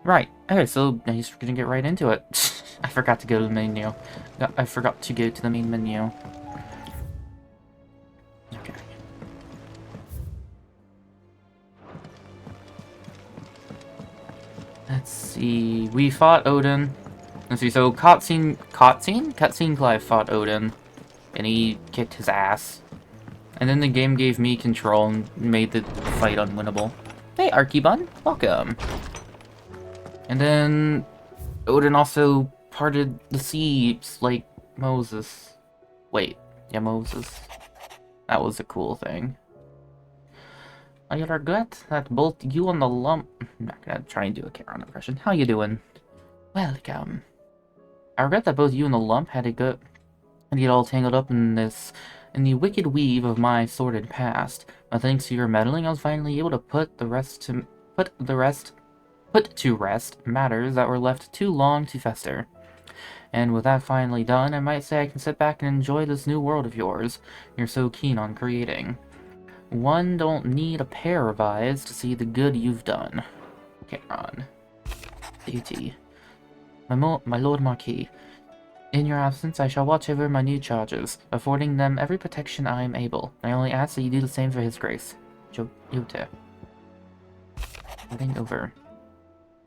Right. Okay, so I guess we're gonna get right into it. I forgot to go to the menu. I forgot to go to the main menu. Okay. Let's see. We fought Odin. Let's see. So Cutscene Clive fought Odin, and he kicked his ass. And then the game gave me control and made the fight unwinnable. Hey, Archibun, welcome. And then Odin also parted the seas like Moses. Wait, yeah, Moses. That was a cool thing. I regret that both you and the lump... I'm not gonna try and do a Charon impression. How you doing? Welcome. I regret that both you and the lump had to get all tangled up in the wicked weave of my sordid past. But thanks to your meddling, I was finally able to put to rest matters that were left too long to fester. And with that finally done, I might say I can sit back and enjoy this new world of yours you're so keen on creating. One don't need a pair of eyes to see the good you've done. Charon. Duty. My Lord Marquis, in your absence, I shall watch over my new charges, affording them every protection I am able. I only ask that you do the same for His Grace. Jote. Heading over.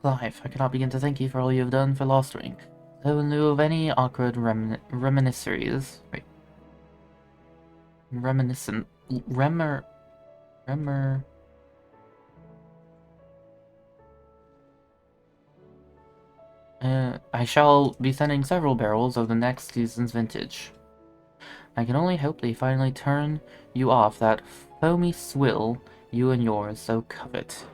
Clive, I cannot begin to thank you for all you have done for Lostwing. So in lieu of any awkward reminiscences... Wait. Reminiscent... I shall be sending several barrels of the next season's vintage. I can only hope they finally turn you off that foamy swill you and yours so covet.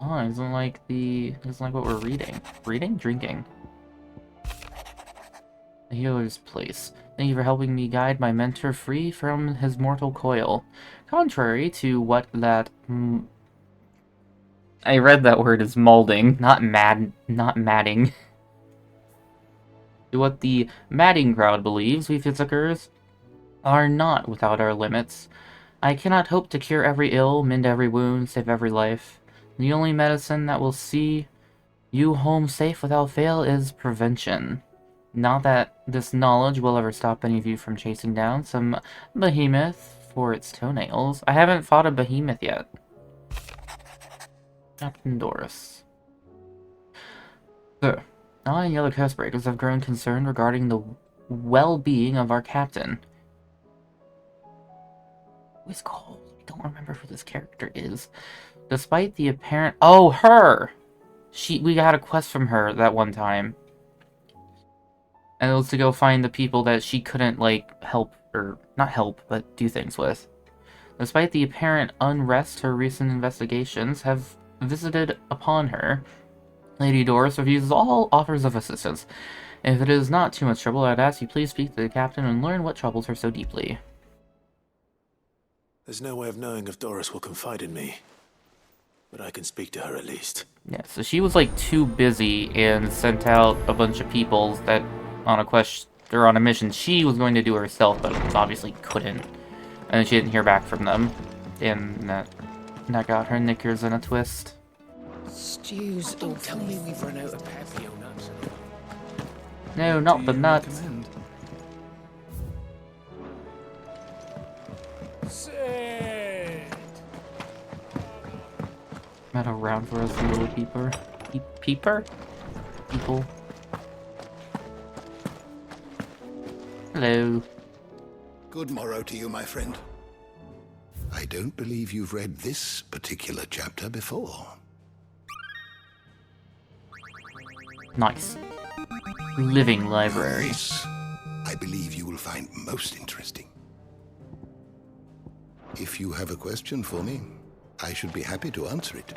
Oh, isn't like what we're reading. Reading? Drinking. The healer's place. Thank you for helping me guide my mentor free from his mortal coil. Contrary to what that... I read that word as molding, not madding. To what the madding crowd believes, we Fizzikers are not without our limits. I cannot hope to cure every ill, mend every wound, save every life. The only medicine that will see you home safe without fail is prevention. Not that this knowledge will ever stop any of you from chasing down some behemoth for its toenails. I haven't fought a behemoth yet. Captain Doris. Sir, I and the other Cursebreakers have grown concerned regarding the well-being of our captain. Who is called? I don't remember who this character is. Despite the apparent... Oh, her! We got a quest from her that one time. And it was to go find the people that she couldn't, like, help, or not help, but do things with. Despite the apparent unrest her recent investigations have visited upon her, Lady Doris refuses all offers of assistance. If it is not too much trouble, I'd ask you please speak to the captain and learn what troubles her so deeply. There's no way of knowing if Doris will confide in me, but I can speak to her at least. Yeah, so she was, like, too busy and sent out a bunch of people that on a quest or on a mission she was going to do herself, but obviously couldn't. And she didn't hear back from them. And that got her knickers in a twist. Stews. Don't tell me we've run out of Papio nuts. No, not the nuts. Not around for us, little peeper. Peeper? People. Hello. Good morrow to you, my friend. I don't believe you've read this particular chapter before. Nice. Living library. This, I believe you will find most interesting. If you have a question for me, I should be happy to answer it.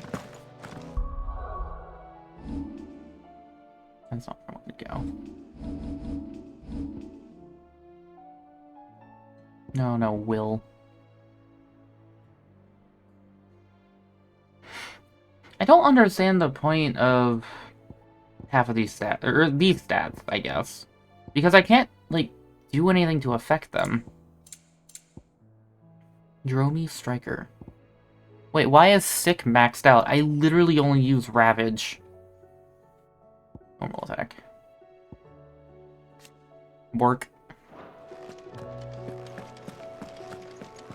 That's not where I want to go. No, Will. I don't understand the point of half of these stats, or these stats, I guess. Because I can't, like, do anything to affect them. Dromy Striker. Wait, why is Sick maxed out? I literally only use Ravage. Normal attack. Work.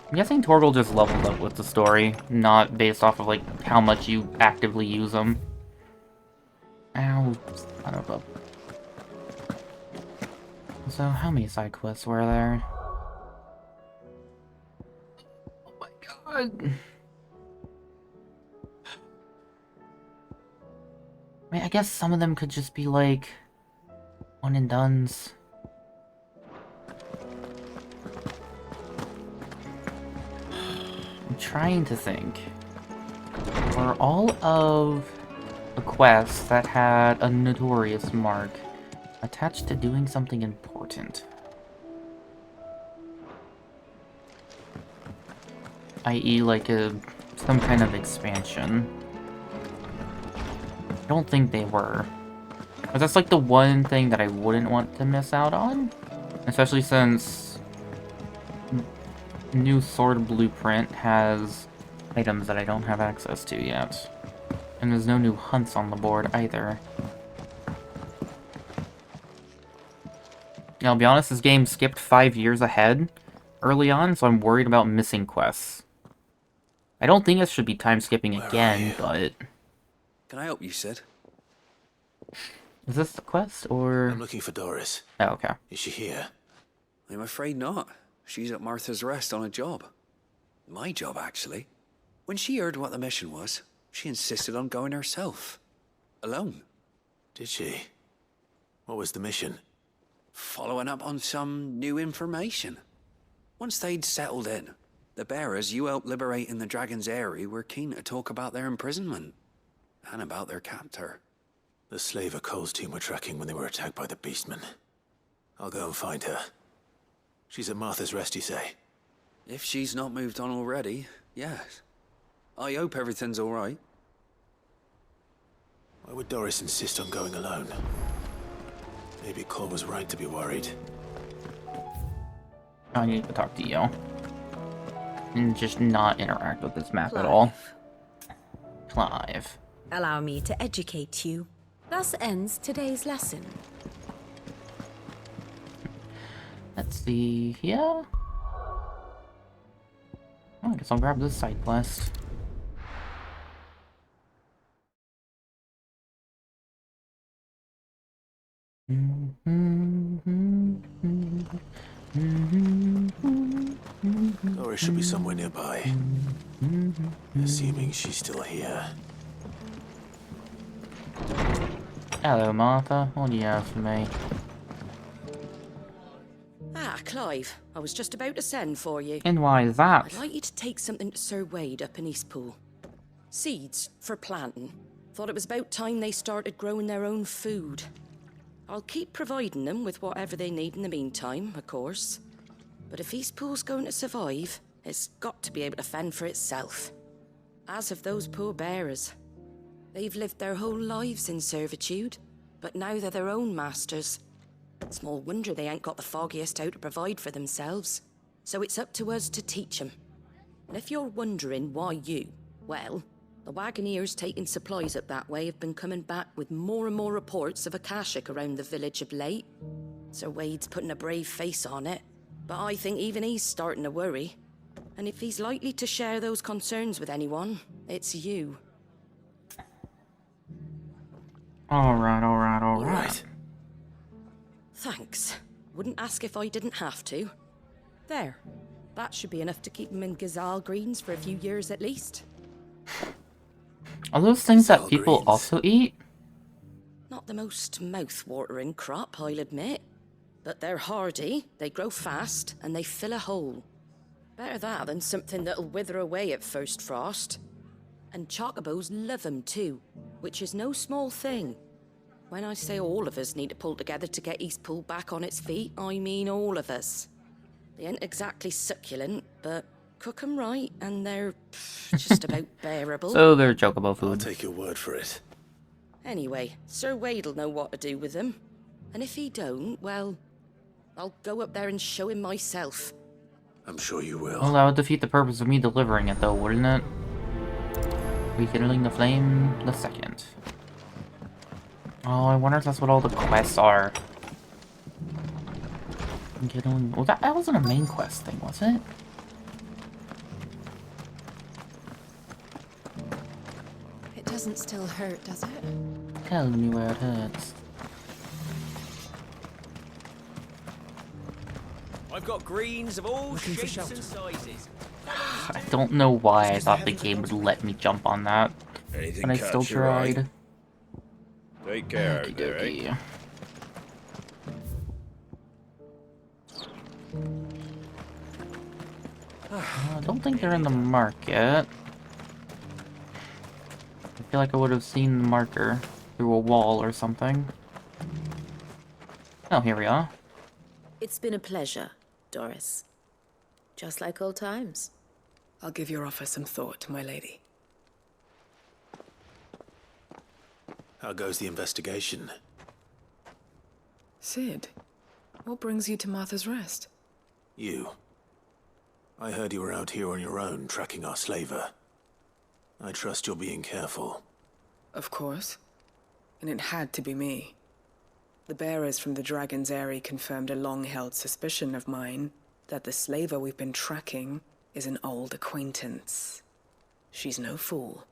I'm guessing Torgal just leveled up with the story, not based off of, like, how much you actively use them. Ow, son of a... So, how many side quests were there? Oh my god. I mean, I guess some of them could just be, like, one and dones. I'm trying to think. Were all of the quests that had a notorious mark attached to doing something important? I.e. like some kind of expansion. I don't think they were. But that's like the one thing that I wouldn't want to miss out on. Especially since New Sword Blueprint has items that I don't have access to yet. And there's no new hunts on the board either. Now, I'll be honest, this game skipped 5 years ahead early on, so I'm worried about missing quests. I don't think it should be time skipping again, but... Can I help you, Sid? Is this the quest, or...? I'm looking for Doris. Oh, okay. Is she here? I'm afraid not. She's at Martha's Rest on a job. My job, actually. When she heard what the mission was, she insisted on going herself. Alone. Did she? What was the mission? Following up on some new information. Once they'd settled in, the bearers you helped liberate in the Dragon's Eyrie were keen to talk about their imprisonment. And about their captor. The slaver Cole's team were tracking when they were attacked by the Beastmen. I'll go and find her. She's at Martha's Rest, you say? If she's not moved on already, yes. I hope everything's all right. Why would Doris insist on going alone? Maybe Cole was right to be worried. I need to talk to you. And just not interact with this map at all. Clive. Allow me to educate you. Thus ends today's lesson. Let's see here. Oh, I guess I'll grab this side quest. Doris should be somewhere nearby. Assuming she's still here. Hello, Martha. What do you have for me? Ah, Clive. I was just about to send for you. And why is that? I'd like you to take something to Sir Wade up in Eastpool. Seeds for planting. Thought it was about time they started growing their own food. I'll keep providing them with whatever they need in the meantime, of course. But if Eastpool's going to survive, it's got to be able to fend for itself. As have those poor bearers. They've lived their whole lives in servitude, but now they're their own masters. Small wonder they ain't got the foggiest how to provide for themselves. So it's up to us to teach them. And if you're wondering why you, well, the Wagoneers taking supplies up that way have been coming back with more and more reports of Akashic around the village of late. Sir Wade's putting a brave face on it, but I think even he's starting to worry. And if he's likely to share those concerns with anyone, it's you. Alright. All right. Thanks. Wouldn't ask if I didn't have to. There. That should be enough to keep him in Gazal Greens for a few years at least. Are those things that Gazal people greens. also eat? Not the most mouth-watering crop, I'll admit. But they're hardy, they grow fast, and they fill a hole. Better that than something that'll wither away at first frost. And chocobos love 'em too, which is no small thing. When I say all of us need to pull together to get Eastpool back on its feet, I mean all of us. They ain't exactly succulent, but cook 'em right, and they're just about bearable. So they're chocobo I'll food. take your word for it. Anyway, Sir Wade'll know what to do with them. And if he don't, well, I'll go up there and show him myself. I'm sure you will. Well, that would defeat the purpose of me delivering it, though, wouldn't it? Rekindling the flame the second. Oh, I wonder if that's what all the quests are. Get on. Well, that wasn't a main quest thing, was it? It doesn't still hurt, does it? Tell me where it hurts. I've got greens of all shapes and sizes. I don't know why I thought the game would let me jump on that, but I still tried. Take care Okie out there, eh? dokie. I don't think they're in the market. I feel like I would have seen the marker through a wall or something. Oh, here we are. It's been a pleasure, Doris. Just like old times. I'll give your offer some thought, my lady. How goes the investigation? Sid, what brings you to Martha's Rest? You. I heard you were out here on your own, tracking our slaver. I trust you're being careful. Of course. And it had to be me. The bearers from the Dragon's Eyrie confirmed a long-held suspicion of mine that the slaver we've been tracking is an old acquaintance. She's no fool.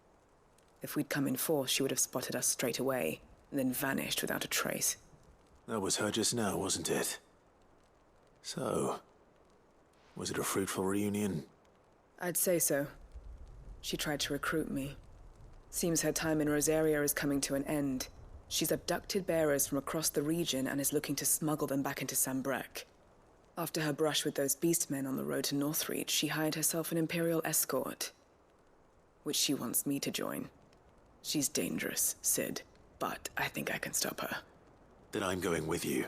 If we'd come in force, she would have spotted us straight away, and then vanished without a trace. That was her just now, wasn't it? So, was it a fruitful reunion? I'd say so. She tried to recruit me. Seems her time in Rosaria is coming to an end. She's abducted bearers from across the region and is looking to smuggle them back into Sambrek. After her brush with those beastmen on the road to Northreach, she hired herself an Imperial escort, which she wants me to join. She's dangerous, Sid, but I think I can stop her. Then I'm going with you.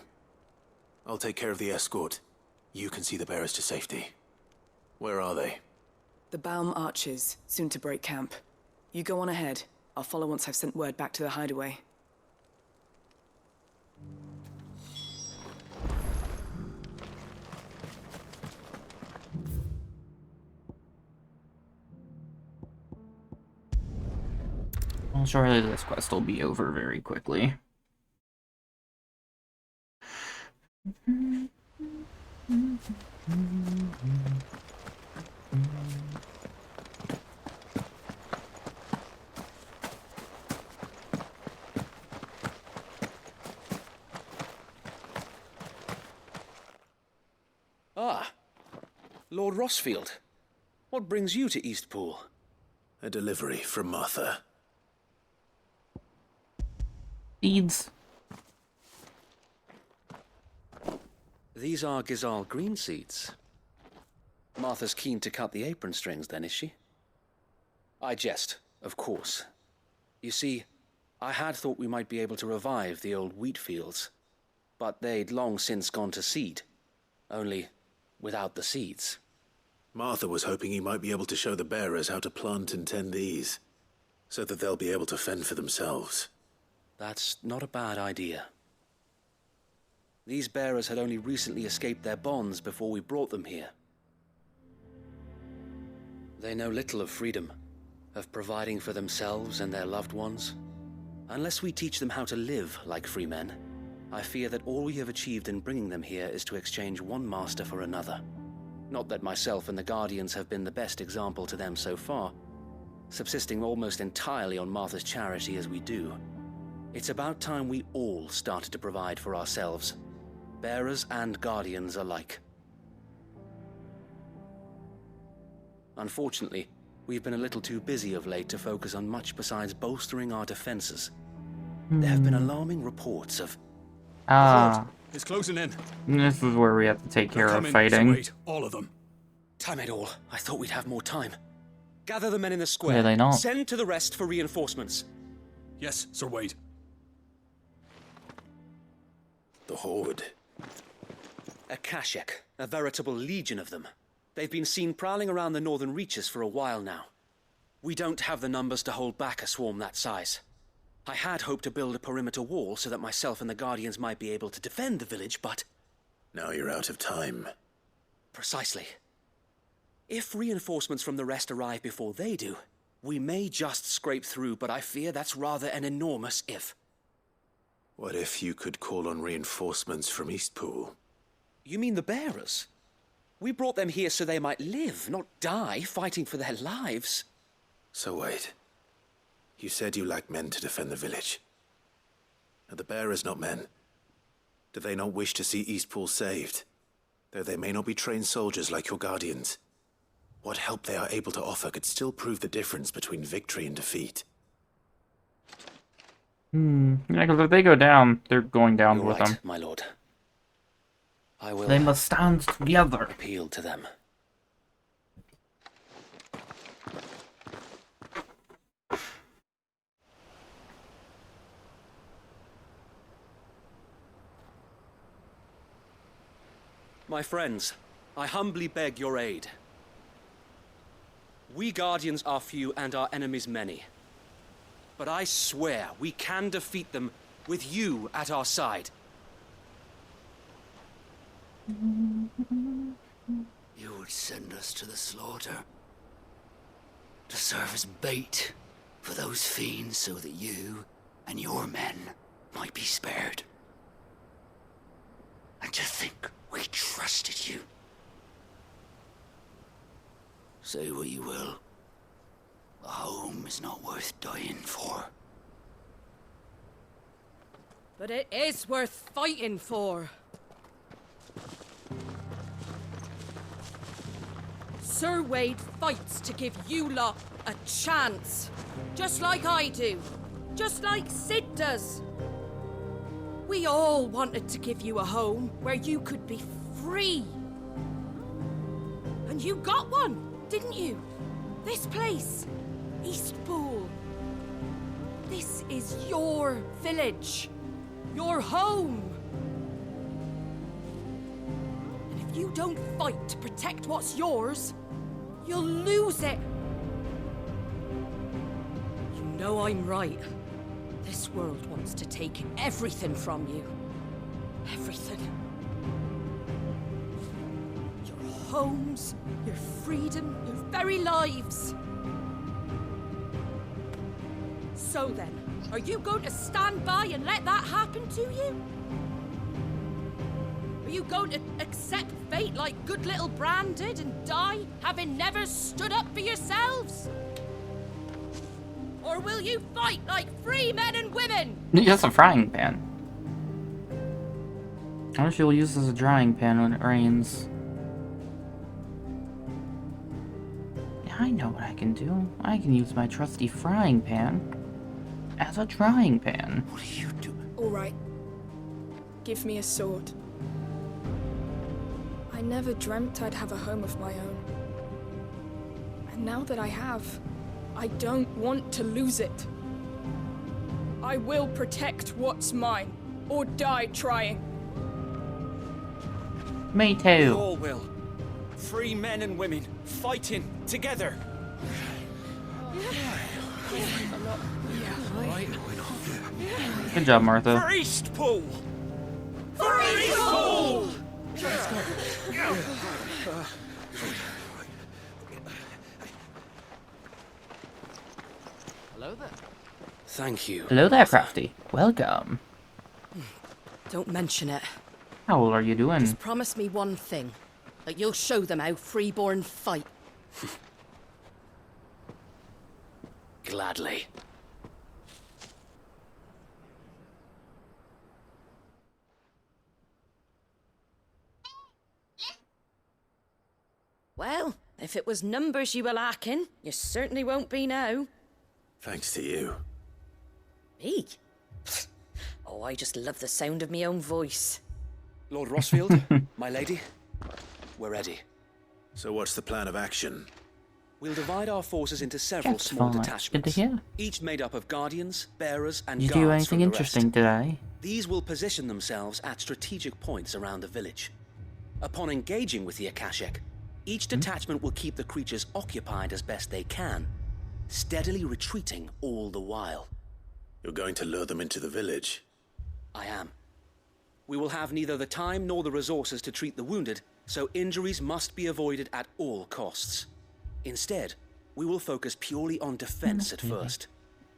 I'll take care of the escort. You can see the bearers to safety. Where are they? The Baum Archers, soon to break camp. You go on ahead. I'll follow once I've sent word back to the hideaway. Well, surely this quest will be over very quickly. Ah, Lord Rossfield. What brings you to Eastpool? A delivery from Martha. Seeds. These are Gizal green seeds. Martha's keen to cut the apron strings then, is she? I jest, of course. You see, I had thought we might be able to revive the old wheat fields, but they'd long since gone to seed, only without the seeds. Martha was hoping he might be able to show the bearers how to plant and tend these, so that they'll be able to fend for themselves. That's not a bad idea. These bearers had only recently escaped their bonds before we brought them here. They know little of freedom, of providing for themselves and their loved ones. Unless we teach them how to live like free men, I fear that all we have achieved in bringing them here is to exchange one master for another. Not that myself and the Guardians have been the best example to them so far, subsisting almost entirely on Martha's charity as we do. It's about time we all started to provide for ourselves, bearers and Guardians alike. Unfortunately, we've been a little too busy of late to focus on much besides bolstering our defenses. There have been alarming reports of... It's closing in. This is where we have to take care of So fighting. wait, all of them. Time it all. I thought we'd have more time. Gather the men in the square. Yeah, they not. Send to the rest for reinforcements. Yes, Sir Wade. The Horde. A Kashek, a veritable legion of them. They've been seen prowling around the northern reaches for a while now. We don't have the numbers to hold back a swarm that size. I had hoped to build a perimeter wall so that myself and the Guardians might be able to defend the village, but... Now you're out of time. Precisely. If reinforcements from the rest arrive before they do, we may just scrape through, but I fear that's rather an enormous if. What if you could call on reinforcements from Eastpool? You mean the bearers? We brought them here so they might live, not die fighting for their lives. So wait. You said you lack men to defend the village. Are the bearers not men? Do they not wish to see Eastpool saved? Though they may not be trained soldiers like your guardians, what help they are able to offer could still prove the difference between victory and defeat. Yeah, because if they go down, they're going down You're with right, them. my lord. I will They must stand together. appeal to them. My friends, I humbly beg your aid. We Guardians are few and our enemies many. But I swear we can defeat them with you at our side. You would send us to the slaughter, to serve as bait for those fiends so that you and your men might be spared. And to think we trusted you. Say what you will. A home is not worth dying for. But it is worth fighting for. Sir Wade fights to give you lot a chance. Just like I do. Just like Sid does. We all wanted to give you a home where you could be free. And you got one, didn't you? This place, Eastpool. This is your village. Your home. And if you don't fight to protect what's yours, you'll lose it. You know I'm right. This world wants to take everything from you. Everything. Your homes, your freedom, your very lives. So then, are you going to stand by and let that happen to you? Are you going to accept fate like good little Bran did and die, having never stood up for yourselves? Or will you fight like free men and women? That's a frying pan. I wish you'll use this as a drying pan when it rains. Yeah, I know what I can do. I can use my trusty frying pan as a drying pan. What are you doing? All right. Give me a sword. I never dreamt I'd have a home of my own. And now that I have, I don't want to lose it. I will protect what's mine, or die trying. Me We too. all will. Free men and women, fighting together. Good job, Martha. For Eastpool! For Eastpool! Hello there. Thank you. Hello there, Crafty. Welcome. Don't mention it. How are you doing? Just promise me one thing. That you'll show them how freeborn fight. Gladly. Well, if it was numbers you were lacking, you certainly won't be now. Thanks to you. Me? Oh, I just love the sound of my own voice. Lord Rossfield, my lady, we're ready. So what's the plan of action? We'll divide our forces into several That's small fine. detachments, Good to hear. each made up of guardians, bearers, and Did you guards do anything from the interesting rest. today? These will position themselves at strategic points around the village. Upon engaging with the Akashic, each detachment will keep the creatures occupied as best they can, steadily retreating all the while. You're going to lure them into the village? I am. We will have neither the time nor the resources to treat the wounded, so injuries must be avoided at all costs. Instead, we will focus purely on defense at first.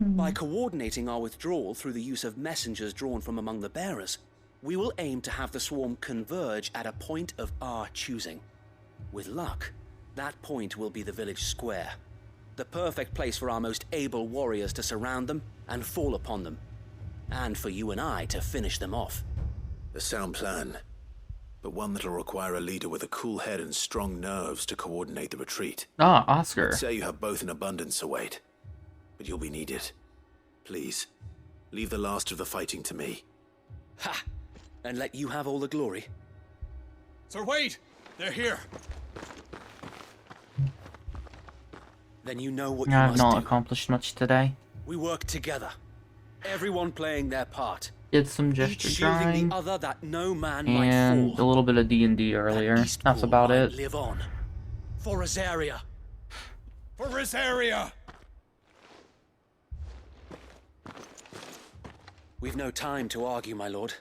By coordinating our withdrawal through the use of messengers drawn from among the bearers, we will aim to have the swarm converge at a point of our choosing. With luck, that point will be the village square, the perfect place for our most able warriors to surround them and fall upon them, and for you and I to finish them off. A sound plan, but one that'll require a leader with a cool head and strong nerves to coordinate the retreat. Ah, Oscar. I'd say you have both in abundance, Sir Wade, but you'll be needed. Please, leave the last of the fighting to me. Ha! And let you have all the glory. Sir Wade, they're here. Then you know what you I've must not do. accomplished much today. We work together, everyone playing their part. Did some gesture Each shielding drawing the other that no man and might a fall. little bit of D&D earlier. That's about it. Live on. For Rosaria. For Rosaria! We've no time to argue, my lord.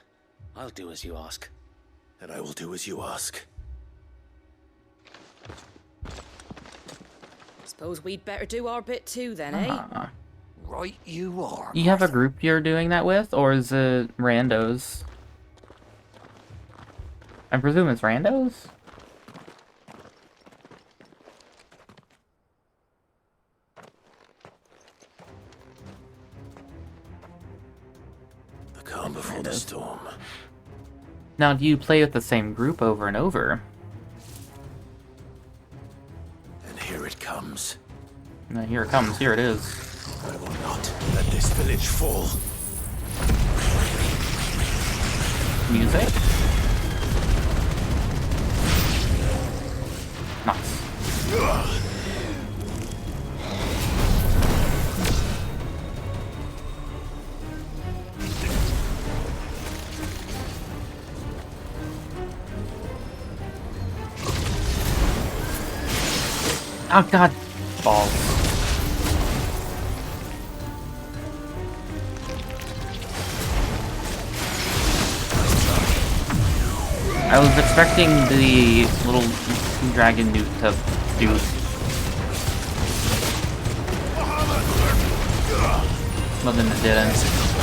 I'll do as you ask. And I will do as you ask. Suppose we'd better do our bit too then, eh? Right you are. You have a group you're doing that with, or is it randos? I presume it's randos? The calm before the storm. Now, do you play with the same group over and over? And here it comes. No, here it comes. Here it is. I will not let this village fall. Music? Nice. Oh god, balls. I was expecting the little dragon newt to do. But then it didn't.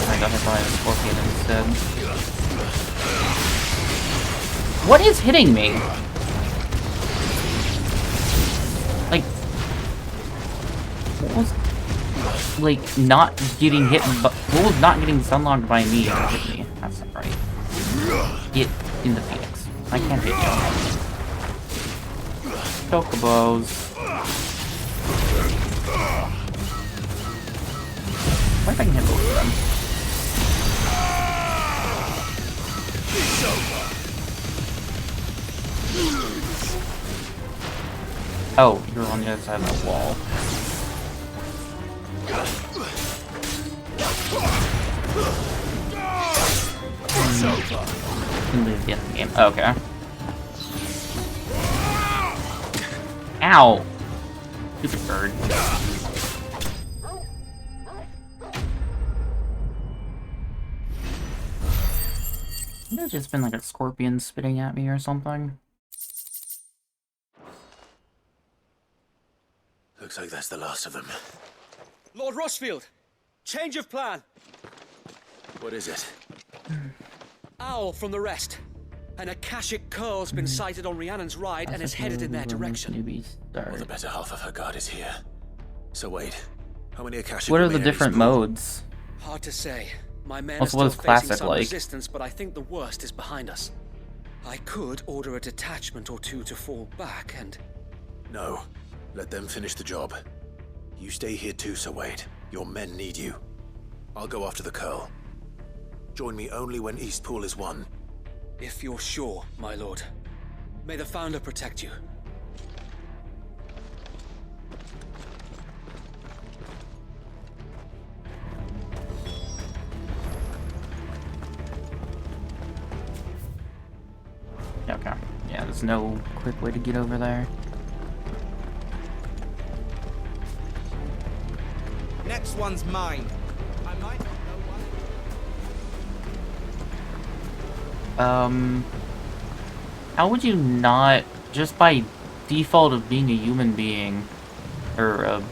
I got hit by a scorpion instead. What is hitting me? Like, what was, like, not getting hit, but what was not getting sunlocked by me and hit me? That's not right. Get in the Phoenix. I can't hit you. Chocobos. What if I can hit both of them? Oh, you're on the other side of the wall. Can leave the end of the game. Oh, okay. Ow! Stupid bird. There's just been like a scorpion spitting at me or something. Looks like that's the last of them. Lord Rossfield, change of plan. What is it? Owl from the rest. An Akashic curl's been sighted on Rhiannon's ride and is headed in their direction. Well, the better half of her guard is here. So wait, how many Akashic? What are the remain in different East Pool? modes? Hard to say. My men Also, are what still is facing classic some like? resistance, but I think the worst is behind us. I could order a detachment or two to fall back and... No, let them finish the job. You stay here too, Sir Wade. Your men need you. I'll go after the curl. Join me only when Eastpool is won. If you're sure, my lord. May the Founder protect you. Okay. Yeah, there's no quick way to get over there. Next one's mine. I might not know one. How would you not, just by default of being a human being, or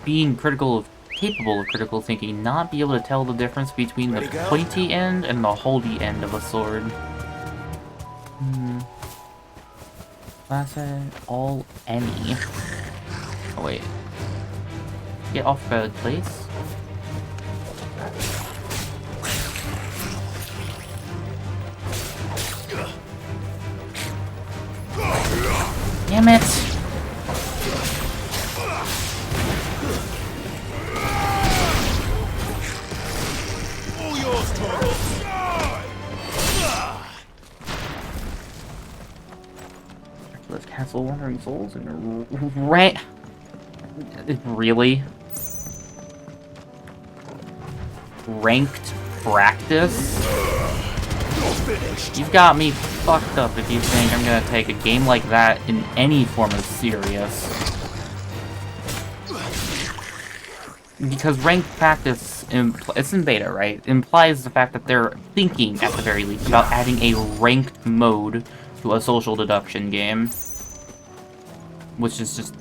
being critical of capable of critical thinking not be able to tell the difference between the pointy end and the holdy end of a sword? Classic, all, any. Oh wait. Get off the place. Damn it! All yours, Torgal. Let's cancel Wandering Souls and right. Really? Ranked practice? You've got me fucked up if you think I'm gonna take a game like that in any form of serious. Because ranked practice, it's in beta, right? Implies the fact that they're thinking, at the very least, about adding a ranked mode to a social deduction game. Which is just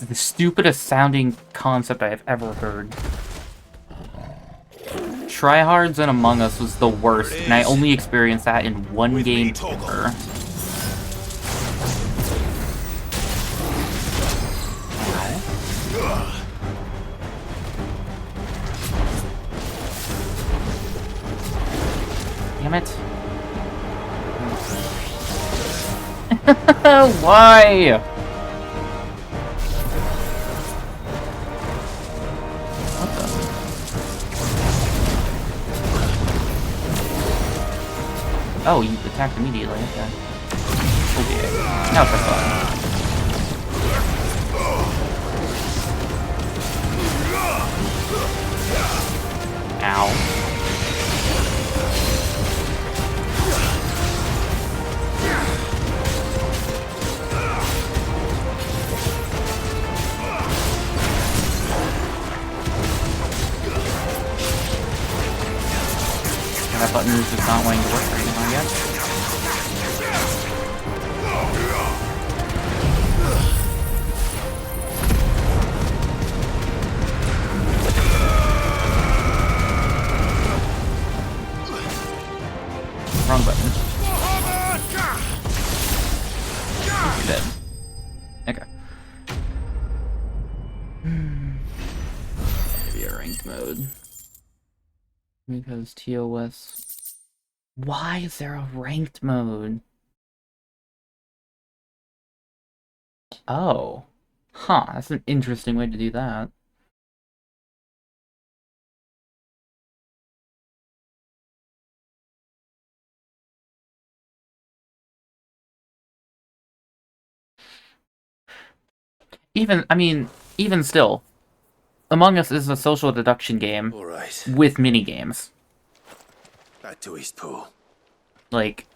the stupidest sounding concept I have ever heard. Tryhards and Among Us was the worst, and I only experienced that in one game ever. Damn it. Why? Oh, you attacked immediately, okay. Okay. Now for fun. Ow. That button is just not wanting to work right now, I guess. Wrong button. You're dead. Okay. Maybe a ranked mode. Because TOS... Why is there a ranked mode? Oh. Huh, that's an interesting way to do that. Even still, Among Us is a social deduction game with minigames. Back to Eastpool. Like,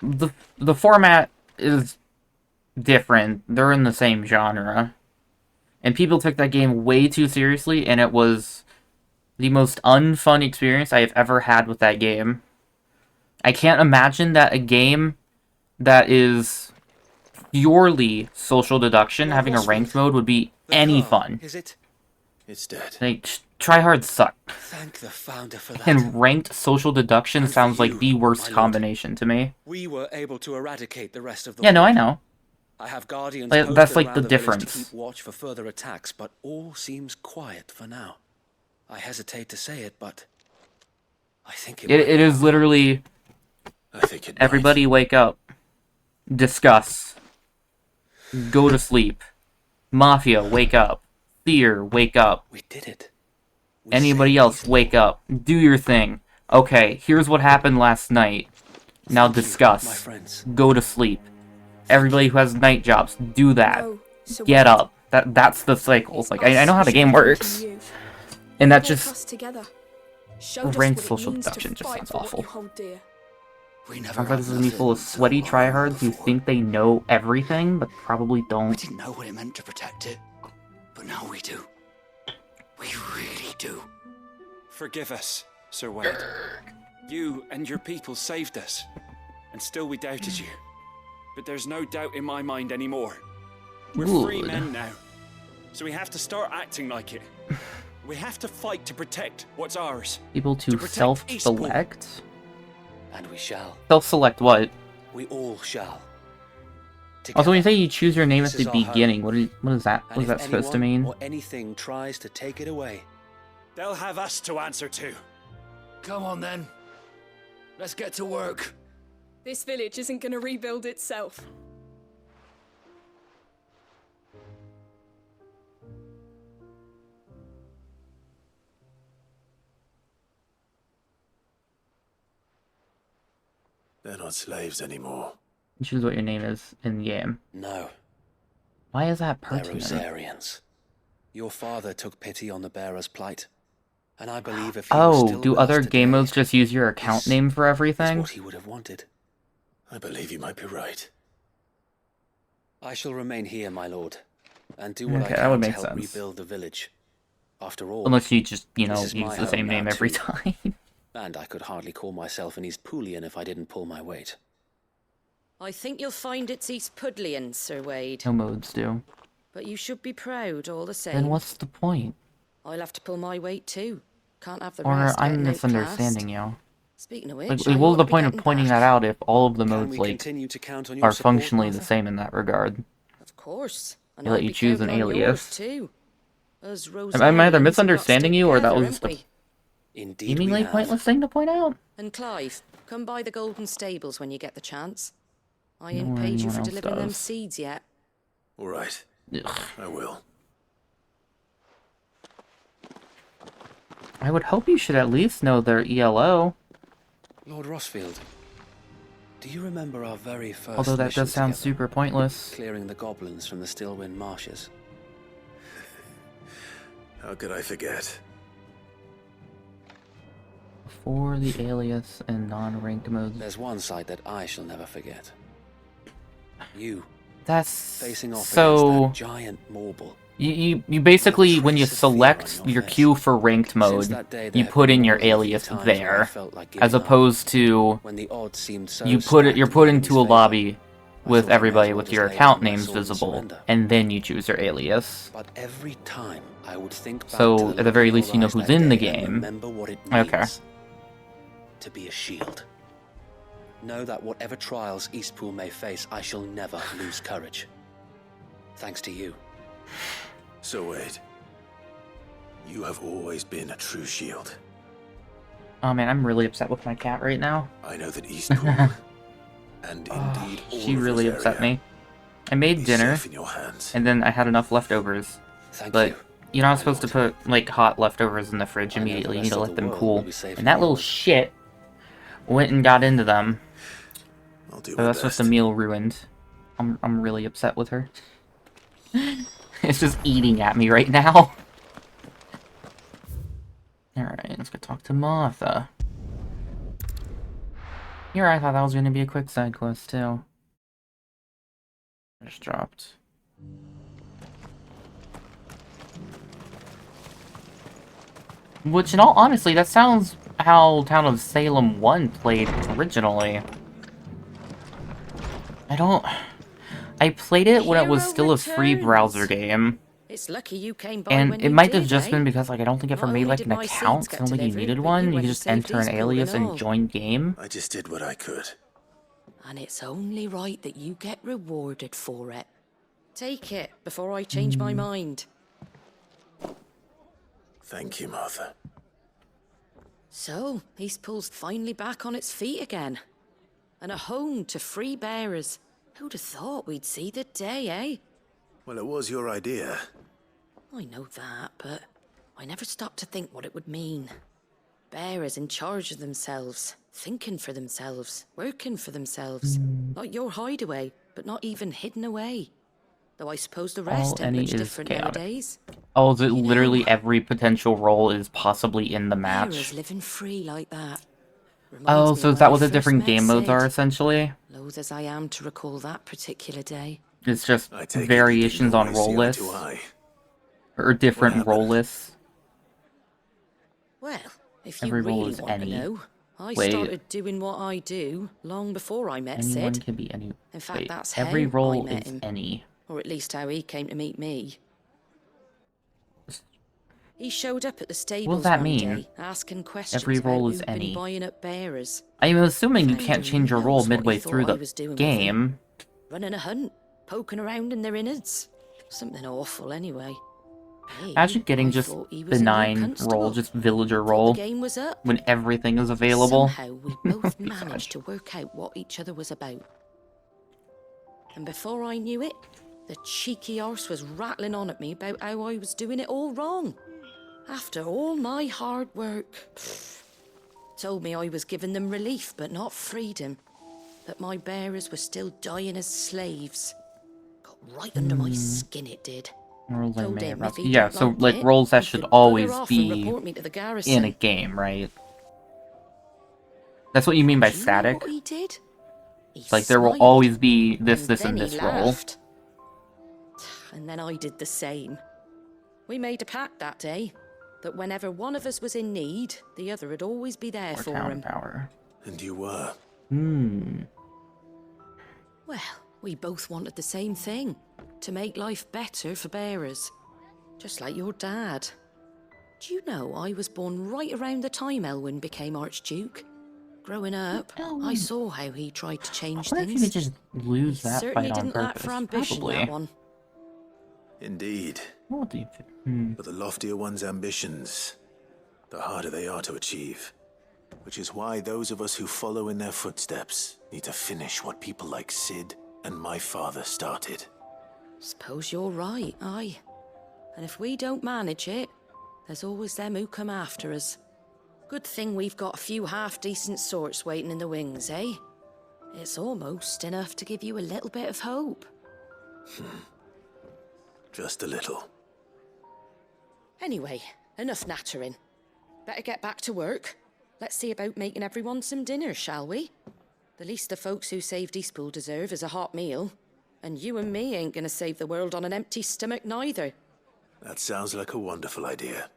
the format is different. They're in the same genre. And people took that game way too seriously, and it was the most unfun experience I have ever had with that game. I can't imagine that a game that is purely social deduction having a ranked mode would be any fun. Is it? It's dead. Like, tryhards suck. Thank the founder for that. And ranked social deduction sounds like the worst combination to me. We were able to eradicate the rest of the Yeah, no, I know. I have guardians That's like posted the around village difference. to keep watch for further attacks, but all seems quiet for now. I hesitate to say it, but I think It is literally everybody wake up, discuss, go to sleep, Mafia wake up, Fear wake up. We did it. Anybody else wake up, do your thing. Okay, here's what happened last night. Now discuss. Go to sleep. Everybody who has night jobs, do that. Get up. That's the cycles. Like, I know how the game works. And that just... ranked social deduction just sounds awful. Sounds like this is me full of sweaty tryhards who think they know everything, but probably don't. We didn't know what it meant to protect it, but now we do. We really do. Forgive us, Sir Wade. You and your people saved us, and still we doubted you. But there's no doubt in my mind anymore. We're free men now. So we have to start acting like it. We have to fight to protect what's ours. People to protect self-select? And we shall. Self-select what? We all shall. Also, when you say you choose your name at This is the our home. beginning, what is that? And What is if that supposed to anyone mean? or anything tries to take it away, they'll have us to answer to. Come on then. Let's get to work. This village isn't gonna rebuild itself. They're not slaves anymore. Choose what your name is in the game. No. Why is that They're pertinent? Rosarians. Your father took pity on the bearer's plight, and I believe if he was Oh, still do with other us game today, modes just use your account this name for is everything? what he would have wanted. I believe you might be right. I shall remain here, my lord, and do what Okay, I that can would to make help sense. rebuild the village. After all, Unless you just, you know, this is use my the same home name now, every too. time. And I could hardly call myself an East Poolian if I didn't pull my weight. I think you'll find it's East Pudlian, Sir Wade. No modes do. But you should be proud all the same. Then what's the point? I'll have to pull my weight too. Can't have the Or rest I'm getting misunderstanding outclassed. you. Speaking of Like, which, what I was ought the to be point of getting pointing back. that out if all of the Can modes, we like, continue to count on your are support, functionally the Martha? same in that regard? Of course. And They let I'll you be choose an counting on yours alias. too. Us Am I either Rosarians have got to misunderstanding stick you, or that together, was ain't just a we? Indeed seemingly we have. pointless thing to point out? And Clive, come by the Golden Stables when you get the chance. I Nor ain't paid you anyone for else delivering them does. seeds yet. All right. Ugh. I will. I would hope you should at least know their ELO. Lord Rossfield, do you remember our very first Although that mission does sound together? super pointless. Clearing the goblins from the Stillwind marshes. How could I forget? For the alias and non-ranked modes. There's one sight that I shall never forget. You That's facing off so. against that giant Morble. You basically, when you trace of fear select on your your face. queue for ranked mode, that day, there you have put been in your more than a few alias times where I there, felt like as giving up. opposed to When the odds seemed so you put stacked you're in put the into a enemy's lobby favor, I with thought I might everybody as well with just your lay account down my names sword and visible, surrender. and then you choose your alias. But every time I would think back So, to at the look very in least, your you know eyes who's that in the day and game. remember what it means Okay. to be a shield. Know that whatever trials Eastpool may face, I shall never lose courage. Thanks to you. So Wade, you have always been a true shield. Oh man, I'm really upset with my cat right now. I know that Eastpool, and indeed all She of really Rosaria, upset me. I made is dinner, safe in your hands. and then I had enough leftovers. Thank But you. you're not supposed to put like hot leftovers in the fridge I know the immediately. You need rest to of let the them world cool. will be safe in And that little yours. shit went and got into them. I'll do So my that's just best. the meal ruined. I'm really upset with her. It's just eating at me right now. Alright, let's go talk to Martha. Here, I thought that was going to be a quick side quest, too. Just dropped. Which, in all honesty, that sounds how Town of Salem 1 played originally. I played it when it was still a free browser game. It's lucky you came by And when it you might did, have just eh? been because, like, I don't think I ever Not made, only like, did an my account, seeds so I get don't think you delivered, needed but one. you You went could and just saved enter an Eastpool alias and and all. join game. I just did what I could. And it's only right that you get rewarded for it. Take it before I change my mind. Thank you, Martha. So, Eastpool's finally back on its feet again. And a home to free bearers. Who'd have thought we'd see the day, eh? Well, it was your idea. I know that, but I never stopped to think what it would mean. Bearers in charge of themselves, thinking for themselves, working for themselves. Like your hideaway, but not even hidden away. Though I suppose the rest ain't any much is different chaotic. nowadays. Oh, is it You literally know, every potential role is possibly in the match? Bearers living free like that. Oh, Reminds me so of is that when I what the first different met game modes are, Sid. essentially? Loath as I am to recall that particular day. It's just I take it variations you on didn't always role see eye lists? to eye. Or different What role happened? lists? Well, if you Every role really is want to any. know, I Wait. started doing what I do long before I met Anyone Sid. can be any. In fact, Wait, that's every how role I met is him. any. Or at least how he came to meet me. He showed up at the stables What does that one mean? day, asking questions Every role about is who'd been any. buying up bearers. I'm assuming you Found can't who change your role knows what he midway thought through I the was doing with game. Running a hunt, poking around in their innards. Something awful, anyway. Hey, Imagine getting I just thought he was a new benign constable. role, just villager Thought role, the game was up. when everything is available. Somehow we both managed to work out what each other was about. And before I knew it, the cheeky arse was rattling on at me about how I was doing it all wrong. After all my hard work. Told me I was giving them relief, but not freedom. That my bearers were still dying as slaves. Got right under my skin, it did. Roles I Told may him have if he Yeah, didn't so like like it, roles that he should could always bugger off and be report me to the in garrison. a game, right? That's what you mean by Do you know static? what he did? He Like there will smiled, always be this, and this, then and he this role. laughed. And then I did the same. We made a pact that day that whenever one of us was in need, the other would always be there Or for town him. power. And you were. Well, we both wanted the same thing. To make life better for bearers. Just like your dad. Do you know I was born right around the time Elwyn became Archduke? Growing up, I saw how he tried to change I wonder if you things. could just lose He that certainly fight on didn't lack purpose. for ambition, Probably. that one. Indeed. What do you think? But the loftier one's ambitions, the harder they are to achieve. Which is why those of us who follow in their footsteps need to finish what people like Sid and my father started. Suppose you're right, aye. And if we don't manage it, there's always them who come after us. Good thing we've got a few half-decent sorts waiting in the wings, eh? It's almost enough to give you a little bit of hope. Just a little. Anyway, enough nattering. Better get back to work. Let's see about making everyone some dinner, shall we? The least the folks who saved Eastpool deserve is a hot meal. And you and me ain't gonna save the world on an empty stomach neither. That sounds like a wonderful idea.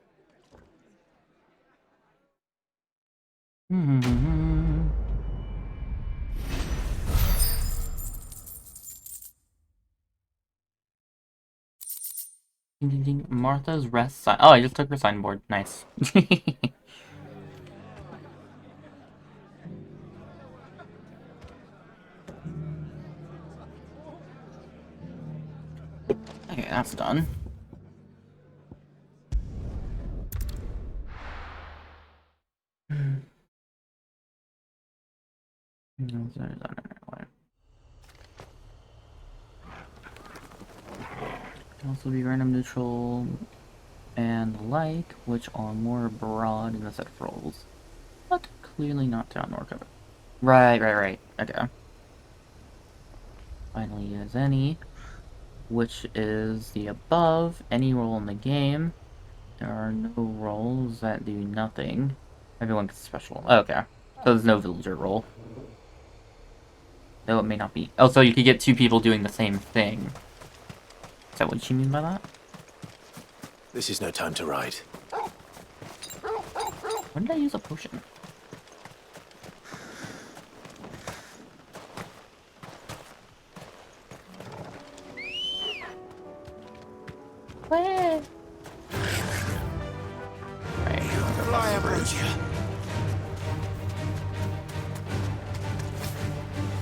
Martha's rest sign. Oh, I just took her signboard. Nice. Okay, that's done. Can also be random, neutral, and the like, which are more broad in the set of roles. But clearly not down nor cover. Right. Okay. Finally is any, which is the above, any role in the game. There are no roles that do nothing. Everyone gets special. Okay. So there's no villager role. Though it may not be. Oh, so you could get two people doing the same thing. Is that what you mean by that? This is no time to ride. When did I use a potion? Where?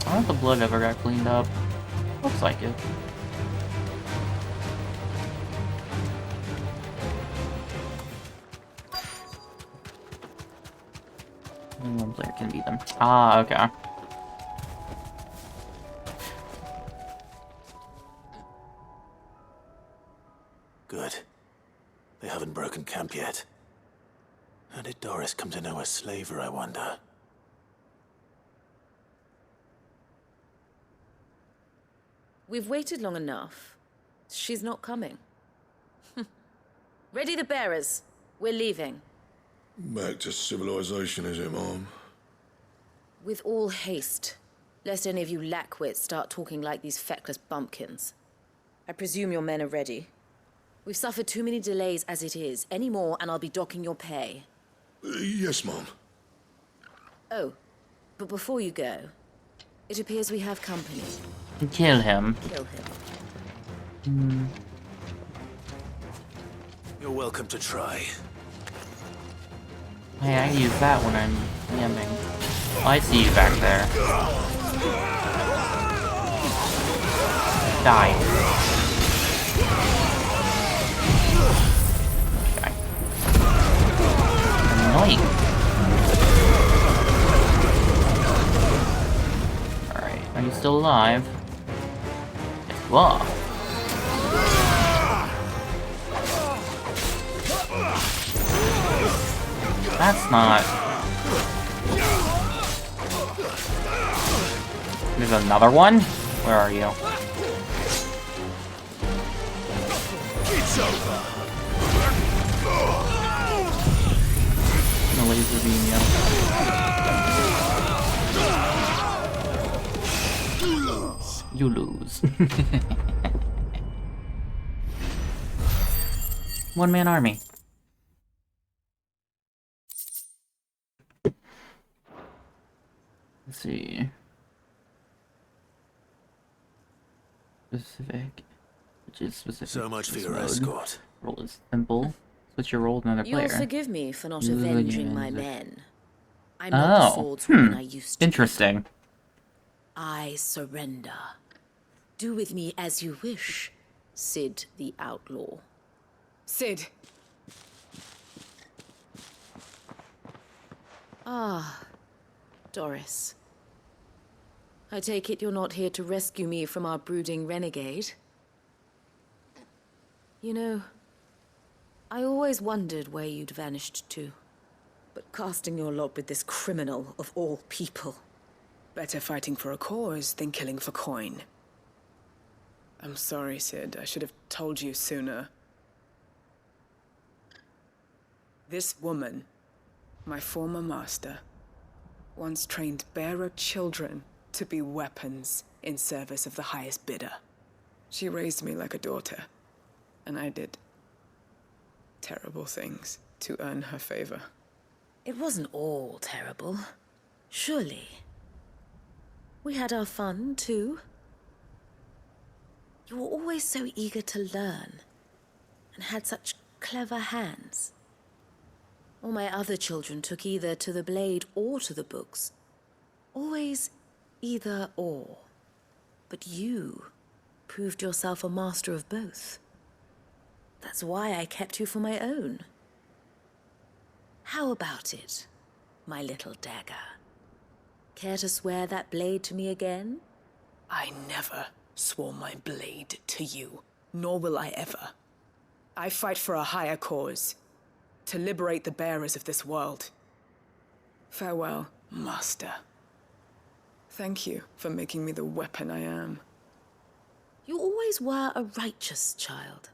I don't know if the blood ever got cleaned up. Looks like it. Only one player can beat them. Ah, okay. Good. They haven't broken camp yet. How did Doris come to know a slaver, I wonder? We've waited long enough. She's not coming. Ready the bearers. We're leaving. Back to civilization, is it, Mom? With all haste, lest any of you lackwits start talking like these feckless bumpkins. I presume your men are ready. We've suffered too many delays as it is. Any more, and I'll be docking your pay. Yes, Mom. Oh, but before you go, it appears we have company. Kill him. Kill him. You're welcome to try. Hey, I use that when I'm yamming. Oh, I see you back there. Die. Okay. Annoying. Alright, are you still alive? Yes, you are. That's not... There's another one? Where are you? It's over. No laser beam yet. You lose. One-man army. Let's see. Specific. Which is specific. So much for this your mode. escort. Role is simple. Switch your role with another player. You'll forgive me for not avenging my men. I'm Oh, not the swordswoman I used to interesting. be. I surrender. Do with me as you wish, Sid the Outlaw. Sid. Ah, Doris. I take it you're not here to rescue me from our brooding renegade? You know, I always wondered where you'd vanished to. But casting your lot with this criminal of all people. Better fighting for a cause than killing for coin. I'm sorry, Sid. I should have told you sooner. This woman, my former master, once trained bearer children to be weapons in service of the highest bidder. She raised me like a daughter, and I did terrible things to earn her favor. It wasn't all terrible, surely. We had our fun, too. You were always so eager to learn, and had such clever hands. All my other children took either to the blade or to the books. Always either or. But you proved yourself a master of both. That's why I kept you for my own. How about it, my little dagger? Care to swear that blade to me again? I never swore my blade to you, nor will I ever. I fight for a higher cause, to liberate the bearers of this world. Farewell, Master. Thank you for making me the weapon I am. You always were a righteous child.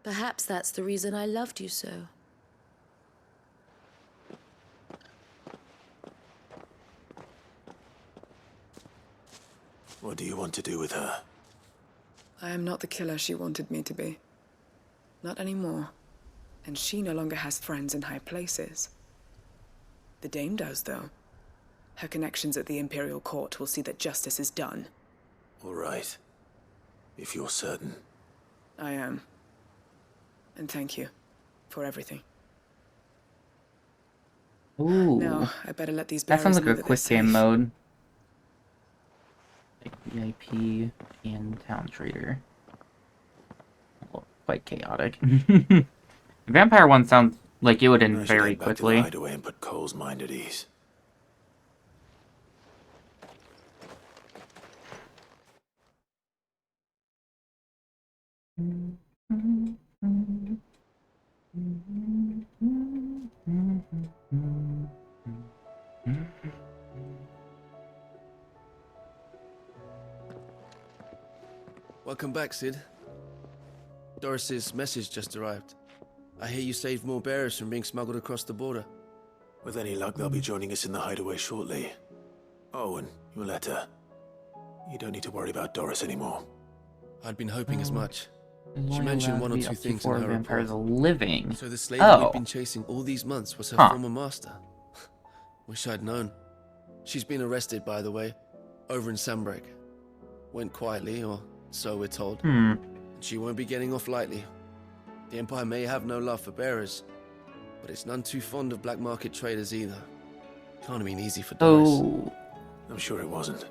Perhaps that's the reason I loved you so. What do you want to do with her? I am not the killer she wanted me to be. Not anymore. And she no longer has friends in high places. The Dame does, though. Her connections at the Imperial Court will see that justice is done. All right. If you're certain. I am. And thank you for everything. Ooh. Now, I better let these That sounds bearers like know a that quick they're game safe. mode. Like VIP and Town Trader. Well, quite chaotic. The Vampire one sounds like it would end I should very head back to the quickly. hideaway and put Cole's mind at ease. Welcome back, Sid. Doris's message just arrived. I hear you saved more bearers from being smuggled across the border. With any luck, they'll be joining us in the hideaway shortly. Oh, and your letter. You don't need to worry about Doris anymore. I'd been hoping as much. There's She only mentioned allowed one to or be two up to things in 4 her vampires report. living. So the slave Oh. we've been chasing all these months was her Huh. former master. Wish I'd known. She's been arrested, by the way, over in Sandbreak. Went quietly, or so we're told. Hmm. And she won't be getting off lightly. The Empire may have no love for bearers, but it's none too fond of black market traders either. Can't have been easy for Doris. Oh. I'm sure it wasn't.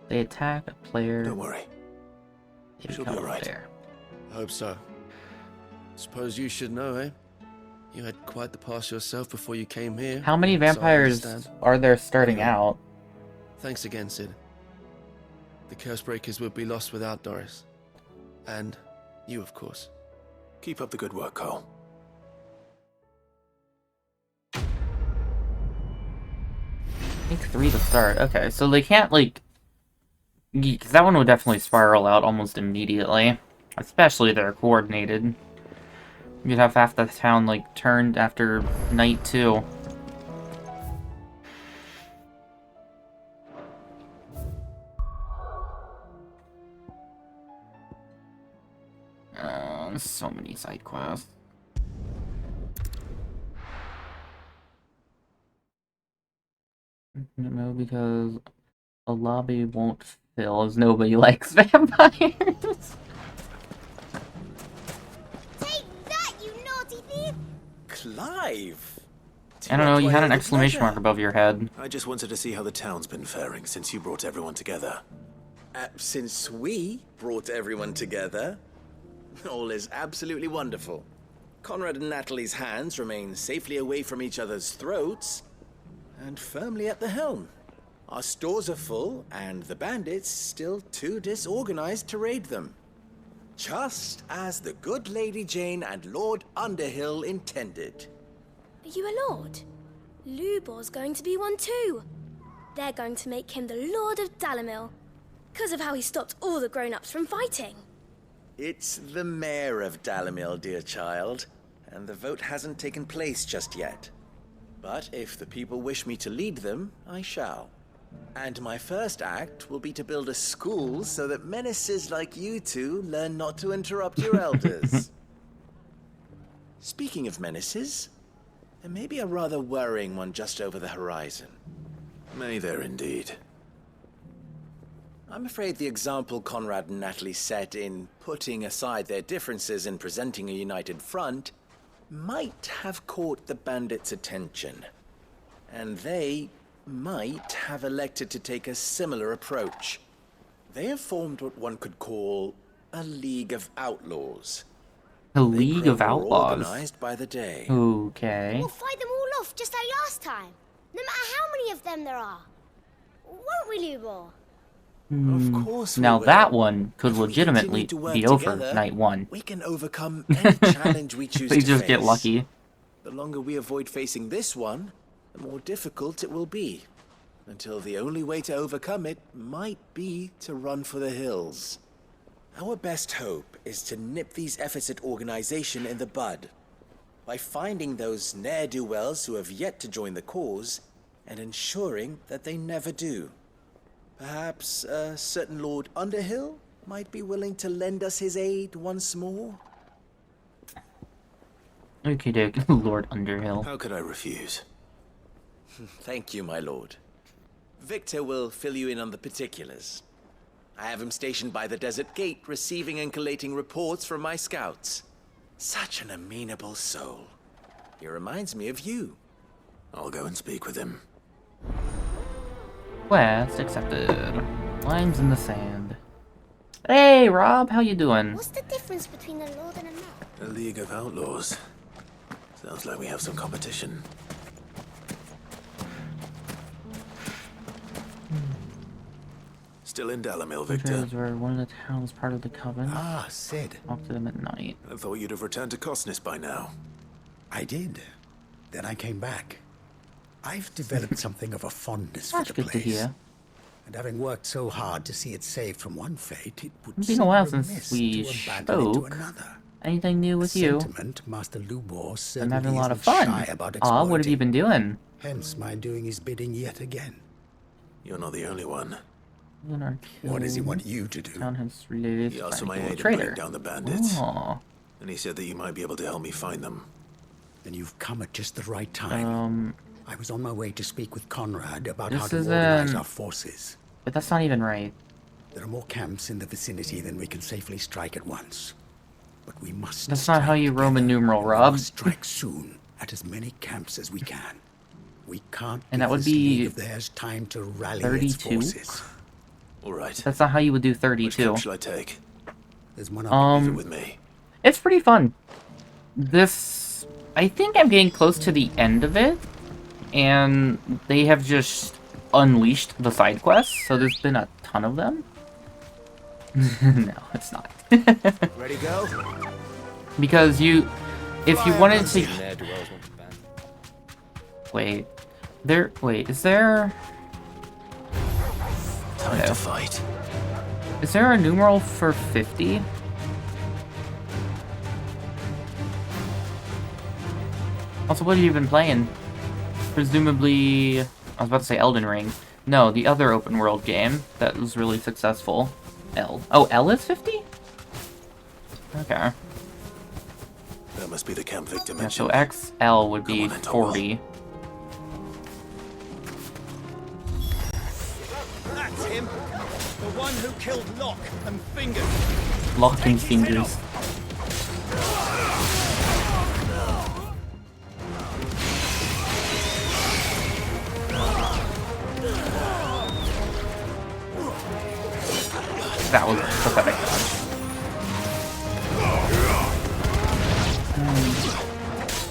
They attack a player. Don't worry. She'll be alright. I hope so. Suppose you should know, eh? You had quite the past yourself before you came here. How many so I vampires understand. are there starting Anyway, out? Thanks again, Sid. The Cursebreakers would be lost without Doris. And you, of course. Keep up the good work, Cole. I think 3 to start. Okay, so they can't, like... Because that one would definitely spiral out almost immediately. Especially if they're coordinated. You'd have half the town, like, turned after night 2. So many side quests. No, because a lobby won't fill as nobody likes vampires. Take that, you naughty thief! Clive! I don't know, you had an With exclamation pleasure. mark above your head. I just wanted to see how the town's been faring since you brought everyone together. Since we brought everyone together, all is absolutely wonderful. Conrad and Natalie's hands remain safely away from each other's throats, and firmly at the helm. Our stores are full, and the bandits still too disorganized to raid them. Just as the good Lady Jane and Lord Underhill intended. Are you a lord? Lubor's going to be one too. They're going to make him the Lord of Dalamil, because of how he stopped all the grown-ups from fighting. It's the mayor of Dalamil, dear child, and the vote hasn't taken place just yet. But if the people wish me to lead them, I shall. And my first act will be to build a school so that menaces like you two learn not to interrupt your elders. Speaking of menaces, there may be a rather worrying one just over the horizon. May there indeed. I'm afraid the example Conrad and Natalie set in putting aside their differences and presenting a united front might have caught the bandits' attention. And they might have elected to take a similar approach. They have formed what one could call a League of Outlaws. A League of Outlaws? Organized by the day. Okay. We'll fight them all off just like last time, no matter how many of them there are. Won't we, Lubor? Of course we Now will. that one could If we legitimately continue to work be over together, night 1. We can overcome any challenge we choose They to just face. get lucky. The longer we avoid facing this one, the more difficult it will be. Until the only way to overcome it might be to run for the hills. Our best hope is to nip these efforts at organization in the bud. By finding those ne'er-do-wells who have yet to join the cause, and ensuring that they never do. Perhaps a certain Lord Underhill might be willing to lend us his aid once more? Okay, doke, Lord Underhill. How could I refuse? Thank you, my lord. Victor will fill you in on the particulars. I have him stationed by the desert gate, receiving and collating reports from my scouts. Such an amenable soul. He reminds me of you. I'll go and speak with him. Quest accepted. Lines in the sand. Hey, Rob, how you doing? What's the difference between a lord and a man? A League of Outlaws. Sounds like we have some competition. Still in Dalamil, Victor. Victors were one of the towns part of the Coven. Ah, Sid. Talk to them at night. I thought you'd have returned to Cosnis by now. I did. Then I came back. I've developed something of a fondness for That's the good to place. hear. And having worked so hard to see it saved from one fate, it would It's been seem a while remiss since we to abandon it to spoke. another. Anything new with A you? sentiment Master Lubor I'm certainly having a lot of isn't fun. shy about Aw, what have you exploiting. been doing? Hence my doing his bidding yet again. You're not the only one. What does he want you to do? Town has related He asked for to my find a aid in traitor. bringing down the bandits. Aw. And he said that you might be able to help me find them. Then you've come at just the right time. I was on my way to speak with Conrad about how to This organize isn't- our forces. But that's not even right. There are more camps in the vicinity than we can safely strike at once. But we must. That's not how you Roman numeral, Rob. We must strike soon at as many camps as we can. We can't And give that would this be league of theirs time to rally 32? its forces. All right. That's not how you would do Which 32. camp shall I take? There's one Leave it with me. It's pretty fun. This, I think I'm getting close to the end of it, and they have just unleashed the side quests, so there's been a ton of them. No, it's not. Ready, go? Because if you wanted to... Wait, is there... Time to fight. Is there a numeral for 50? Also, what have you been playing? Presumably... I was about to say Elden Ring. No, the other open world game that was really successful. L. Oh, L is 50? Okay. That must be the camp victim. Yeah, so XL would be 40. That's him. The one who killed Locke and Fingers. Locke and Fingers. That was pathetic dodge.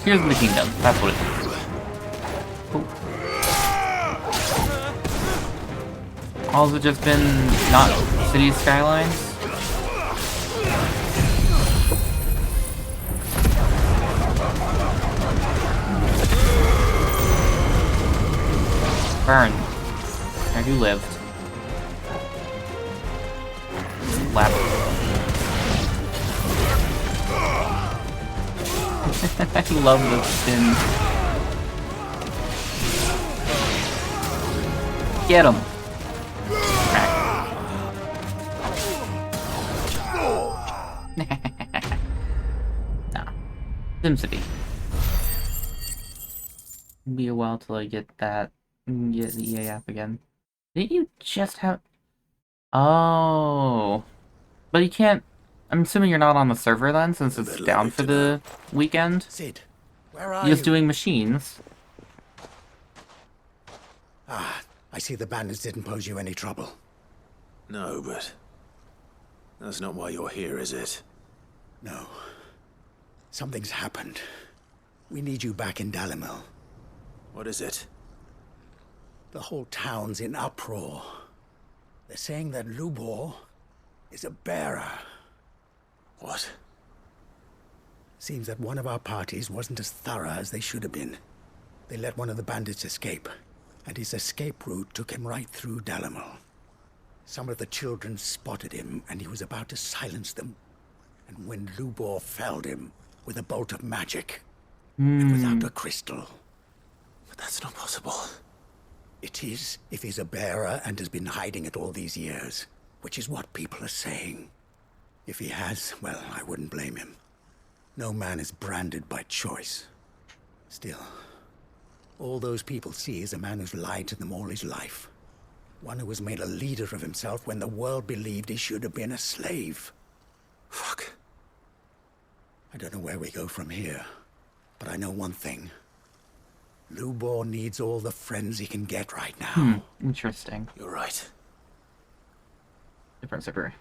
Here's the kingdom. That's what it is. Cool. Also just been not city skylines. Burn. I do lived. Lap. I love the spin. Get him. Nah. SimCity. It'll be a while till I get that. Get the EA app again. Didn't you just have... Oh. But you can't... I'm assuming you're not on the server then, since it's down for the weekend? Sid, where are You're just doing machines. Ah, I see the bandits didn't pose you any trouble. No, but that's not why you're here, is it? No. Something's happened. We need you back in Dalimil. What is it? The whole town's in uproar. They're saying that Lubor is a bearer. What? Seems that one of our parties wasn't as thorough as they should have been. They let one of the bandits escape, and his escape route took him right through Dalimil. Some of the children spotted him, and he was about to silence them. And when Lubor felled him with a bolt of magic, and without a crystal. But that's not possible. It is, if he's a bearer and has been hiding it all these years, which is what people are saying. If he has, well, I wouldn't blame him. No man is branded by choice. Still, all those people see is a man who's lied to them all his life. One who has made a leader of himself when the world believed he should have been a slave. Fuck. I don't know where we go from here, but I know one thing. Lubor needs all the friends he can get right now. Interesting. You're right. Different server.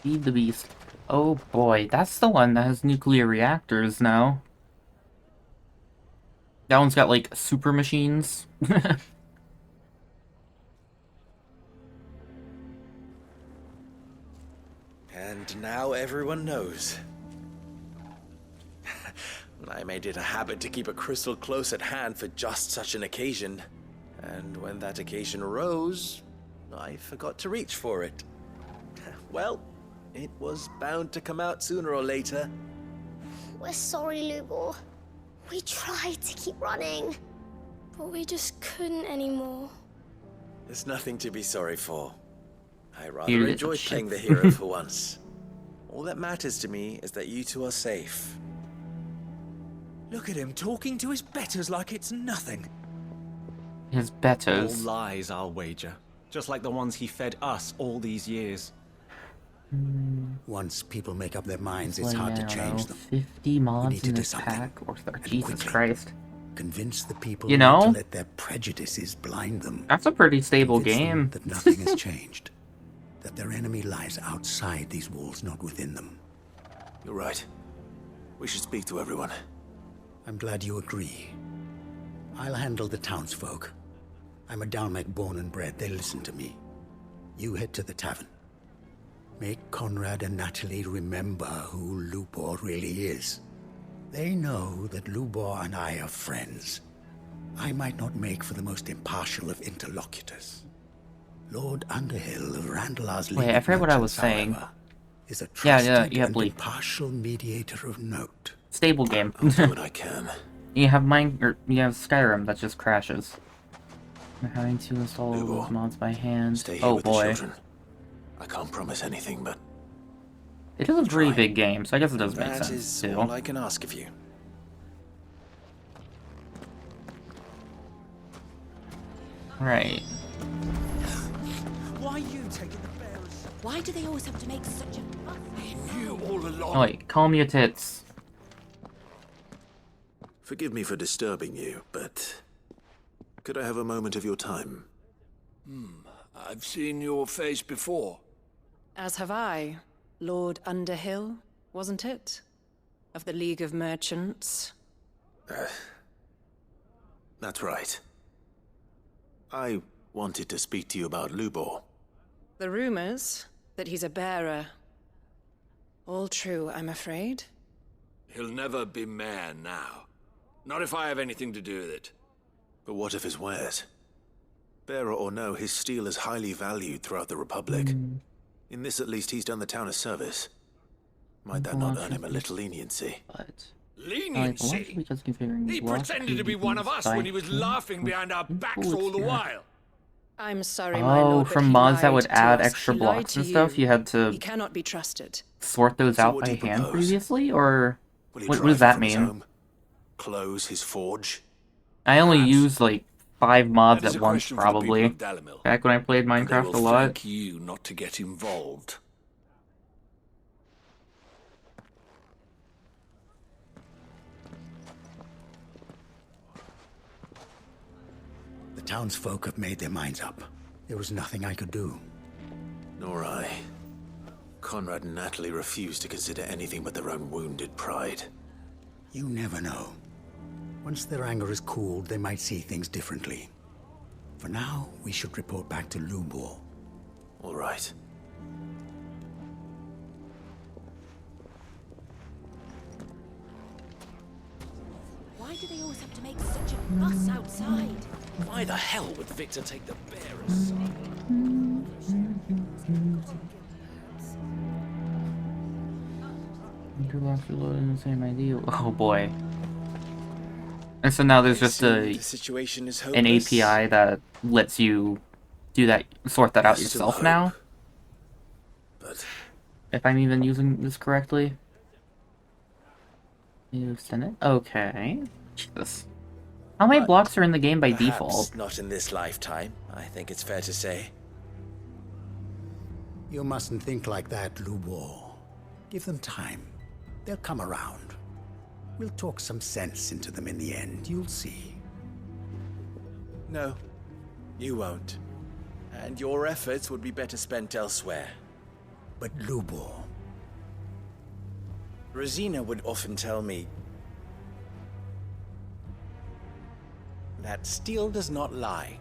Feed the beast. Oh boy, that's the one that has nuclear reactors now. That one's got like super machines. And now everyone knows. I made it a habit to keep a crystal close at hand for just such an occasion. And when that occasion arose, I forgot to reach for it. Well, it was bound to come out sooner or later. We're sorry, Lubor. We tried to keep running, but we just couldn't anymore. There's nothing to be sorry for. I rather You enjoy little playing the shit. hero for once. All that matters to me is that you two are safe. Look at him talking to his betters like it's nothing. His All betters. lies, I'll wager. Just like the ones he fed us all these years. Once people make up their minds, it's Like, hard I to don't change know, them. 50 mods need to in do this something, pack? Or and Jesus quickly. Christ. Convince the people You not to know? let their prejudices blind them. That's a pretty stable Convince them game. that nothing has changed. That their enemy lies outside these walls, not within them. You're right. We should speak to everyone. I'm glad you agree. I'll handle the townsfolk. I'm a Dalmec born and bred. They listen to me. You head to the tavern. Make Conrad and Natalie remember who Lubor really is. They know that Lubor and I are friends. I might not make for the most impartial of interlocutors. Lord Underhill of Randalar's League Wait, I forgot what I was saying. however, is a trusted yeah, and bleep. impartial mediator of note. Stable game. I'll do what I can. You have you have Skyrim that just crashes. We're having to install all those mods by hand. Stay here Oh with boy. the children. I can't promise anything, but It is a pretty big game, so I guess it does make that sense is too. all I can ask of you. Right. Why are you taking the bearers? Why do they always have to make such a fuss? He knew all along. Oh, wait, calm your tits. forgive me for disturbing you, but could I have a moment of your time? I've seen your face before. As have I. Lord Underhill, wasn't it? Of the League of Merchants. That's right. I wanted to speak to you about Lubor. The rumors that he's a bearer. All true, I'm afraid. He'll never be mayor now. Not if I have anything to do with it. But what of his wares? Bearer or no, his steel is highly valued throughout the Republic. In this, at least, he's done the town a service. Might that not earn him a little leniency? Leniency? He pretended to be one of us when he was laughing behind our backs all the while. I'm sorry, my lord, but from he mods that lied would to add us. extra He lied blocks to and stuff, you had to He cannot be trusted. sort those So out what by do you hand propose? previously, or Will he what drive does that from his mean? home? Close his forge? I only used like 5 mods That is at a once, question for the probably. people of Dalimil. Back when I played And they Minecraft will a lot. thank you not to get involved. The townsfolk have made their minds up. There was nothing I could do. Nor I. Conrad and Natalie refuse to consider anything but their own wounded pride. You never know. Once their anger is cooled, they might see things differently. For now, we should report back to Lubor. All right. Why do they always have to make such a fuss outside? Why the hell would Victor take the bearer's side? Interlocks reloading the same idea. Oh boy. And so now there's just The situation is an hopeless. API that lets you do that, sort that out There's still yourself hope. now. But If I'm even using this correctly. You extend it? Okay. Jesus. How many blocks are in the game by Perhaps default? not in this lifetime, I think it's fair to say. You mustn't think like that, Lubor. Give them time. They'll come around. We'll talk some sense into them in the end, you'll see. No, you won't. And your efforts would be better spent elsewhere. But Lubor... Rosina would often tell me that steel does not lie,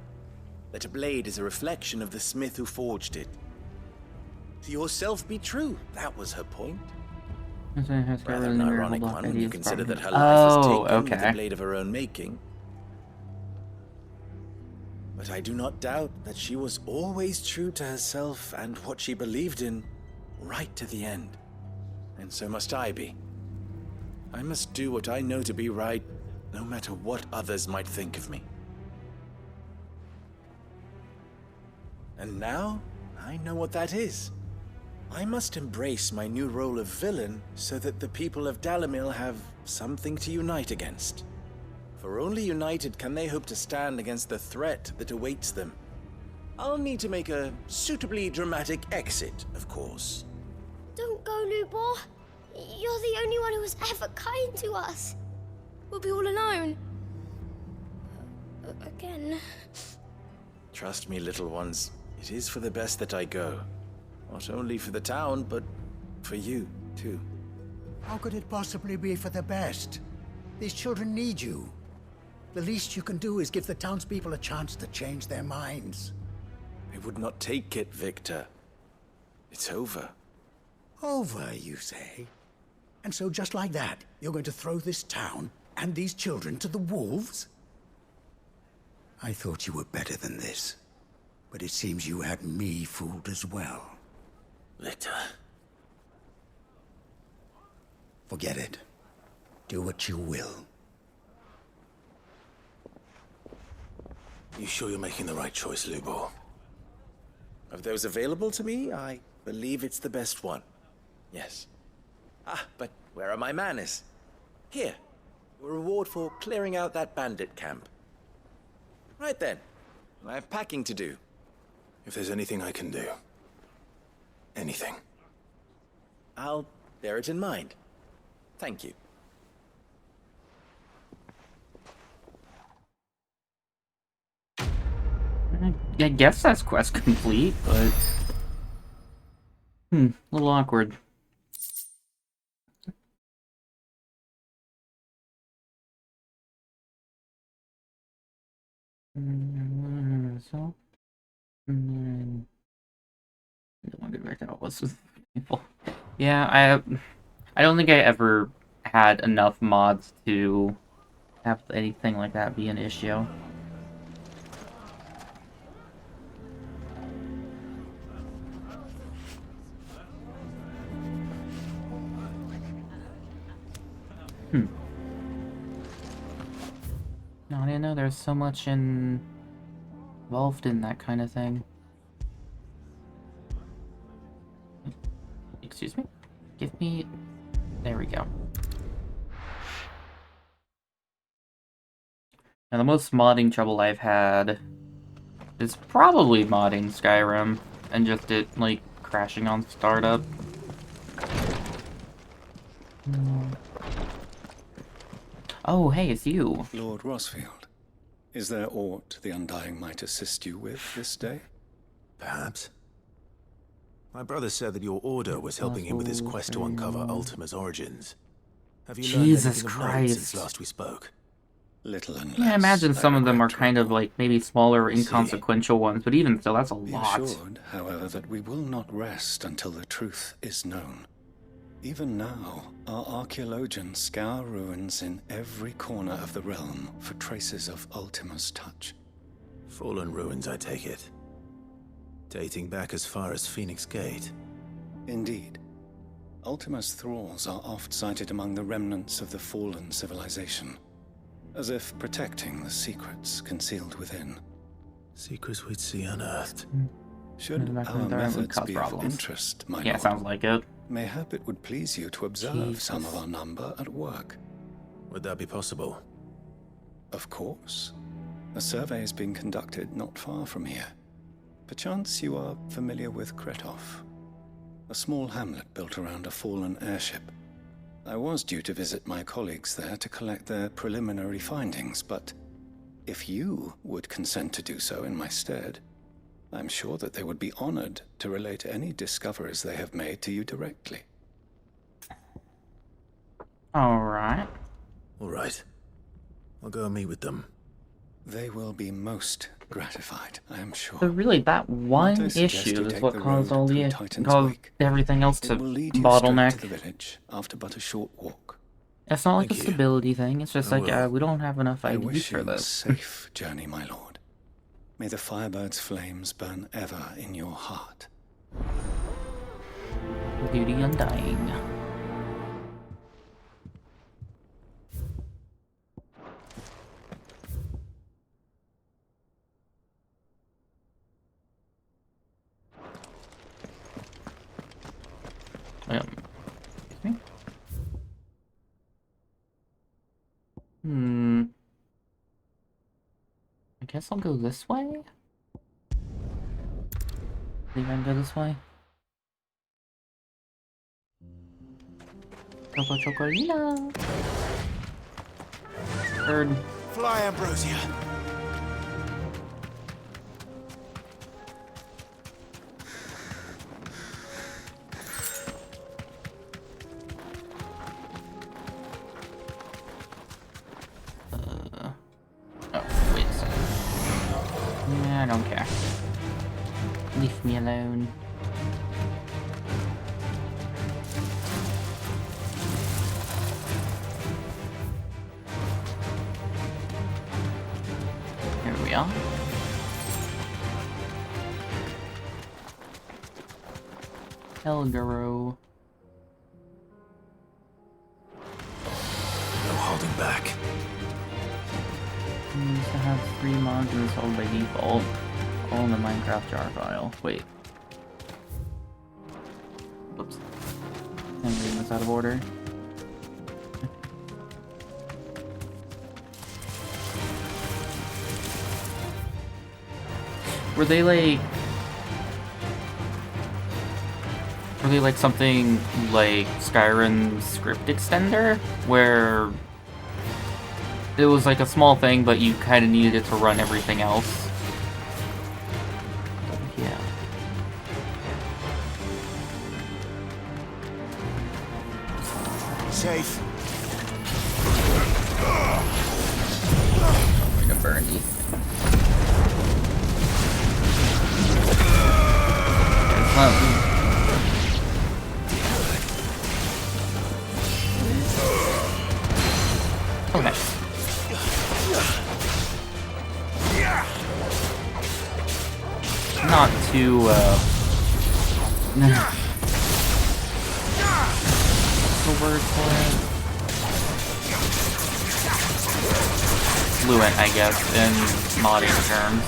that a blade is a reflection of the smith who forged it. To yourself be true, that was her point. Rather an ironic one when you consider that her life was taken with a blade of her own making. But I do not doubt that she was always true to herself and what she believed in, right to the end. And so must I be. I must do what I know to be right, no matter what others might think of me. And now, I know what that is. I must embrace my new role of villain so that the people of Dalimil have something to unite against. For only united can they hope to stand against the threat that awaits them. I'll need to make a suitably dramatic exit, of course. Don't go, Lubor. You're the only one who was ever kind to us. We'll be all alone. Again. Trust me, little ones. It is for the best that I go. Not only for the town, but for you, too. How could it possibly be for the best? These children need you. The least you can do is give the townspeople a chance to change their minds. I would not take it, Victor. It's over. Over, you say? And so just like that, you're going to throw this town and these children to the wolves? I thought you were better than this. But it seems you had me fooled as well. Victor. Forget it. Do what you will. You sure you're making the right choice, Lubor? Of those available to me, I believe it's the best one. Yes. Ah, but where are my manners? Here. A reward for clearing out that bandit camp. Right then. I have packing to do. If there's anything I can do. Anything. I'll bear it in mind. Thank you. I guess that's quest complete, but... a little awkward. So... I don't want to go back to how it was with people. Yeah, I don't think I ever had enough mods to have anything like that be an issue. No, I didn't know there's so much involved in that kind of thing. Excuse me? Give me... There we go. Now, the most modding trouble I've had is probably modding Skyrim, and just it, like, crashing on startup. Oh, hey, it's you. Lord Rosfield, is there aught the Undying might assist you with this day? Perhaps. My brother said that your order was helping him with his quest to uncover Ultima's origins. Have you learned Jesus anything of note Christ. since last we spoke? Little and Yeah, I imagine some of them are kind of like maybe smaller, inconsequential ones, but even still, that's a Be lot. assured, however, that we will not rest until the truth is known. Even now, our archaeologians scour ruins in every corner of the realm for traces of Ultima's touch. Fallen ruins, I take it. Dating back as far as Phoenix Gate. Indeed. Ultima's thralls are oft sighted among the remnants of the fallen civilization, as if protecting the secrets concealed within. Secrets we'd see unearthed. Should our methods be of interest, my lord, sounds like it. mayhap it would please you to observe some of our number at work. Would that be possible? Of course. A survey is being conducted not far from here. Perchance you are familiar with Kretov, a small hamlet built around a fallen airship. I was due to visit my colleagues there to collect their preliminary findings, but if you would consent to do so in my stead, I'm sure that they would be honored to relate any discoveries they have made to you directly. Alright. Alright. I'll go and meet with them. They will be most gratified, I am sure. So really, that one Might I suggest issue you is take what the caused road all through the Titan's caused Wake? everything else to It will lead you straight bottleneck. to the village after but a short walk. It's not like Thank a you. stability thing. It's just I like will. we don't have enough I IDs wish for you a this. safe journey, my lord. May the Firebird's flames burn ever in your heart. Duty Undying. Excuse me? I guess I'll go this way? Think I can go this way? Choco Chocolina. Bird. Fly, Ambrosia. Oh, wait a second. Yeah, I don't care. Leave me alone. Here we are. Helgaro. No holding back. Needs to have 3 mods installed by default. All in the Minecraft jar file. Wait. Oops. I'm reading this out of order. Were they like something like Skyrim's script extender, where it was like a small thing, but you kind of needed it to run everything else? Yeah. Safe. I'm gonna burn these. It's not. Okay. Not too, what's the word for it? Fluent, I guess, in modding terms.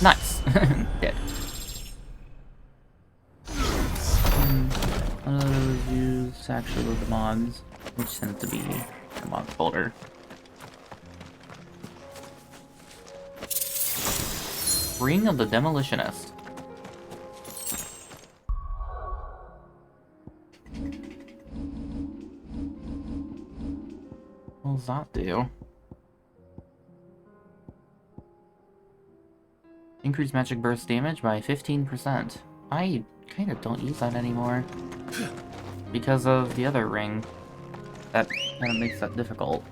Nice. Dead. One of those used actually with the mods, which tends to be the mod folder. Ring of the Demolitionist. What does that do? Increase magic burst damage by 15%. I kind of don't use that anymore. Because of the other ring. That kind of makes that difficult.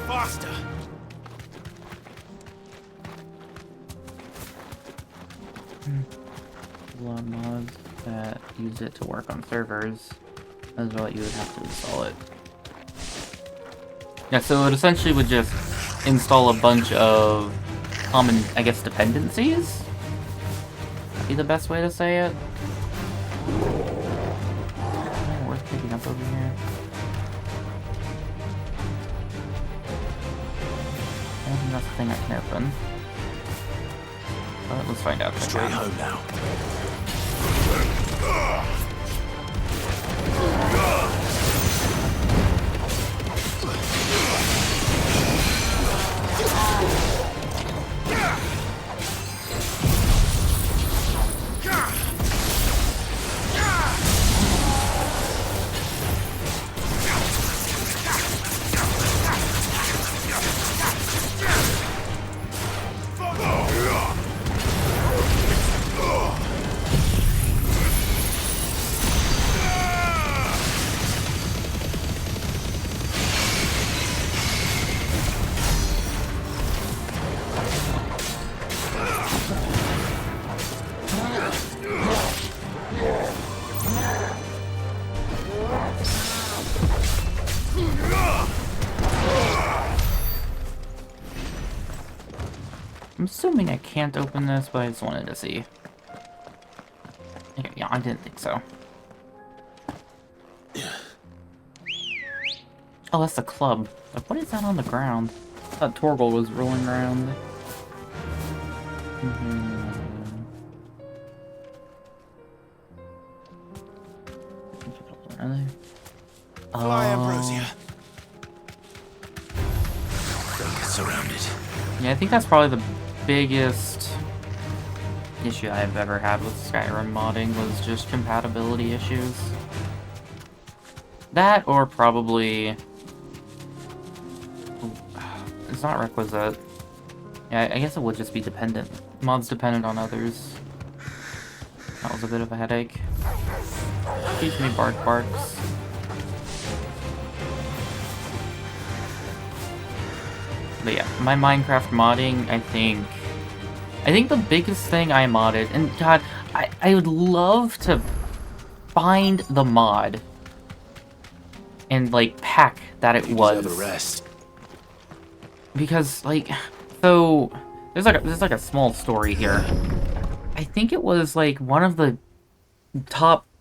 Faster! A lot of mods that use it to work on servers. As well, you would have to install it. Yeah, so it essentially would just install a bunch of common, I guess, dependencies? That'd be the best way to say it. Anything worth picking up over here? I don't think that's the thing I can open. But let's find out. Straight home now. I'm assuming I can't open this, but I just wanted to see. Okay, yeah, I didn't think so. Oh, that's the club. Like, what is that on the ground? I thought Torgal was rolling around. Are they? Fly, Ambrosia. Don't get surrounded. Yeah, I think that's probably the biggest issue I've ever had with Skyrim modding was just compatibility issues. That or probably... It's not requisite. Yeah, I guess it would just be dependent. Mods dependent on others. That was a bit of a headache. Excuse me, bark barks. But yeah, my Minecraft modding, I think the biggest thing I modded, and God, I would love to find the mod and like pack that it was. Because like, so there's like a small story here. I think it was like one of the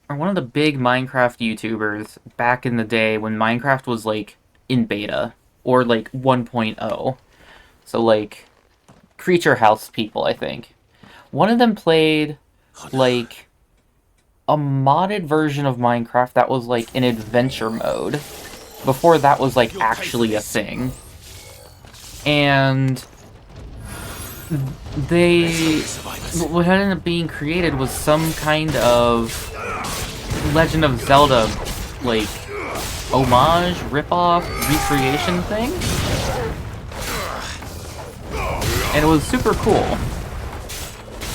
big Minecraft YouTubers back in the day when Minecraft was like in beta or like 1.0. So like Creature House people, I think. One of them played like a modded version of Minecraft that was like in adventure mode before that was like actually a thing. And what ended up being created was some kind of Legend of Zelda, like, homage, ripoff, recreation thing. And it was super cool.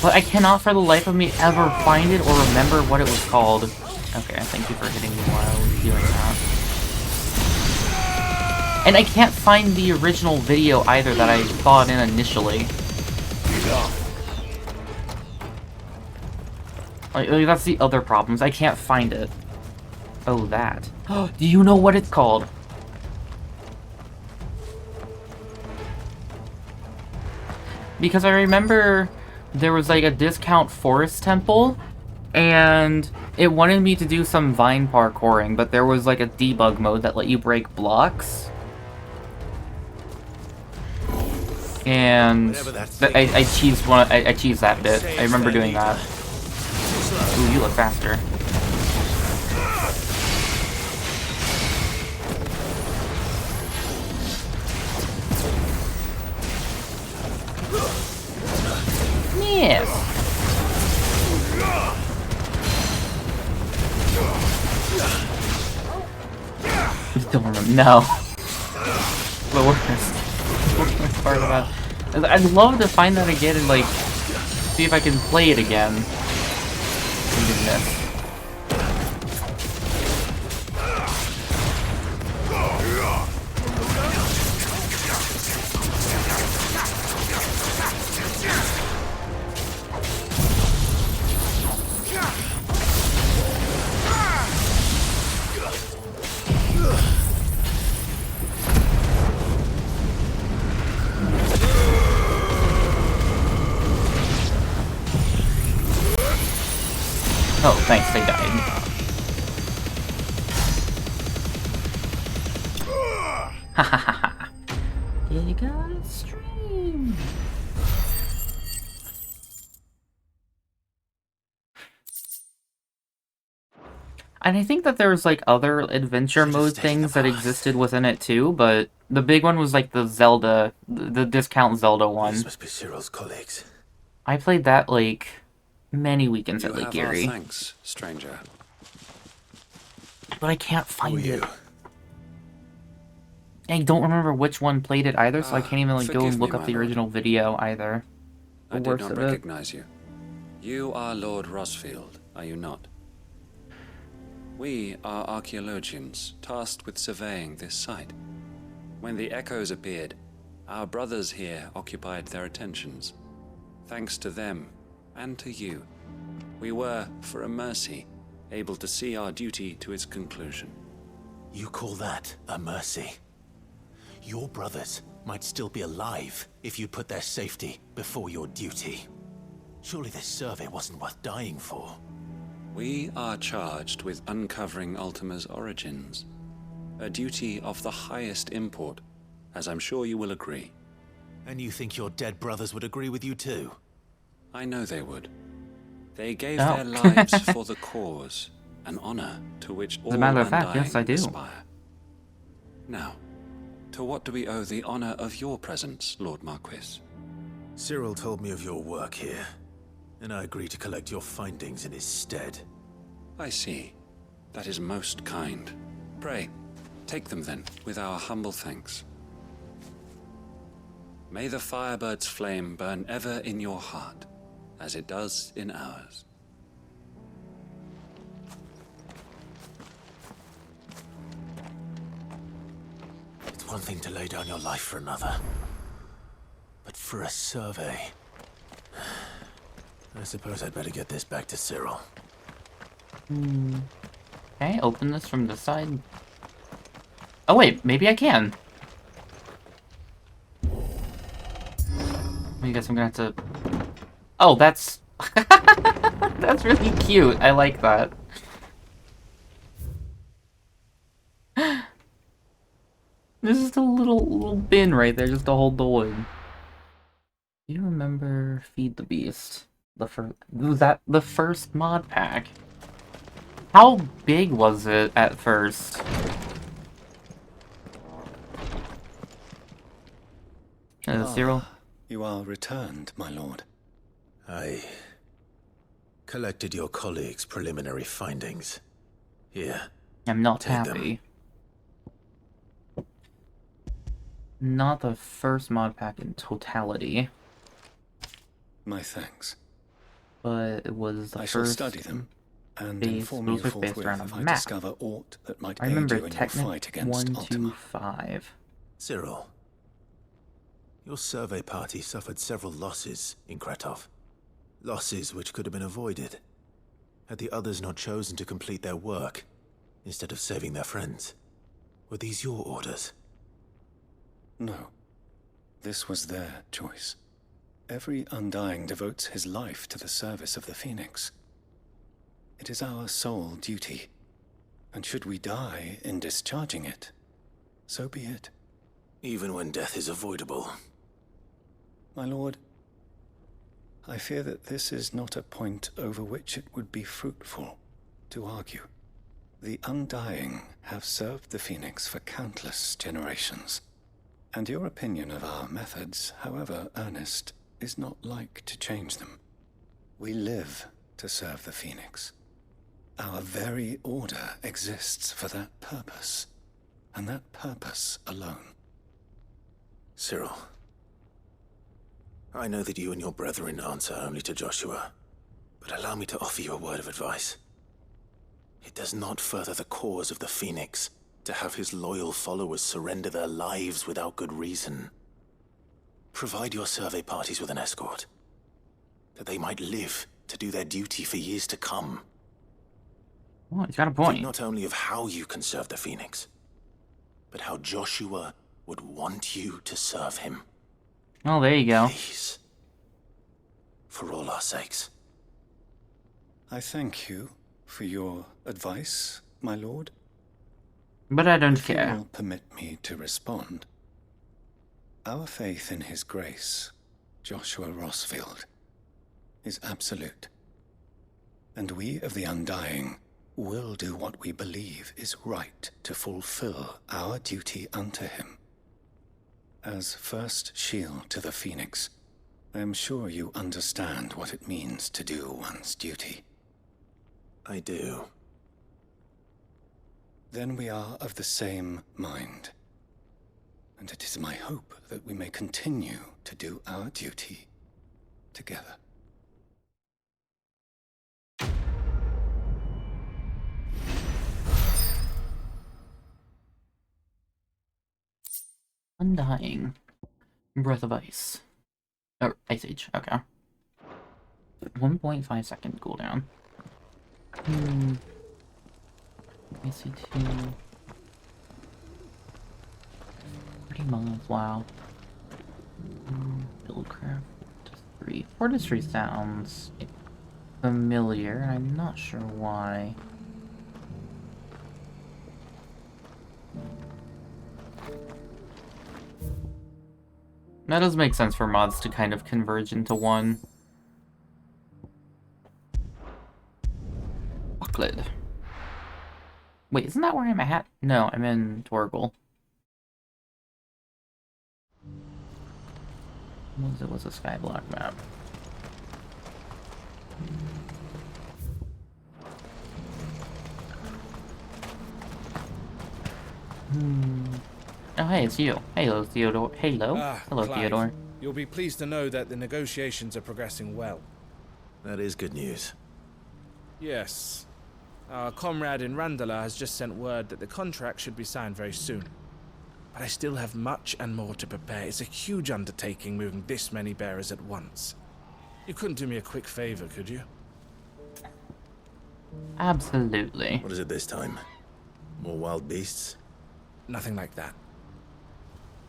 But I cannot for the life of me ever find it or remember what it was called. Okay, thank you for hitting me while I was doing that. And I can't find the original video either that I thought in initially. Like, that's the other problems. I can't find it. Oh, that. Do you know what it's called? Because I remember there was like a discount forest temple, and it wanted me to do some vine parkouring, but there was like a debug mode that let you break blocks. And I cheesed that bit. I remember doing that. Ooh, you look faster. Yes. Don't remember. No. The worst part about it. I'd love to find that again and like see if I can play it again. Oh, thanks, they died. Hahaha. You gotta stream. And I think that there was like other adventure mode things that existed within it too, but the big one was like the Zelda, the discount Zelda one. These must be Cyril's colleagues. I played that like many weekends at You Lake have our Erie. thanks, stranger. But I can't find it. I don't remember which one played it either, so I can't even like go and look up the original video either. I did not recognize you. You are Lord Rosfield, are you not? We are archaeologians tasked with surveying this site. When the echoes appeared, our brothers here occupied their attentions. Thanks to them, and to you, we were, for a mercy, able to see our duty to its conclusion. You call that a mercy? Your brothers might still be alive if you put their safety before your duty. Surely this survey wasn't worth dying for. We are charged with uncovering Ultima's origins, a duty of the highest import, as I'm sure you will agree. And you think your dead brothers would agree with you too? I know they would. They gave their lives for the cause, an honor to which all As a matter of fact, Undying yes, I do. aspire. Now, to what do we owe the honor of your presence, Lord Marquis? Cyril told me of your work here, and I agreed to collect your findings in his stead. I see. That is most kind. Pray, take them then, with our humble thanks. May the Firebird's flame burn ever in your heart, as it does in ours. It's one thing to lay down your life for another, but for a survey... I suppose I'd better get this back to Cyril. Okay, open this from the side. Oh wait, maybe I can. I guess I'm gonna have to... Oh, that's... That's really cute. I like that. There's just a little bin right there just to hold the wood. Do you remember Feed the Beast? Was that the first mod pack? How big was it at first? Cyril? You are returned, my lord. I collected your colleagues' preliminary findings. Here. I'm not take happy. Not the first mod pack in totality. My thanks. But it was the I first. shall study them and inform you forthwith if I discover aught that might aid you in your fight against Ultima. 125. Cyril, your survey party suffered several losses in Kretov. Losses which could have been avoided, had the others not chosen to complete their work, instead of saving their friends. Were these your orders? No. This was their choice. Every Undying devotes his life to the service of the Phoenix. It is our sole duty, and should we die in discharging it, so be it. Even when death is avoidable. My lord, I fear that this is not a point over which it would be fruitful to argue. The Undying have served the Phoenix for countless generations, and your opinion of our methods, however earnest, is not like to change them. We live to serve the Phoenix. Our very order exists for that purpose, and that purpose alone. Cyril, I know that you and your brethren answer only to Joshua, but allow me to offer you a word of advice. It does not further the cause of the Phoenix to have his loyal followers surrender their lives without good reason. Provide your survey parties with an escort, that they might live to do their duty for years to come. Oh, he's got a point. Think not only of how you can serve the Phoenix, but how Joshua would want you to serve him. Oh, there you go. Please. For all our sakes. I thank you for your advice, my lord. But I don't If care. you will permit me to respond. Our faith in his grace, Joshua Rossfield, is absolute. And we of the Undying will do what we believe is right to fulfill our duty unto him. As first shield to the Phoenix, I am sure you understand what it means to do one's duty. I do. Then we are of the same mind. And it is my hope that we may continue to do our duty together. Undying. Breath of Ice. Oh, Ice Age. Okay. 1.5 second cooldown. AC2. 30 months, wow. Buildcraft 3. Fortistry sounds familiar, and I'm not sure why. That does make sense for mods to kind of converge into one. Buckled. Wait, isn't that where I'm at? No, I'm in Torgal. It was a skyblock map. Oh, hey, it's you. Hello, Theodore. Hello. Hello, Clive, Theodore. You'll be pleased to know that the negotiations are progressing well. That is good news. Yes. Our comrade in Randala has just sent word that the contract should be signed very soon. But I still have much and more to prepare. It's a huge undertaking moving this many bearers at once. You couldn't do me a quick favor, could you? Absolutely. What is it this time? More wild beasts? Nothing like that.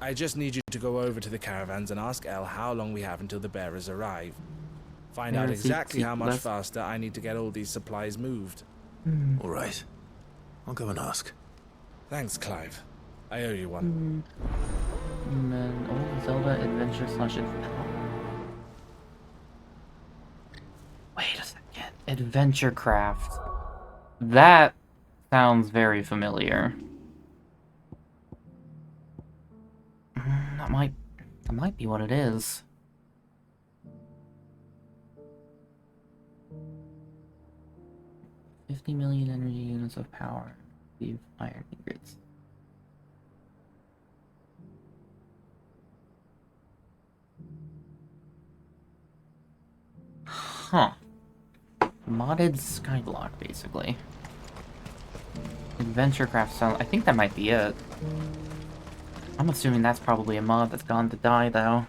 I just need you to go over to the caravans and ask El how long we have until the bearers arrive. Find out exactly how much faster I need to get all these supplies moved. All right. I'll go and ask. Thanks, Clive. I owe you one. Old Zelda Adventure / Wait a second. Adventure Craft. That sounds very familiar. That might be what it is. $50 million energy units of power. Leave iron ingots. Huh. Modded skyblock, basically. Adventurecraft sound. I think that might be it. I'm assuming that's probably a mod that's gone to die, though.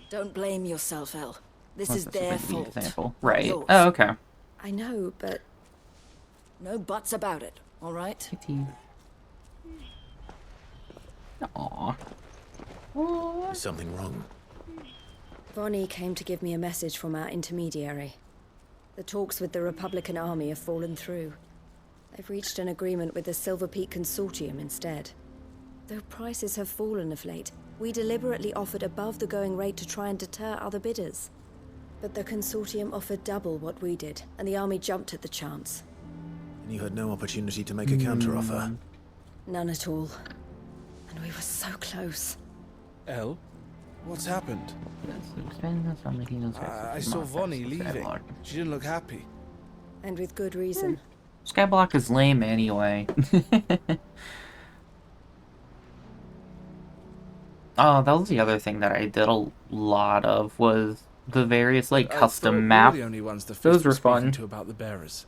Don't blame yourself, El. This Well, is that's a their bit of an fault. example. not Right. yours. Oh, okay. I know, but no buts about it, all right? Aww. Is something wrong? Vonnie came to give me a message from our intermediary. The talks with the Republican Army have fallen through. They've reached an agreement with the Silver Peak Consortium instead. Though prices have fallen of late, we deliberately offered above the going rate to try and deter other bidders. But the Consortium offered double what we did, and the Army jumped at the chance. And you had no opportunity to make a counteroffer? None at all. And we were so close. El? What's happened? I saw Vonnie leaving. She didn't look happy. And with good reason. Skyblock is lame anyway. Oh, that was the other thing that I did a lot of, was the various, like, custom map. The only ones the Those were speaking fun. to about the bearers.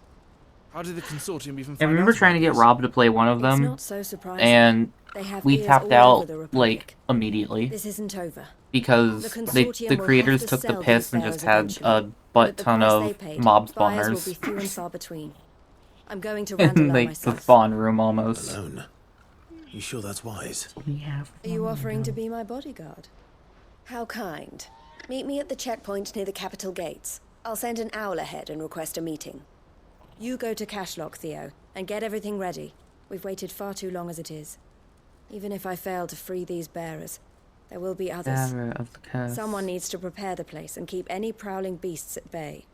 How did the consortium even I find remember out trying to about get this? Rob to play one of them, not so surprising. and They have we ears tapped all over out, the Republic. like, immediately. This isn't over. Because The the consortium will creators have to took the sell piss these and just bearers had a eventually. butt But the ton price of they paid, mob buyers will be spawners. few and far between. I'm going to In, Randall like, the myself. spawn room, almost. Alone? You sure that's wise? Are you offering to be my bodyguard? How kind. Meet me at the checkpoint near the Capitol gates. I'll send an owl ahead and request a meeting. You go to Cashlock, Theo, and get everything ready. We've waited far too long as it is. Even if I fail to free these bearers, there will be others. Bearer of the curse. Someone needs to prepare the place and keep any prowling beasts at bay.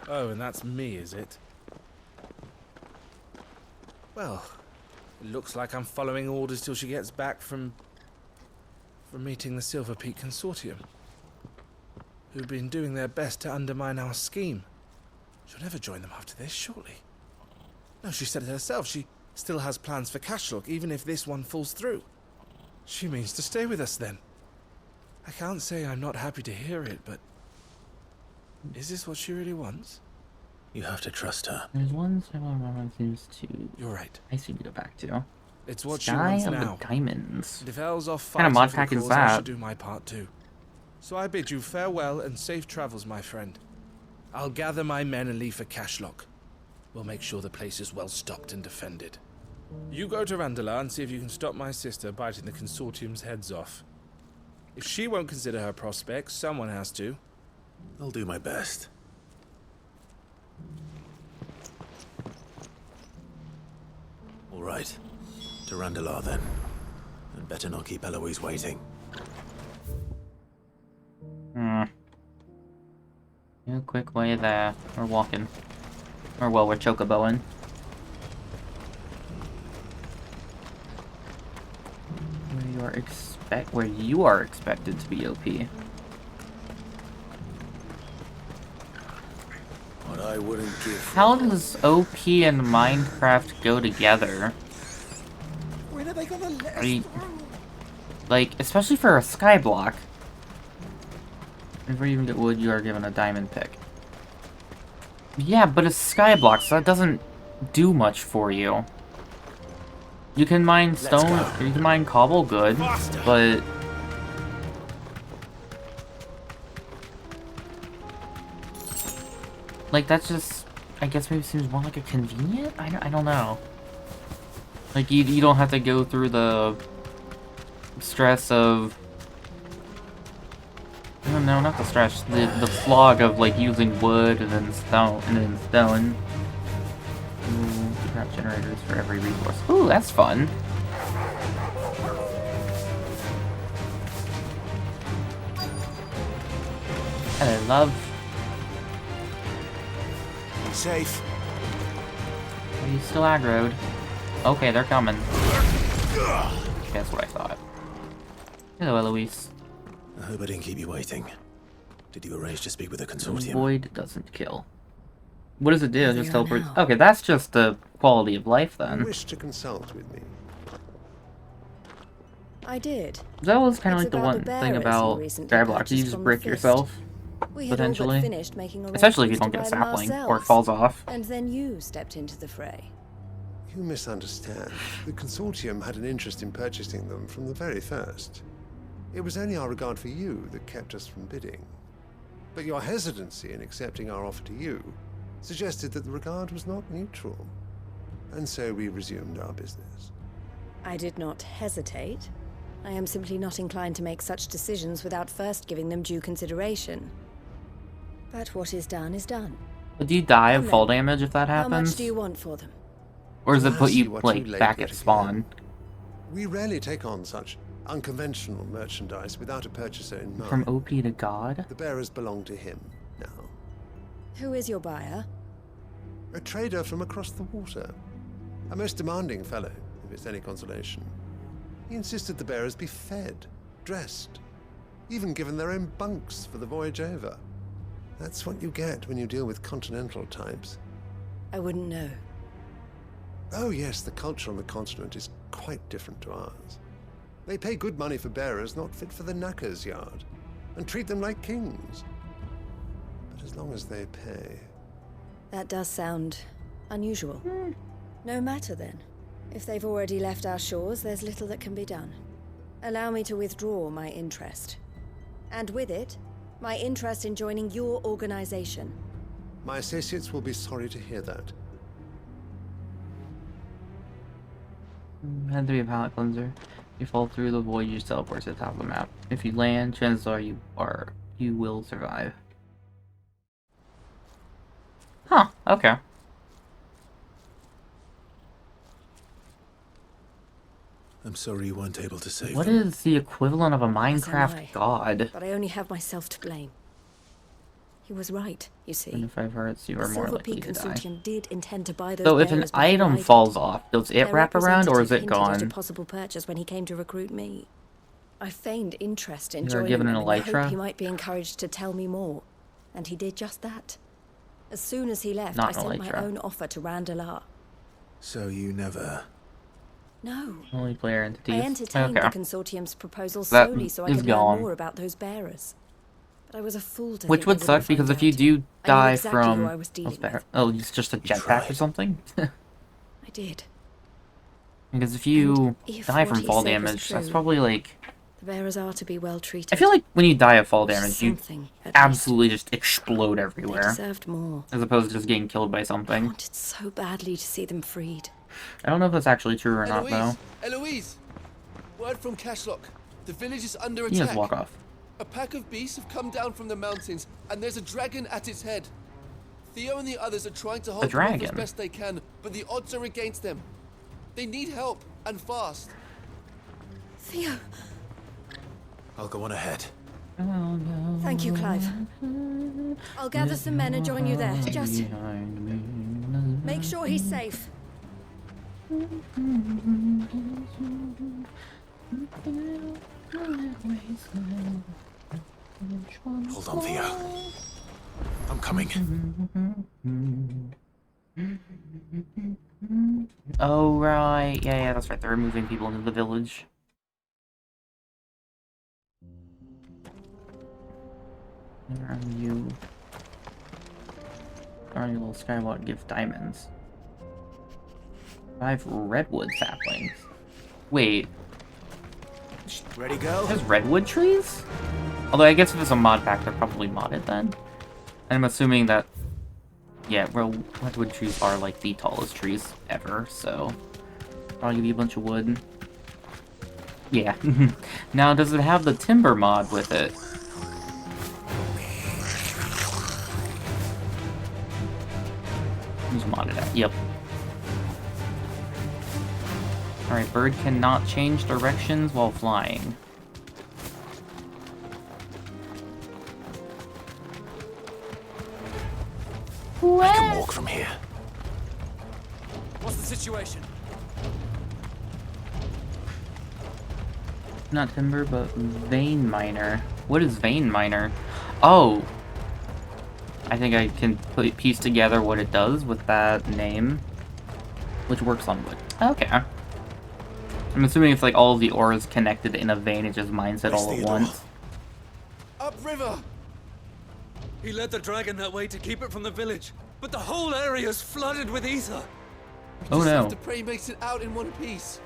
Oh, and that's me, is it? Well, it looks like I'm following orders till she gets back from meeting the Silver Peak Consortium, who've been doing their best to undermine our scheme. She'll never join them after this, surely. No, she said it herself. She still has plans for Cashlock, even if this one falls through. She means to stay with us, then. I can't say I'm not happy to hear it, but is this what she really wants? You have to trust her. There's one several seems to. You're right. I see to go back to. It's what she Sky wants of now. The Diamonds. And if El's off What kind fighting of mod for pack the is cause, I that? should do my part too. So I bid you farewell and safe travels, my friend. I'll gather my men and leave for Cashlock. We'll make sure the place is well stocked and defended. You go to Randala and see if you can stop my sister biting the consortium's heads off. If she won't consider her prospects, someone has to. I'll do my best. All right. To Randala, then. And better not keep Eloise waiting. A quick way there. We're walking. Or, well, we're chocoboing. you are expected to be OP. What I wouldn't give. How does OP and Minecraft go together? When are they gonna let us You, like, especially for a skyblock. Before you even get wood, you are given a diamond pick. Yeah, but it's skyblock, so that doesn't do much for you. You can mine stone, you can mine cobble good, but... like, that's just... I guess maybe seems more like a convenient? I don't know. Like, you don't have to go through the stress of... No, not the stress. The slog of, like, using wood and then stone. Ooh, crap generators for every resource. Ooh, that's fun. Hello, love. Safe. Are you still aggroed? Okay, they're coming. That's what I thought. Hello, Eloise. I hope I didn't keep you waiting. Did you arrange to speak with the consortium? Void doesn't kill. What does it do? Just are teleport. now. Okay, that's just the quality of life You then. wish to consult with me? I did. That was kind of It's like the about one the thing bearers about you recently Skyblock. You purchased just from brick the Fist. yourself, We had all but potentially. finished making Especially if you don't arrangements get a to buy them sapling or it ourselves. falls off. And then you stepped into the fray. You misunderstand. The consortium had an interest in purchasing them from the very first. It was only our regard for you that kept us from bidding. But your hesitancy in accepting our offer to you suggested that the regard was not mutual. And so we resumed our business. I did not hesitate. I am simply not inclined to make such decisions without first giving them due consideration. But what is done is done. But do you die of Come fall then. damage if that How happens? much do you want for them? Or does it put Ask you, what like, you back label at it spawn? We rarely take on such unconventional merchandise without a purchaser in mind. From OP to God? The bearers belong to him now. Who is your buyer? A trader from across the water. A most demanding fellow, if it's any consolation. He insisted the bearers be fed, dressed, even given their own bunks for the voyage over. That's what you get when you deal with continental types. I wouldn't know. Oh yes, the culture on the continent is quite different to ours. They pay good money for bearers not fit for the knacker's yard, and treat them like kings. But as long as they pay... That does sound unusual. No matter then. If they've already left our shores, there's little that can be done. Allow me to withdraw my interest. And with it, my interest in joining your organization. My associates will be sorry to hear that. Had to be a palate cleanser. You fall through the void, you just teleport to the top of the map. If you land, chances are you will survive. Huh, okay. I'm sorry you weren't able to save What them. is the equivalent of a As am I. Minecraft god? But I only have myself to blame. He was right, you see. And if I've heard you The are more Silver likely Peak to die. Consortium did intend to buy those So if an bearers before I item did. falls off, does it Their wrap around or is it representative hinted at a gone? possible purchase when he came to recruit me. I feigned interest in You were joining given them an in the hope elytra? he might be encouraged to tell me more, and he did just that. As soon as he left, Not I an sent my elytra. own offer to Randalar. So you never... No. Only player entities. I entertained Okay. the consortium's proposal That solely so I is could gone. learn more about those bearers. But I was a fool to Which think would they suck wouldn't because find if you out. do I knew die exactly from who I was dealing with. oh, it's just a jetpack or something. I did. Because if you if die what from he fall said was damage, that's true, probably like The bearers are to be well treated. I feel like when you die of fall damage, you Something, at absolutely just explode They everywhere, deserved more. as opposed to just getting killed by I something. wanted so badly to see them freed. I don't know if that's actually true or not, though. Eloise! Word from Cashlock. The village is under You attack. just walk off. A pack of beasts have come down from the mountains, and there's a dragon at its head. Theo and the others are trying to hold them off as dragon? best they can, but the odds are against them. They need help, and fast. Theo! I'll go on ahead. Thank you, Clive. I'll gather some men and join you there. Just make sure he's safe. Hold on, Theo. I'm coming. Oh, right. Yeah, that's right. They're moving people into the village. Where are you? Where are you, little Skywalker? Give diamonds. 5 redwood saplings. Wait. Ready, go? There's redwood trees? Although I guess if it's a mod pack, they're probably modded then. And I'm assuming that, yeah, well, redwood trees are like the tallest trees ever, so I'll give you a bunch of wood. Yeah. Now, does it have the timber mod with it? Who's modded at? Yep. Alright, bird cannot change directions while flying. I can walk from here. What's the situation? Not timber, but vein miner. What is vein miner? Oh! I think I can piece together what it does with that name, which works on wood. Okay. I'm assuming if like all of the ore is connected in a vein, it just mines it all at once. Upriver! He led the dragon that way to keep it from the village, but the whole area's flooded with ether. Oh no. Have to pray he makes it out in one piece.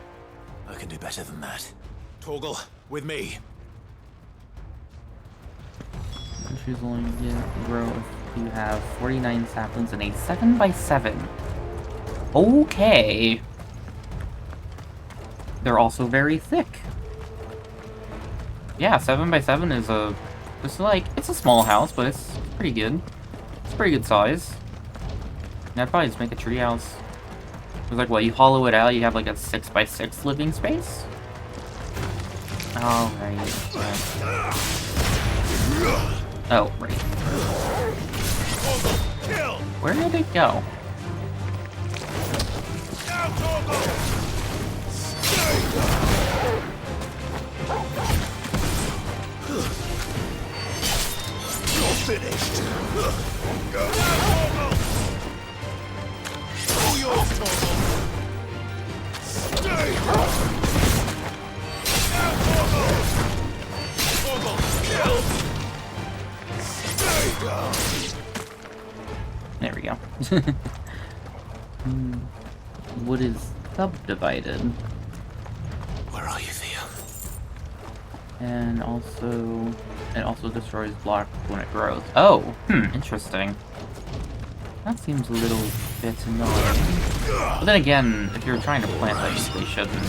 I can do better than that. Torgal, with me. Trees only grow if you have 49 saplings and a 7x7. Okay. They're also very thick. Yeah, 7x7 is a... It's a small house, but it's pretty good. It's pretty good size. And I'd probably just make a tree house. It's like, what, you hollow it out, you have like a 6x6 living space? Alright. Yeah. Oh, right. Where did it go? You're finished. All yours, Torgal. Stay. Torgal, kill. There we go. Wood is subdivided. Where are you, Theo? And also, it also destroys blocks when it grows. Oh, interesting. That seems a little bit annoying. But then again, if you're trying to plant things, they shouldn't.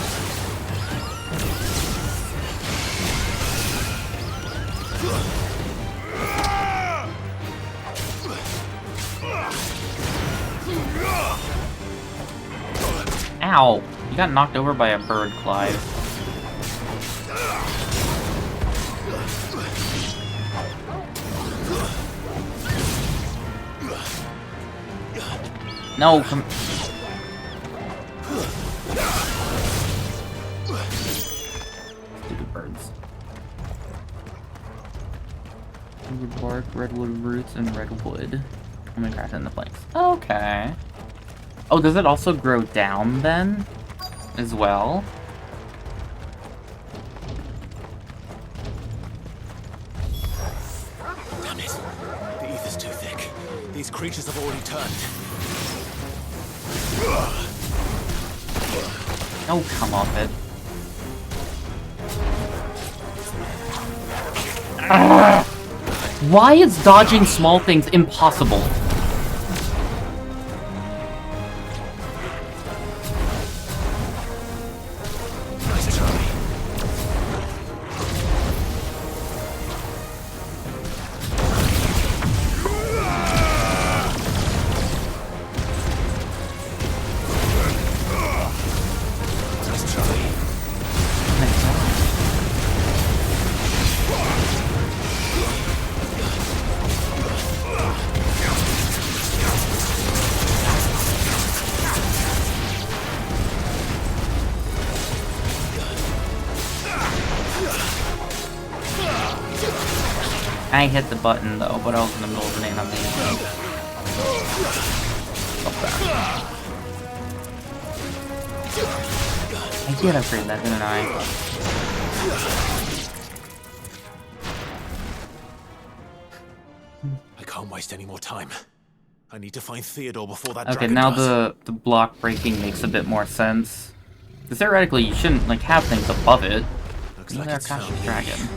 Ow! You got knocked over by a bird, Clive. No, come... Stupid birds. Wood bark, redwood roots, and redwood. I'm gonna craft it in the planks. Okay. Oh, does it also grow down then? As well? Damn it. The ether's too thick. These creatures have already turned. Oh, come off it. Why is dodging small things impossible? Nice try. Nice try. I hit the button though, but I was in the middle of an animation. I did upgrade that, didn't I? I can't waste any more time. I need to find Theodore before that Okay, dragon now does. the block breaking makes a bit more sense. Because theoretically, you shouldn't like have things above it. Looks Even like our it's found Akashic me. dragon.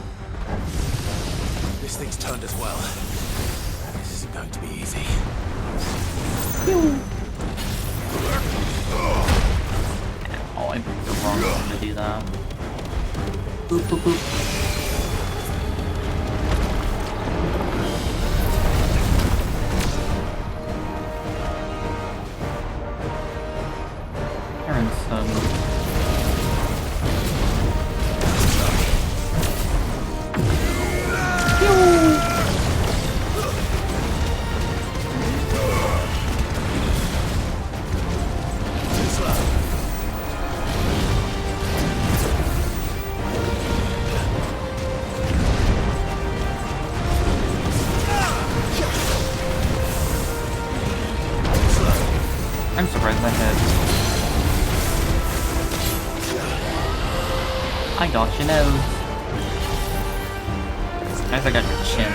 This thing's turned as well. This isn't going to be easy. Oh, I picked the wrong one to do that. Boop, boop, boop. Aaron's I'm surprised I hit. I got your nose. Guys, I got your chin.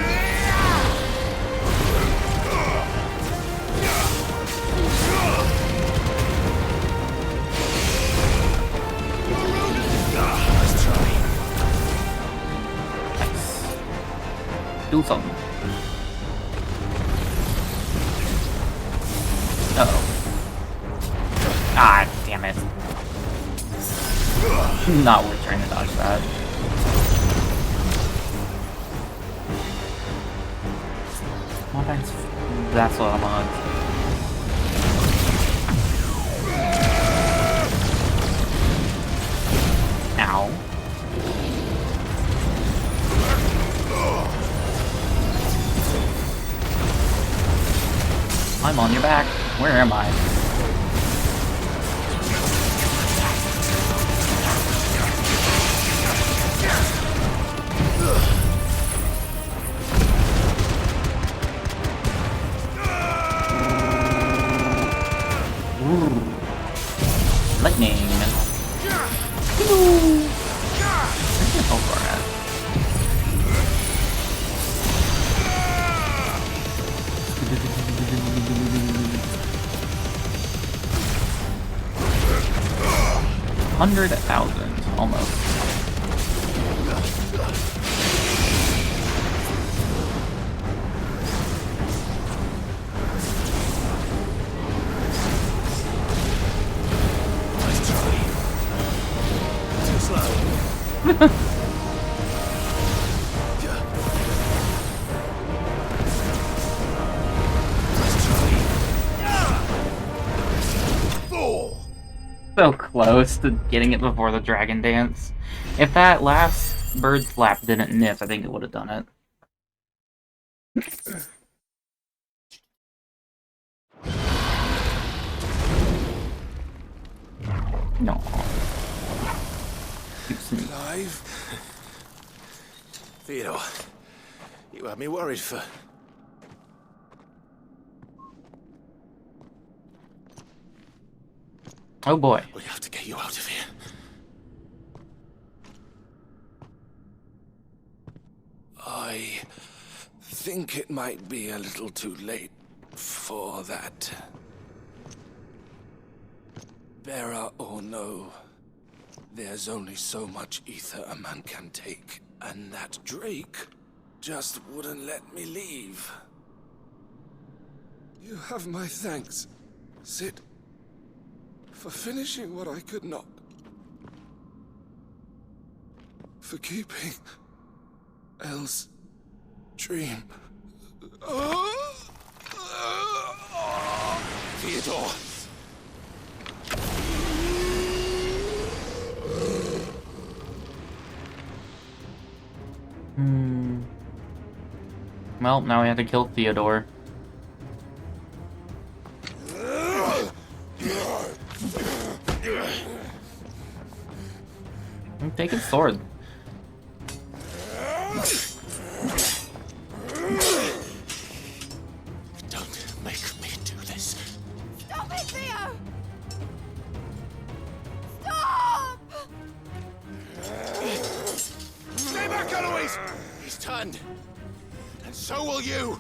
Nice. Do something. Uh-oh. Ah, damn it. Not worth trying to dodge that. Well, that's what I'm on. Ow. I'm on your back. Where am I? Ooh. Lightning. Where's the health bar at? $100,000, almost. So close to getting it before the dragon dance. If that last bird flap didn't miss, I think it would have done it. No. Alive? Theodore, you had me worried for... Oh boy. We have to get you out of here. I think it might be a little too late for that. Bearer or no, there's only so much ether a man can take, and that Drake just wouldn't let me leave. You have my thanks, Sid, for finishing what I could not. For keeping Elle's dream. Theodore! Well, now we have to kill Theodore. Take his sword. Eloise! He's turned. And so will you!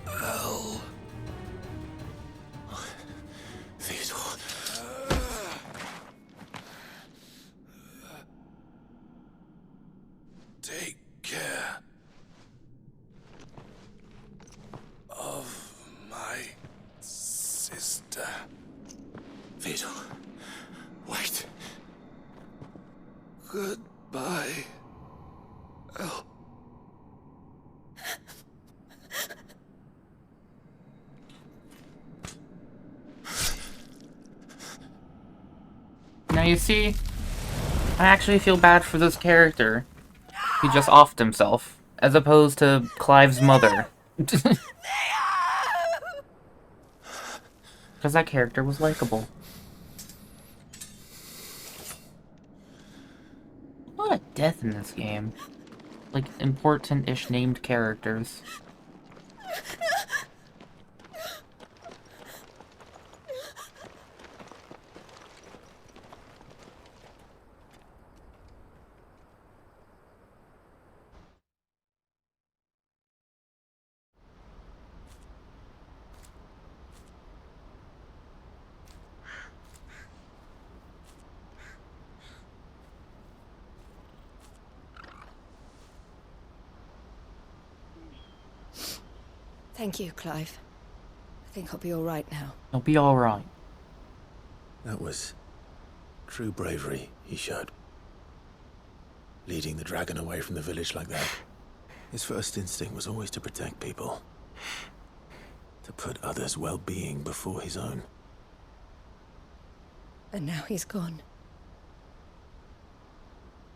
Hell. Theodore. Take care of my sister. Theodore. Wait. Goodbye. El. Now you see, I actually feel bad for this character. He just offed himself, as opposed to Clive's mother. Because that character was likable. A lot of death in this game. Like, important-ish named characters. Thank you, Clive. I think I'll be all right now. I'll be all right. That was true bravery he showed. Leading the dragon away from the village like that. His first instinct was always to protect people. To put others' well-being before his own. And now he's gone.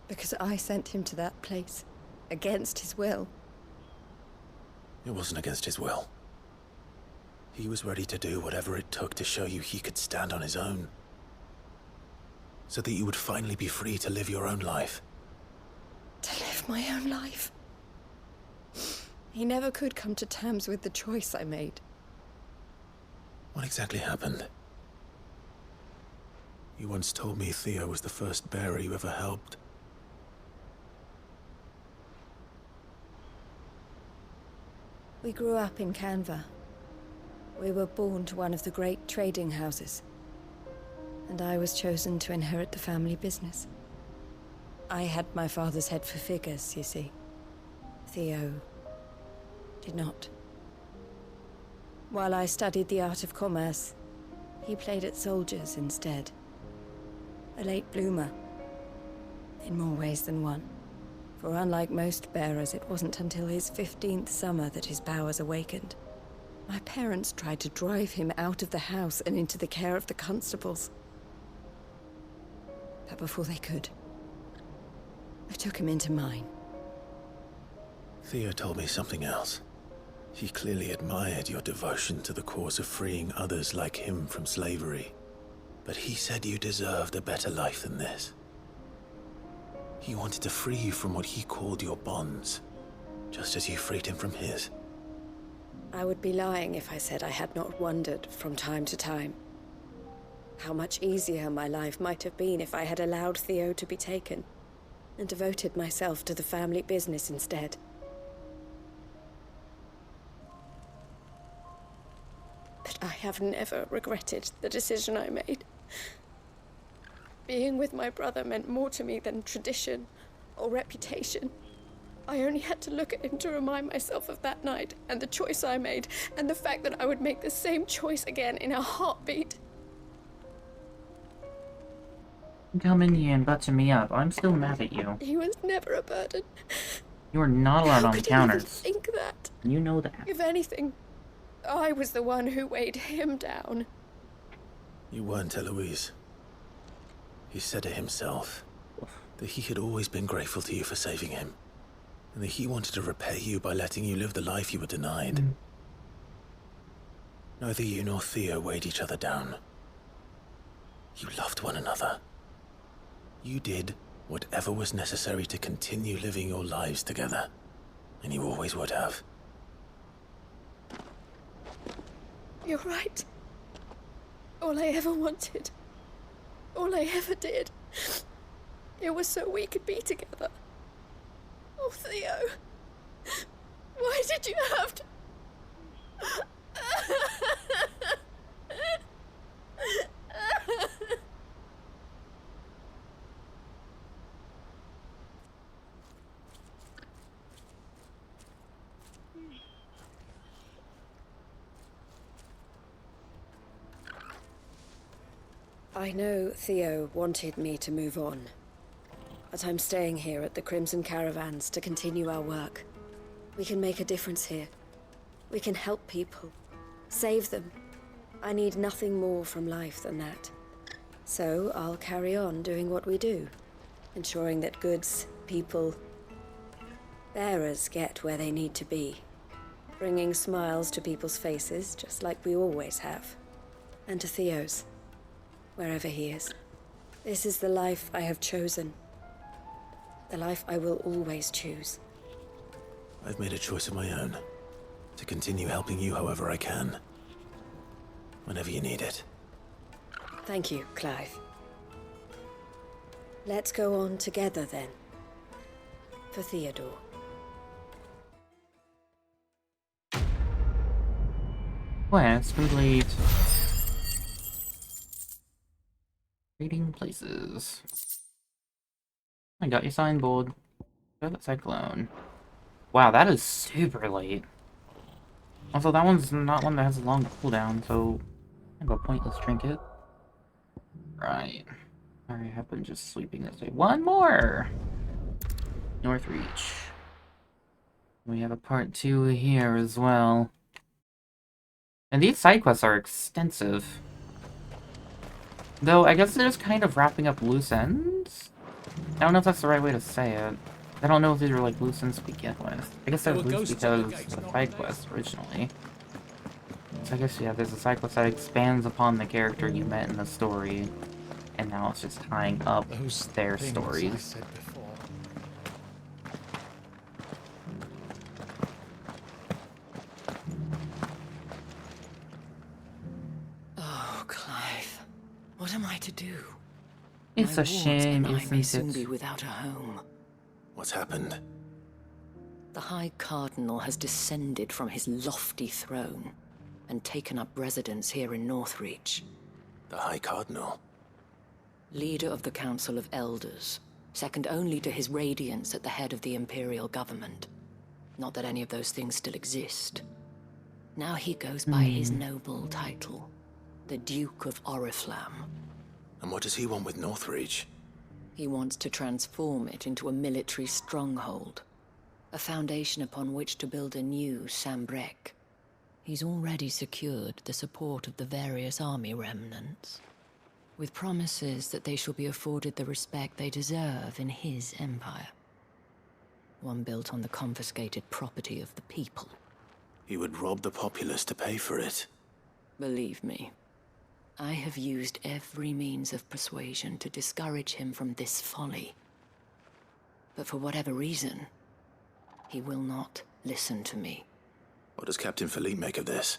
Because I sent him to that place. Against his will. It wasn't against his will. He was ready to do whatever it took to show you he could stand on his own. So that you would finally be free to live your own life. To live my own life. He never could come to terms with the choice I made. What exactly happened? You once told me Theo was the first bearer you ever helped. We grew up in Canva. We were born to one of the great trading houses. And I was chosen to inherit the family business. I had my father's head for figures, you see. Theo did not. While I studied the art of commerce, he played at soldiers instead. A late bloomer. In more ways than one. For unlike most bearers, it wasn't until his 15th summer that his powers awakened. My parents tried to drive him out of the house and into the care of the constables. But before they could, I took him into mine. Theo told me something else. He clearly admired your devotion to the cause of freeing others like him from slavery. But he said you deserved a better life than this. He wanted to free you from what he called your bonds, just as you freed him from his. I would be lying if I said I had not wondered from time to time how much easier my life might have been if I had allowed Theo to be taken and devoted myself to the family business instead. But I have never regretted the decision I made. Being with my brother meant more to me than tradition or reputation. I only had to look at him to remind myself of that night and the choice I made and the fact that I would make the same choice again in a heartbeat. Come in here and butter me up. I'm still mad at you. He was never a burden. You are not allowed How on could he counters. even think that? You know that. If anything, I was the one who weighed him down. You weren't, Eloise. He said it himself, that he had always been grateful to you for saving him, and that he wanted to repay you by letting you live the life you were denied. Neither you nor Theo weighed each other down. You loved one another. You did whatever was necessary to continue living your lives together, and you always would have. You're right. All I ever wanted. All I ever did. It was so we could be together. Oh, Theo. Why did you have to... I know Theo wanted me to move on, but I'm staying here at the Crimson Caravans to continue our work. We can make a difference here. We can help people, save them. I need nothing more from life than that. So I'll carry on doing what we do, ensuring that goods, people, bearers get where they need to be, bringing smiles to people's faces just like we always have, and to Theo's. Wherever he is. This is the life I have chosen. The life I will always choose. I've made a choice of my own. To continue helping you however I can. Whenever you need it. Thank you, Clive. Let's go on together then. For Theodore. Quest complete. Trading places. I got your signboard. Go to Cyclone. Wow, that is super late. Also, that one's not one that has a long cooldown, so I go pointless trinket. Right. Sorry, I've been just sleeping this day. One more! Northreach. We have a part 2 here as well. And these side quests are extensive. Though, I guess they're just kind of wrapping up loose ends? I don't know if that's the right way to say it. I don't know if these are like loose ends to begin with. I guess they're loose because of the side quest originally. So I guess, yeah, there's a side quest that expands upon the character you met in the story. And now it's just tying up their stories. Oh, Clive. What am I to do? It's My a shame, ward and I may isn't soon it? be without a home. What's happened? The High Cardinal has descended from his lofty throne and taken up residence here in Northreach. The High Cardinal? Leader of the Council of Elders, second only to his Radiance at the head of the Imperial government. Not that any of those things still exist. Now he goes by his noble title, the Duke of Oriflamme. And what does he want with Northreach? He wants to transform it into a military stronghold, a foundation upon which to build a new Sambrec. He's already secured the support of the various army remnants, with promises that they shall be afforded the respect they deserve in his empire. One built on the confiscated property of the people. He would rob the populace to pay for it. Believe me, I have used every means of persuasion to discourage him from this folly. But for whatever reason, he will not listen to me. What does Captain Philippe make of this?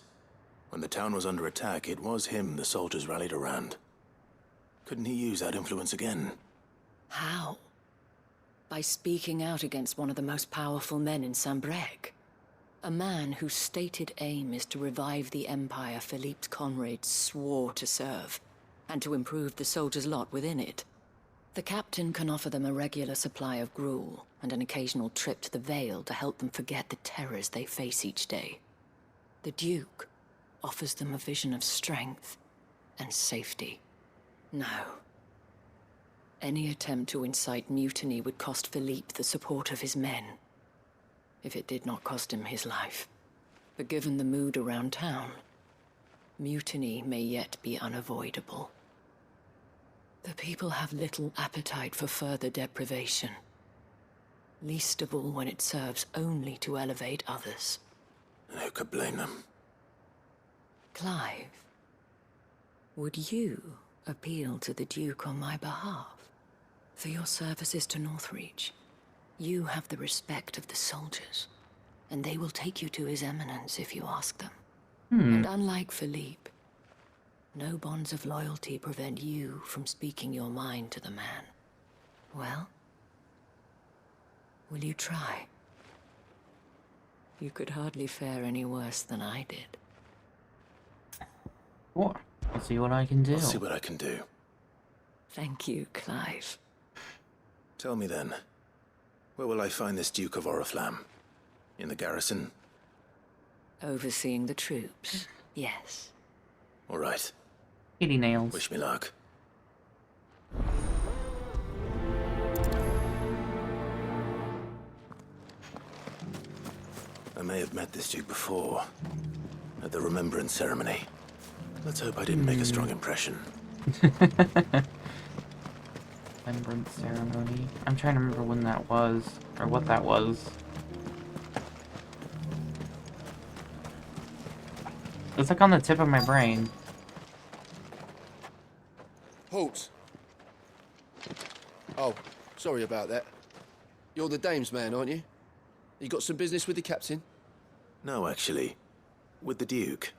When the town was under attack, it was him the soldiers rallied around. Couldn't he use that influence again? How? By speaking out against one of the most powerful men in Sambrec. A man whose stated aim is to revive the empire Philippe's comrades swore to serve, and to improve the soldiers' lot within it. The captain can offer them a regular supply of gruel, and an occasional trip to the Vale to help them forget the terrors they face each day. The Duke offers them a vision of strength and safety. No. Any attempt to incite mutiny would cost Philippe the support of his men. If it did not cost him his life. But given the mood around town, mutiny may yet be unavoidable. The people have little appetite for further deprivation. Least of all when it serves only to elevate others. And who could blame them? Clive, would you appeal to the Duke on my behalf? For your services to Northreach, you have the respect of the soldiers, and they will take you to His Eminence if you ask them. And unlike Philippe, No bonds of loyalty prevent you from speaking your mind to the man. Well, will you try? You could hardly fare any worse than I did. What? I'll see what I can do. I'll see what I can do. Thank you, Clive. Tell me then, where will I find this Duke of Oriflamme? In the garrison? Overseeing the troops, yes. All right. Kitty nails. Wish me luck. I may have met this Duke before, at the Remembrance Ceremony. Let's hope I didn't make a strong impression. Remembrance Ceremony. I'm trying to remember when that was, or what that was. It's like on the tip of my brain. Halt! Oh, sorry about that. You're the dame's man, aren't you? You got some business with the captain? No, actually. With the Duke.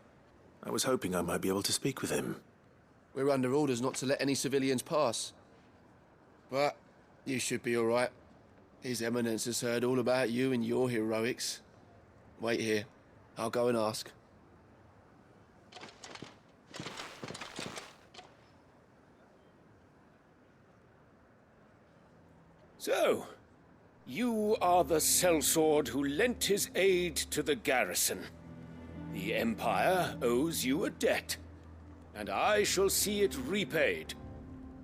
I was hoping I might be able to speak with him. We're under orders not to let any civilians pass. But you should be all right. His Eminence has heard all about you and your heroics. Wait here. I'll go and ask. So, you are the sellsword who lent his aid to the garrison. The Empire owes you a debt, and I shall see it repaid.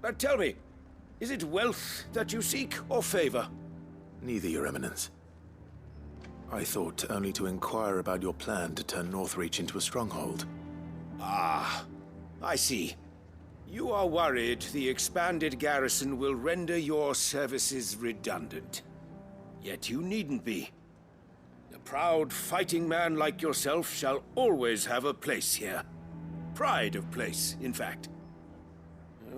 But tell me, is it wealth that you seek, or favor? Neither, Your Eminence. I thought only to inquire about your plan to turn Northreach into a stronghold. Ah, I see. You are worried the expanded garrison will render your services redundant. Yet you needn't be. A proud fighting man like yourself shall always have a place here. Pride of place, in fact.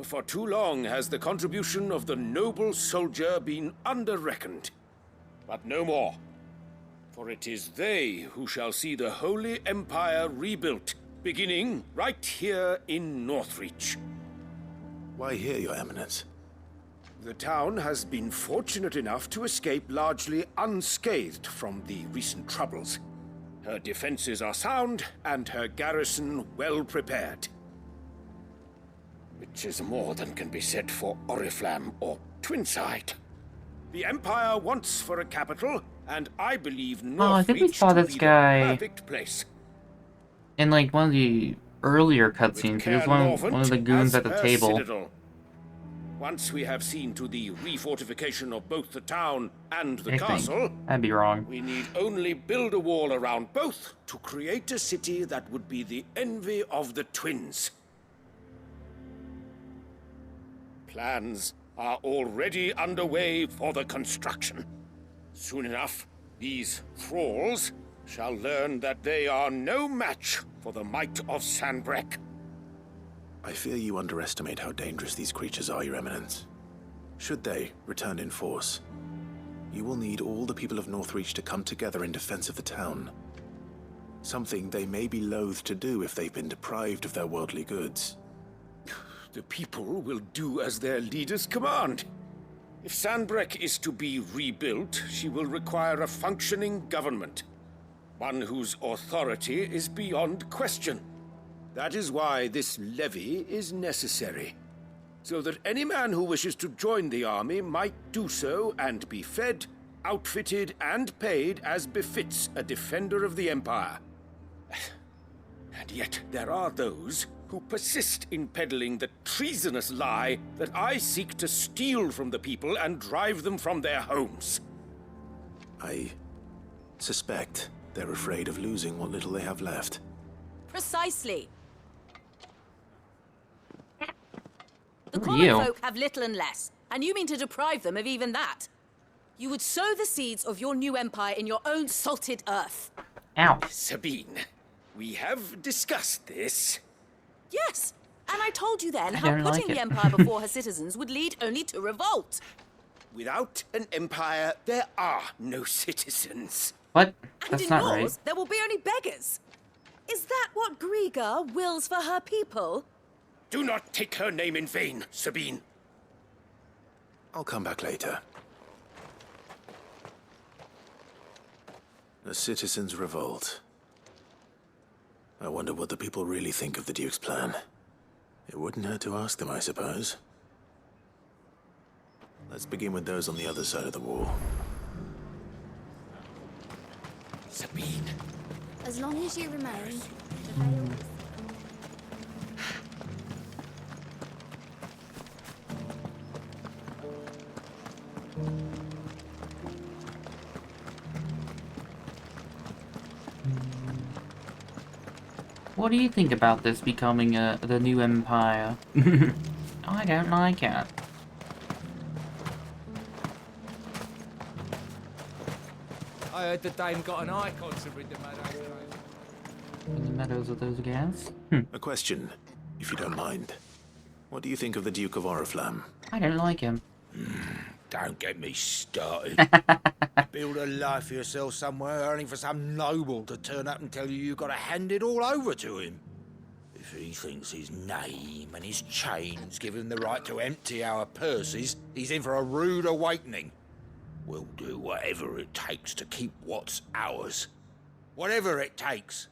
For too long has the contribution of the noble soldier been under-reckoned. But no more. For it is they who shall see the Holy Empire rebuilt, beginning right here in Northreach. Why here, Your Eminence? The town has been fortunate enough to escape largely unscathed from the recent troubles. Her defenses are sound, and her garrison well prepared. Which is more than can be said for Oriflamme or Twinside. The Empire wants for a capital, and I believe Northreach I think we saw this guy the perfect place. in like one of the earlier cutscenes. He was one of the goons at the table. Citadel. Once we have seen to the refortification of both the town and the castle, I'd be wrong. We need only build a wall around both to create a city that would be the envy of the twins. Plans are already underway for the construction. Soon enough, these thralls shall learn that they are no match for the might of Sanbreque. I fear you underestimate how dangerous these creatures are, Your Eminence. Should they return in force, you will need all the people of Northreach to come together in defense of the town. Something they may be loath to do if they've been deprived of their worldly goods. The people will do as their leaders command. If Sanbreque is to be rebuilt, she will require a functioning government. One whose authority is beyond question. That is why this levy is necessary. So that any man who wishes to join the army might do so and be fed, outfitted, and paid as befits a defender of the Empire. And yet there are those who persist in peddling the treasonous lie that I seek to steal from the people and drive them from their homes. I suspect they're afraid of losing what little they have left. Precisely. The Who are common you? folk have little and less, and you mean to deprive them of even that. You would sow the seeds of your new empire in your own salted earth. Ow. Sabine, we have discussed this. Yes, and I told you then I how don't like putting the it. empire before her citizens would lead only to revolt. Without an empire, there are no citizens. What? And That's in not yours, right. there will be only beggars. Is that what Griga wills for her people? Do not take her name in vain, Sabine. I'll come back later. A citizens' revolt. I wonder what the people really think of the Duke's plan. It wouldn't hurt to ask them, I suppose. Let's begin with those on the other side of the wall. Sabine. As long as you remain, the veil is... What do you think about this becoming the new empire? I don't like it. I heard the Dame got an icon to rid the meadows. In the meadows of those gas? A question, if you don't mind. What do you think of the Duke of Oriflamme? I don't like him. Don't get me started. Build a life for yourself somewhere, only for some noble to turn up and tell you you've got to hand it all over to him. If he thinks his name and his chains give him the right to empty our purses, he's in for a rude awakening. We'll do whatever it takes to keep what's ours. Whatever it takes.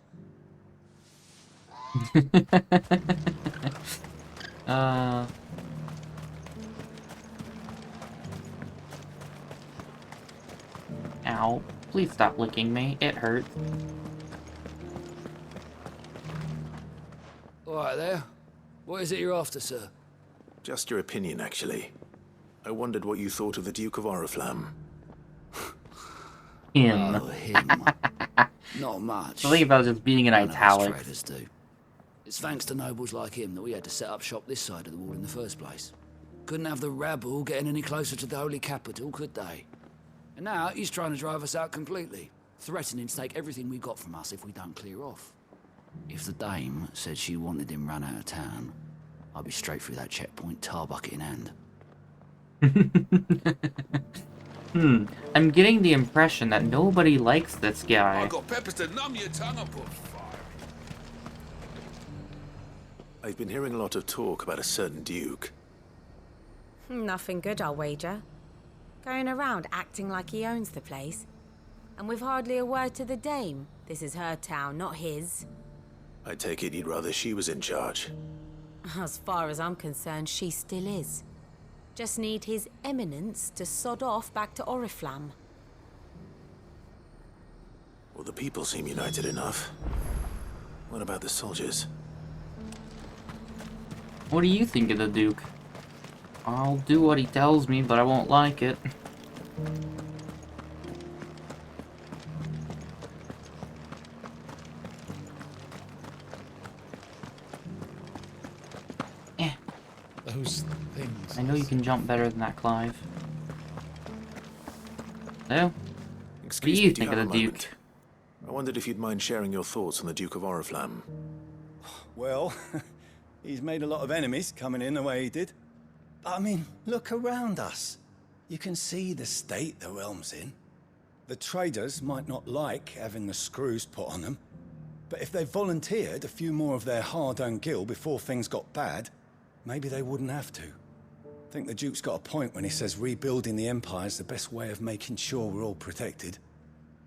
Ow. Please stop licking me. It hurts. All right there. What is it you're after, sir? Just your opinion, actually. I wondered what you thought of the Duke of Oriflamme. Him. Oh, him. Not much. I think about just being in I know as italics. traders do. It's thanks to nobles like him that we had to set up shop this side of the wall in the first place. Couldn't have the rabble getting any closer to the holy capital, could they? And now he's trying to drive us out completely, threatening to take everything we got from us if we don't clear off. If the Dame said she wanted him run out of town, I'd be straight through that checkpoint, tar bucket in hand. I'm getting the impression that nobody likes this guy. I got peppers to numb your tongue and put fire. I've been hearing a lot of talk about a certain Duke. Nothing good, I'll wager. Going around acting like he owns the place. And with hardly a word to the Dame. This is her town, not his. I take it you'd rather she was in charge. As far as I'm concerned, she still is. Just need his eminence to sod off back to Oriflamme. Well, the people seem united enough. What about the soldiers? What do you think of the Duke? I'll do what he tells me, but I won't like it. Those things. I know you can jump better than that, Clive. So, what do you think of the Duke? I wondered if you'd mind sharing your thoughts on the Duke of Oriflamme. Well, he's made a lot of enemies coming in the way he did. But I mean, look around us. You can see the state the realm's in. The traders might not like having the screws put on them, but if they volunteered a few more of their hard-earned gil before things got bad, maybe they wouldn't have to. I think the Duke's got a point when he says rebuilding the Empire's the best way of making sure we're all protected.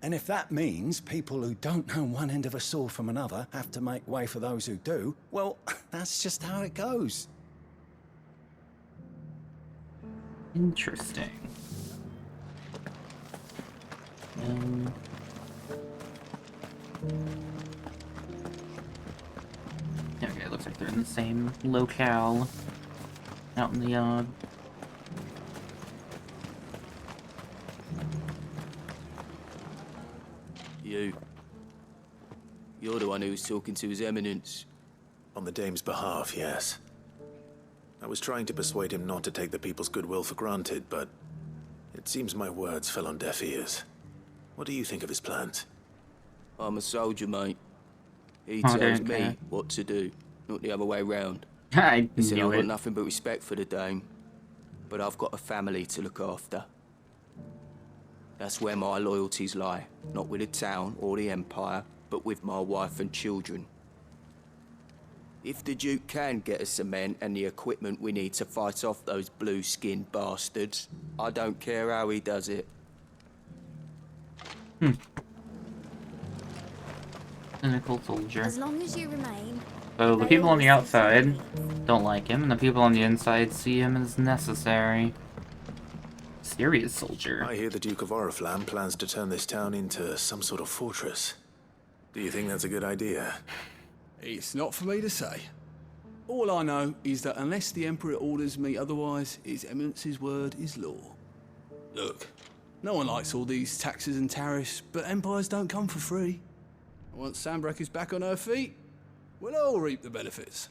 And if that means people who don't know one end of a sword from another have to make way for those who do, well, that's just how it goes. Interesting. Okay, it looks like they're in the same locale. Out in the yard. You're the one who was talking to His Eminence. On the Dame's behalf, yes. I was trying to persuade him not to take the people's goodwill for granted, but it seems my words fell on deaf ears. What do you think of his plans? I'm a soldier, mate. He I tells don't me care. what to do, not the other way round. I Listen, knew I've got it. nothing but respect for the Dame, but I've got a family to look after. That's where my loyalties lie, not with the town or the Empire, but with my wife and children. If the Duke can get us cement and the equipment we need to fight off those blue-skinned bastards, I don't care how he does it. Cynical soldier. As long as you remain. So the people on the outside don't like him, and the people on the inside see him as necessary. Serious soldier. I hear the Duke of Oriflamme plans to turn this town into some sort of fortress. Do you think that's a good idea? It's not for me to say. All I know is that unless the Emperor orders me otherwise, His Eminence's word is law. Look, no one likes all these taxes and tariffs, but empires don't come for free. Once Sanbreque is back on her feet, we'll all reap the benefits.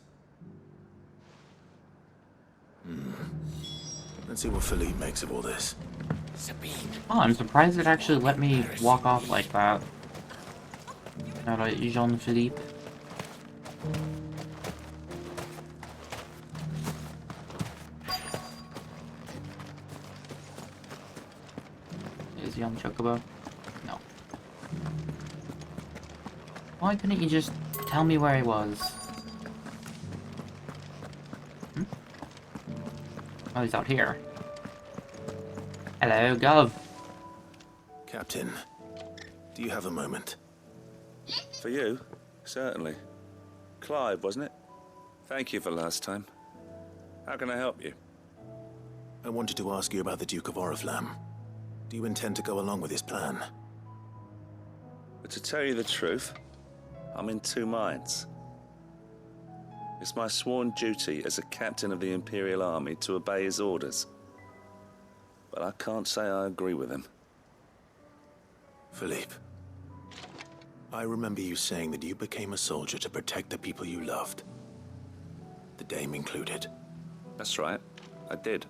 Let's see what Philippe makes of all this. Oh, I'm surprised it actually let me walk off like that. Alright, Jean-Philippe. Is he on the chocobo? No. Why couldn't you just tell me where he was? Oh, he's out here. Hello, Gov. Captain, do you have a moment? For you? Certainly. Clive, wasn't it? Thank you for last time. How can I help you? I wanted to ask you about the Duke of Oriflamme. Do you intend to go along with his plan? But to tell you the truth, I'm in two minds. It's my sworn duty as a captain of the Imperial Army to obey his orders. But I can't say I agree with him. Philippe, I remember you saying that you became a soldier to protect the people you loved. The Dame included. That's right, I did.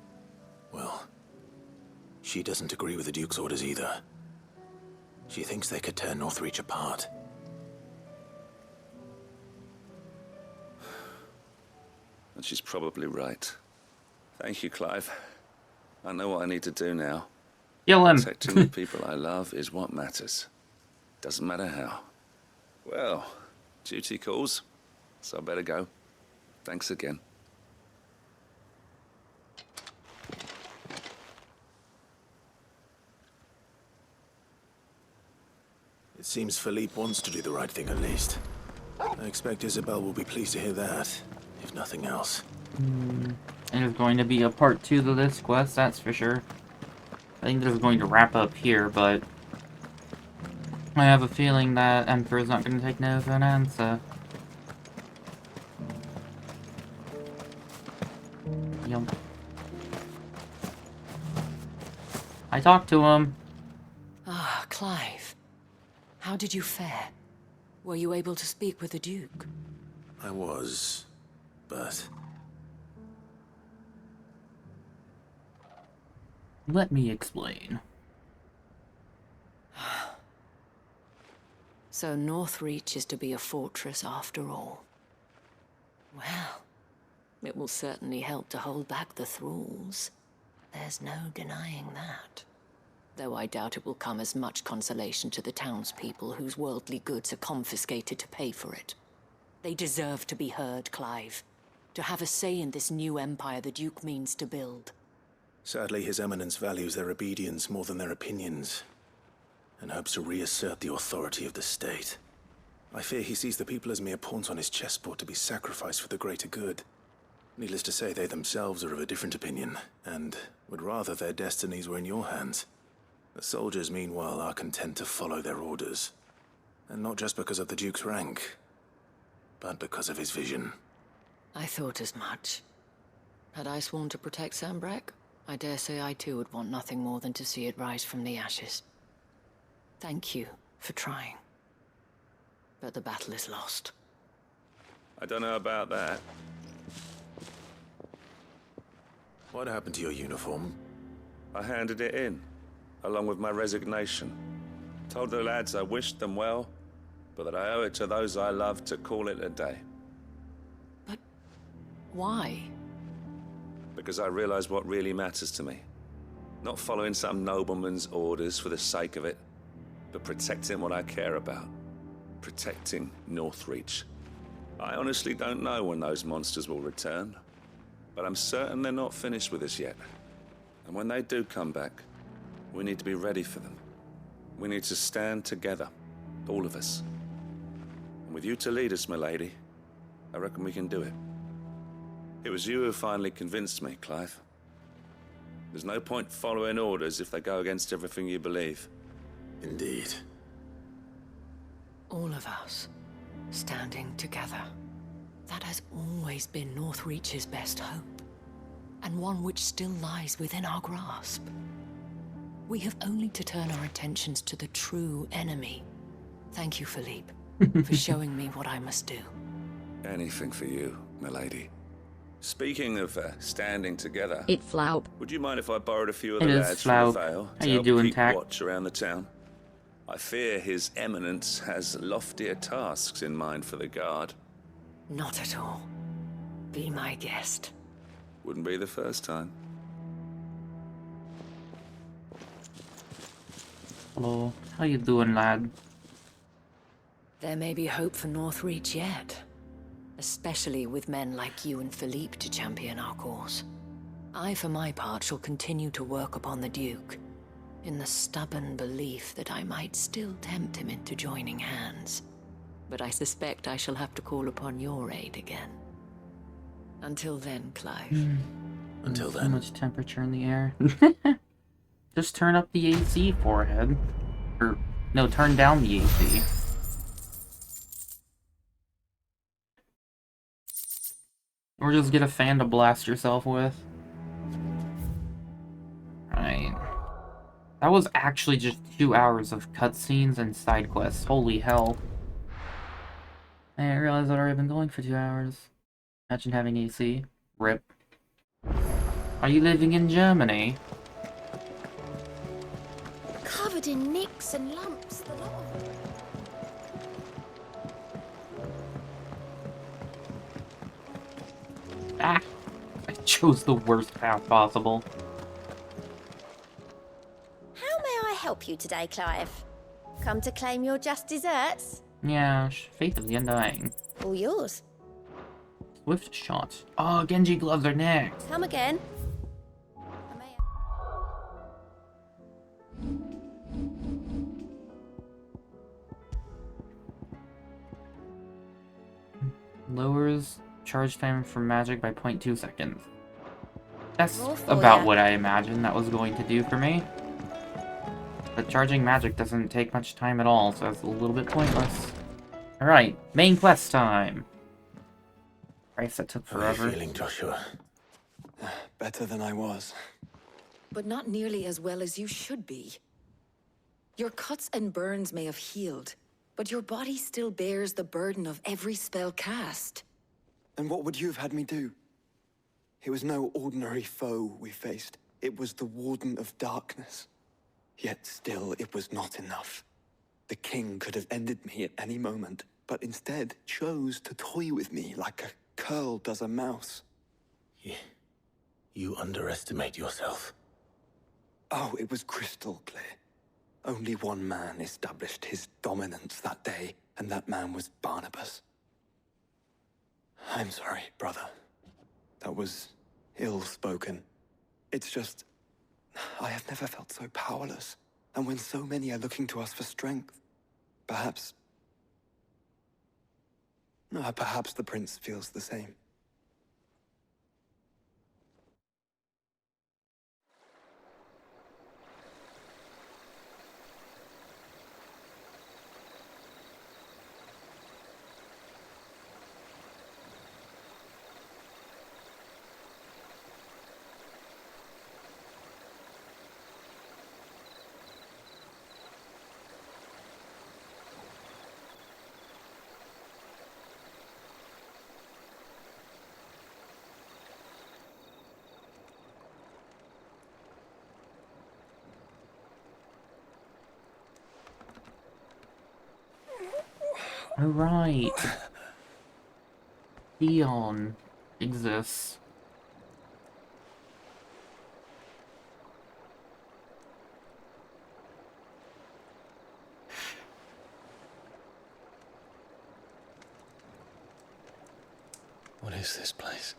Well, she doesn't agree with the Duke's orders either. She thinks they could tear Northreach apart. And she's probably right. Thank you, Clive. I know what I need to do now. Kill him. Protecting the people I love is what matters. Doesn't matter how. Well, duty calls, so I better go. Thanks again. It seems Philippe wants to do the right thing at least. I expect Isabel will be pleased to hear that, if nothing else. And there's going to be a part 2 to this quest, that's for sure. I think this is going to wrap up here, but I have a feeling that Emperor's not going to take no for an answer. Yum. I talked to him. Ah, Clive. How did you fare? Were you able to speak with the Duke? I was, but... Let me explain. So Northreach is to be a fortress after all. Well, it will certainly help to hold back the thralls. There's no denying that. Though I doubt it will come as much consolation to the townspeople whose worldly goods are confiscated to pay for it. They deserve to be heard, Clive. To have a say in this new empire the Duke means to build. Sadly, His Eminence values their obedience more than their opinions, and hopes to reassert the authority of the state. I fear he sees the people as mere pawns on his chessboard to be sacrificed for the greater good. Needless to say, they themselves are of a different opinion, and would rather their destinies were in your hands. The soldiers, meanwhile, are content to follow their orders. And not just because of the Duke's rank, but because of his vision. I thought as much. Had I sworn to protect Sanbreque, I dare say I too would want nothing more than to see it rise from the ashes. Thank you for trying. But the battle is lost. I don't know about that. What happened to your uniform? I handed it in, along with my resignation. Told the lads I wished them well, but that I owe it to those I love to call it a day. But why? Because I realize what really matters to me. Not following some nobleman's orders for the sake of it, but protecting what I care about. Protecting Northreach. I honestly don't know when those monsters will return, but I'm certain they're not finished with us yet. And when they do come back, we need to be ready for them. We need to stand together, all of us. And with you to lead us, milady, I reckon we can do it. It was you who finally convinced me, Clive. There's no point following orders if they go against everything you believe. Indeed. All of us, standing together. That has always been Northreach's best hope, and one which still lies within our grasp. We have only to turn our attentions to the true enemy. Thank you, Philippe, for showing me what I must do. Anything for you, milady. Speaking of standing together, It Flaub. Would you mind if I borrowed a few of It the is lads from the Flaub. Vale How to you help doing, keep Tack? watch around the town? I fear His Eminence has loftier tasks in mind for the guard. Not at all. Be my guest. Wouldn't be the first time. Hello. How you doing, lad? There may be hope for Northreach yet. Especially with men like you and Philippe to champion our cause. I, for my part, shall continue to work upon the Duke, in the stubborn belief that I might still tempt him into joining hands. But I suspect I shall have to call upon your aid again. Until then, Clive. Until Too then. much temperature in the air. Just turn up the AC, forehead. Or, no, turn down the AC. Or just get a fan to blast yourself with. Right. That was actually just 2 hours of cutscenes and side quests. Holy hell. I didn't realize I'd already been going for 2 hours. Imagine having AC. RIP. Are you living in Germany? Covered in nicks and lumps, the lot of them. Ah! I chose the worst path possible. How may I help you today, Clive? Come to claim your just desserts? Yeah, Faith of the Undying. All yours. Swift shot. Oh, Genji gloves are next. Come again. Lowers charge time for magic by 0.2 seconds. That's Roll for about ya. what I imagined that was going to do for me. But charging magic doesn't take much time at all, so that's a little bit pointless. Alright, main quest time! Christ, that took How are you forever. feeling, Joshua? Better than I was. But not nearly as well as you should be. Your cuts and burns may have healed, but your body still bears the burden of every spell cast. And what would you have had me do? It was no ordinary foe we faced. It was the Warden of Darkness. Yet still, it was not enough. The king could have ended me at any moment, but instead chose to toy with me like a curl does a mouse. You underestimate yourself. Oh, it was crystal clear. Only one man established his dominance that day, and that man was Barnabas. I'm sorry, brother. That was ill-spoken. It's just, I have never felt so powerless. And when so many are looking to us for strength, perhaps the prince feels the same. Alright. Theon exists. is this place?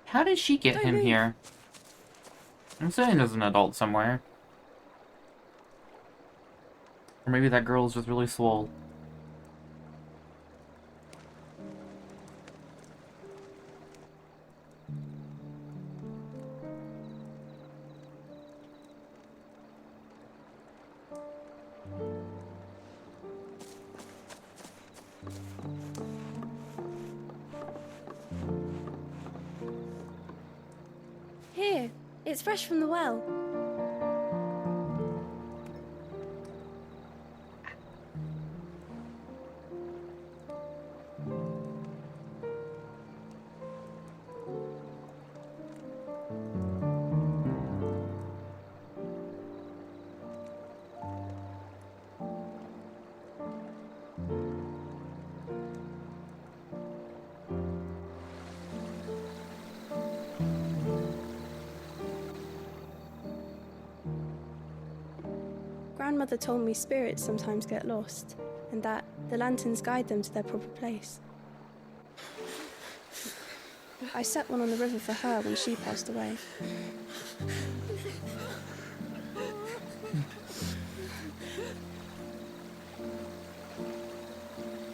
How did she get him here? I'm saying there's an adult somewhere. Or maybe that girl's just really swole. Here, it's fresh from the well. Grandmother told me spirits sometimes get lost, and that the lanterns guide them to their proper place. I set one on the river for her when she passed away.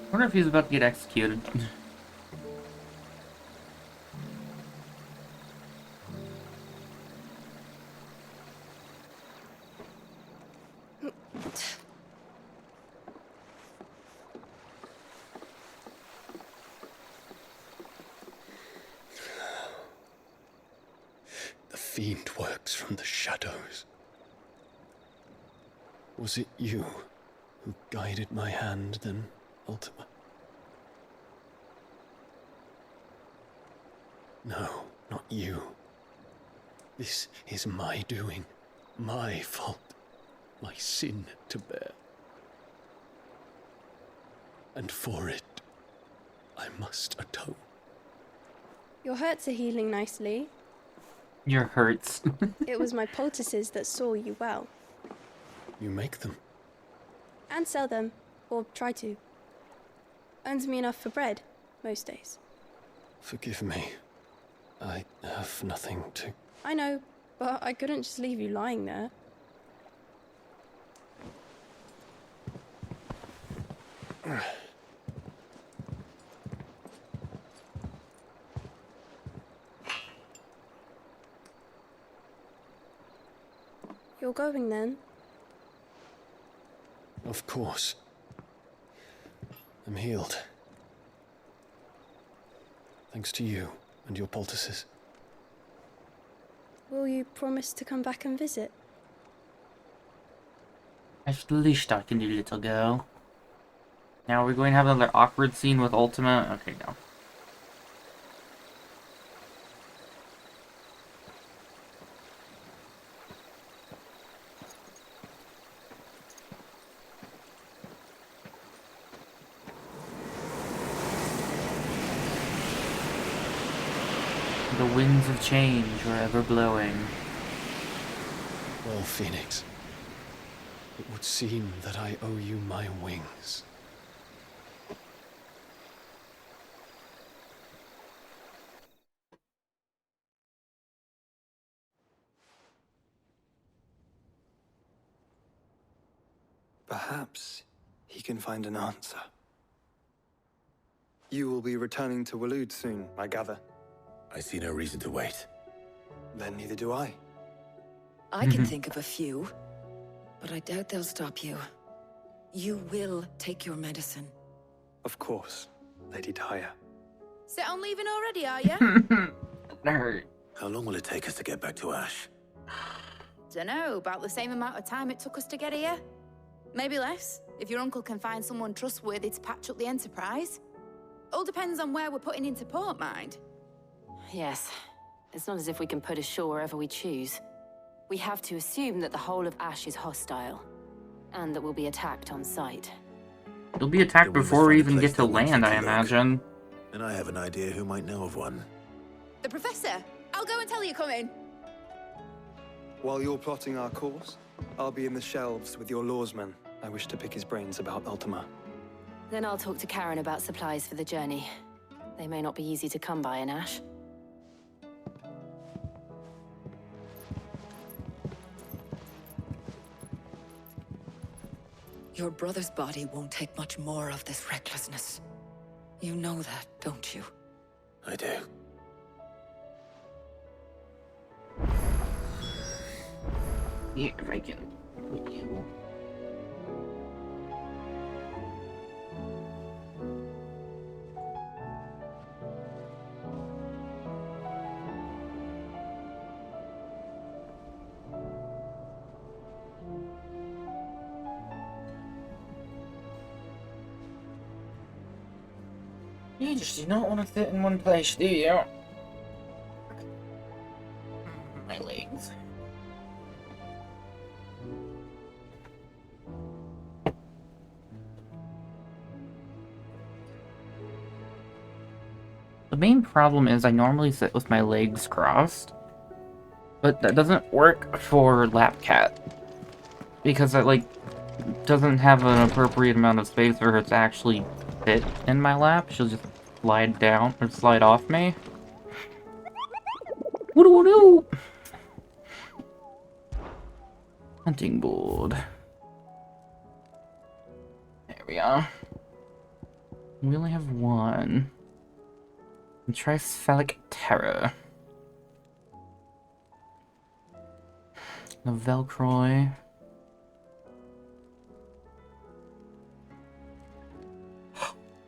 I wonder if he's about to get executed. The fiend works from the shadows. Was it you who guided my hand then, Ultima? No, not you. This is my doing, my fault, my sin to bear. And for it, I must atone. Your hurts are healing nicely. Your hurts. It was my poultices that saw you well. You make them? And sell them, or try to. Earns me enough for bread, most days. Forgive me. I have nothing to... I know, but I couldn't just leave you lying there. You're going then? Of course. I'm healed. Thanks to you and your poultices. Will you promise to come back and visit? That's the least I can do, little girl. Now we're going to have another awkward scene with Ultima. Okay, no. The winds of change were ever blowing. Well, Phoenix, it would seem that I owe you my wings. Perhaps he can find an answer. You will be returning to Waloed soon, I gather. I see no reason to wait. Then neither do I. I can think of a few, but I doubt they'll stop you. You will take your medicine. Of course, Lady Daya. Set on leaving already, are you? How long will it take us to get back to Ash? Dunno, about the same amount of time it took us to get here. Maybe less, if your uncle can find someone trustworthy to patch up the Enterprise. All depends on where we're putting into port, mind. Yes. It's not as if we can put ashore wherever we choose. We have to assume that the whole of Ash is hostile, and that we'll be attacked on sight. You'll be attacked before we even get to land, I imagine. And I have an idea who might know of one. The Professor! I'll go and tell you come in. While you're plotting our course, I'll be in the shelves with your lawsmen. I wish to pick his brains about Ultima. Then I'll talk to Karen about supplies for the journey. They may not be easy to come by in Ash. Your brother's body won't take much more of this recklessness. You know that, don't you? I do. Yeah, if I can put you. You just do not want to sit in one place, do you? My legs. The main problem is I normally sit with my legs crossed, but that doesn't work for Lap Cat because it doesn't have an appropriate amount of space for her to actually fit in my lap. She'll just slide down or slide off me. Woo-doo-doo! Hunting board. There we are. We only have one. Tricephalic Terror. The Velcroy.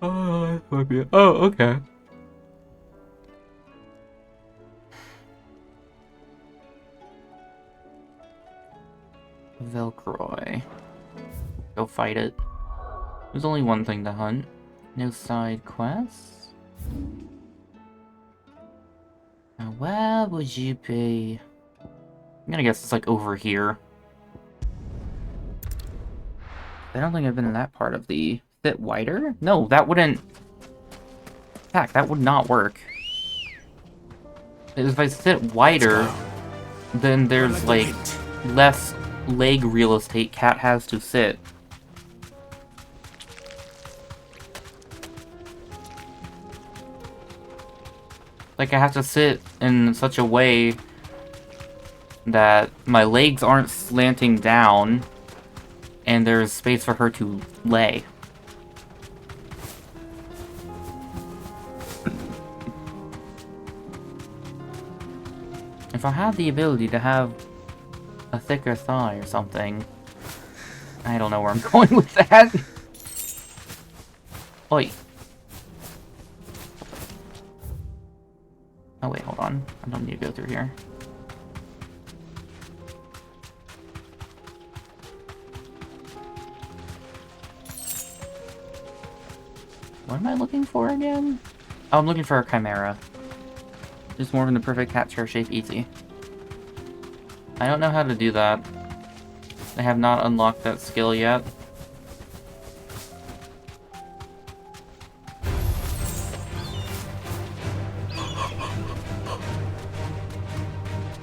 Oh, might be. Oh, okay. Velcroy. Go fight it. There's only one thing to hunt. No side quests. Now, where would you be? I'm gonna guess it's over here. I don't think I've been in that part of the... Sit wider? No, that wouldn't... Heck, that would not work. If I sit wider, then there's, less leg real estate Cat has to sit. I have to sit in such a way that my legs aren't slanting down and there's space for her to lay. If I had the ability to have a thicker thigh or something, I don't know where I'm going with that. Oi. Oh wait, hold on. I don't need to go through here. What am I looking for again? Oh, I'm looking for a Chimera. Just more in the perfect cat chair shape, easy. I don't know how to do that. I have not unlocked that skill yet.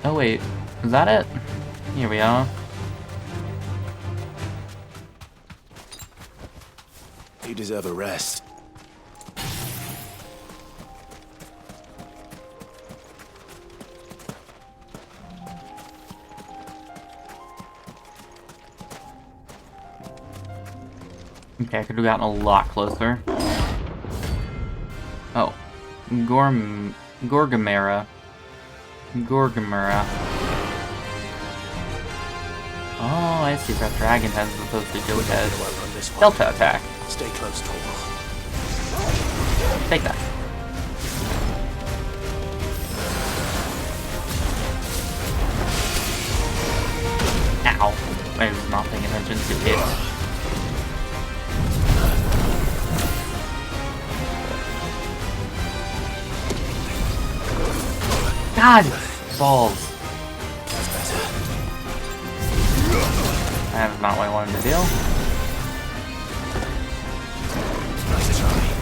Oh wait, is that it? Here we are. You deserve a rest. Okay, I could have gotten a lot closer. Oh. Gorgamera. Gorgamera. Oh, I see. That dragon has as opposed to goat head. Delta attack. Stay close, Tor. Take that. Ow. I was not paying attention to it. God! Balls. That's better. That is not what I wanted to do.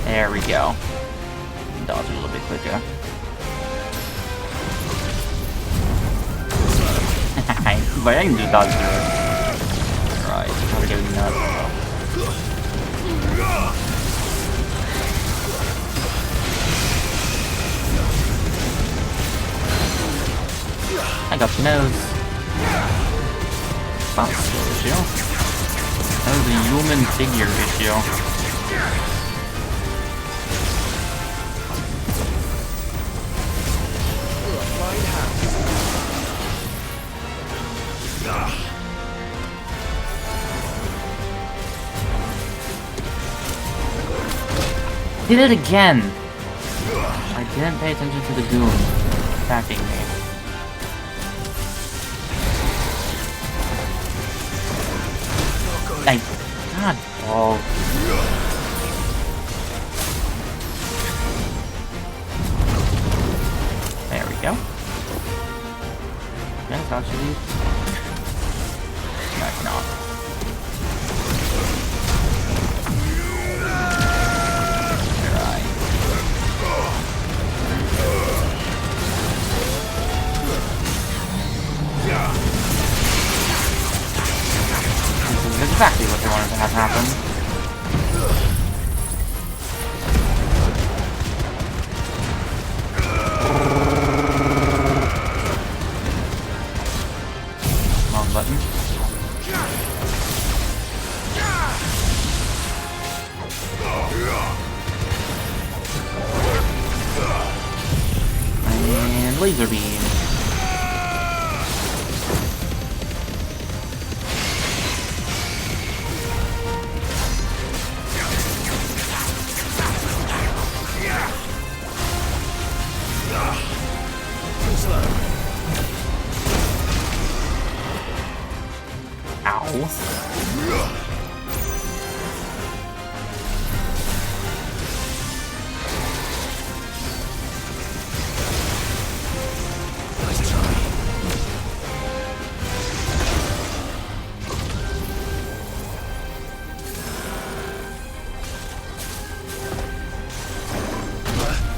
There we go. Dodge a little bit quicker. But I can just dodge through it. Right, how probably getting nuts. I got the nose. Not a skill issue. That was a human figure issue. Did it again! I didn't pay attention to the goon attacking me. Like, God, oh. There we go. Can I touch these? No, I cannot. This is exactly what they wanted to have happen. Wrong button. And laser beam.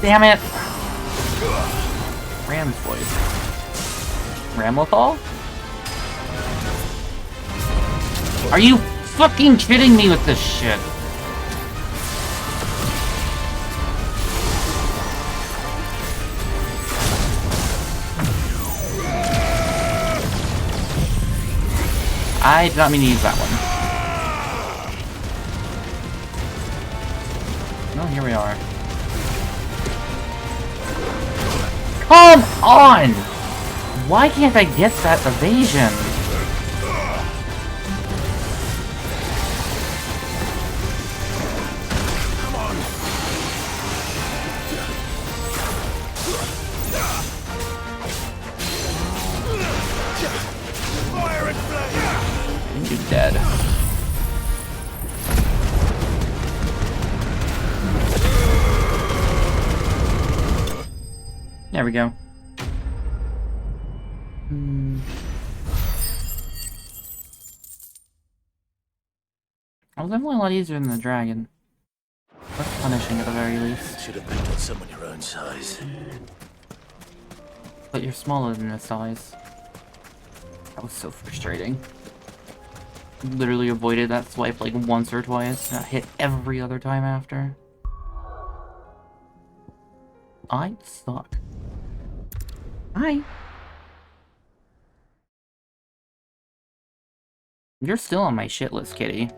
Damn it! Ram's voice. Ramlethal? Are you fucking kidding me with this shit? I did not mean to use that one. No, here we are. Come on! Why can't I get that evasion? You're dead. There we go. That was definitely a lot easier than the dragon. Less punishing at the very least. Should have picked on someone your own size. But you're smaller than his size. That was so frustrating. Literally avoided that swipe like once or twice. Got hit every other time after. I suck. Hi. You're still on my shit list, kitty.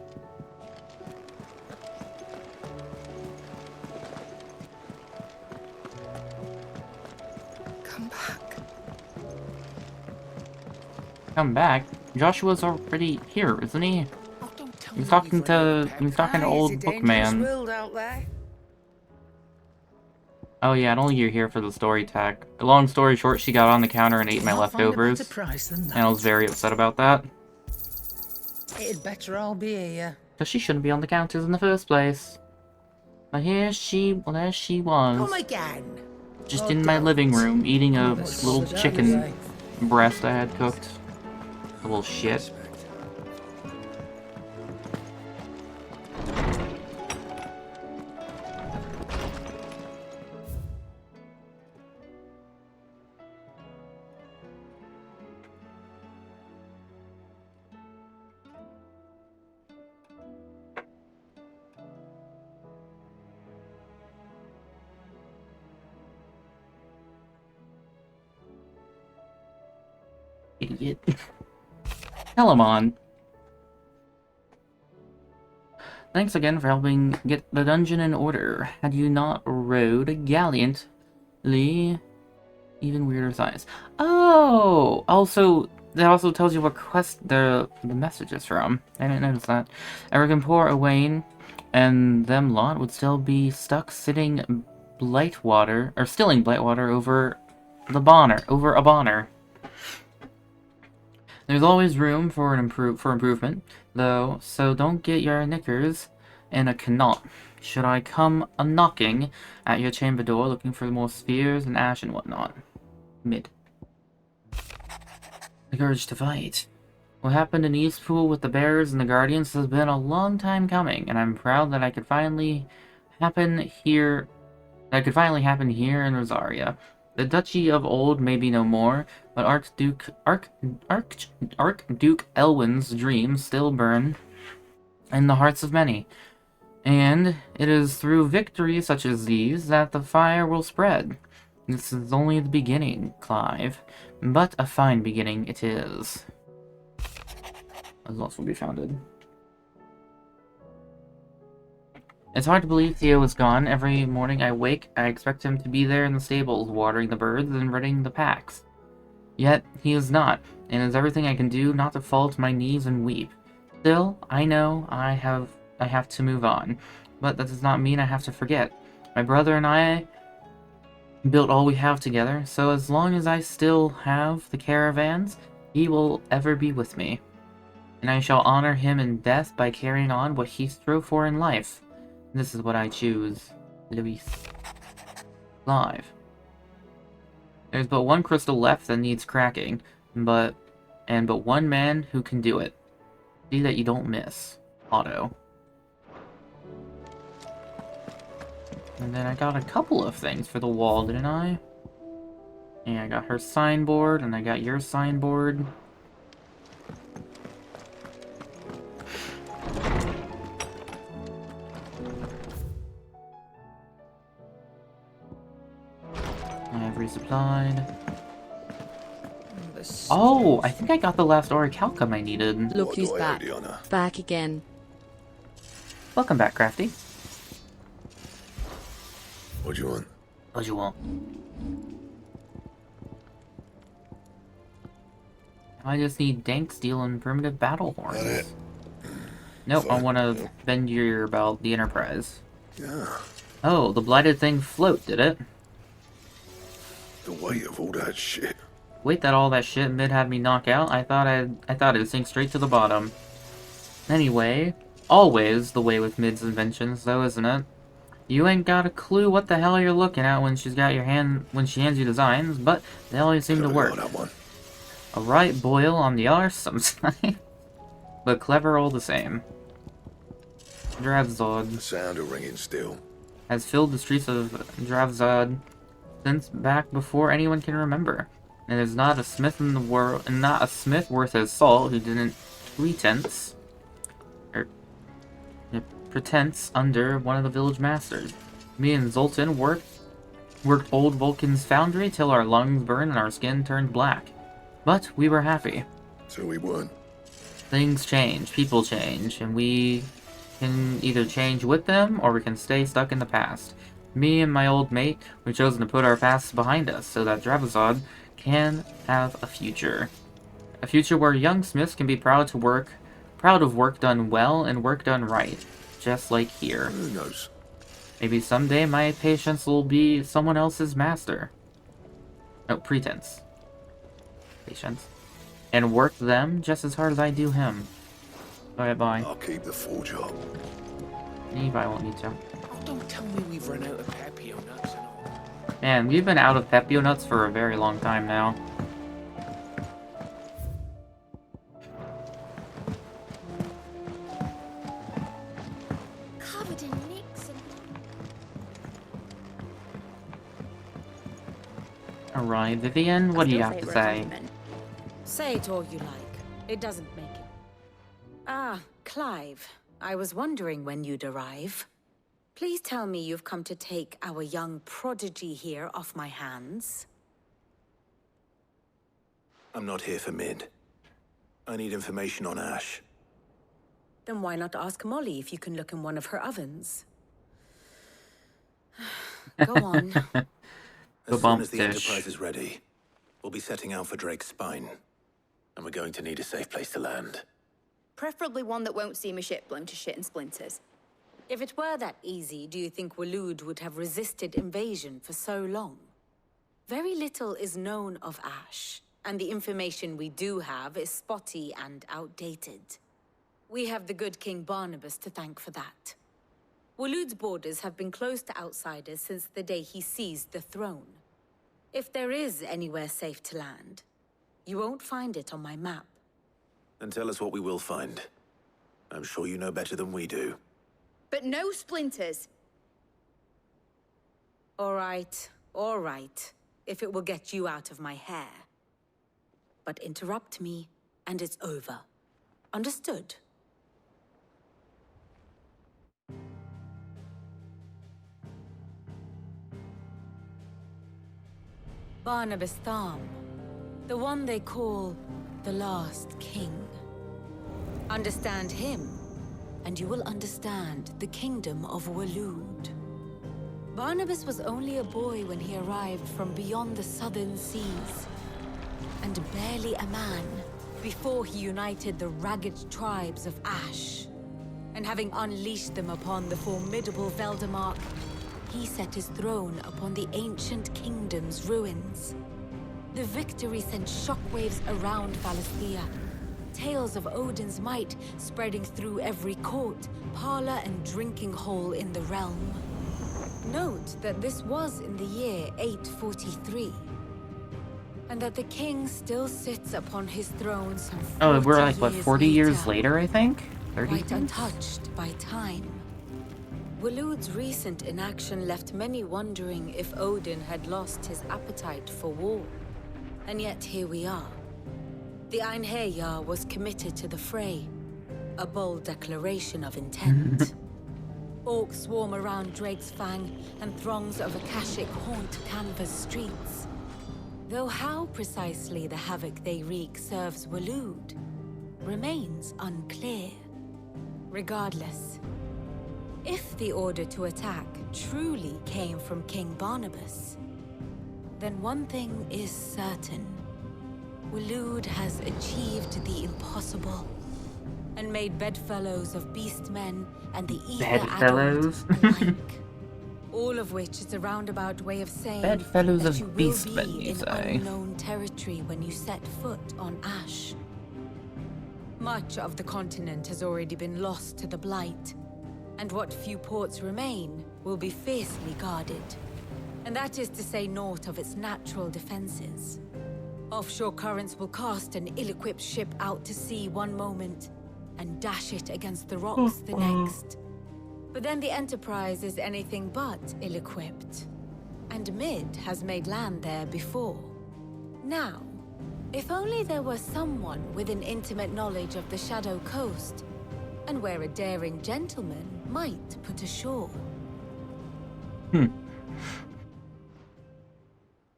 Come back. Come back? Joshua's already here, isn't he? He's talking to old bookman. Oh yeah, I don't think you're here for the story tech. Long story short, she got on the counter and ate my leftovers. And I was very upset about that. It'd better all be here. Because she shouldn't be on the counters in the first place. But here she, well, there she was. Come again. Just in my living room, eating a little chicken breast I had cooked. A little shit. idiot. Telemon. Thanks again for helping get the dungeon in order. Had you not rowed gallantly, even weirder size. Oh! Also, that also tells you what quest the message is from. I didn't notice that. I reckon poor Owain and them lot would still be stuck sitting Blightwater, or stilling Blightwater over a bonner. There's always room for improvement, though, so don't get your knickers in a knot. Should I come a-knocking at your chamber door looking for more spheres and ash and whatnot? Mid. The courage to fight. What happened in Eastpool with the Bears and the Guardians has been a long time coming, and I'm proud that it could finally happen here in Rosaria. The Duchy of Old may be no more, but Archduke Elwin's dreams still burn in the hearts of many. And it is through victories such as these that the fire will spread. This is only the beginning, Clive, but a fine beginning it is. A lot will be founded. It's hard to believe Theo is gone. Every morning I wake, I expect him to be there in the stables, watering the birds and running the packs. Yet, he is not, and it is everything I can do not to fall to my knees and weep. Still, I know I have to move on, but that does not mean I have to forget. My brother and I built all we have together, so as long as I still have the caravans, he will ever be with me. And I shall honor him in death by carrying on what he strove for in life. This is what I choose. Luis. Live. There's but one crystal left that needs cracking, but one man who can do it. See that you don't miss. Otto. And then I got a couple of things for the wall, didn't I? Yeah, I got her signboard, and I got your signboard. I have resupplied. Oh, I think I got the last orichalcum I needed. Look who's back. Back again. Welcome back, Crafty. What do you want? What do you want? I just need dank steel and primitive battle horns. Nope, I want to bend your ear about the Enterprise. Yeah. Oh, the blighted thing float, did it? The weight of all that shit. Wait, that all that shit Mid had me knock out? I thought it'd sink straight to the bottom. Anyway, always the way with Mid's inventions, though, isn't it? You ain't got a clue what the hell you're looking at when she hands you designs, but they always seem to work. A right boil on the arse sometimes, but clever all the same. Dravzod. The sound of ringing steel has filled the streets of Dravzod since back before anyone can remember. And there's not a smith in the world, and not a smith worth his salt who didn't pretense under one of the village masters. Me and Zoltan worked old Vulcan's foundry till our lungs burned and our skin turned black. But we were happy. So we weren't. Things change, people change, and we can either change with them or we can stay stuck in the past. Me and my old mate, we've chosen to put our pasts behind us so that Dravzod can have a future. A future where young smiths can be proud of work done well and work done right. Just like here. Who knows? Maybe someday my patients will be someone else's master. No, pretense. Patience. And work them just as hard as I do him. Alright, bye. I'll keep the forge up. You probably won't need to. Oh, don't tell me we've run out of Pepio nuts and all. Man, we've been out of Pepio nuts for a very long time now. Covered in nicks and... Alright, Vivian, what do you have to say? Say it all you like. It doesn't make it. Ah, Clive. I was wondering when you'd arrive. Please tell me you've come to take our young prodigy here off my hands. I'm not here for Mid. I need information on Ash. Then why not ask Molly if you can look in one of her ovens? Go on. As soon as the Enterprise is ready, we'll be setting out for Drake's Spine. And we're going to need a safe place to land. Preferably one that won't see my ship blown to shit and splinters. If it were that easy, do you think Waloed would have resisted invasion for so long? Very little is known of Ash, and the information we do have is spotty and outdated. We have the good King Barnabas to thank for that. Waloed's borders have been closed to outsiders since the day he seized the throne. If there is anywhere safe to land, you won't find it on my map. Then tell us what we will find. I'm sure you know better than we do. But no splinters. All right, if it will get you out of my hair. But interrupt me, and it's over. Understood? Barnabas Tham, the one they call the Last King. Understand him, and you will understand the kingdom of Waloed. Barnabas was only a boy when he arrived from beyond the southern seas, and barely a man before he united the ragged tribes of Ash. And having unleashed them upon the formidable Veldamark, he set his throne upon the ancient kingdom's ruins. The victory sent shockwaves around Valisthea, tales of Odin's might spreading through every court, parlor, and drinking hole in the realm. Note that this was in the year 843, and that the king still sits upon his throne some 40 Oh, we're like, what, 40 years later, later, I think? 30 quite years? untouched by time. Waloed's recent inaction left many wondering if Odin had lost his appetite for war. And yet here we are. The Einherjar was committed to the fray, a bold declaration of intent. Orcs swarm around Drake's Fang, and throngs of Akashic haunt Canva's streets. Though how precisely the havoc they wreak serves Waloed remains unclear. Regardless, if the order to attack truly came from King Barnabas, then one thing is certain. Waloed has achieved the impossible, and made bedfellows of beastmen and the ether Bedfellows? alike. All of which is a roundabout way of saying Bedfellows that of you will beastmen, be you in say? unknown territory when you set foot on Ash. Much of the continent has already been lost to the Blight, and what few ports remain will be fiercely guarded. And that is to say naught of its natural defenses. Offshore currents will cast an ill-equipped ship out to sea one moment, and dash it against the rocks the next. But then the Enterprise is anything but ill-equipped. And Mid has made land there before. Now, if only there were someone with an intimate knowledge of the Shadow Coast, and where a daring gentleman might put ashore.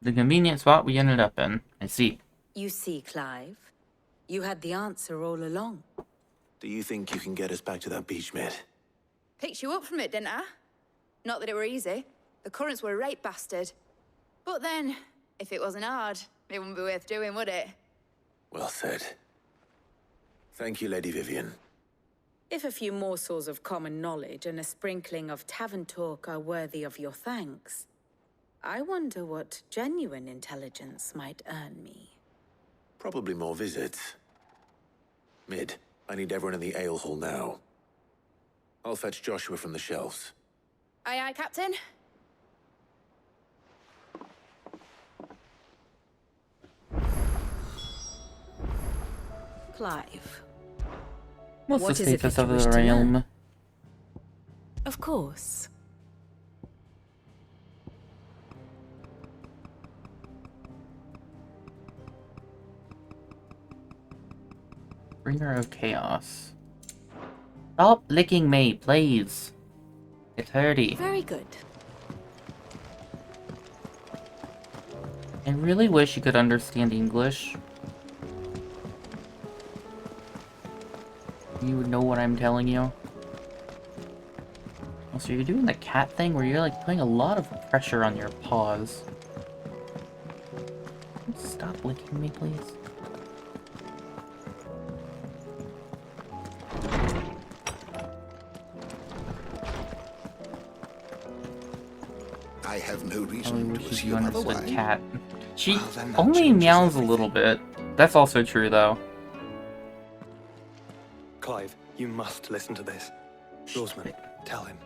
The convenient spot we ended up in. I see. You see, Clive, you had the answer all along. Do you think you can get us back to that beach, Mid? Picked you up from it, didn't I? Not that it were easy. The currents were a right bastard. But then, if it wasn't hard, it wouldn't be worth doing, would it? Well said. Thank you, Lady Vivian. If a few morsels of common knowledge and a sprinkling of tavern talk are worthy of your thanks, I wonder what genuine intelligence might earn me. Probably more visits. Mid, I need everyone in the ale hall now. I'll fetch Joshua from the shelves. Aye, aye, Captain. Clive. What's What the is it status that of you the wish to realm? learn? Of course. Bringer of Chaos. Stop licking me, please. It's hurty. Very good. I really wish you could understand English. you would know what I'm telling you. Oh, so you're doing the cat thing where you're like putting a lot of pressure on your paws. Stop licking me, please. I have no I reason wish to you assume understood otherwise. cat. She Well, then that only changes meows a everything. little bit. That's also true, though. Clive, you must listen to this. Rosamund, tell him.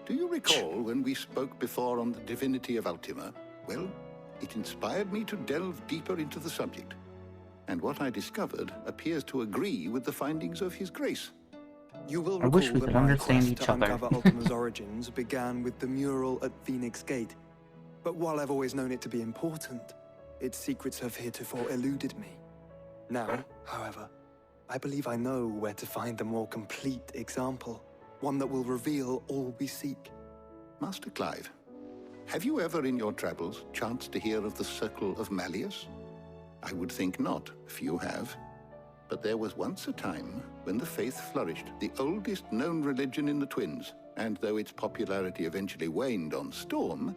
Do you recall when we spoke before on the divinity of Ultima? Well, it inspired me to delve deeper into the subject. And what I discovered appears to agree with the findings of His Grace. You will I wish recall we that could my understand quest each to other. uncover Ultima's origins began with the mural at Phoenix Gate. But while I've always known it to be important, its secrets have heretofore eluded me. Now, however, I believe I know where to find the more complete example, one that will reveal all we seek. Master Clive, have you ever in your travels chanced to hear of the Circle of Malleus? I would think not, few have. But there was once a time when the faith flourished, the oldest known religion in the Twins, and though its popularity eventually waned on Storm,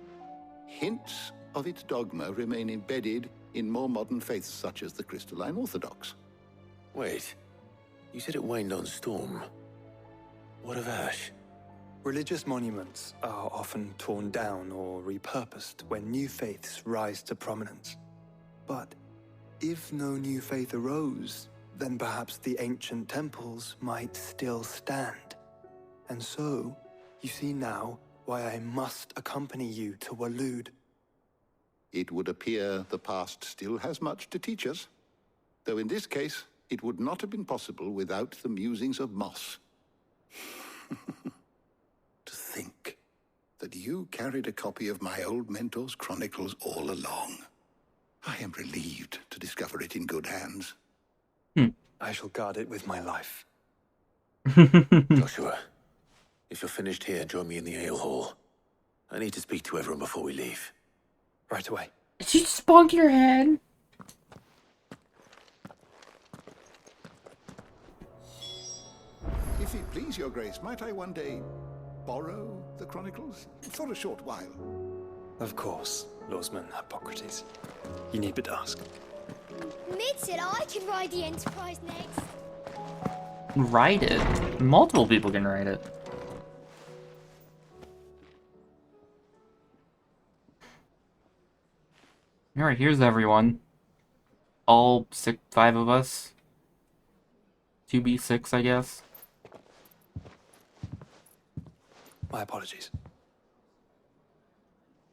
hints of its dogma remain embedded in more modern faiths such as the Crystalline Orthodox. Wait, you said it waned on Storm. What of Ash? Religious monuments are often torn down or repurposed when new faiths rise to prominence. But if no new faith arose, then perhaps the ancient temples might still stand. And so, you see now why I must accompany you to Waloed. It would appear the past still has much to teach us, though in this case, it would not have been possible without the musings of Moss. To think that you carried a copy of my old mentor's chronicles all along. I am relieved to discover it in good hands. I shall guard it with my life. Joshua, if you're finished here, join me in the ale hall. I need to speak to everyone before we leave. Right away. Did she just bonk your head? If it please your grace, might I one day borrow the chronicles? For a short while. Of course, Lawsman Hippocrates. You need but ask. Mid said I could ride the Enterprise next. Ride it. Multiple people can ride it. Alright, here's everyone. All 5 of us. 2B6, I guess. My apologies.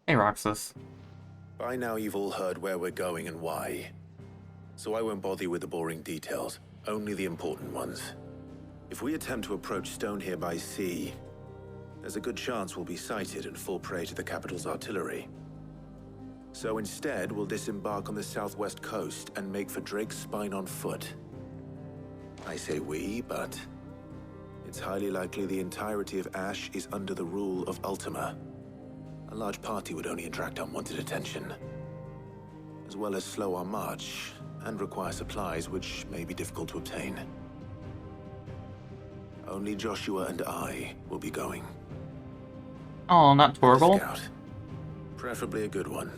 Hey, Roxas. By now you've all heard where we're going and why. So I won't bother you with the boring details, only the important ones. If we attempt to approach Stone here by sea, there's a good chance we'll be sighted and fall prey to the capital's artillery. So instead, we'll disembark on the southwest coast and make for Drake's Spine on foot. I say we, but it's highly likely the entirety of Ash is under the rule of Ultima. A large party would only attract unwanted attention, as well as slow our march and require supplies which may be difficult to obtain. Only Joshua and I will be going. Oh, not Torgal? Scout. Preferably a good one.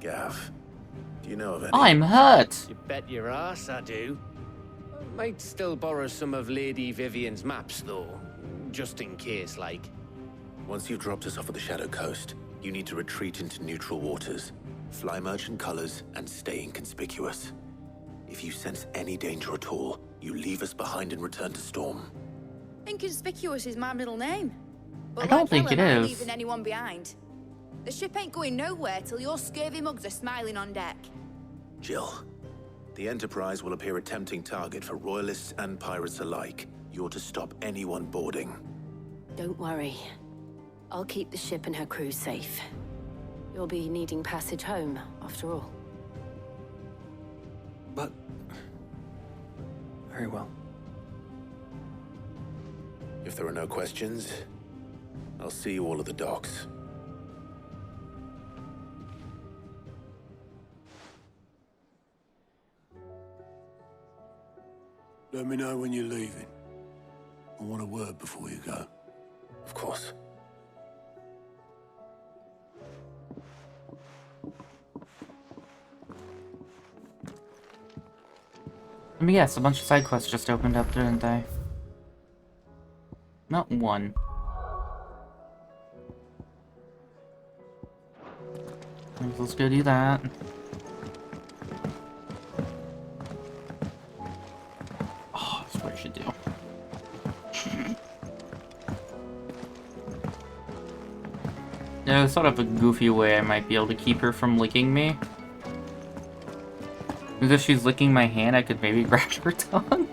Gav, do you know of any? I'm hurt! You bet your ass I do. Might still borrow some of Lady Vivian's maps, though. Just in case, like. Once you've dropped us off at the Shadow Coast, you need to retreat into neutral waters, fly merchant colors, and stay inconspicuous. If you sense any danger at all, you leave us behind and return to Storm. Inconspicuous is my middle name. But I don't like think Ellen, it I'm is. leaving anyone behind. The ship ain't going nowhere till your scurvy mugs are smiling on deck. Jill, the Enterprise will appear a tempting target for royalists and pirates alike. You're to stop anyone boarding. Don't worry. I'll keep the ship and her crew safe. You'll be needing passage home, after all. But... very well. If there are no questions, I'll see you all at the docks. Let me know when you're leaving. I want a word before you go. Of course. I mean, yes, a bunch of side quests just opened up, didn't they? Not one. Let's go do that. Oh, that's what I should do. Yeah, sort of a goofy way I might be able to keep her from licking me. Because if she's licking my hand, I could maybe grab her tongue.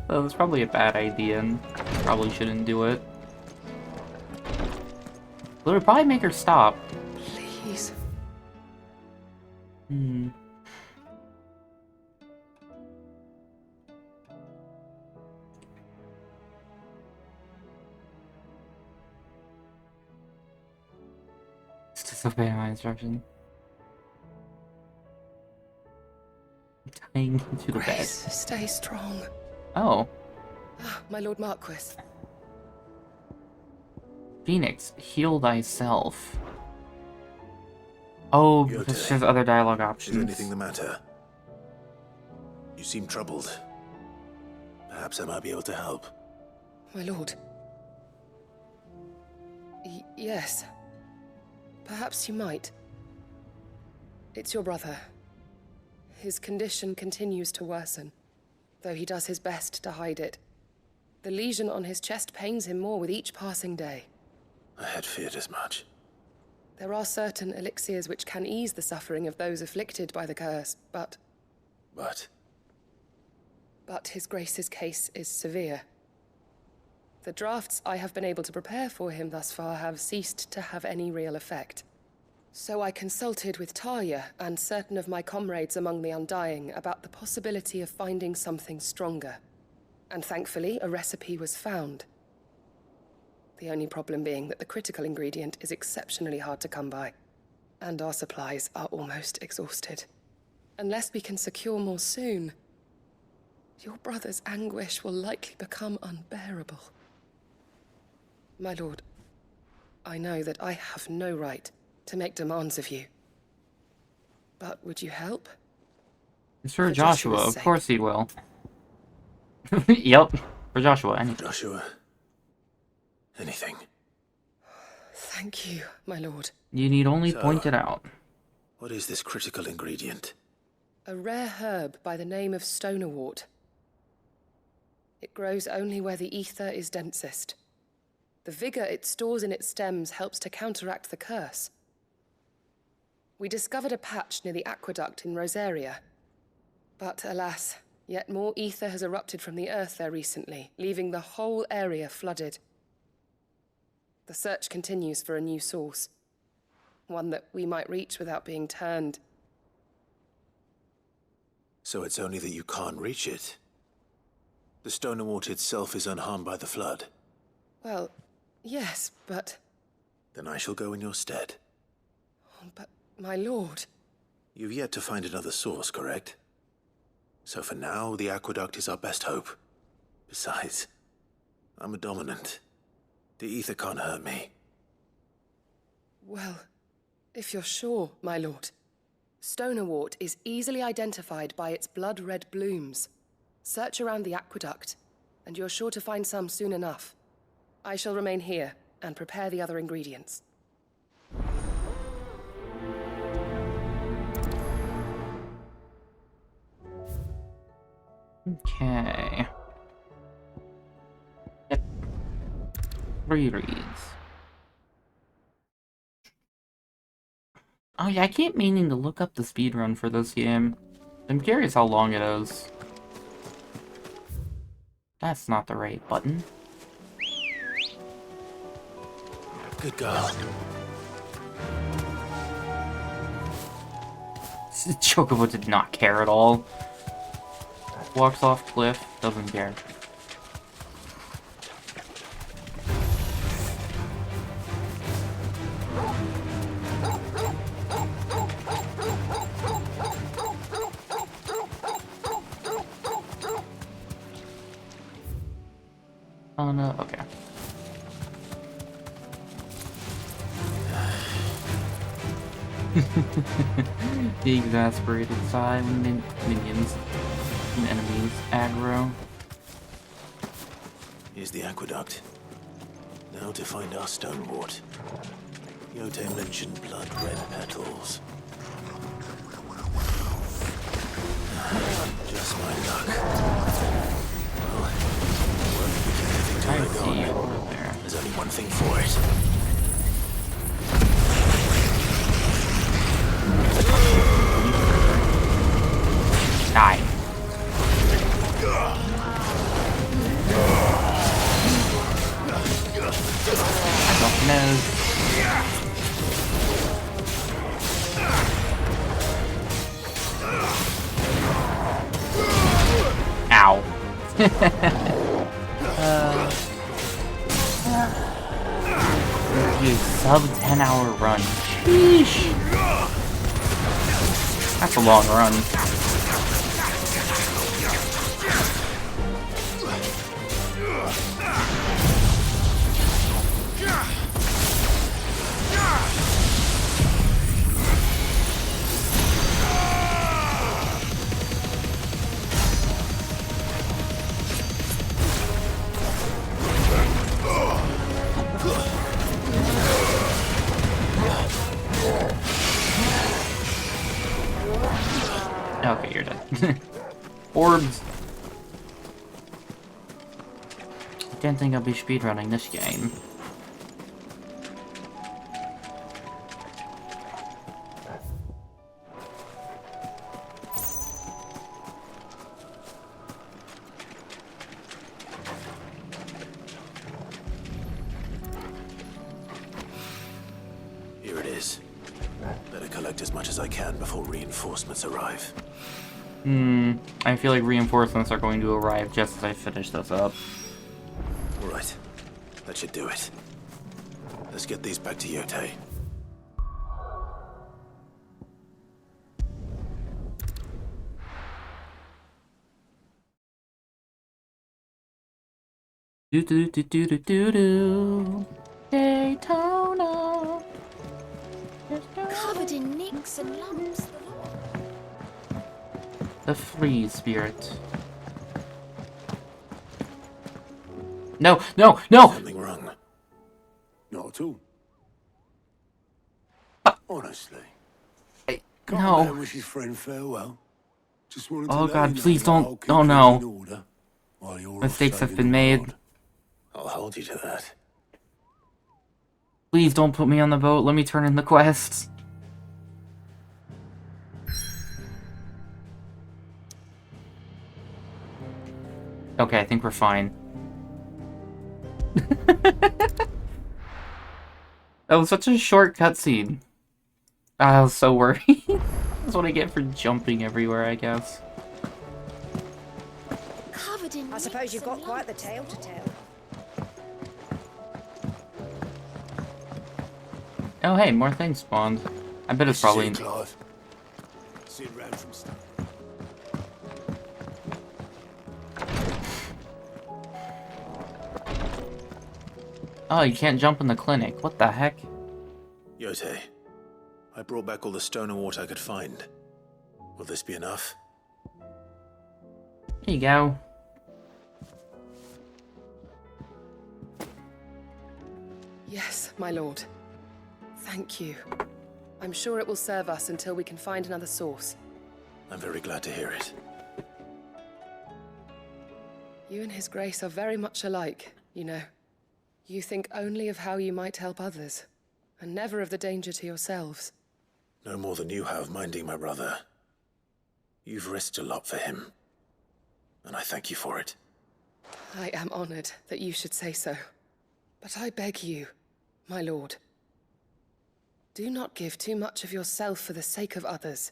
So that's probably a bad idea, and probably shouldn't do it. But it would probably make her stop. Please. Hmm. Just disobey my instruction. Tying to the bed. Stay strong. Oh. Ah, my Lord Marquis. Phoenix, heal thyself. Oh, because there's other dialogue options. Is anything the matter? You seem troubled. Perhaps I might be able to help. My lord. Yes. Perhaps you might. It's your brother. His condition continues to worsen, though he does his best to hide it. The lesion on his chest pains him more with each passing day. I had feared as much. There are certain elixirs which can ease the suffering of those afflicted by the curse, but... But His Grace's case is severe. The drafts I have been able to prepare for him thus far have ceased to have any real effect. So I consulted with Talia and certain of my comrades among the Undying about the possibility of finding something stronger. And thankfully, a recipe was found. The only problem being that the critical ingredient is exceptionally hard to come by, and our supplies are almost exhausted. Unless we can secure more soon, your brother's anguish will likely become unbearable. My lord, I know that I have no right to make demands of you. But would you help? It's for Joshua, of course he will. Yep, for Joshua, anything. Joshua. Anything. Thank you, my lord. You need only point it out. What is this critical ingredient? A rare herb by the name of stonerwort. It grows only where the ether is densest. The vigor it stores in its stems helps to counteract the curse. We discovered a patch near the aqueduct in Rosaria. But alas, yet more ether has erupted from the earth there recently, leaving the whole area flooded. The search continues for a new source. One that we might reach without being turned. So it's only that you can't reach it. The Stonerwort itself is unharmed by the flood. Well, yes, but... Then I shall go in your stead. But, my lord... You've yet to find another source, correct? So for now, the aqueduct is our best hope. Besides, I'm a dominant. The ether can't hurt me. Well, if you're sure, my lord. Stonerwort is easily identified by its blood-red blooms. Search around the aqueduct, and you're sure to find some soon enough. I shall remain here and prepare the other ingredients. Okay. Yep. Rereads. Oh yeah, I keep meaning to look up the speedrun for this game. I'm curious how long it is. That's not the right button. Good girl. Chocobo did not care at all. Walks off cliff, doesn't care. Oh no, okay. The exasperated sigh when minions and enemies aggro. Here's the aqueduct. Now to find our stonewort. Yote mentioned blood-red petals. Just my luck. Well, won't be anything till they're gone. There's only one thing for it. Die. I don't know. Ow. Geez, sub 10-hour run. Sheesh. That's a long run. Okay, you're dead. Orbs. I didn't think I'd be speedrunning this game. Here it is. Better collect as much as I can before reinforcements arrive. I feel like reinforcements are going to arrive just as I finish this up. Right. That should do it. Let's get these back to Yote. Do do do do do do do. Daytona. Covered in nicks and lumps. The free spirit. No, no, no! Something wrong. Not at all. Honestly. No. Can't let him wish his friend farewell. Just wanted to Oh let god, you know please that I'll don't. keep Oh things in no. order while you're off Mistakes have saving been the made. world. I'll hold you to that. Please don't put me on the boat. Let me turn in the quests. Okay, I think we're fine. That was such a short cutscene. I was so worried. That's what I get for jumping everywhere, I guess. Covered in I suppose you've got quite the tale to tell. Oh hey, more things spawned. I bet it's probably... Sit round from stuff. Oh, you can't jump in the clinic. What the heck? Yote, I brought back all the stone and water I could find. Will this be enough? Here you go. Yes, my lord. Thank you. I'm sure it will serve us until we can find another source. I'm very glad to hear it. You and His Grace are very much alike, you know. You think only of how you might help others, and never of the danger to yourselves. No more than you have minding my brother. You've risked a lot for him, and I thank you for it. I am honored that you should say so. But I beg you, my lord, do not give too much of yourself for the sake of others.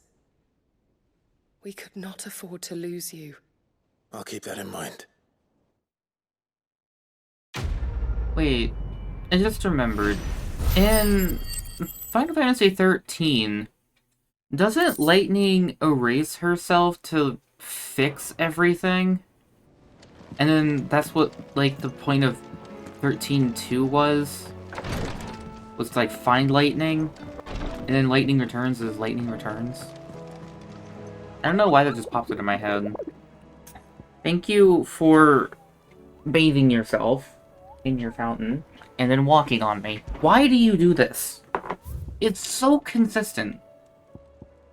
We could not afford to lose you. I'll keep that in mind. Wait, I just remembered. In Final Fantasy 13, doesn't Lightning erase herself to fix everything? And then that's what, like, the point of 13.2 was like, find lightning, and then lightning returns is lightning returns. I don't know why that just popped into my head. Thank you for bathing yourself in your fountain, and then walking on me. Why do you do this? It's so consistent.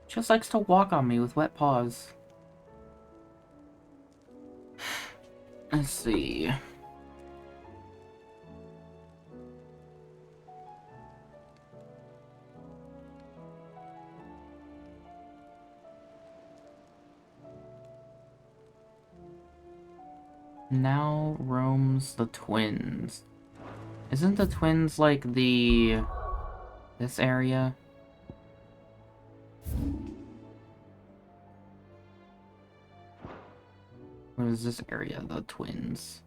Just likes to walk on me with wet paws. Let's see. Now roams the twins. Isn't the twins like this area? Or is this area the twins?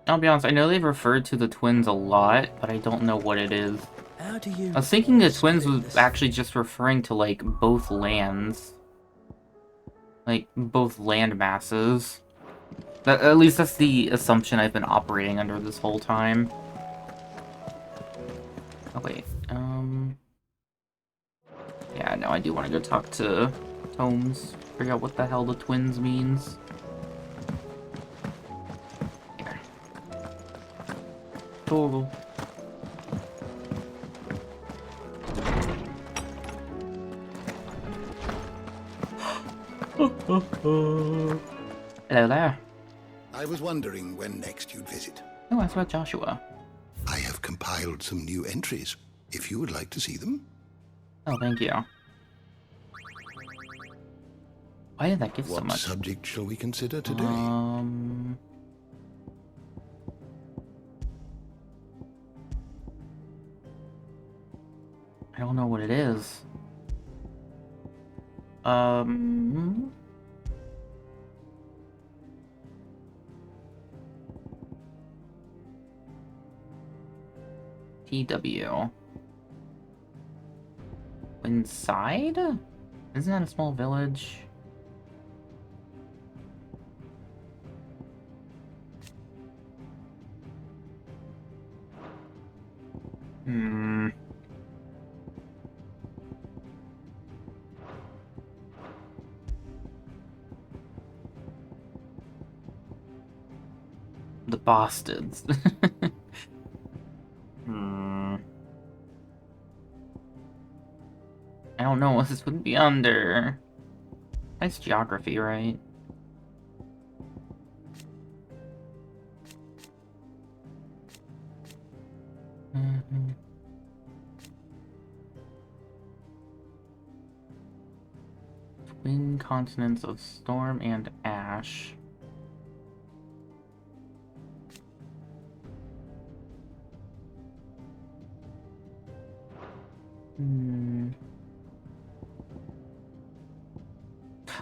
I'll be honest, I know they've referred to the twins a lot, but I don't know what it is. How do you... I was thinking the twins was actually just referring to, like, both lands. Like, both land masses. At least that's the assumption I've been operating under this whole time. Oh, wait. Yeah, no, I do want to go talk to Holmes. Figure out what the hell the twins means. Here. Total. Hello there. I was wondering when next you'd visit. Oh, that's about Joshua. I have compiled some new entries, if you would like to see them. Oh, thank you. Why did that give so much? What subject shall we consider today? I don't know what it is. TW. Inside? Isn't that a small village? The bastards. I don't know what this would be under. Nice geography, right? Twin continents of storm and ash.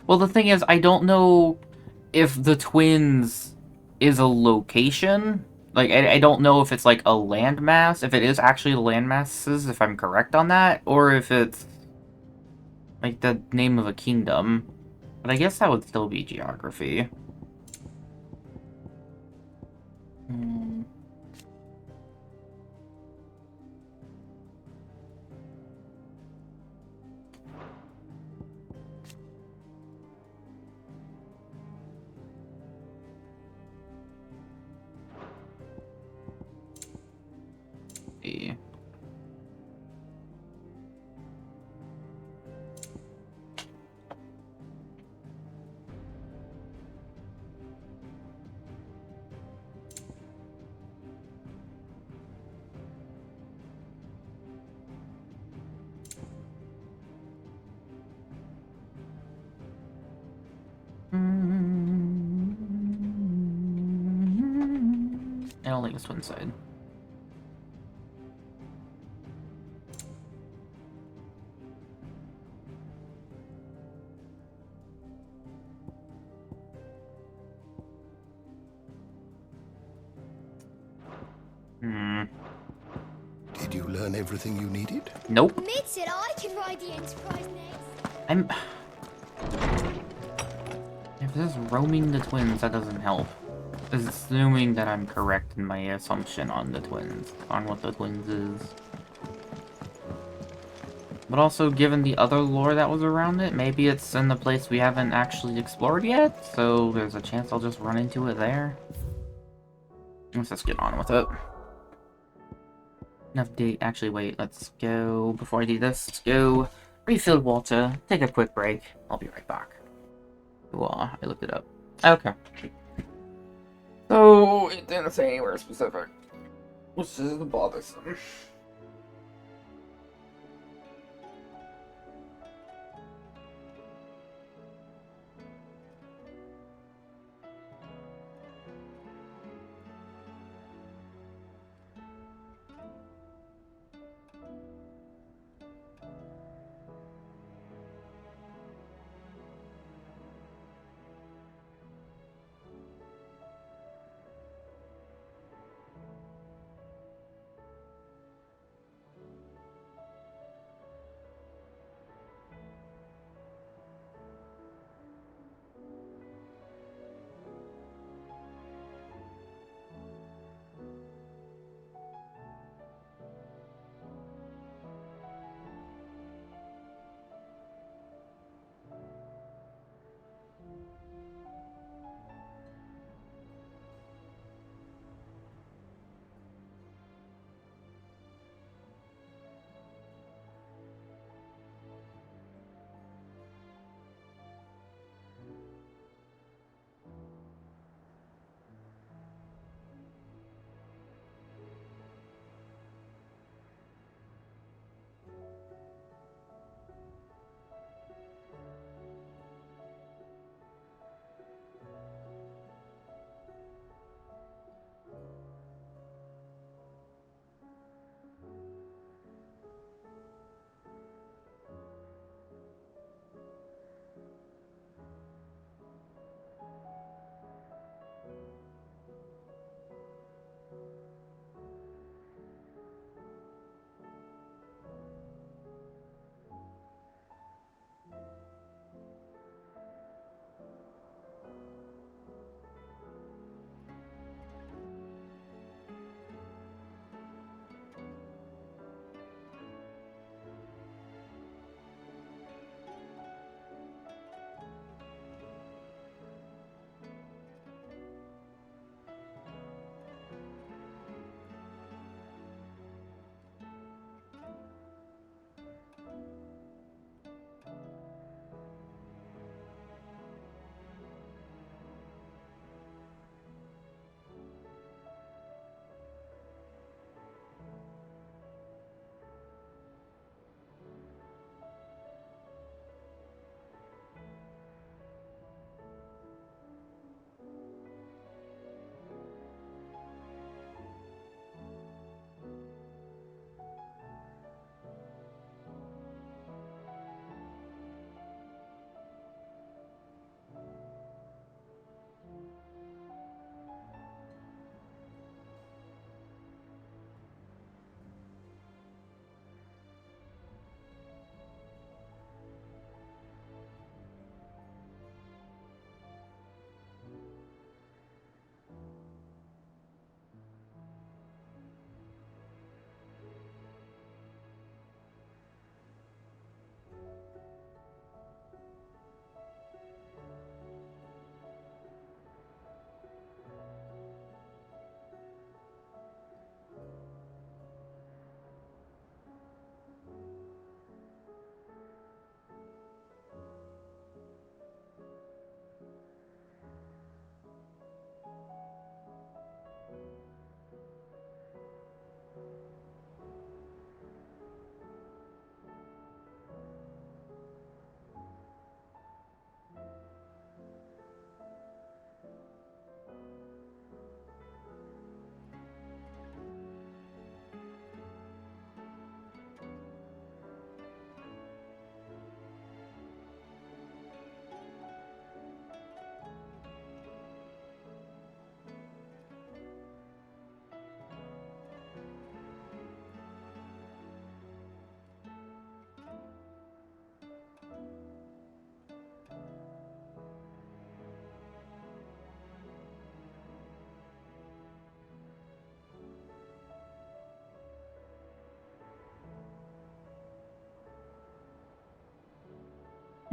Well, the thing is, I don't know if the twins is a location. Like, I don't know if it's like a landmass, if it is actually the landmasses, if I'm correct on that, or if it's like the name of a kingdom. But I guess that would still be geography. See. I don't think it's twin side. Hmm. learn everything you needed? Nope. Mid said I can ride the Enterprise next. I'm... If this is roaming the twins, that doesn't help. It's assuming that I'm correct in my assumption on the twins, on what the twins is. But also, given the other lore that was around it, maybe it's in the place we haven't actually explored yet, so there's a chance I'll just run into it there. Let's just get on with it. Enough date. Actually, wait, let's go. Before I do this, let's go refill water, take a quick break. I'll be right back. Well, I looked it up. Okay. So, it didn't say anywhere specific, which is bothersome.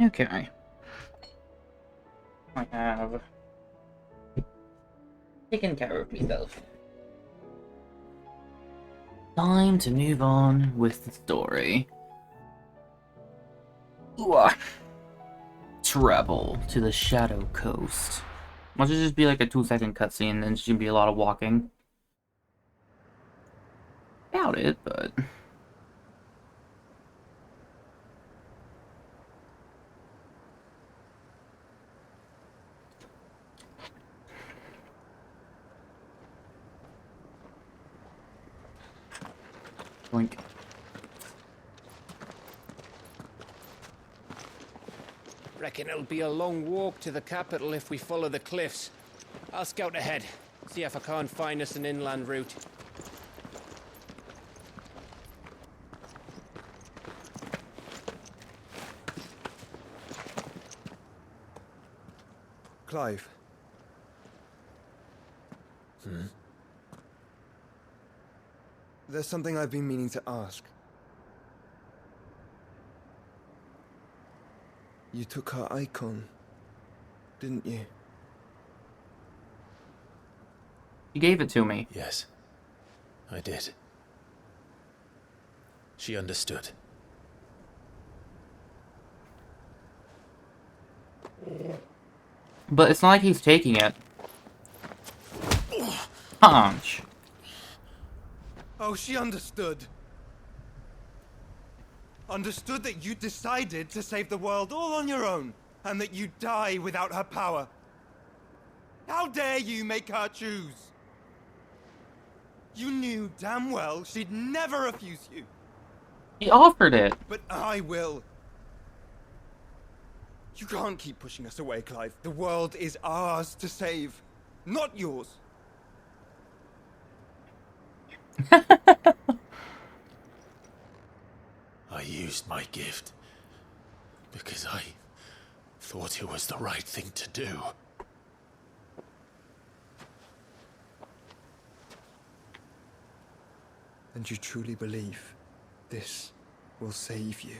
Okay. I have taken care of myself. Time to move on with the story. Ooh. Travel to the Shadow Coast. Why don't it just be like a 2-second cutscene, and it's gonna be a lot of walking? Doubt it, but... Blink. Reckon it'll be a long walk to the capital if we follow the cliffs. I'll scout ahead, see if I can't find us an inland route. Clive. There's something I've been meaning to ask. You took her icon, didn't you? You gave it to me. Yes, I did. She understood. But it's not like he's taking it. Punch. Oh, she understood. Understood that you decided to save the world all on your own, and that you'd die without her power. How dare you make her choose? You knew damn well she'd never refuse you. He offered it. But I will. You can't keep pushing us away, Clive. The world is ours to save, not yours. I used my gift because I thought it was the right thing to do. And you truly believe this will save you?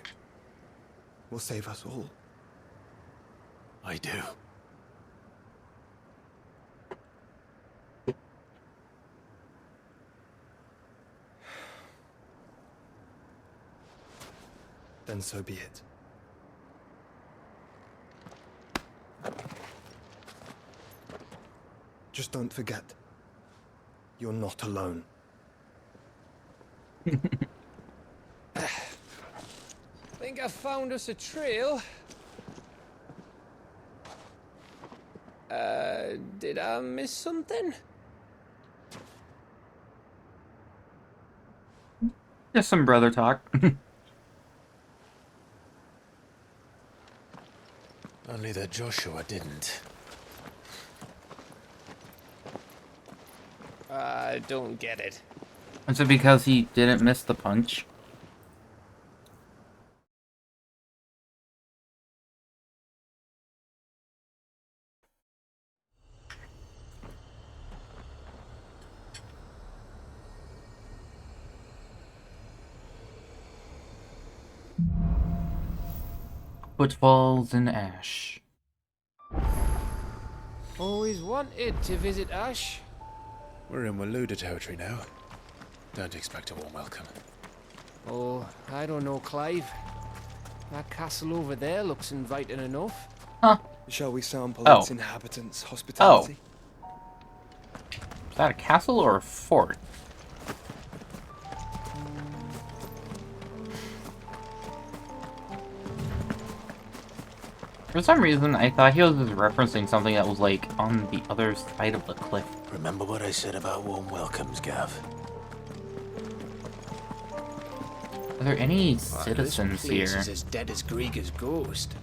Will save us all? I do. Then so be it. Just don't forget, you're not alone. Think I found us a trail. Did I miss something? Just some brother talk. Only that Joshua didn't. I don't get it. Is it because he didn't miss the punch? Footfalls in ash. Always wanted to visit Ash. We're in Waluda territory now. Don't expect a warm welcome. Oh, I don't know, Clive. That castle over there looks inviting enough. Huh. Shall we sample Oh. its inhabitants' hospitality? Is that a castle or a fort? For some reason, I thought he was referencing something that was, like, on the other side of the cliff. Remember what I said about warm welcomes, Gav? Are there any citizens This place here? is as dead as Grieger's ghost.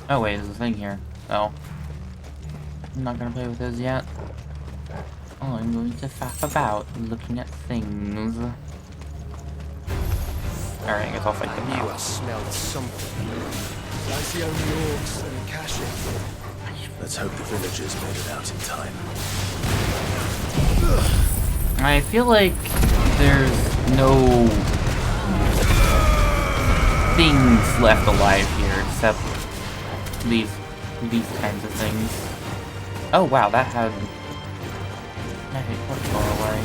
Oh wait, there's a thing here. Oh. I'm not gonna play with this yet. Oh, I'm going to faff about looking at things. Alright, I guess I'll fight them I knew now. I smelled something. That's the only orcs that are caching. Let's hope the villagers made it out in time. I feel like there's no things left alive here except these kinds of things. Oh wow, that had quite far away.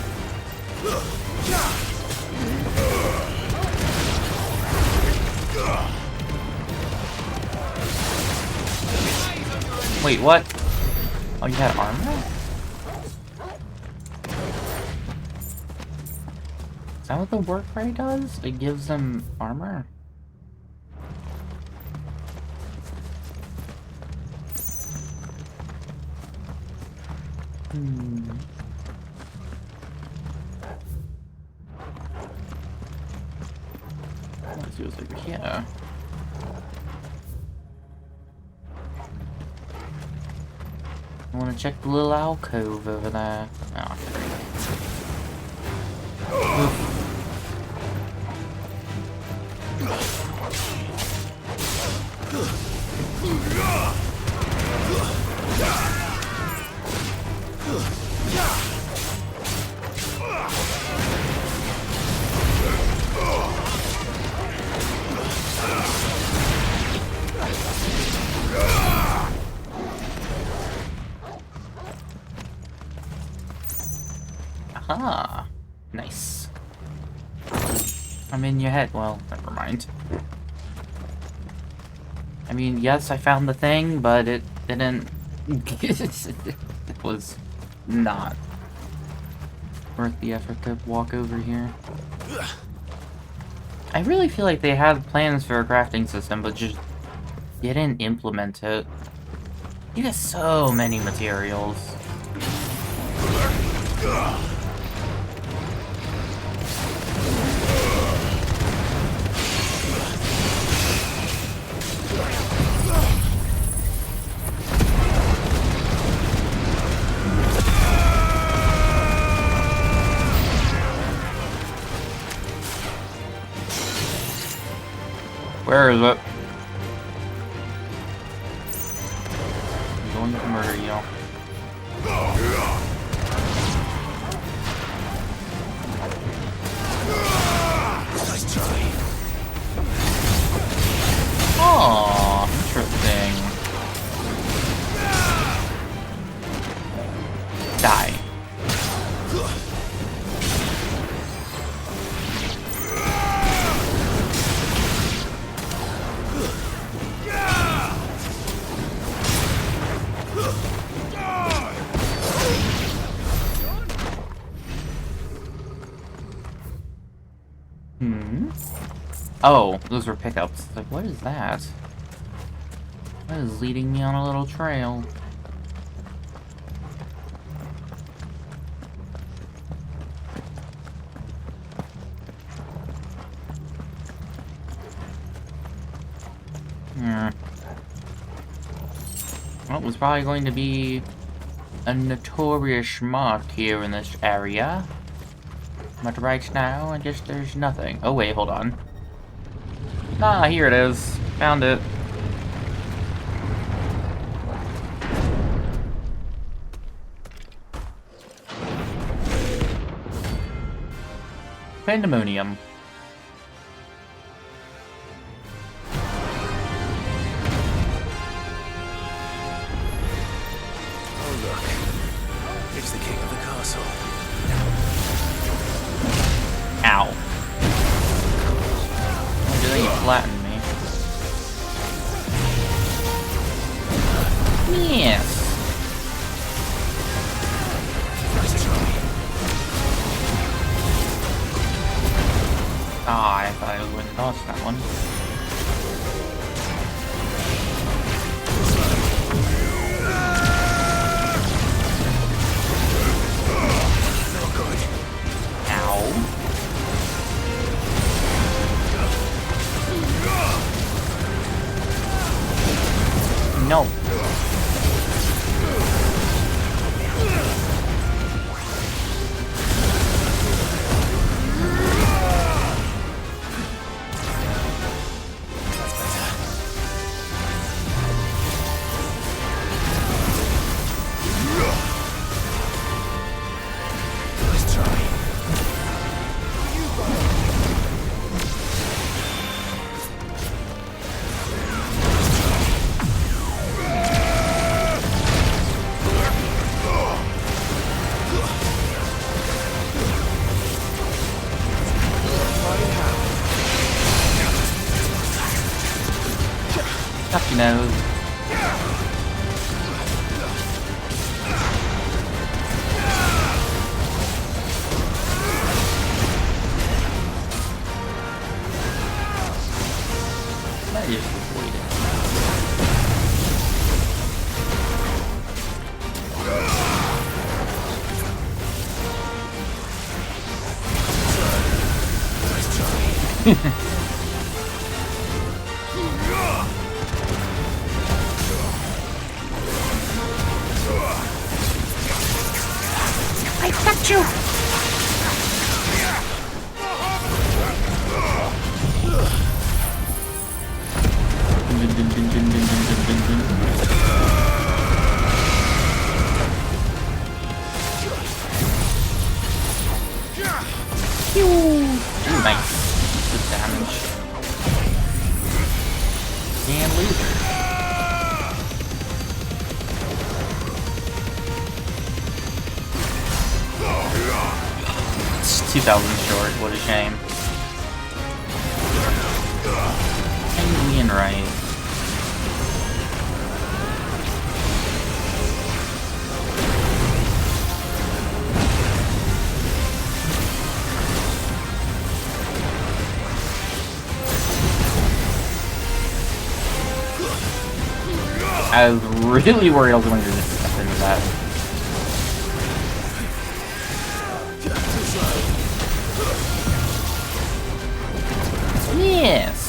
Wait, what? Oh, you had armor? Is that what the work ray does? It gives them armor? Let's see what's over here. I want to check the little alcove over there. Oh, aha! Nice. I'm in your head. Well, never mind. I mean, yes, I found the thing, but it didn't... it was not worth the effort to walk over here. I really feel like they had plans for a crafting system, but just didn't implement it. You get so many materials. Where is it? I'm going to murder you. Nice try. Aww, interesting. Die. Oh, those were pickups. Like, what is that? That is leading me on a little trail. Well, it was probably going to be a notorious mark here in this area. But right now, I guess there's nothing. Oh wait, hold on. Ah, here it is. Found it. Pandemonium. Oh look, it's the king of the castle. Ow. Why did they flatten me? Yes. Ah, I thought I was going to dodge that one. No. No. That is avoided. I got you! Nice. Good damage. And laser. It's 2,000 short, what a shame. Penguin right. I was really worried I was going to step into that. Yes!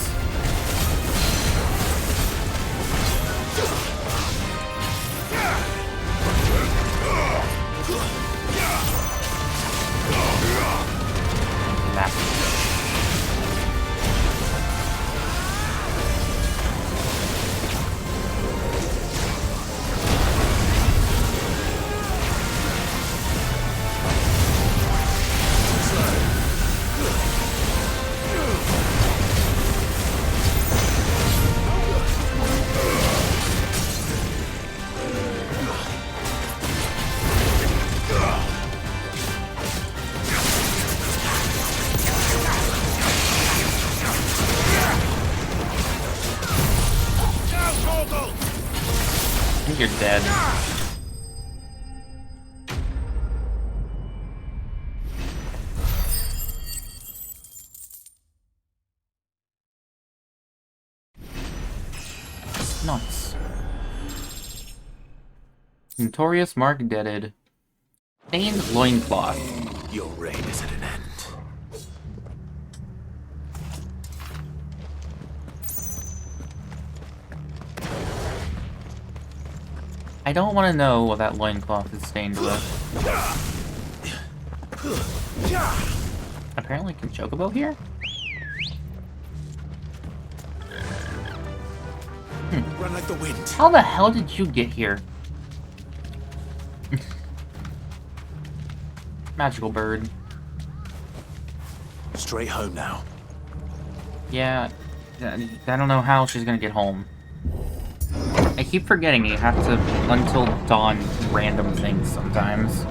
I think you're dead. Nice. Notorious mark deaded. Stained loincloth. Your reign is at an end. I don't want to know what that loincloth is stained with. Apparently, can Chocobo here? Run like the wind. How the hell did you get here? Magical bird. Straight home now. Yeah, I don't know how she's gonna get home. I keep forgetting you have to until dawn random things sometimes.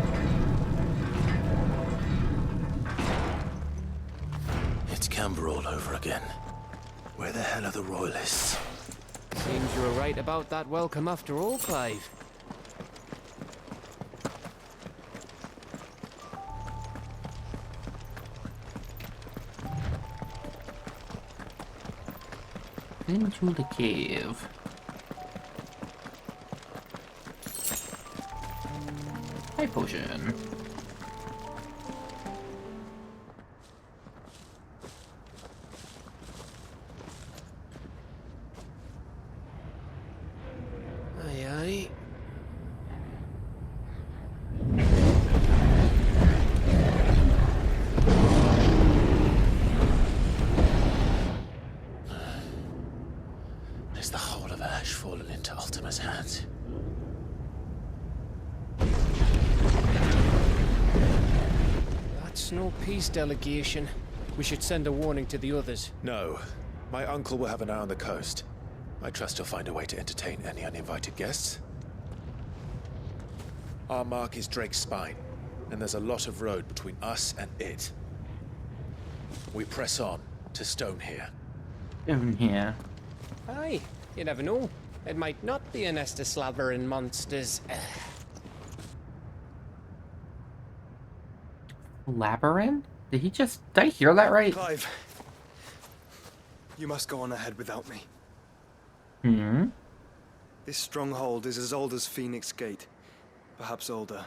It's Camber all over again. Where the hell are the royalists? Seems you were right about that welcome after all, Clive. Into the cave. High potion. Aye, aye. Is the whole of Ash fallen into Ultima's hands? That's no peace delegation. We should send a warning to the others. No. My uncle will have an eye on the coast. I trust he'll find a way to entertain any uninvited guests. Our mark is Drake's Spine, and there's a lot of road between us and it. We press on to Stone here. Stone here. Aye, you never know. It might not be a nest of slathering monsters. Labyrinth? Did I hear that right? Clive, you must go on ahead without me. Hmm? This stronghold is as old as Phoenix Gate, perhaps older.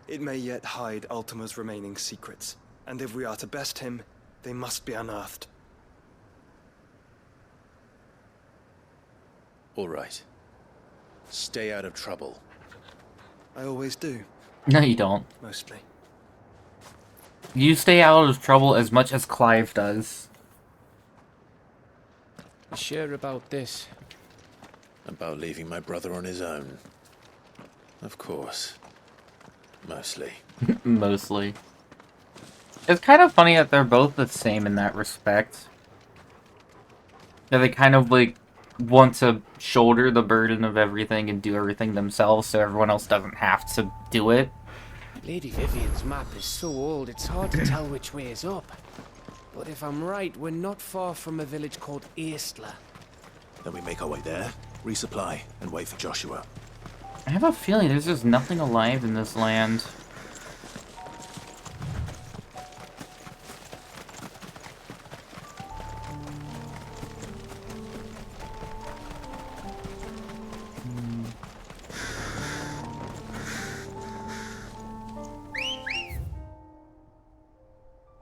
It may yet hide Ultima's remaining secrets, and if we are to best him, they must be unearthed. All right. Stay out of trouble. I always do. No, you don't. Mostly. You stay out of trouble as much as Clive does. You sure about this? About leaving my brother on his own. Of course. Mostly. Mostly. It's kind of funny that they're both the same in that respect. Yeah, they kind of, like, want to shoulder the burden of everything and do everything themselves so everyone else doesn't have to do it. Lady Vivian's map is so old, it's hard to tell which way is up. But if I'm right, we're not far from a village called Eastla. Then we make our way there, resupply, and wait for Joshua. I have a feeling there's just nothing alive in this land.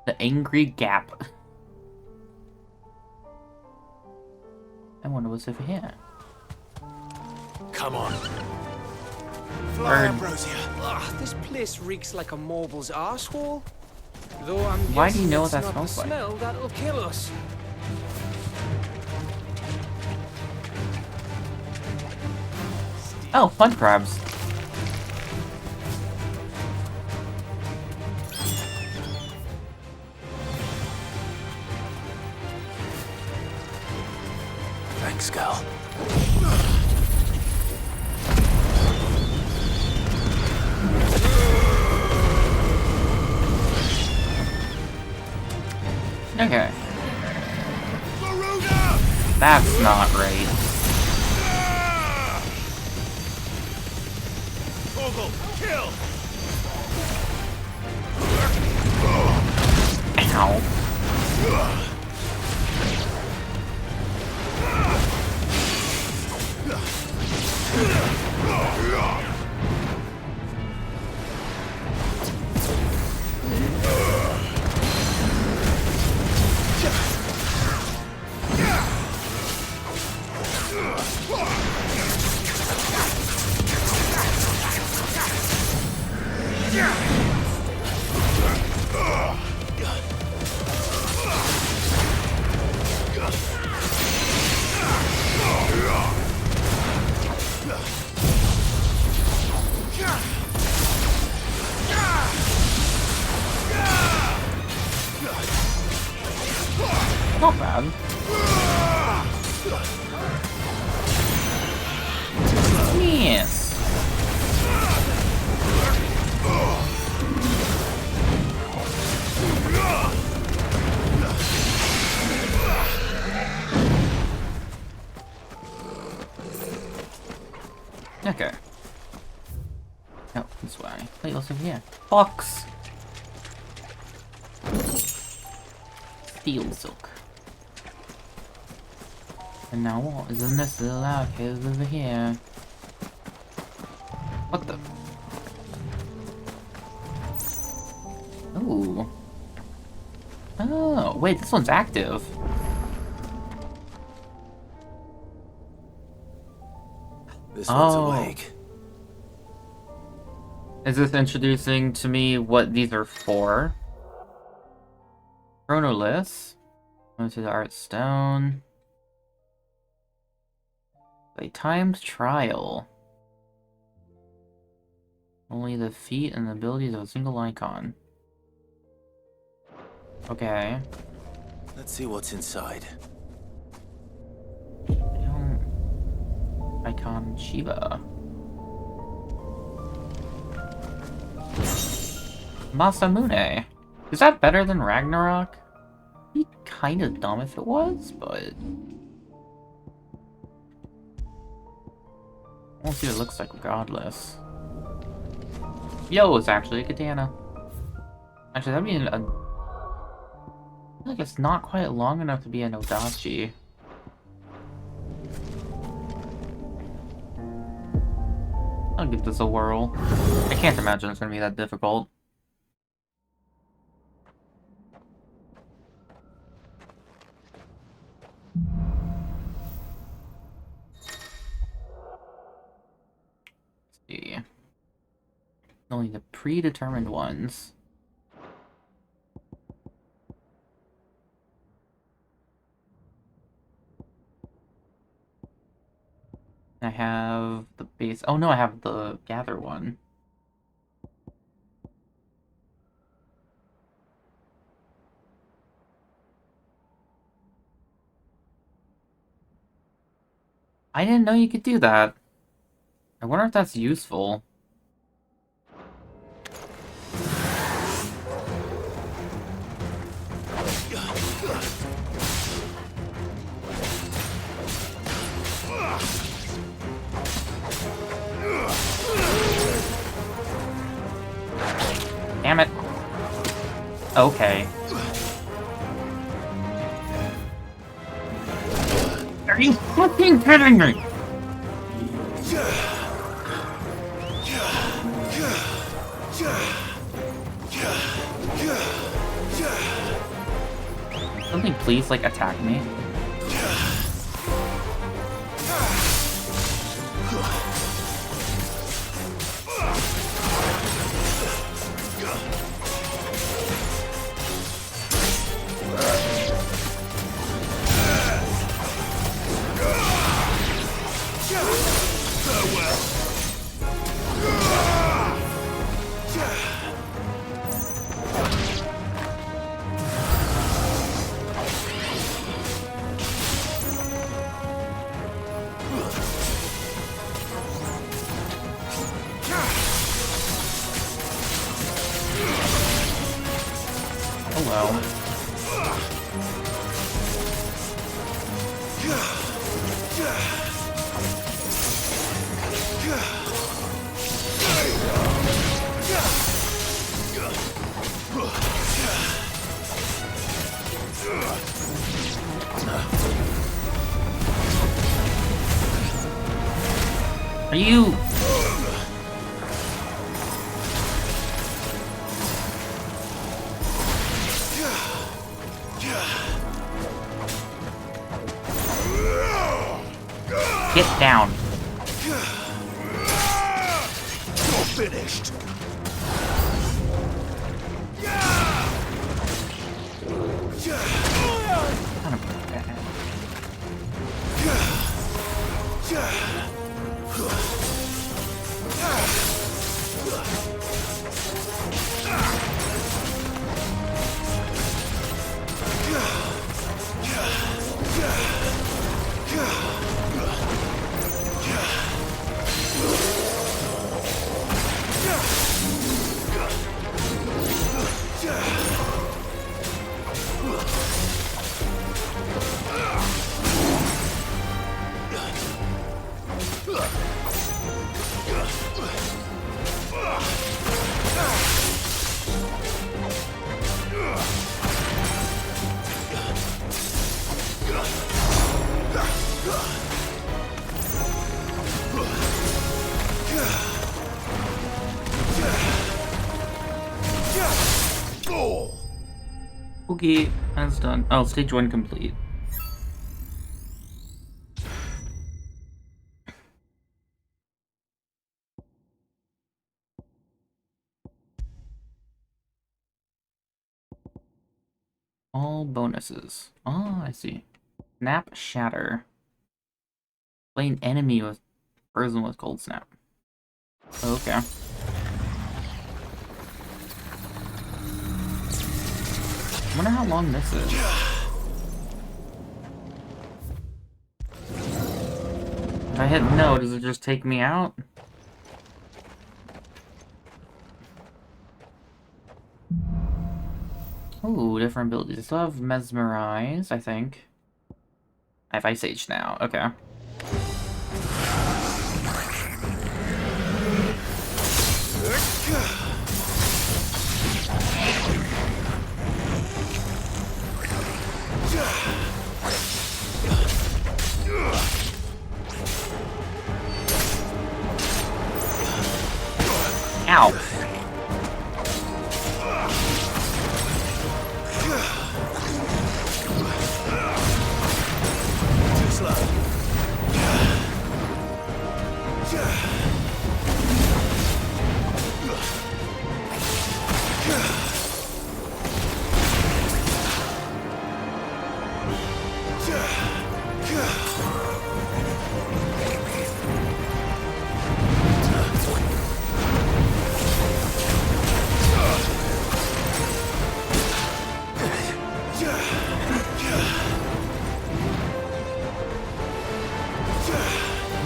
The Angry Gap. I wonder what's over here. Come on. Fly, Ambrosia. Ugh, this place reeks like a moble's arsehole. Though I'm Why do you guessing know what it's that not the smells like? smell that'll kill us. Oh, fun crabs. Thanks, Gal. Okay. That's not right. Vogel, kill! Ow. Not bad. Yes. Okay. Oh, this way. Wait, what's over here? Fox! Steel silk. And now what? Isn't this little alcove over here? What the? Ooh. Oh, wait, this one's active. This one's awake. Is this introducing to me what these are for? Chronoliths. Go to the art stone. A timed trial. Only the feat and the abilities of a single icon. Okay. Let's see what's inside. Icon Shiva. Masamune. Is that better than Ragnarok? It'd be kind of dumb if it was, but... We'll see what it looks like regardless. Yo, it's actually a katana. Actually, that'd be I feel like it's not quite long enough to be an odachi. I'll give this a whirl. I can't imagine it's gonna be that difficult. Let's see. Only the predetermined ones. I have the base. Oh no, I have the gather one. I didn't know you could do that. I wonder if that's useful. Damn it. Okay. Are you fucking kidding me? Something please, like, attack me. Oh well. Are you... Get down. You're finished. Okay, that's done. Oh, stage 1 complete. All bonuses. Oh, I see. Snap Shatter. Play an enemy with person with Cold Snap. Okay. I wonder how long this is. If I hit no, does it just take me out? Ooh, different abilities. I still have Mesmerize, I think. I have Ice Age now. Okay. Ow. Too slow.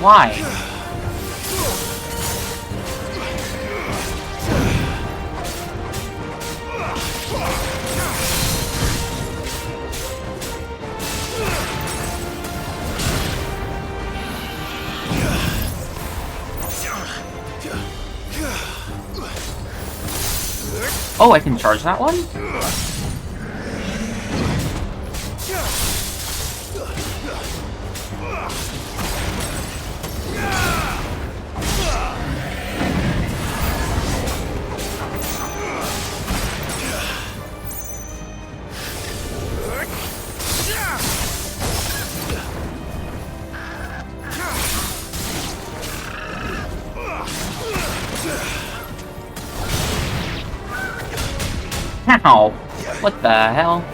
Why? Oh, I can charge that one? Ow! What the hell?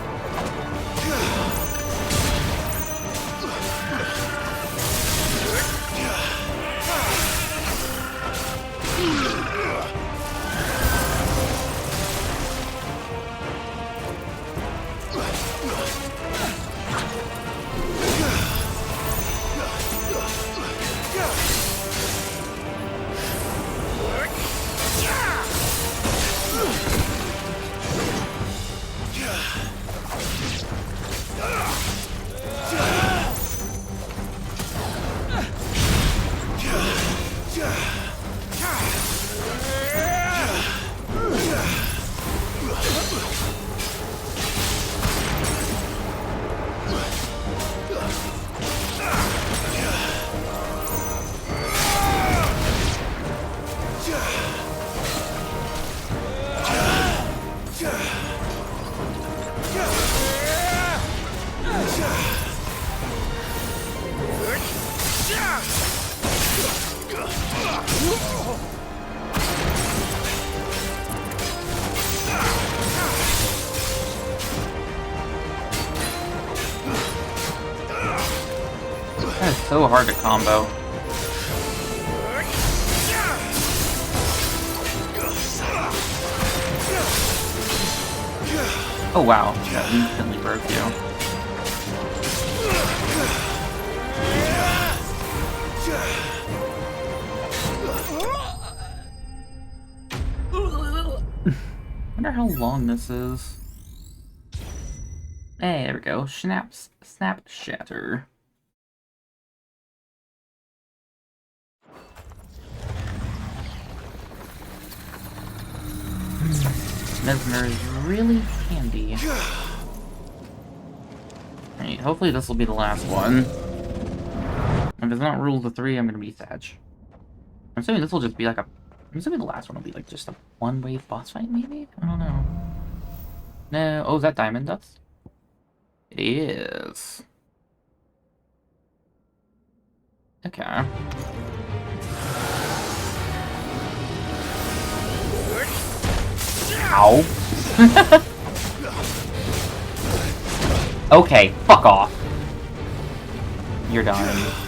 That is so hard to combo. Oh wow, that instantly broke you. Wonder how long this is. Hey, there we go. Snap Shatter. Mesmer is really handy. Alright, hopefully this will be the last one. If it's not Rule of the 3, I'm gonna be sad. I'm assuming this will just be like a... I'm assuming the last one will be like just a one-wave boss fight, maybe? I don't know. No... Oh, is that Diamond Dust? It is. Okay. Ow. Okay, fuck off. You're done.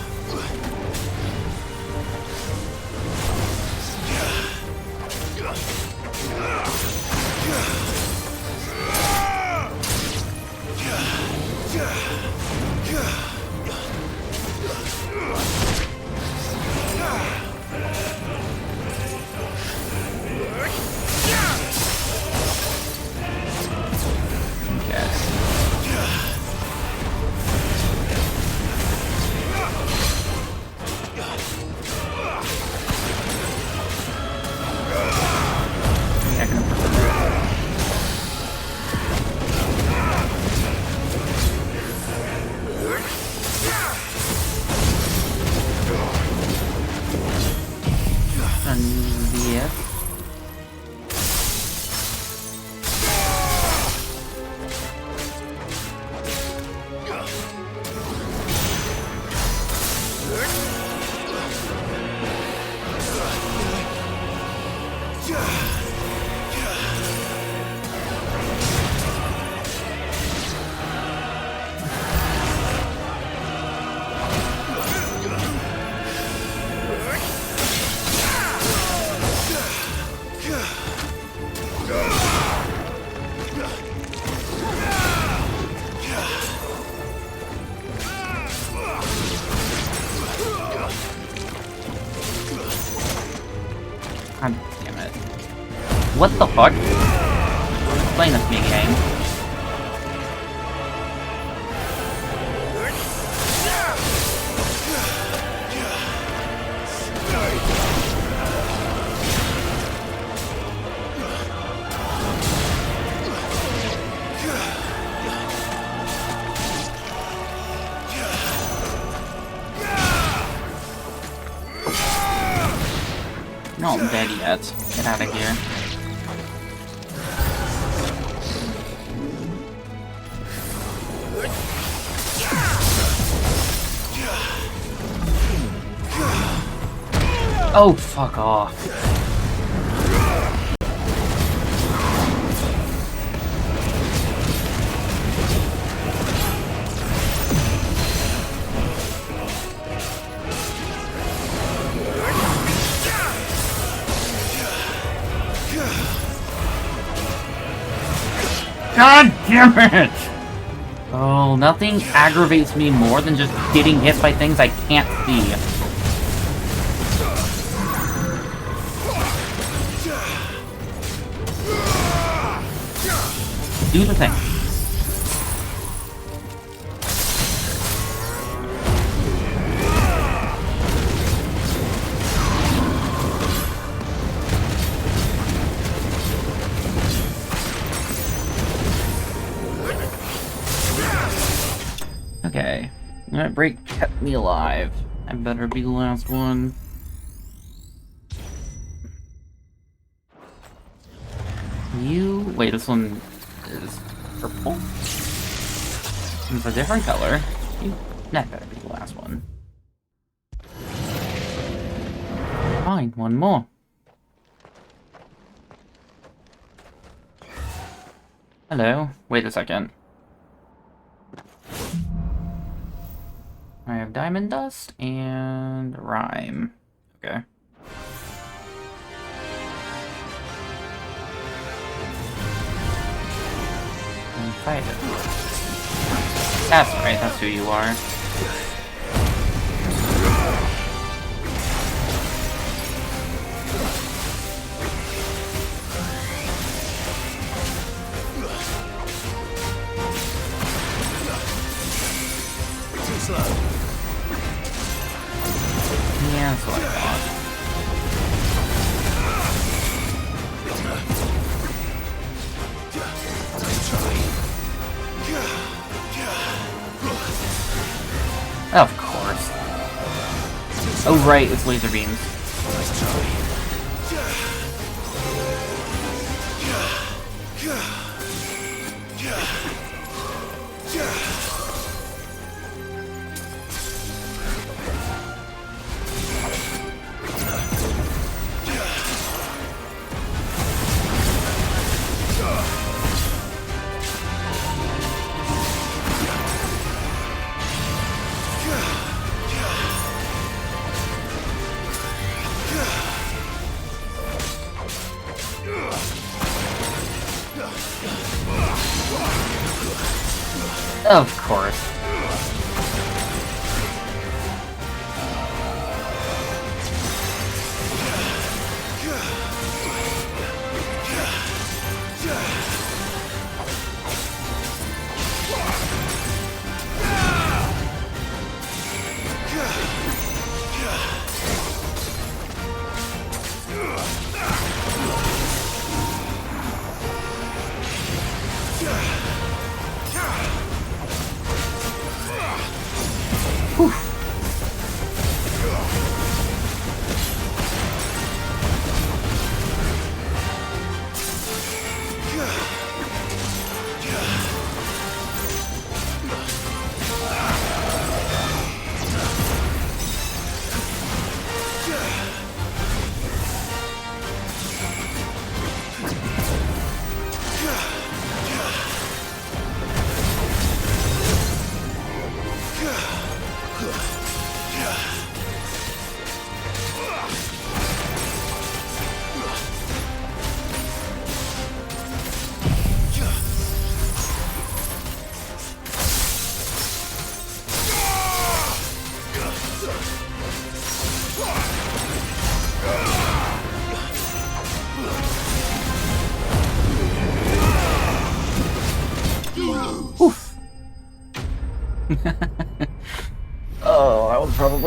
God damn it. What the fuck? Explain this to me, game. Not dead yet. Get out of here. Oh, fuck off. God damn it! Oh, nothing aggravates me more than just getting hit by things I can't see. Do the thing. Okay. That break kept me alive. I better be the last one. You... Wait, this one is purple? It's a different color. That better be the last one. Fine, one more. Hello. Wait a second. I have diamond dust and rhyme. Okay. And fight it. That's right, that's who you are. Too slow. Yeah, that's what I thought. Of course. Oh right, it's laser beams. Of course.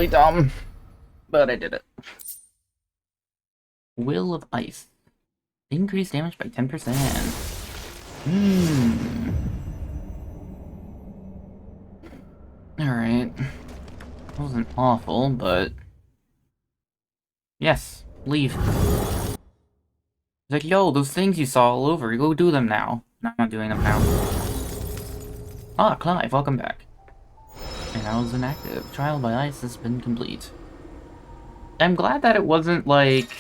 incredibly dumb, but I did it. Will of Ice. Increased damage by 10%. Alright. Wasn't awful, but... Yes, leave. He's like, yo, those things you saw all over, go do them now. No, I'm not doing them now. Ah, Clive, welcome back. And I was inactive. Trial by ice has been complete. I'm glad that it wasn't like...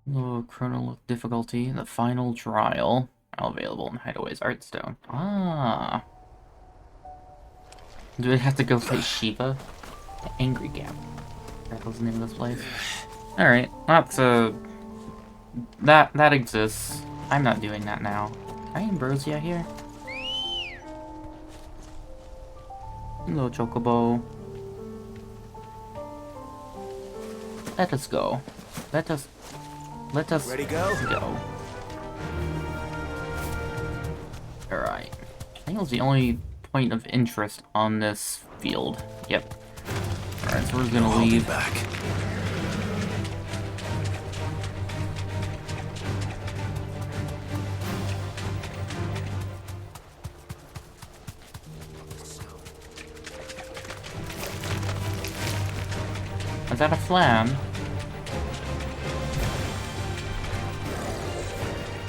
Low chrono difficulty. The final trial. Now available in Hideaway's Artstone. Ah. Do I have to go play Shiva? The Angry Gap. That was the name of this place. Alright, that's that exists. I'm not doing that now. Can I Ambrosia here? Hello, Chocobo. Let us go. Let us Ready, go? Alright. I think it was the only point of interest on this field. Yep. Alright, so we're just gonna leave. Back. Is that a flam?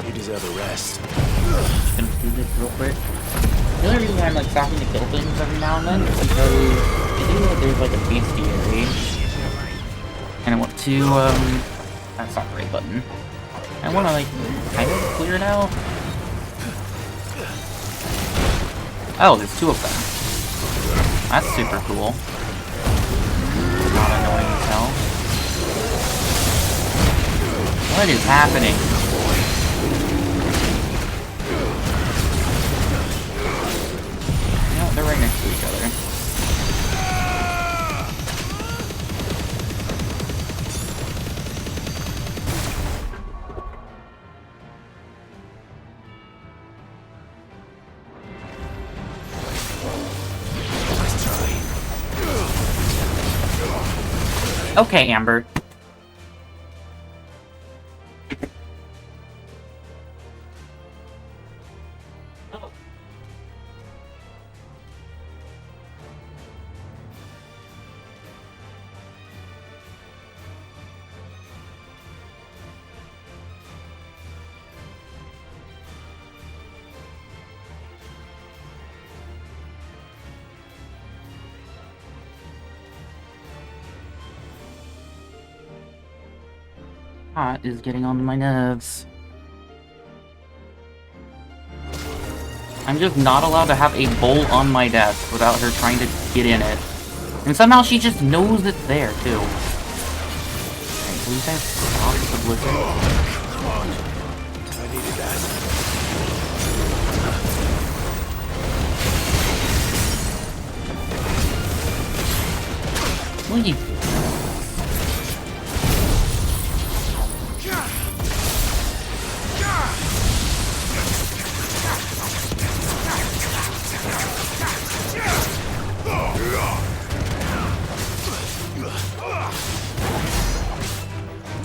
You deserve a rest. Just gonna do this real quick. The only reason why I'm like stopping to kill things every now and then is because I do know there's like a bestiary. And I want to, that's not the right button. I want to like kind of clear it out. Oh, there's two of them. That's super cool. Not annoying as hell. What is happening? You know, they're right next to each other. Okay, Amber. Hot is getting on my nerves. I'm just not allowed to have a bowl on my desk without her trying to get in it. And somehow she just knows it's there, too. Alright, will you guys stop the blizzard? I needed that. Leave.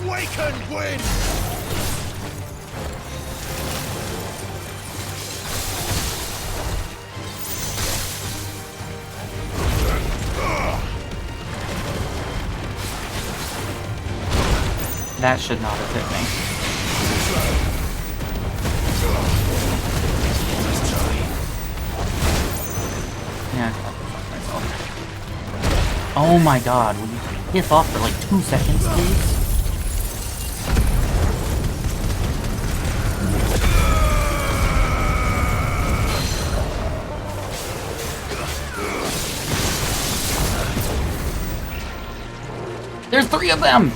Wake and win! That should not have hit me. Yeah, I thought myself. Oh my god, will you piss off for like 2 seconds, please? There's 3 of them!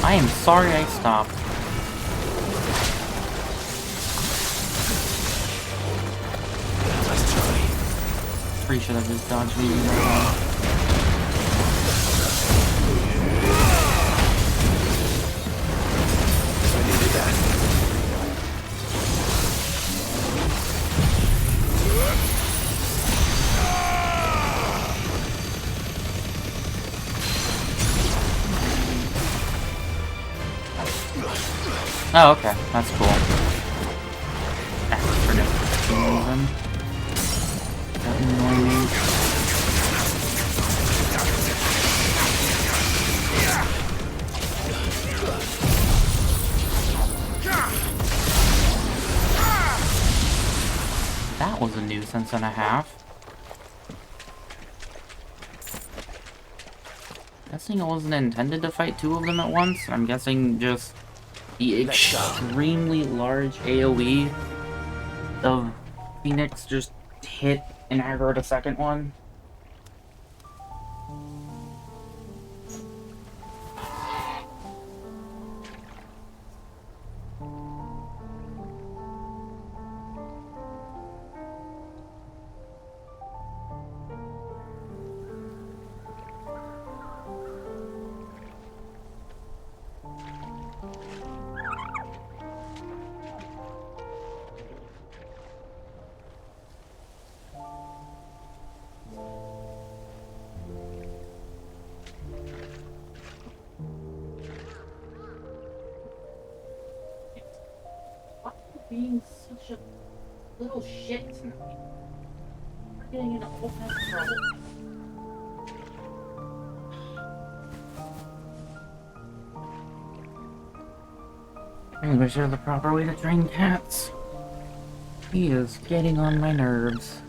I am sorry I stopped. Pretty sure that just dodged me. Oh, okay. That's cool. For no reason. That annoy me. That was a nuisance and a half. Guessing I wasn't intended to fight two of them at once. I'm guessing just the extremely large AoE of Phoenix just hit and aggroed a second one. Being such a little shit tonight. We're getting into all kinds of trouble. English are the proper way to train cats. He is getting on my nerves.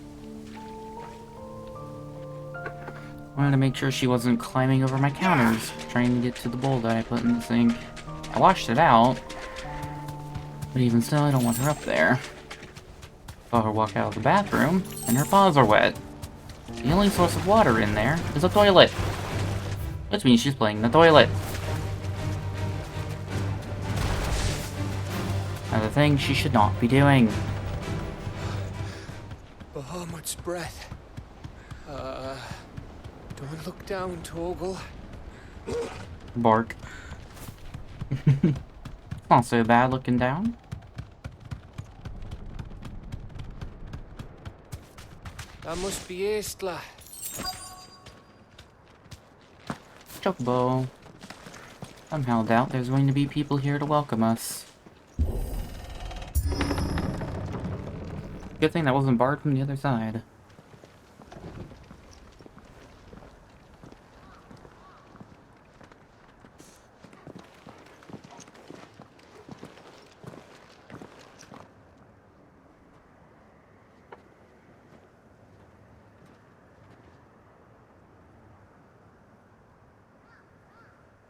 Wanted to make sure she wasn't climbing over my counters, trying to get to the bowl that I put in the sink. I washed it out. But even still, I don't want her up there. Saw her walk out of the bathroom, and her paws are wet. The only source of water in there is a toilet. Which means she's playing the toilet. Another thing she should not be doing. Bahamut's breath. Don't look down, Torgal. Bark. Not so bad looking down. That must be Estla. Chocobo. Somehow doubt there's going to be people here to welcome us. Good thing that wasn't barred from the other side.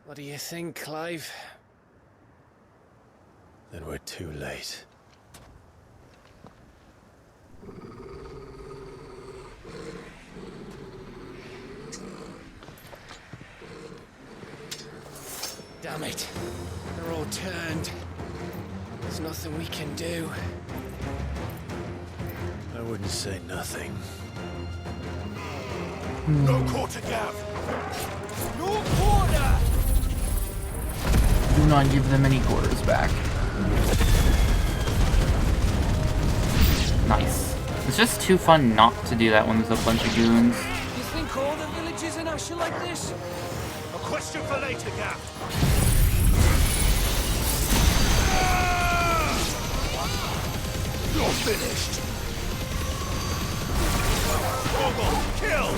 What do you think, Clive? Then we're too late. Damn it. They're all turned. There's nothing we can do. I wouldn't say nothing. No quarter, Gav! No quarter! Do not give them any quarters back. Nice. It's just too fun not to do that when there's a bunch of goons. You think all the villages in Ash are like this? A question for later, Gav. You're finished. Torgal, kill!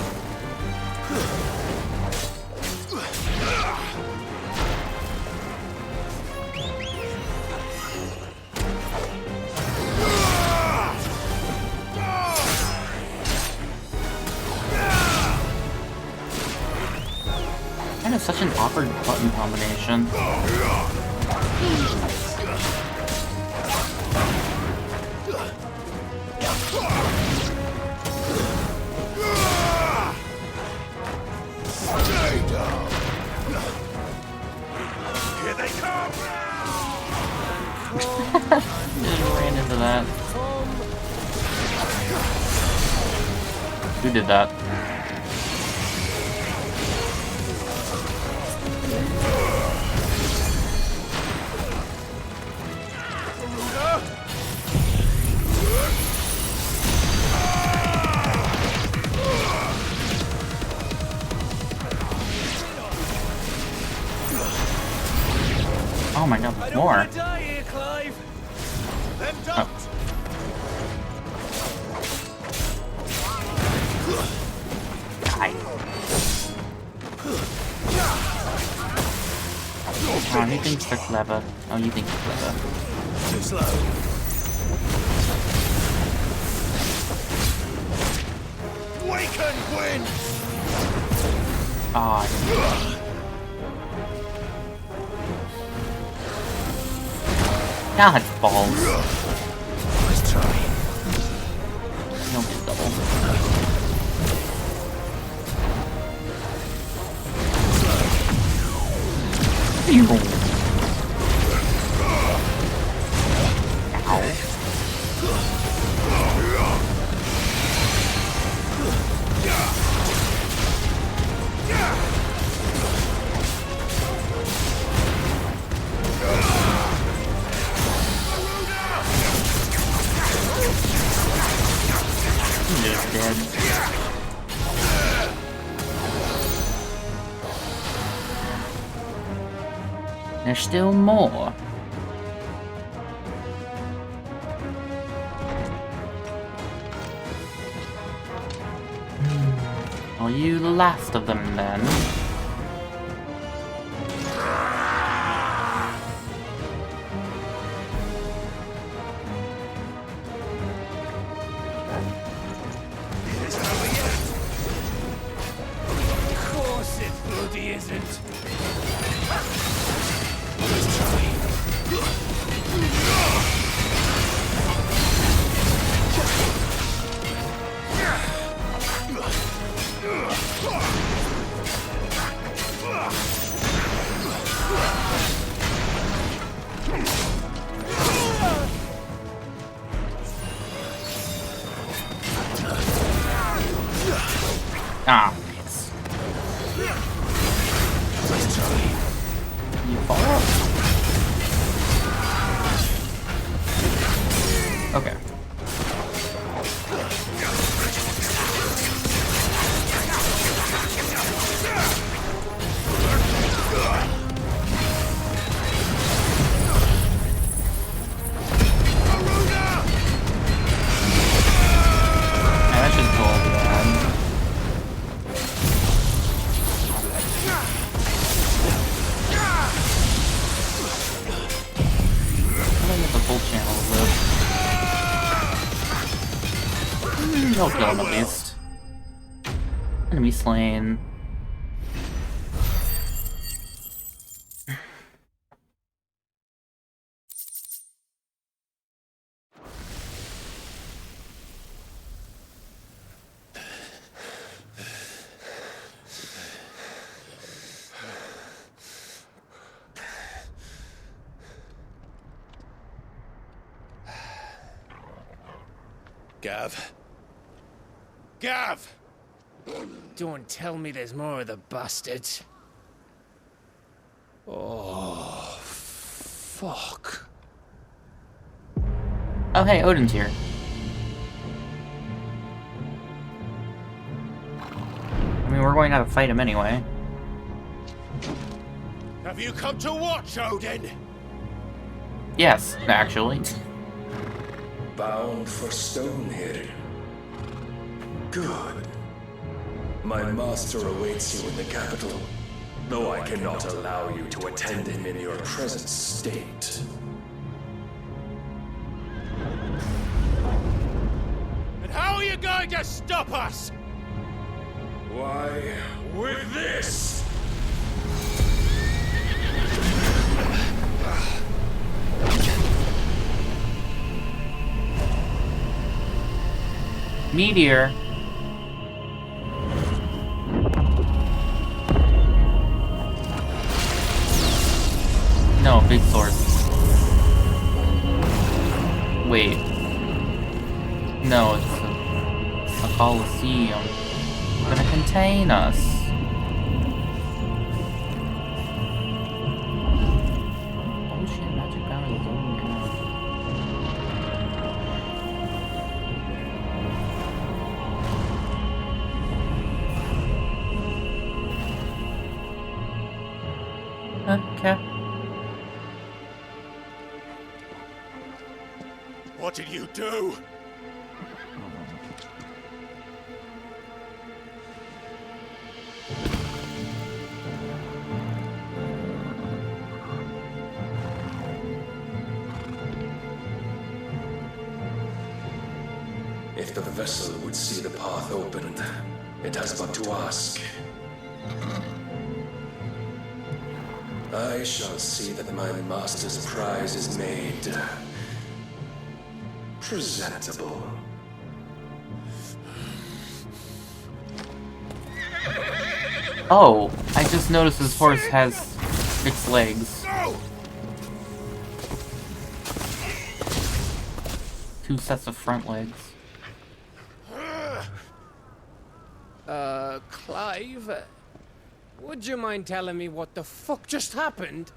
That is such an awkward button combination. Here they come! Just ran into that. Who did that? Oh my god, there's more. Clive! Then don't! Oh, he thinks they're clever. Oh, you think they're clever. Too slow. Waken, win! Ah, God, balls. Let's try. No get double. Just dead. There's still more. Are you the last of them then? Of course it bloody isn't. Ah, yes. You fall up. Okay. That should pull that. The full channel live. I'll kill him at least. Enemy slain. Gav. Gav! Don't tell me there's more of the bastards. Oh, fuck. Oh hey, Odin's here. I mean, we're going to have to fight him anyway. Have you come to watch, Odin? Yes, actually. Bound for Stonehill. Good. My master awaits you in the capital, though I cannot allow you to attend him in your present state. And how are you going to stop us? Why, with this! Meteor. No, big sword. Wait. No, it's a Colosseum. It's gonna contain us. Bullshit, magic power is over. Okay. What did you do? If the vessel would see the path opened, it has but to ask. I shall see that my master's prize is made presentable. Oh, I just noticed this horse has 6 legs. 2 sets of front legs. Clive, would you mind telling me what the fuck just happened?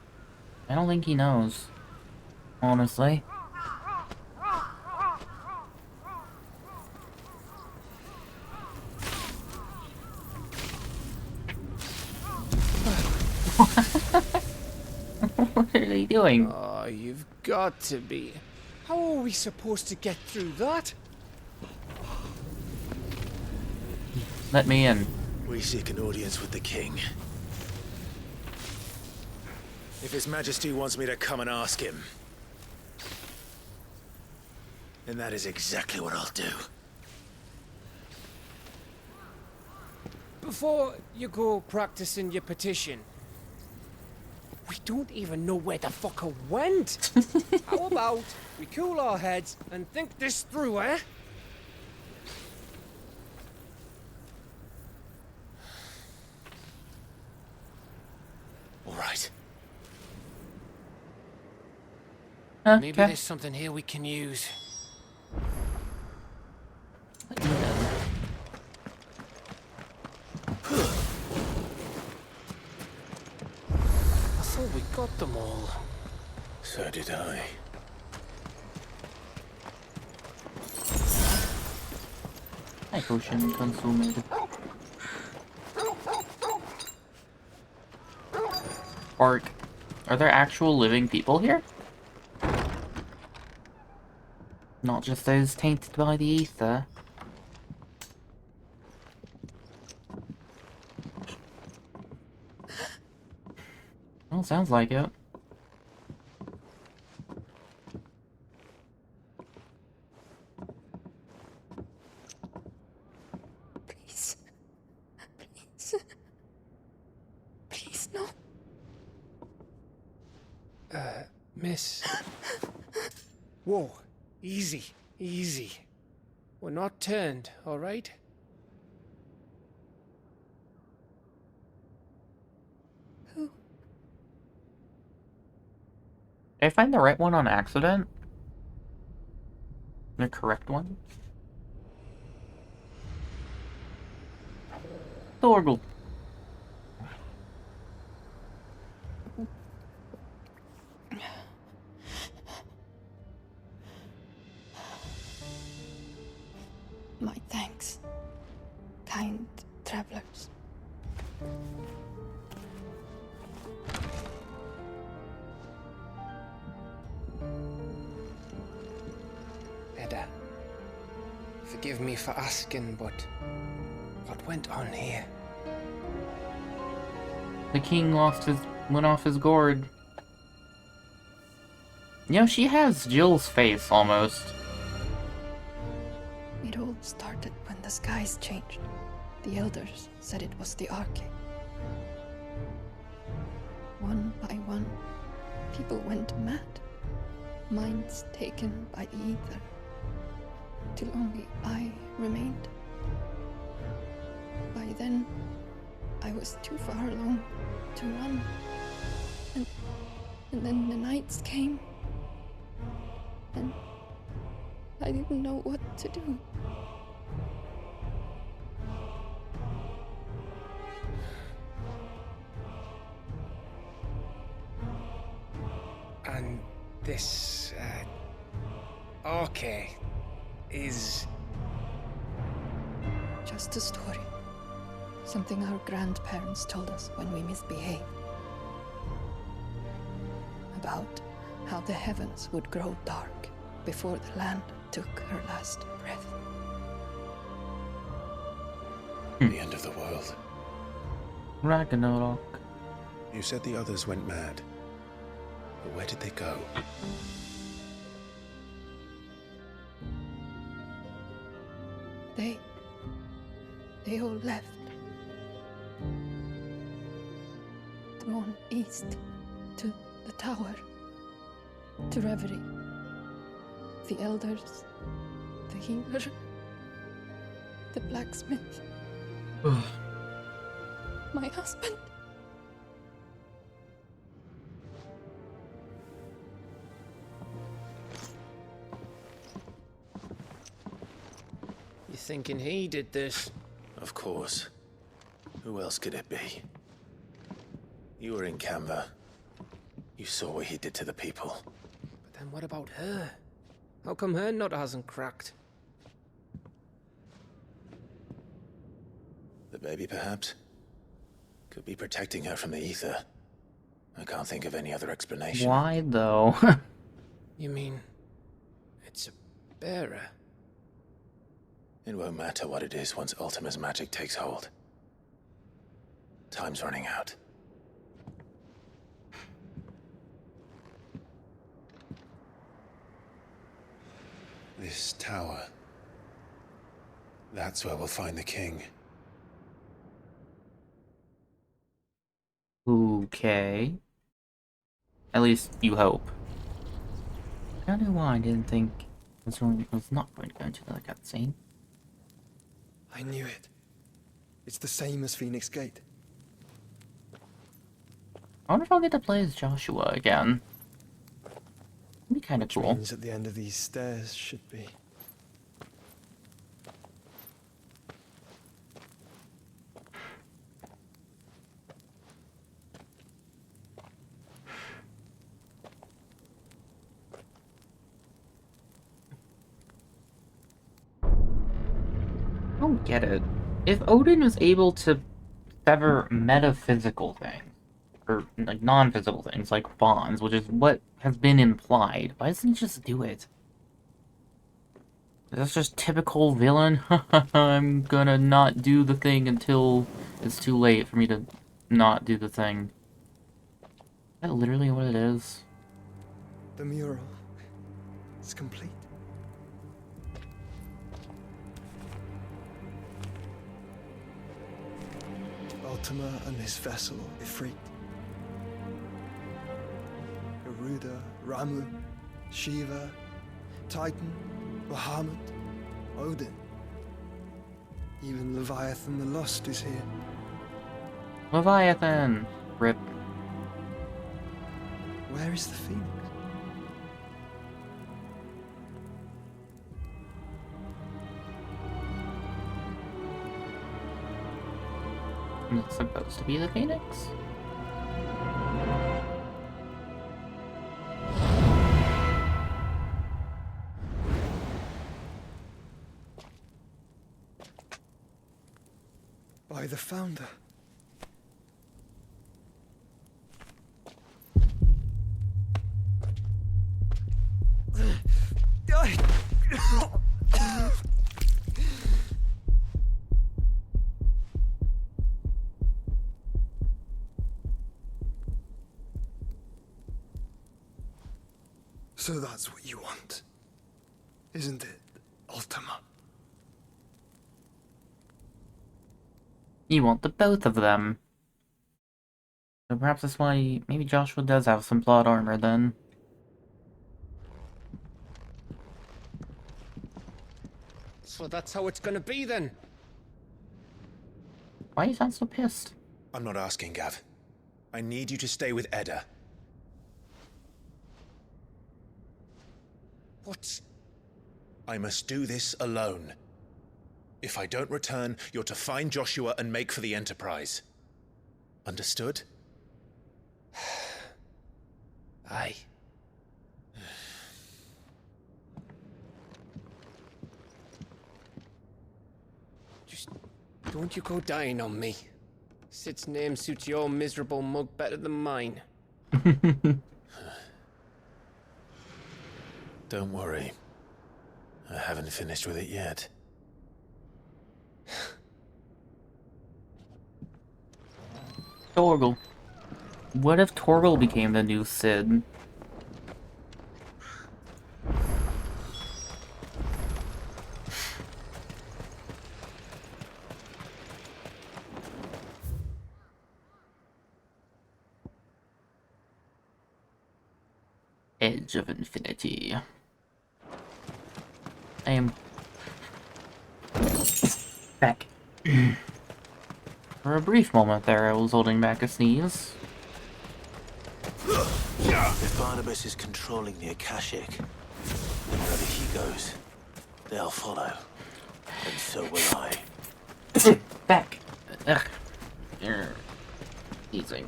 I don't think he knows, honestly. What are they doing? Oh, you've got to be. How are we supposed to get through that? Let me in. We seek an audience with the king. If His Majesty wants me to come and ask him, then that is exactly what I'll do. Before you go practicing your petition, we don't even know where the fucker went. How about we cool our heads and think this through, eh? All right. Maybe there's something here we can use. I thought we got them all. So did I. Hi, potion consumed. Orc. Are there actual living people here? Not just those tainted by the ether. Well, sounds like it. Please. Please. Please, no. Miss. Whoa. Easy. Easy. We're not turned, all right? Who? Did I find the right one on accident? The correct one? Thorgal. My thanks, kind travelers. Edda, forgive me for asking, but what went on here? The king went off his gourd. You know, she has Jill's face, almost. It all started when the skies changed. The elders said it was the Arche. One by one, people went mad. Minds taken by the ether. Till only I remained. By then, I was too far along to run. And then the nights came. And I didn't know what to do. And this, Arche is... Just a story. Something our grandparents told us when we misbehaved. About how the heavens would grow dark before the land took her last breath. The end of the world. Ragnarok. You said the others went mad. But where did they go? They all left. Gone east to the tower, to Reverie. The elders, the healer, the blacksmith. My husband. You thinking he did this? Of course. Who else could it be? You were in Canva. You saw what he did to the people. But then what about her? How come her nut hasn't cracked? The baby, perhaps? Could be protecting her from the ether. I can't think of any other explanation. Why, though? You mean... it's a bearer? It won't matter what it is once Ultima's magic takes hold. Time's running out. This tower. That's where we'll find the king. Okay. At least you hope. I don't know why I didn't think this one was not going to go into the cutscene. I knew it. It's the same as Phoenix Gate. I wonder if I'll get to play as Joshua again. It'd be kind of cool. Means at the end of these stairs should be. I don't get it. If Odin was able to sever metaphysical things, or like non-physical things like bonds, which is what has been implied, why doesn't he just do it? That's just typical villain. I'm gonna not do the thing until it's too late for me to not do the thing. Is that literally what it is? The mural. It's complete. Ultima and his vessel, Ifrit. Garuda, Ramu, Shiva, Titan, Bahamut, Odin. Even Leviathan the Lost is here. Leviathan! Rip. Where is the Phoenix? It's supposed to be the Phoenix? By the Founder. So that's what you want, isn't it, Ultima? You want the both of them. So perhaps that's why maybe Joshua does have some plot armor then. So that's how it's gonna be then? Why do you sound so pissed? I'm not asking, Gav. I need you to stay with Edda. What? I must do this alone. If I don't return, you're to find Joshua and make for the Enterprise. Understood? Aye. Just don't you go dying on me. Sid's name suits your miserable mug better than mine. Don't worry. I haven't finished with it yet. Torgal. What if Torgal became the new Cid? Edge of Infinity. I am back. For a brief moment there, I was holding back a sneeze. If Barnabas is controlling the Akashic, then wherever he goes, they'll follow. And so will I. Back. Ugh. Easy.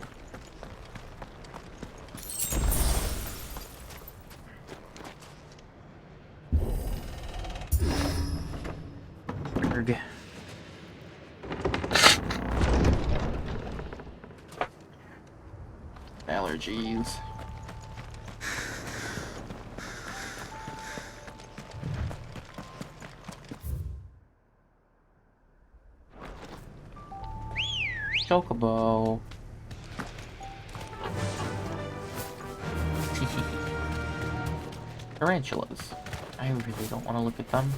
Berg. Allergies. Chocobo. Tarantulas. I really don't want to look at them.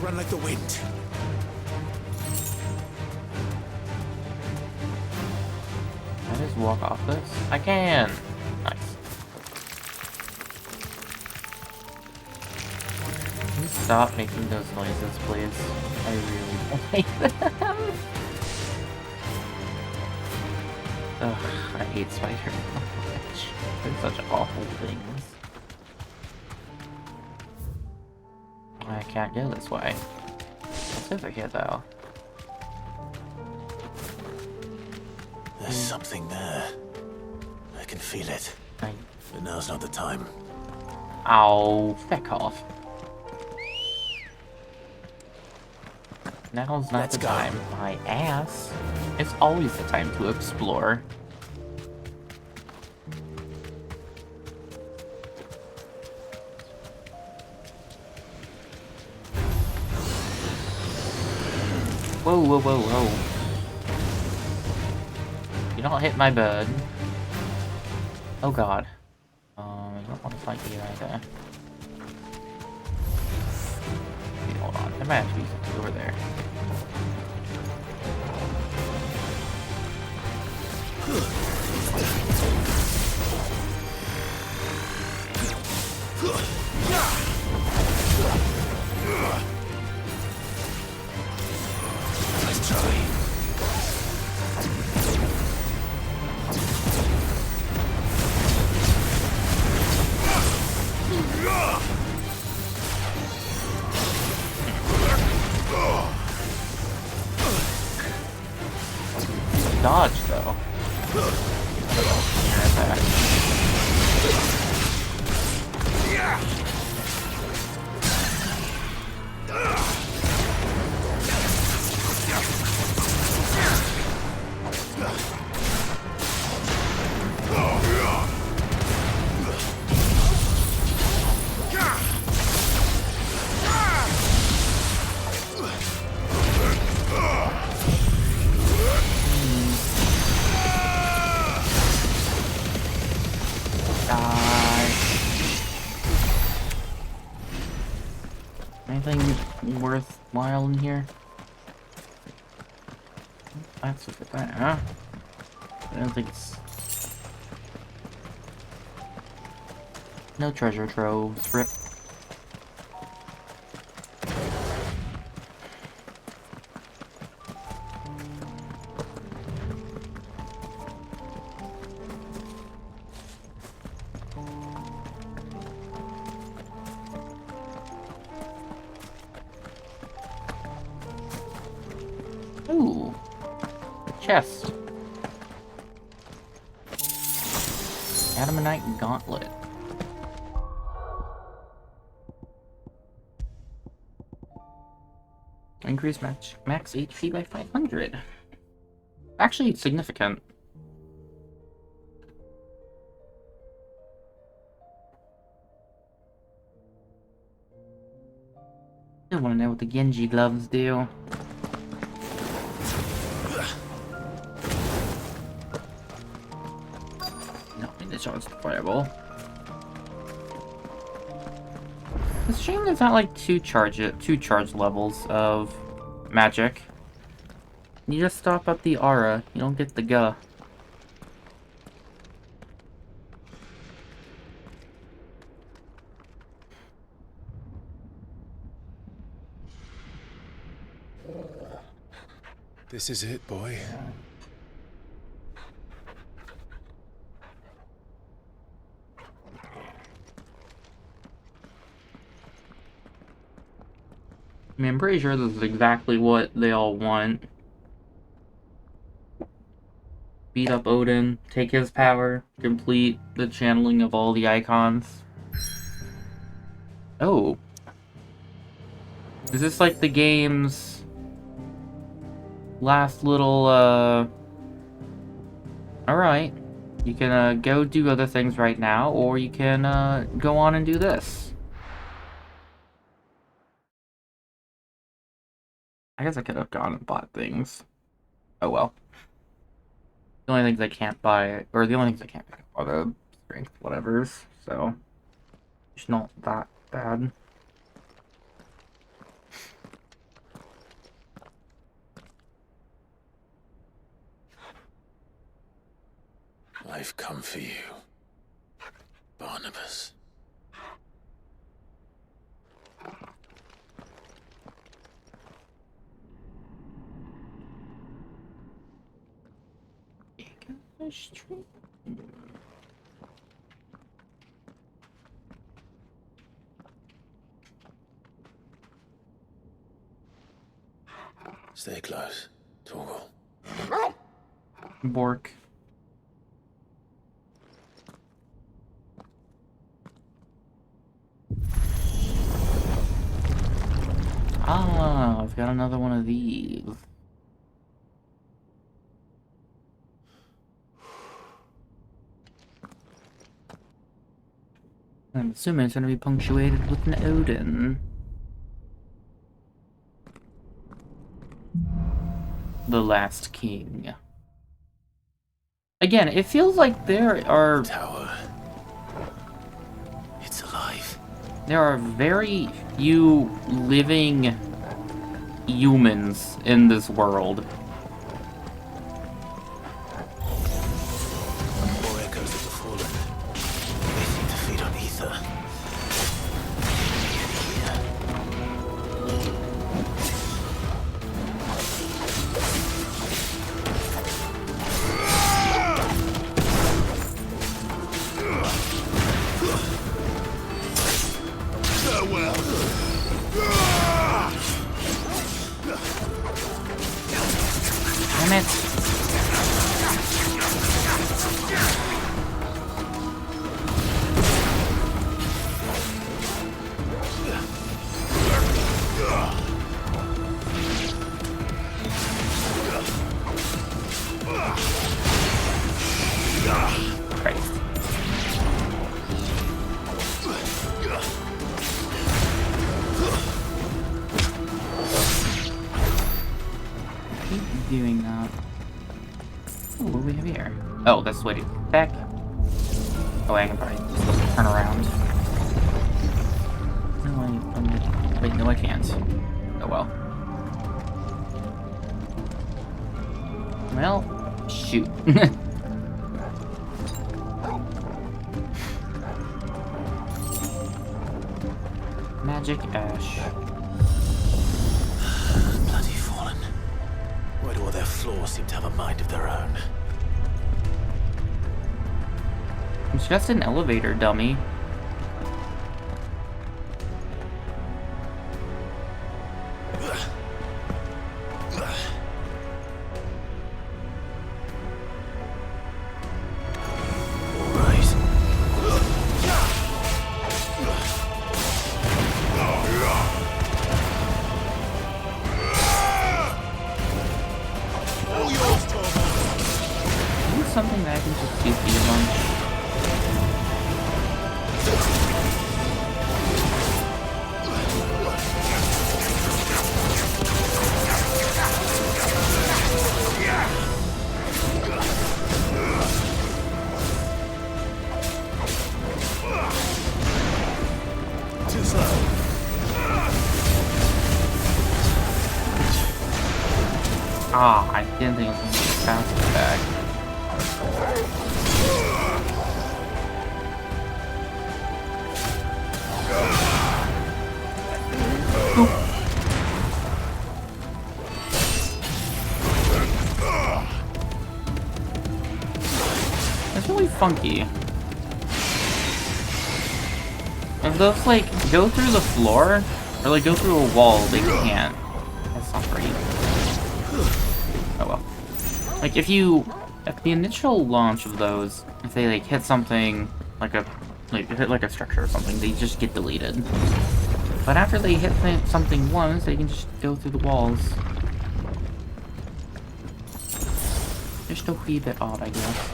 Run like the wind. Can I just walk off this? I can! Nice. Can you stop making those noises, please? I really don't like them. Ugh, I hate spiders so much. They're such awful things. I can't go this way. What's over here, though? There's something there. I can feel it. But now's not the time. Ow, feck off. Now's not the time. My ass. It's always the time to explore. Whoa, whoa, whoa, whoa. You don't hit my bed. Oh god. I don't want to fight you either. Okay, hold on. There might have to be something over there. Let's try. Dodge, though. Anything worthwhile in here? That's look at that, huh? I don't think it's... No treasure troves. Rip. Ooh. Chest. Adamantite Gauntlet. Increase max HP by 500. Actually, it's significant. I want to know what the Genji gloves do. No, I mean, to charge the fireball. It's a shame there's not like two charge levels of magic. You just stop at the aura. You don't get the ga. This is it, boy. I mean, I'm pretty sure this is exactly what they all want. Beat up Odin, take his power, complete the channeling of all the icons. Oh. Is this like the game's last little, Alright. You can, go do other things right now, or you can, go on and do this. I guess I could have gone and bought things. Oh well. The only things I can't buy, or the only things I can't pick up are the strength whatevers, so it's not that bad. I've come for you, Barnabas. Stay close, Torgal. Bork. Ah, I've got another one of these. I'm assuming it's going to be punctuated with an Odin. The Last King. Again, it feels like there are... Tower. It's alive. There are very few living humans in this world. More echoes of the fallen. They seem to feed on ether. Damn it. Christ. Keep doing that. Ooh, what do we have here? Oh, that's waiting back. Oh, I can probably just turn around. No, wait, no, I can't. Oh well. Well, shoot. Magic ash. Bloody fallen. Why do all their flaws seem to have a mind of their own? It's just an elevator, dummy. Something that I can just do for your lunch. Ah, I didn't think it was going to be fast back. It's really funky. If those, like, go through the floor, or, like, go through a wall, they can't. That's not great. Oh well. Like, if the initial launch of those, if they, like, hit something, like hit, like, a structure or something, they just get deleted. But after they hit something once, they can just go through the walls. Just a wee bit odd, I guess.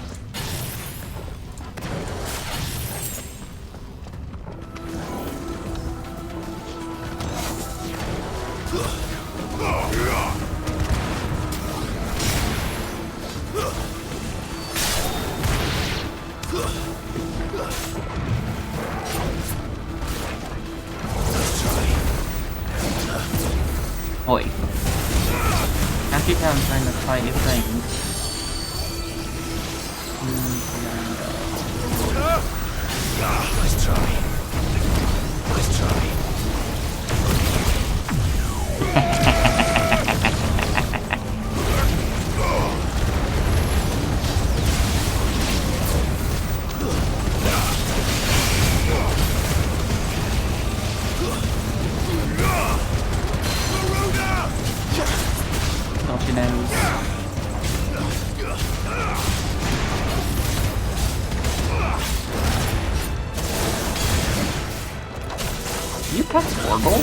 Oi. After you're done trying to fight your things. Nice try. Nice try. Not your nose. You press Torgal?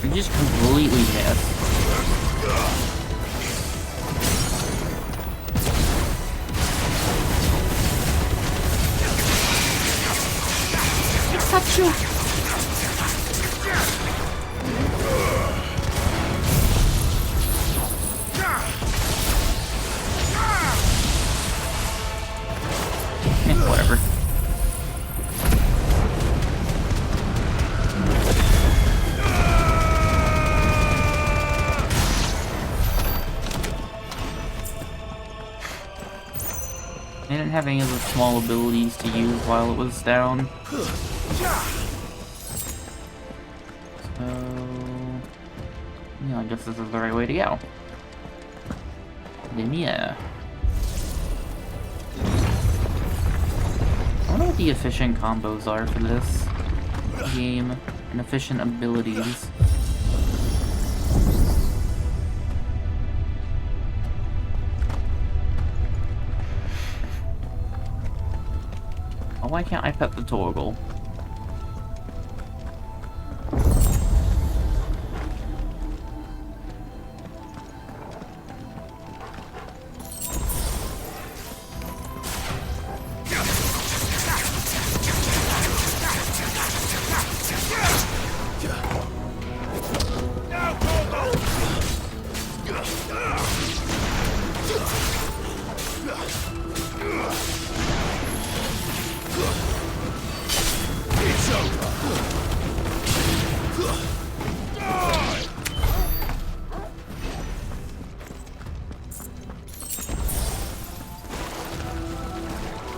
You just completely missed. Touch you. Whatever. I didn't have any of the small abilities to use while it was down. So... yeah, I guess this is the right way to go. Yeah. I wonder what the efficient combos are for this game, and efficient abilities. Oh, why can't I pet the Torgal?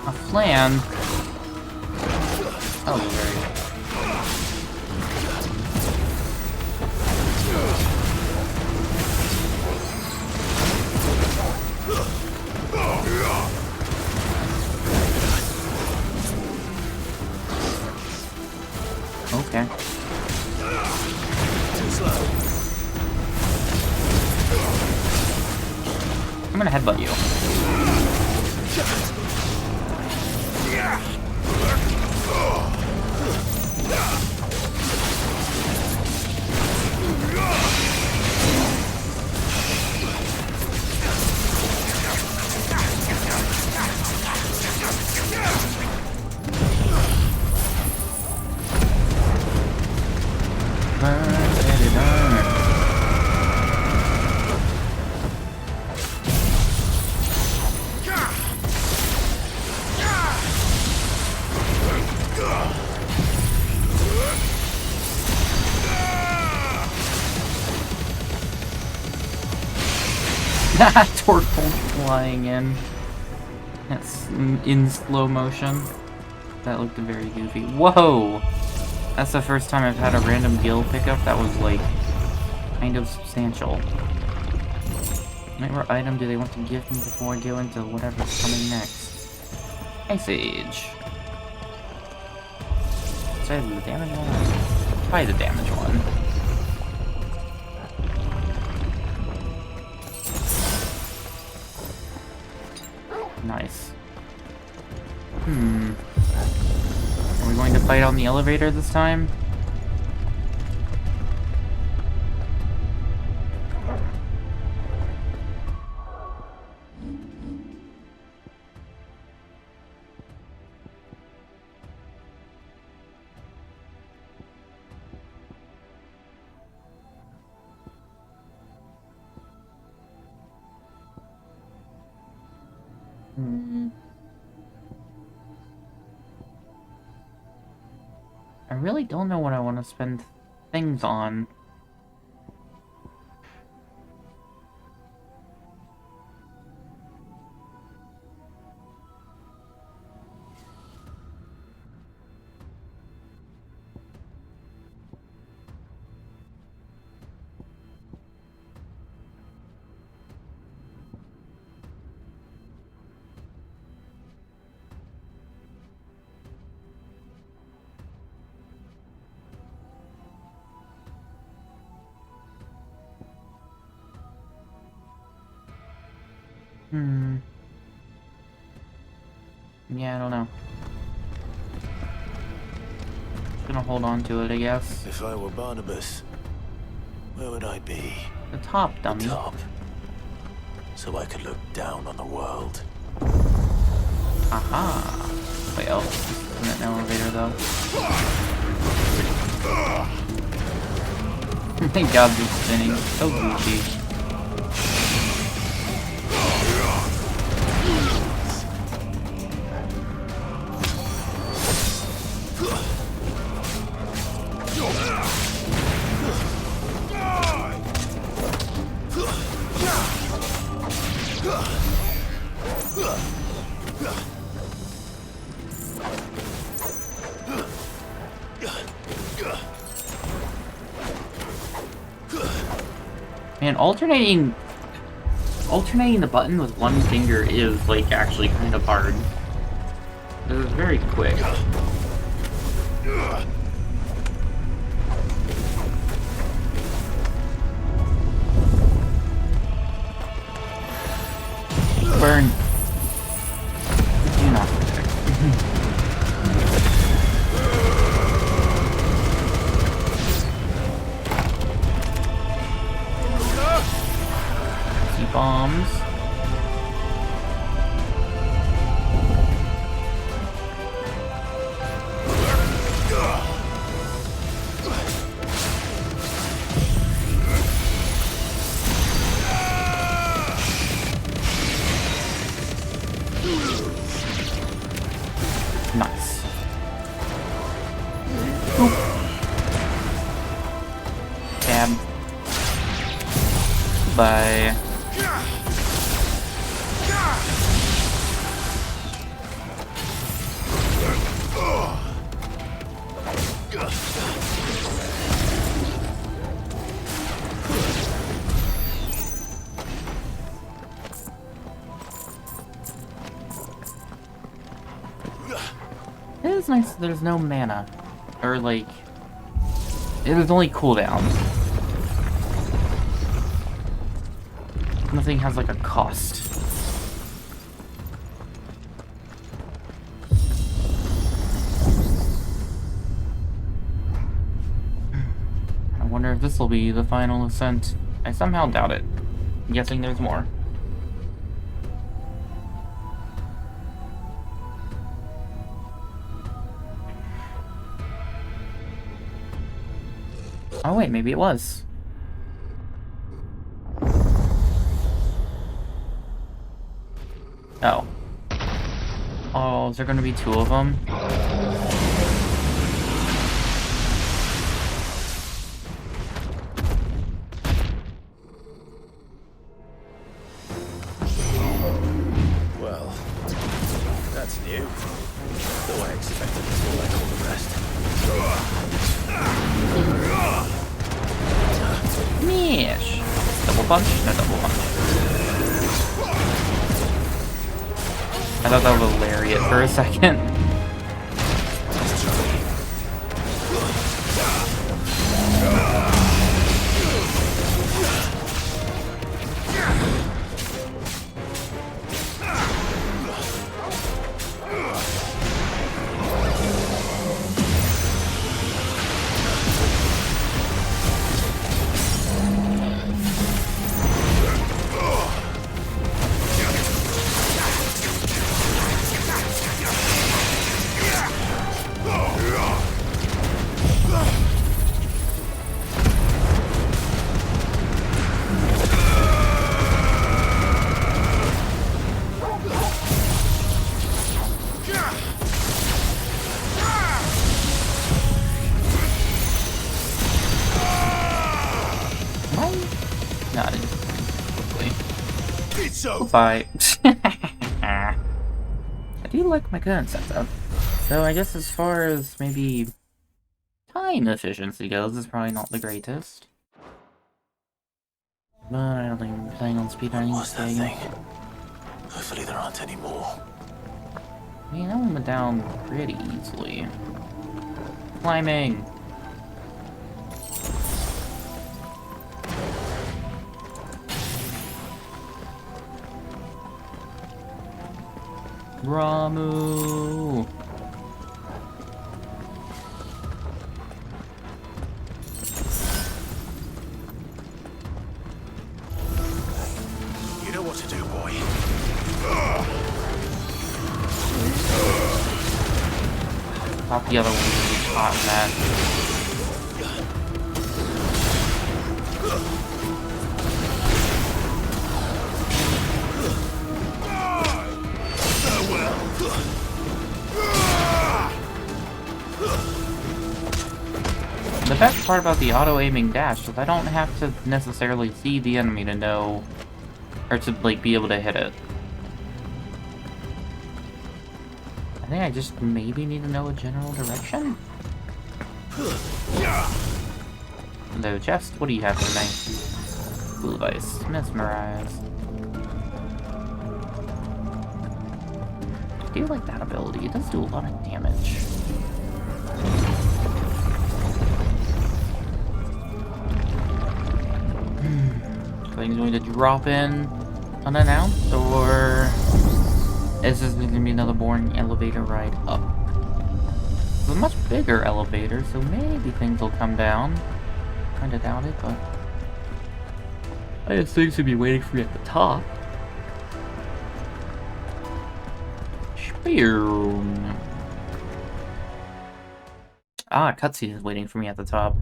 A flan? Oh, very. Okay. I'm gonna headbutt you. Torkoal flying in. That's in slow motion. That looked very goofy. Whoa! That's the first time I've had a random guild pickup that was, like, kind of substantial. What item do they want to give me before I go into whatever's coming next? Ice Age. Say the damage one? Probably the damage one. Nice. Are we going to fight on the elevator this time? I really don't know what I want to spend things on. Yeah, I don't know. Just gonna hold on to it, I guess. If I were Barnabas, where would I be? The top, dummy. The top. So I could look down on the world. Aha! Wait, oh, in an elevator though. Oh my god, this is spinning. So goofy. Man, alternating the button with one finger is, like, actually kind of hard. It was very quick. Burn. Do not protect. Bombs. Nice. Oop. Tab. Bye. It is nice that there's no mana. Or, like, it is only cooldowns. Nothing has, like, a cost. I wonder if this will be the final ascent. I somehow doubt it. I'm guessing there's more. Oh wait, maybe it was. Oh. Oh, is there gonna be two of them? Smash! Double punch? No, double punch. I thought that was a lariat for a second. Not in quickly. Bye. I do like my gun setup. So I guess as far as maybe time efficiency goes, it's probably not the greatest. But I don't think I'm playing on speed or anything. Hopefully there aren't any more. I mean, that one went down pretty easily. Climbing! Ramu! You know what to do, boy. Pop the other one really hot in that. The best part about the auto-aiming dash is I don't have to necessarily see the enemy to know, or to like be able to hit it. I think I just maybe need to know a general direction. Hello, chest. What do you have for me? Blue Vice. Mesmerize. I do like that ability. It does do a lot of damage. So he's going to drop in unannounced, or is this going to be another boring elevator ride up? It's a much bigger elevator, so maybe things will come down. Kinda doubt it, but I guess things should be waiting for me at the top. Spearm. Ah, cutscene is waiting for me at the top.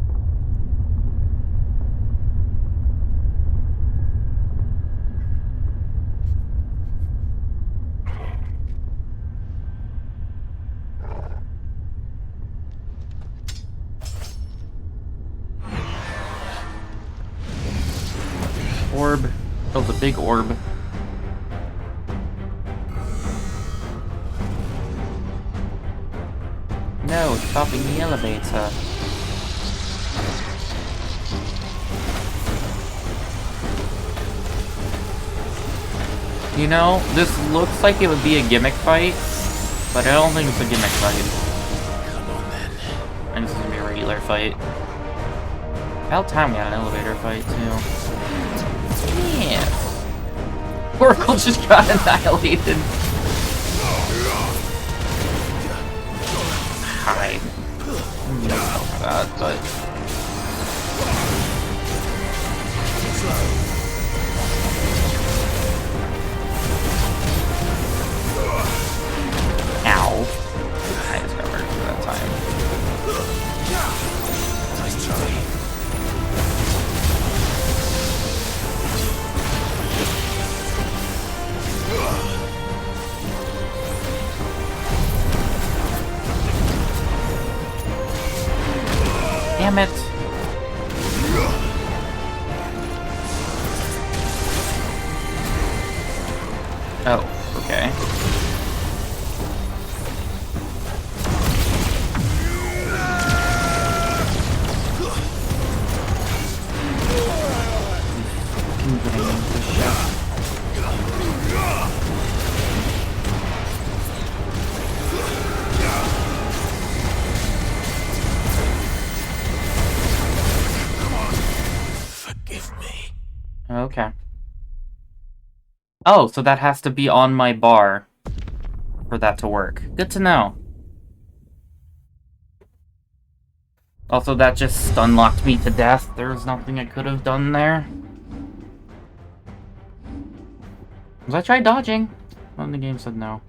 Orb. Oh, the big orb. No, it's stopping the elevator. You know, this looks like it would be a gimmick fight, but I don't think it's a gimmick fight. Come on then. And this is gonna be a regular fight. About time we had an elevator fight too. Yes. Oracle just got annihilated. Hi. No help for that, but ow. I just got hurt for that time. Nice try. Damn it. Oh, okay. things that I need to shift. Forgive me. Okay. Oh, so that has to be on my bar for that to work. Good to know. Also, that just stun-locked me to death. There was nothing I could have done there. Was I tried dodging? Well, the game said no.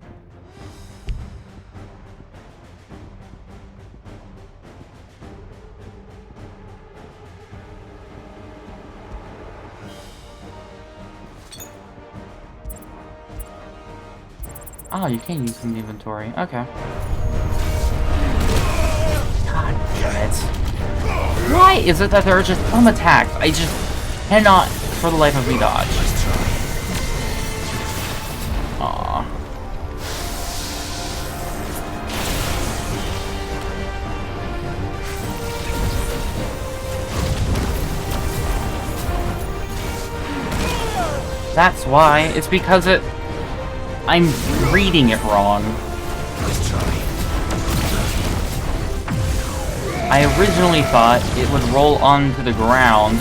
Oh, you can use in the inventory. Okay. God damn it. Why is it that there are just some attacks I just cannot, for the life of me, dodge? Aww. That's why. It's because I'm reading it wrong. I originally thought it would roll onto the ground.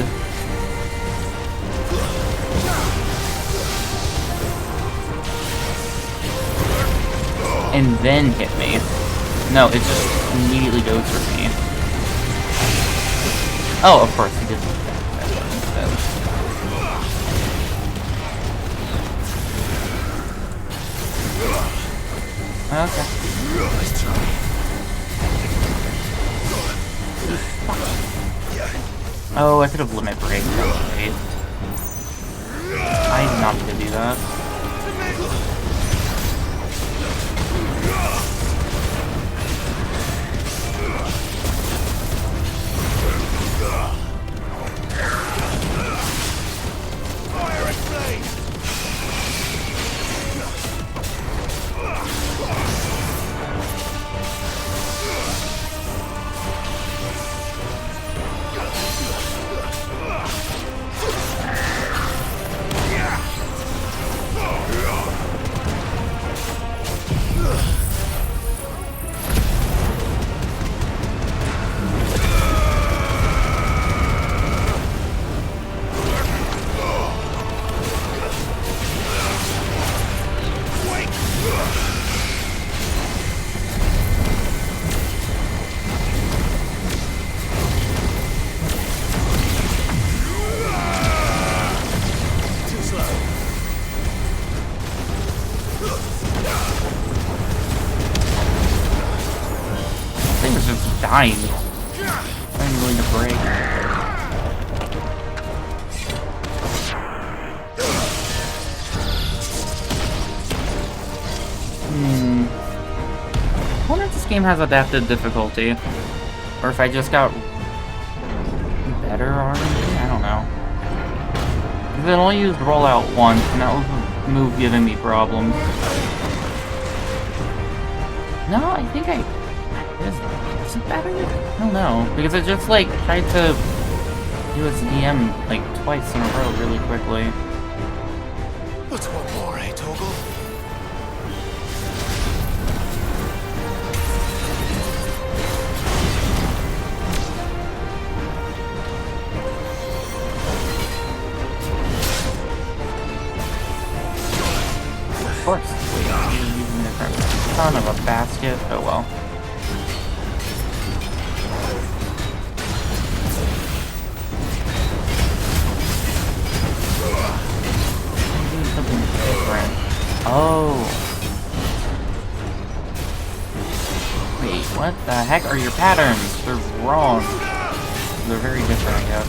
And then hit me. No, it just immediately goes for me. Oh, of course, he did that. Okay. Oh, I could have limit break. Right. I did not need to do that. Dying. I'm going to break. I wonder if this game has adapted difficulty. Or if I just got better RNG? I don't know. Because it only used rollout once, and that was a move giving me problems. No, I think is it better? I don't know. Because it just, like, tried to do its DM, like, twice in a row really quickly. What's one more, eh, Toggle? Of course. Wait, you're using a different ton of a basket. Oh well. Something different. Oh. Wait, what the heck are your patterns? They're wrong. They're very different, I guess.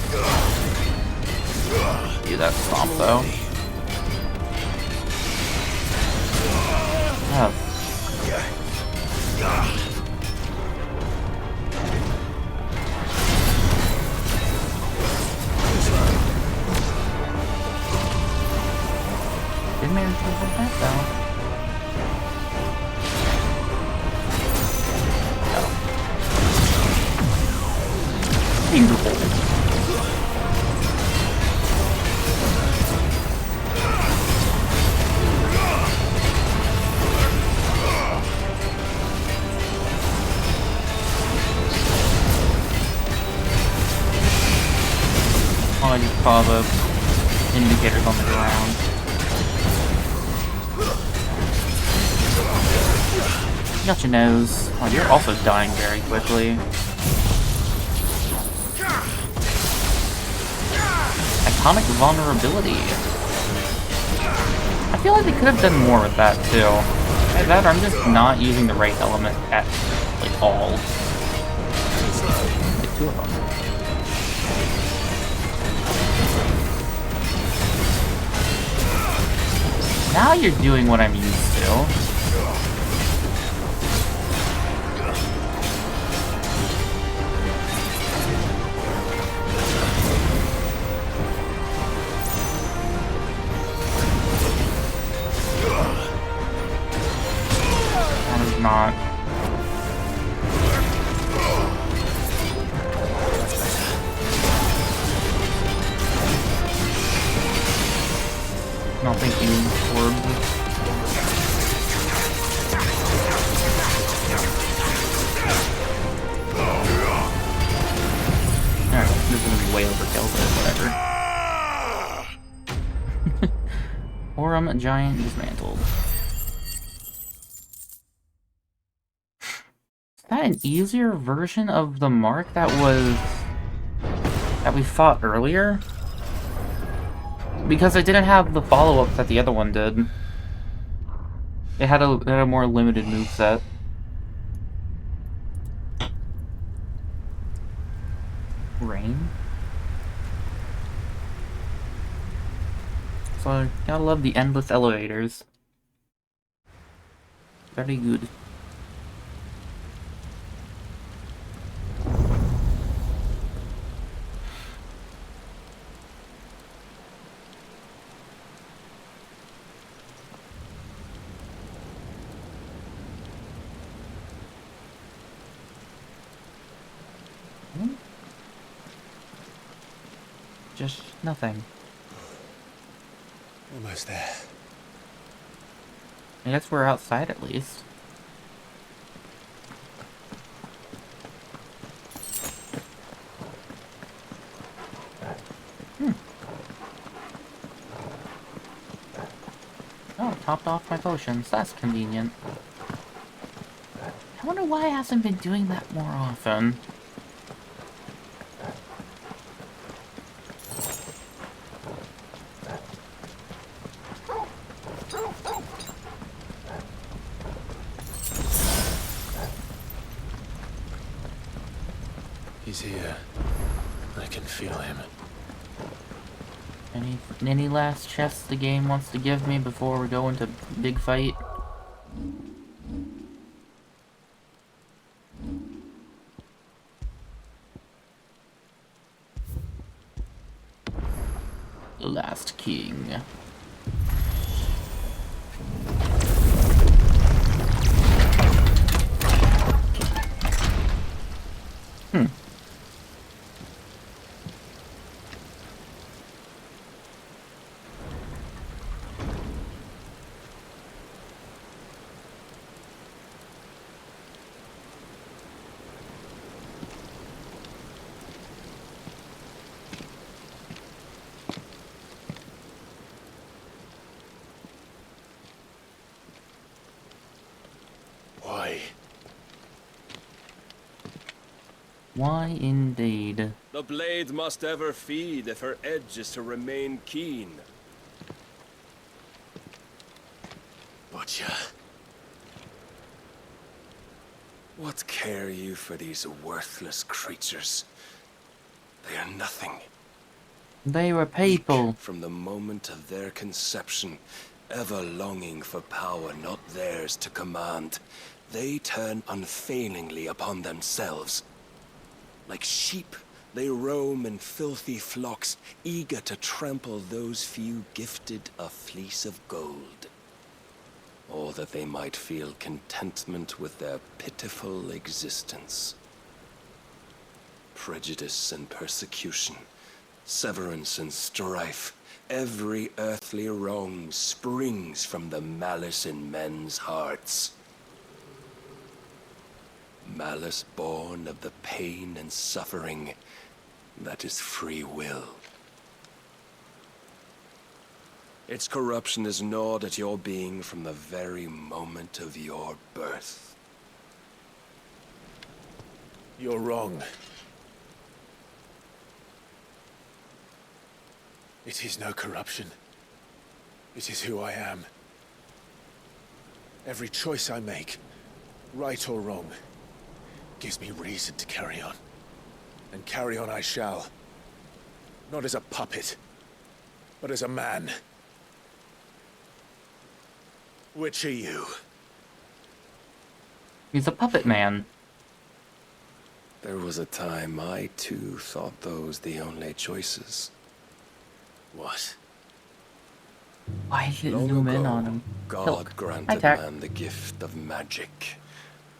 Do that stomp, though. Oh. Didn't manage to hit that though. Beautiful. lava indicators on the ground. Got your nose. Oh, you're also dying very quickly. Iconic vulnerability. I feel like they could have done more with that too. Either that or I'm just not using the right element at like all. Like 2 of them. Now you're doing what I'm used to. That is not. No, thank you, Orb. Alright, this is gonna be way overkill, but whatever. Aurum Giant dismantled. Is that an easier version of the mark that we fought earlier? Because I didn't have the follow-up that the other one did. It had a more limited moveset. Rain? So I gotta love the endless elevators. Very good. Just nothing. Almost there. I guess we're outside at least. Oh, topped off my potions. That's convenient. I wonder why I hasn't been doing that more often. He's here. I can feel him. Any last chests the game wants to give me before we go into big fight? The Last King. Why indeed? The blade must ever feed if her edge is to remain keen. Butcher. What care you for these worthless creatures? They are nothing. They were people. From the moment of their conception, ever longing for power not theirs to command, they turn unfailingly upon themselves. Like sheep, they roam in filthy flocks, eager to trample those few gifted a fleece of gold. Or that they might feel contentment with their pitiful existence. Prejudice and persecution, severance and strife, every earthly wrong springs from the malice in men's hearts. Malice born of the pain and suffering that is free will. Its corruption is gnawed at your being from the very moment of your birth. You're wrong. It is no corruption. It is who I am. Every choice I make, right or wrong, gives me reason to carry on. And carry on I shall. Not as a puppet, but as a man. Which are you? He's a puppet man. There was a time I too thought those the only choices. What? Why did you zoom in on him? God granted man the gift of magic.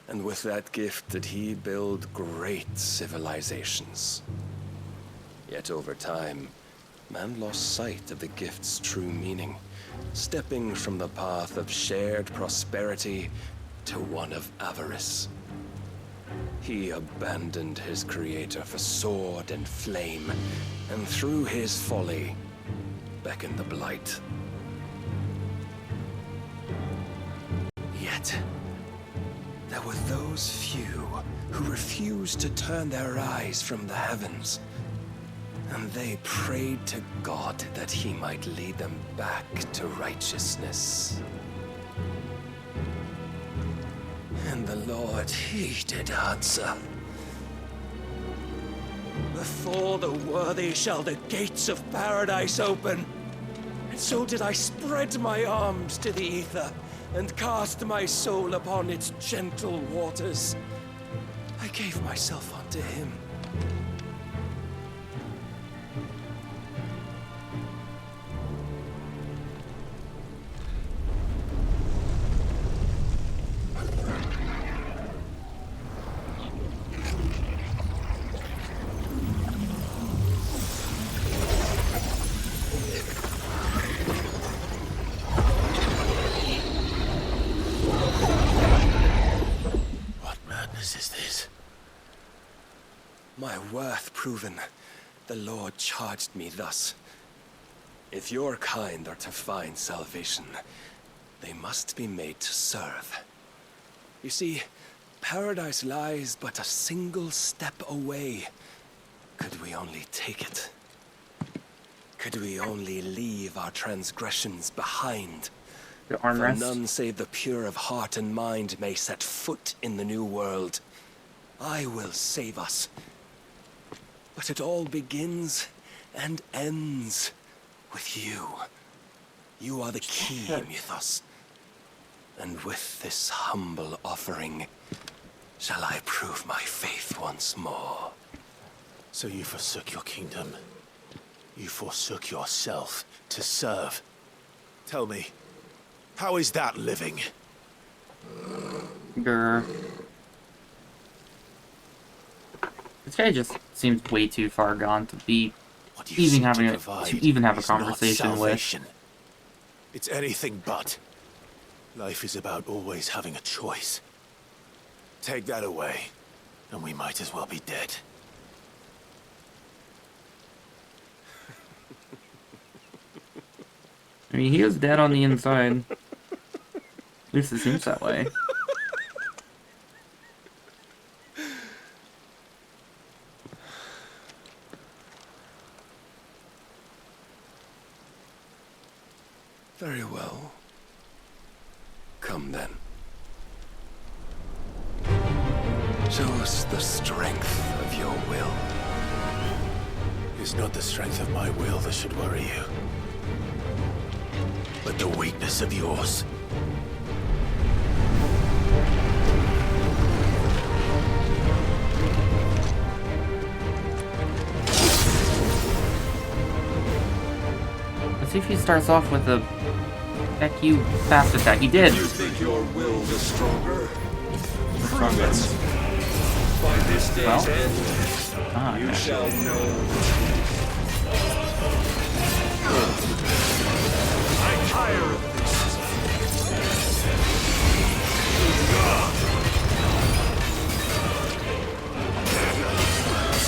And with that gift did he build great civilizations. Yet over time, man lost sight of the gift's true meaning, stepping from the path of shared prosperity to one of avarice. He abandoned his creator for sword and flame, and through his folly, beckoned the blight. Yet, there were those few who refused to turn their eyes from the heavens, and they prayed to God that he might lead them back to righteousness. And the Lord, he did answer. Before the worthy shall the gates of paradise open. And so did I spread my arms to the ether, and cast my soul upon its gentle waters. I gave myself unto him. My worth proven, the Lord charged me thus. If your kind are to find salvation, they must be made to serve. You see, paradise lies but a single step away. Could we only take it? Could we only leave our transgressions behind? The For armrest. none save the pure of heart and mind may set foot in the new world. I will save us. But it all begins and ends with you. You are the key, Mythos. And with this humble offering, shall I prove my faith once more. So you forsook your kingdom. You forsook yourself to serve. Tell me, how is that living? Grr. This guy just seems way too far gone to be even having a conversation with. It's anything but. Life is about always having a choice. Take that away, and we might as well be dead. I mean, he is dead on the inside. At least it seems that way. Very well. Come then. Show us the strength of your will. It's not the strength of my will that should worry you, but the weakness of yours. Let's see if he starts off with a heck you fast attack. He did. You think your will is stronger? Prove it. it. By this day's end, you okay. shall know. I'm tired of this.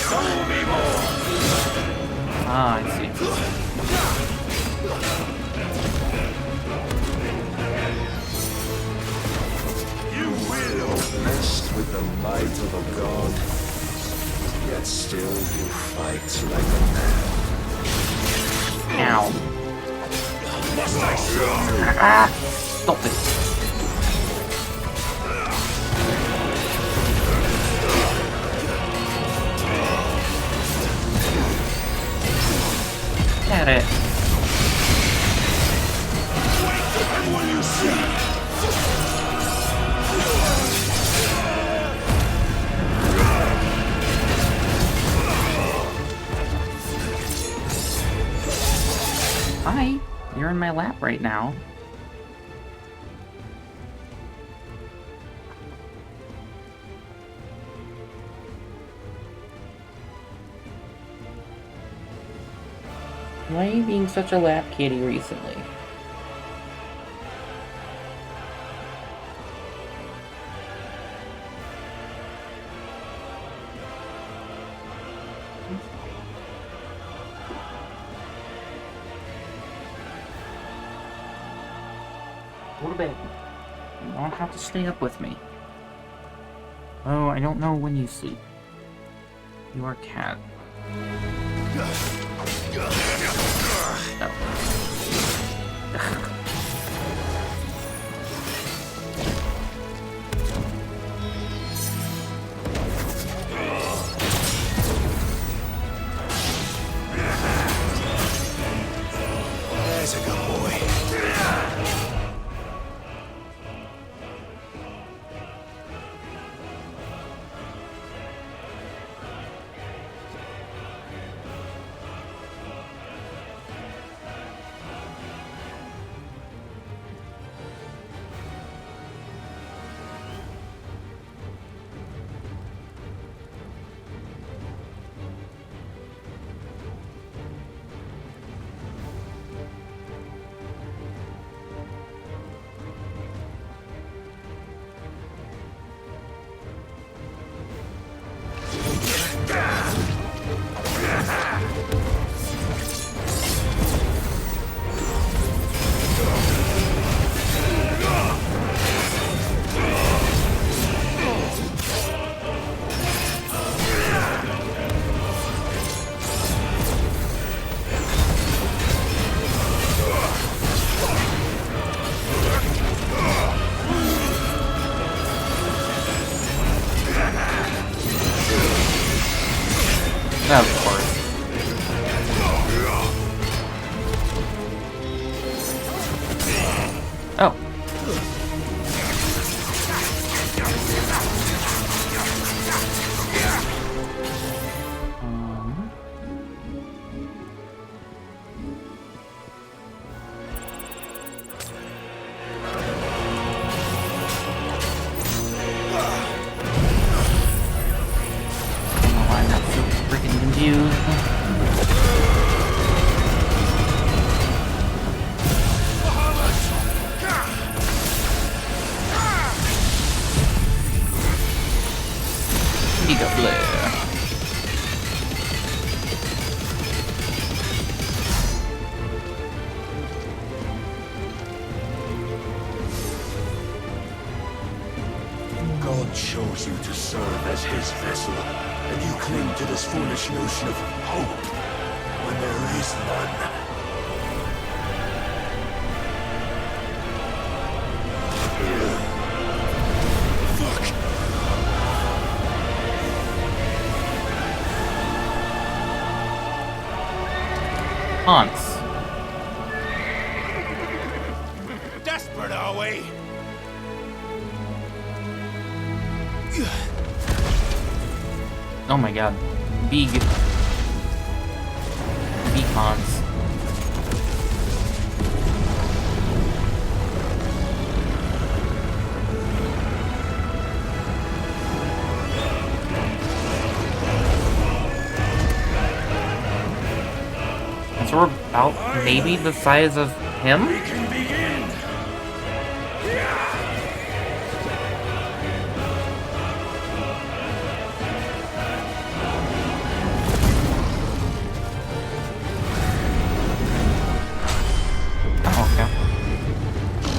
Show me more. Ah, I see. Ah! Stop it. Get it. Hi, you're in my lap right now. Why are you being such a lap kitty recently? Go to bed. You don't have to stay up with me. Oh, I don't know when you sleep. You are a cat. There's a good boy. Of course. Oh. I'm not so freaking confused. Mega flare. God chose you to serve as his vessel, and you cling to this foolish notion of hope when there is none. Fuck! Hans. Desperate, are we? Oh my god. Big Hans. So we're about maybe the size of him?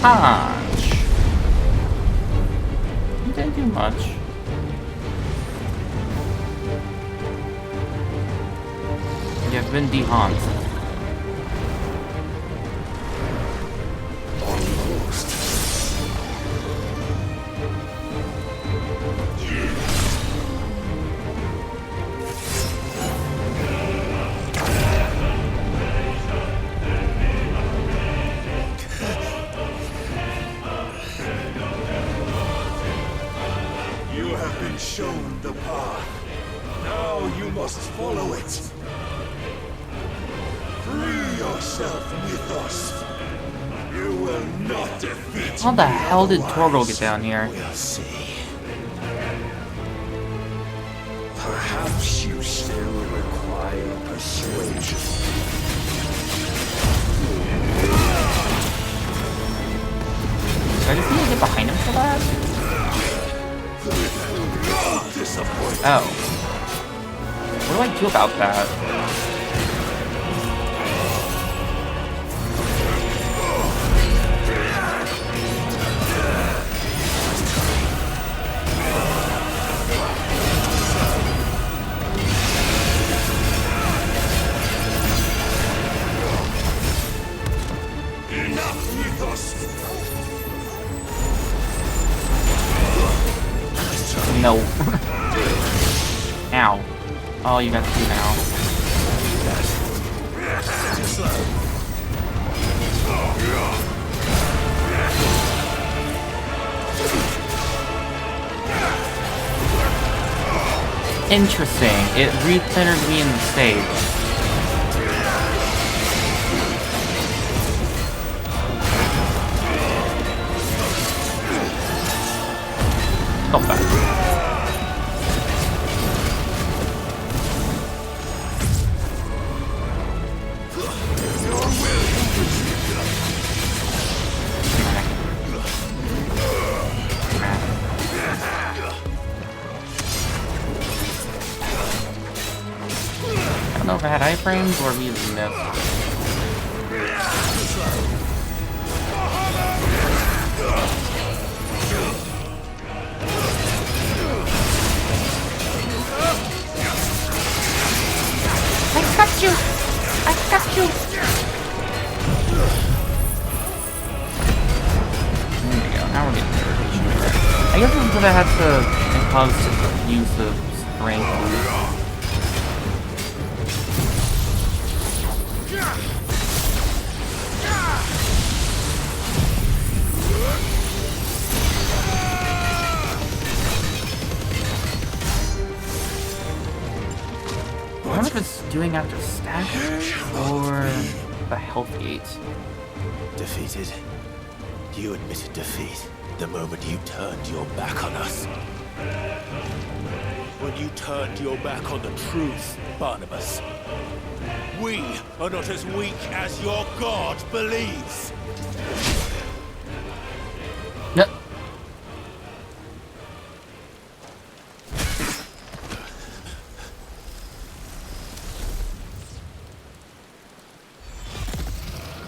Punch! You didn't do much. You've been de-haunted. shown the path. Now you must follow it. Free yourself with us. You will not defeat How the me hell did otherwise. Torgal get down here? We'll see. Perhaps you still require persuasion. Do I just need to get behind him for that? Oh. What do I do about that? No. Ow. Oh, you got two now. Interesting. It re-centered me in the stage. Stop that. I don't know if I had iframes or we missed. I got you! I got you! There we go, now we're getting there. I guess it's because I had to pause to use the strength boost. I wonder if it's doing after stagger or the health gate. Defeated? You admitted defeat the moment you turned your back on us. When you turned your back on the truth, Barnabas. We are not as weak as your god believes. No.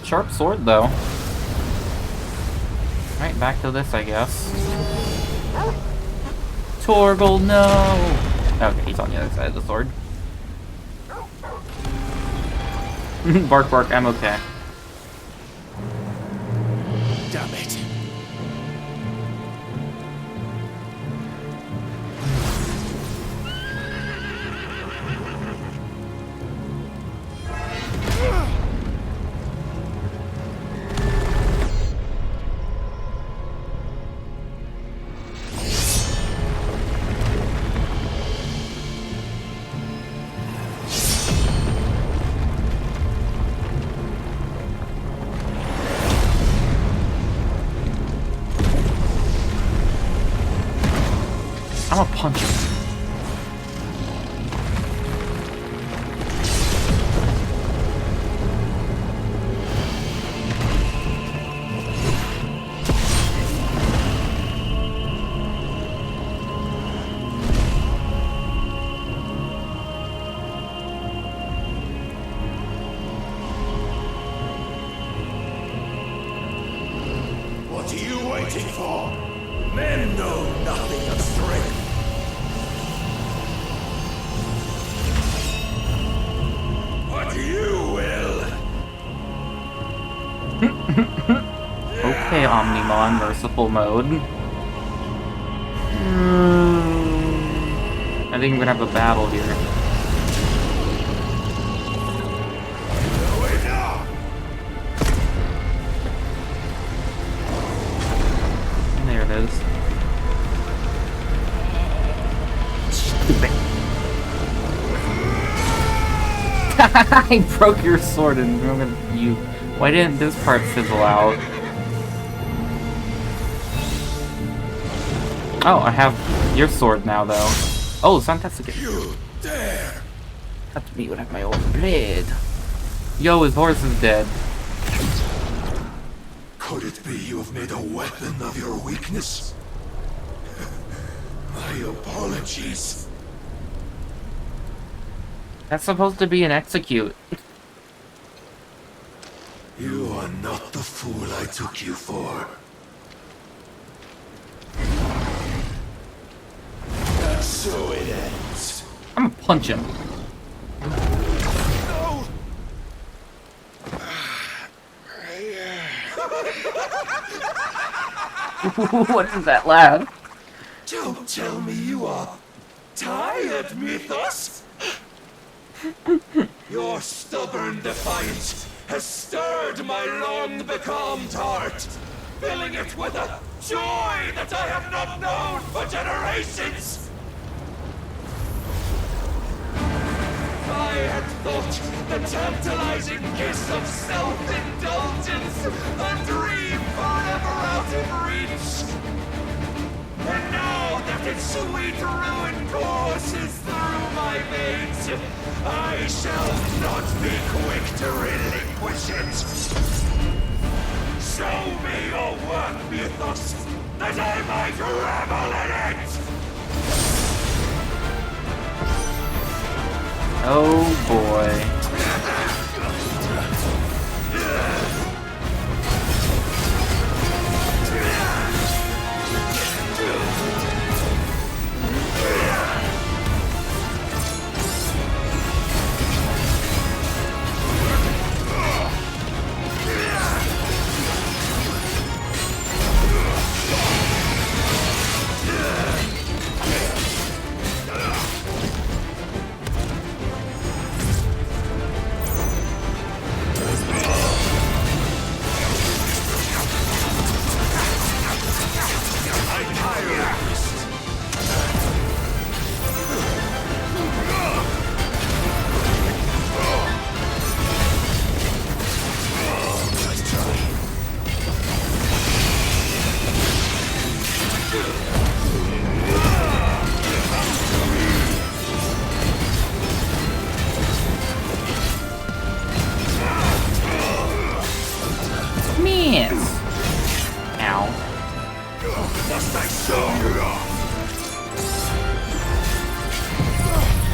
Sharp sword, though. Right, back to this, I guess. Torgal, no! Okay, he's on the other side of the sword. Bark, bark, I'm okay. Damn it. I'm gonna punch him. What are you waiting for? Men know nothing of strength. But you will. Okay, Omnimon, merciful mode. I think we're gonna have a battle here. There it is. I broke your sword and you. Why didn't this part fizzle out? Oh, I have your sword now, though. Oh, fantastic. You dare! Have to be with my own blade. Yo, his horse is dead. Could it be you have made a weapon of your weakness? My apologies. That's supposed to be an execute. You are not the fool I took you for. And so it ends. I'm gonna punch him. No! What is that laugh? Don't tell me you are tired, Mythos! Your stubborn defiance has stirred my long becalmed heart, filling it with a joy that I have not known for generations! I had thought the tantalizing kiss of self-indulgence a dream forever out of reach. And now that its sweet ruin courses through my veins, I shall not be quick to relinquish it. Show me your work, Mythos, that I might revel in it! Oh boy.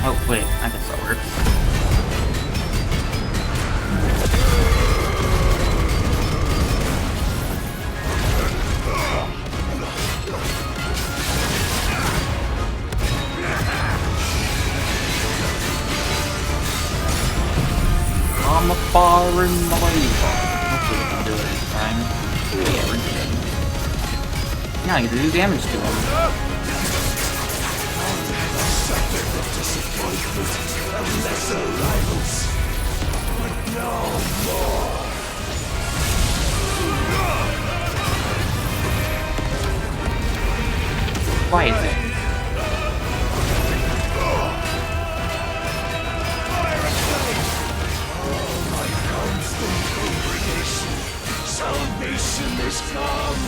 Oh, wait, I guess that works. I'm a foreign believer. Hopefully we can do it this time. Yeah, we're good. Now I get to do damage to him. Lesser rivals, but no more. Why is it? My constant congregation, salvation is come.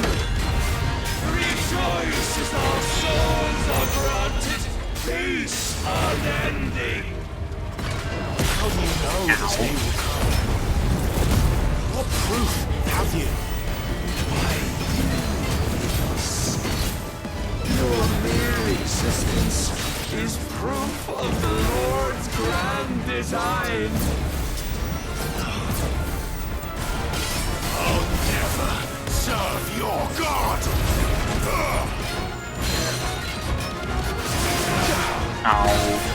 Rejoice as our souls are granted peace unending. How do you know this day will come? What proof have you? Why, your mere existence is proof of the Lord's grand design. I'll never serve your God! Ow.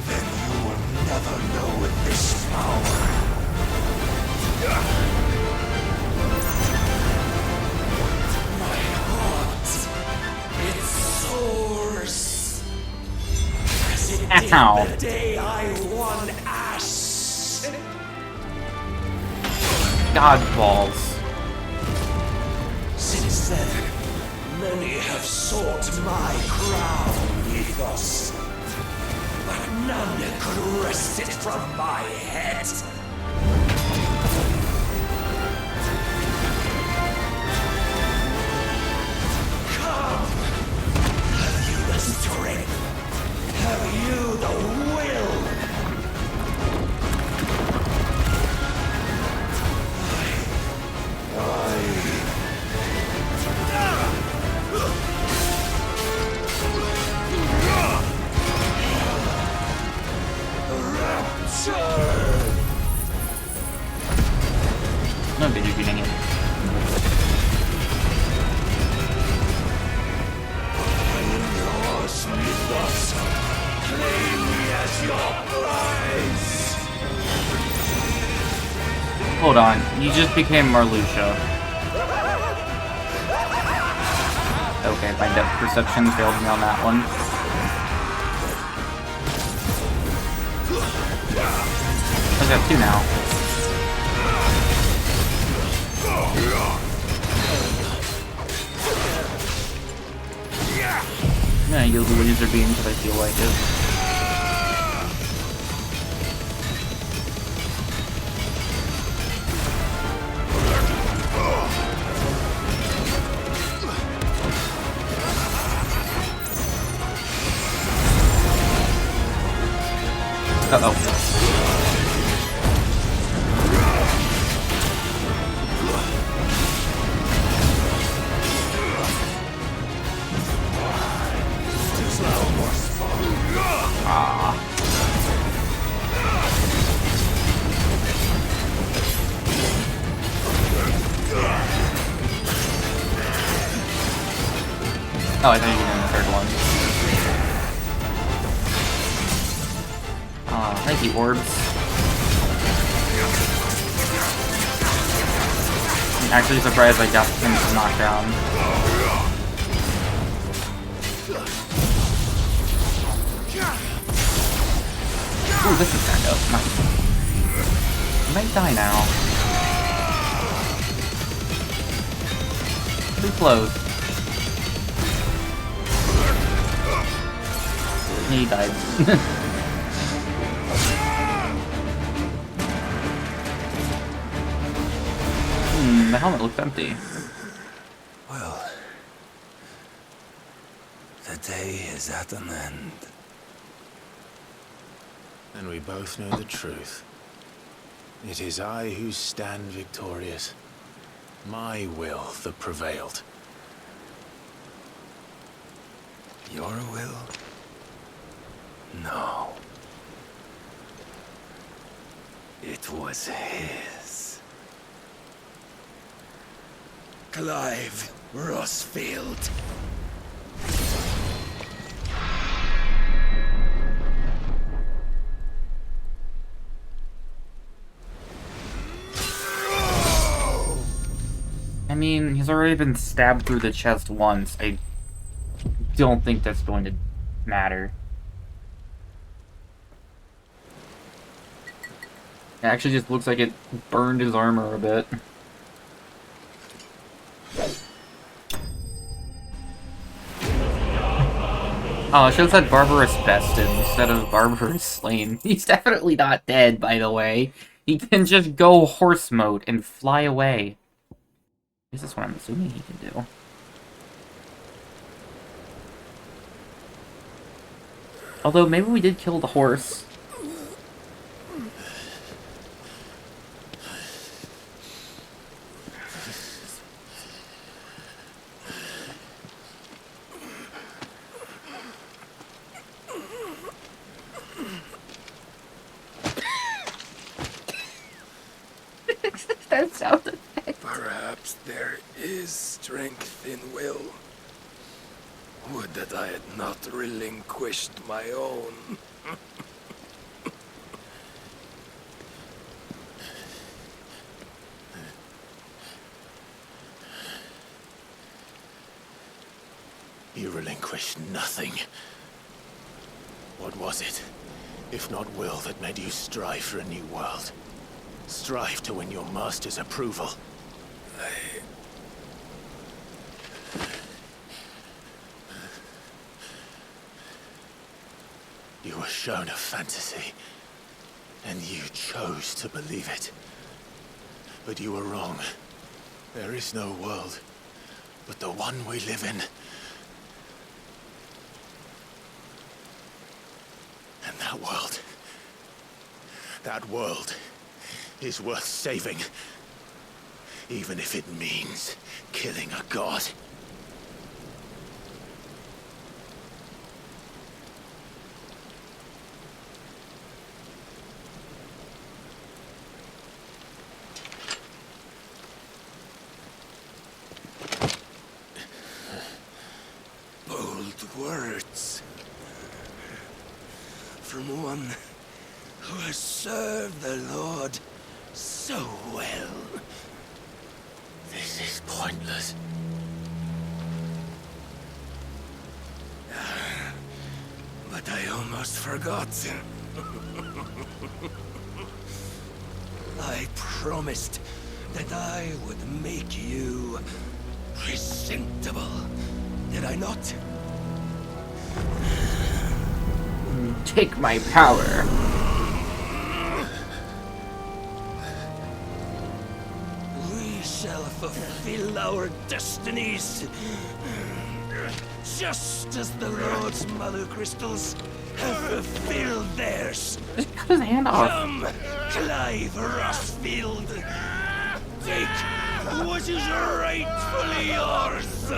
Then you will never know this Ow. The day I won Ash. God balls. Since then, many have sought my crown, Ethos. But none could wrest it from my head. Come! Have you the strength? Have you the will? No good you're getting it. Yours, Mythos. Claim me as your prize. Hold on, you just became Marluxia. Okay, my depth perception failed me on that one. I got two now. I'm gonna use the laser beam because I feel like it. Uh-oh. Oh, I thought you were doing the third one. Thank you, orbs. I'm actually surprised I got him to knock down. Ooh, this is kind of nice. I might die now. Too close. He died. The helmet looks empty. Well, the day is at an end. And we both know the truth. It is I who stand victorious. My will that prevailed. Your will? No. It was his. Clive Rossfield. I mean, he's already been stabbed through the chest once. I don't think that's going to matter. It actually just looks like it burned his armor a bit. Oh, it should have said Barbarous Bested instead of Barbarous Slain. He's definitely not dead, by the way. He can just go horse mode and fly away. This is what I'm assuming he can do. Although, maybe we did kill the horse. That sound effect. Perhaps there is strength in will. Would that I had not relinquished my own. You relinquished nothing. What was it, if not will, that made you strive for a new world? Strive to win your master's approval? You were shown a fantasy, and you chose to believe it. But you were wrong. There is no world but the one we live in. And that world is worth saving, even if it means killing a god. Words from one who has served the Lord so well. This is pointless. But I almost forgot. I promised that I would make you presentable. Did I not? Take my power. We shall fulfill our destinies, just as the Lord's mother crystals have fulfilled theirs. Just cut his hand off. Come, Clive Rossfield. Take what is rightfully yours.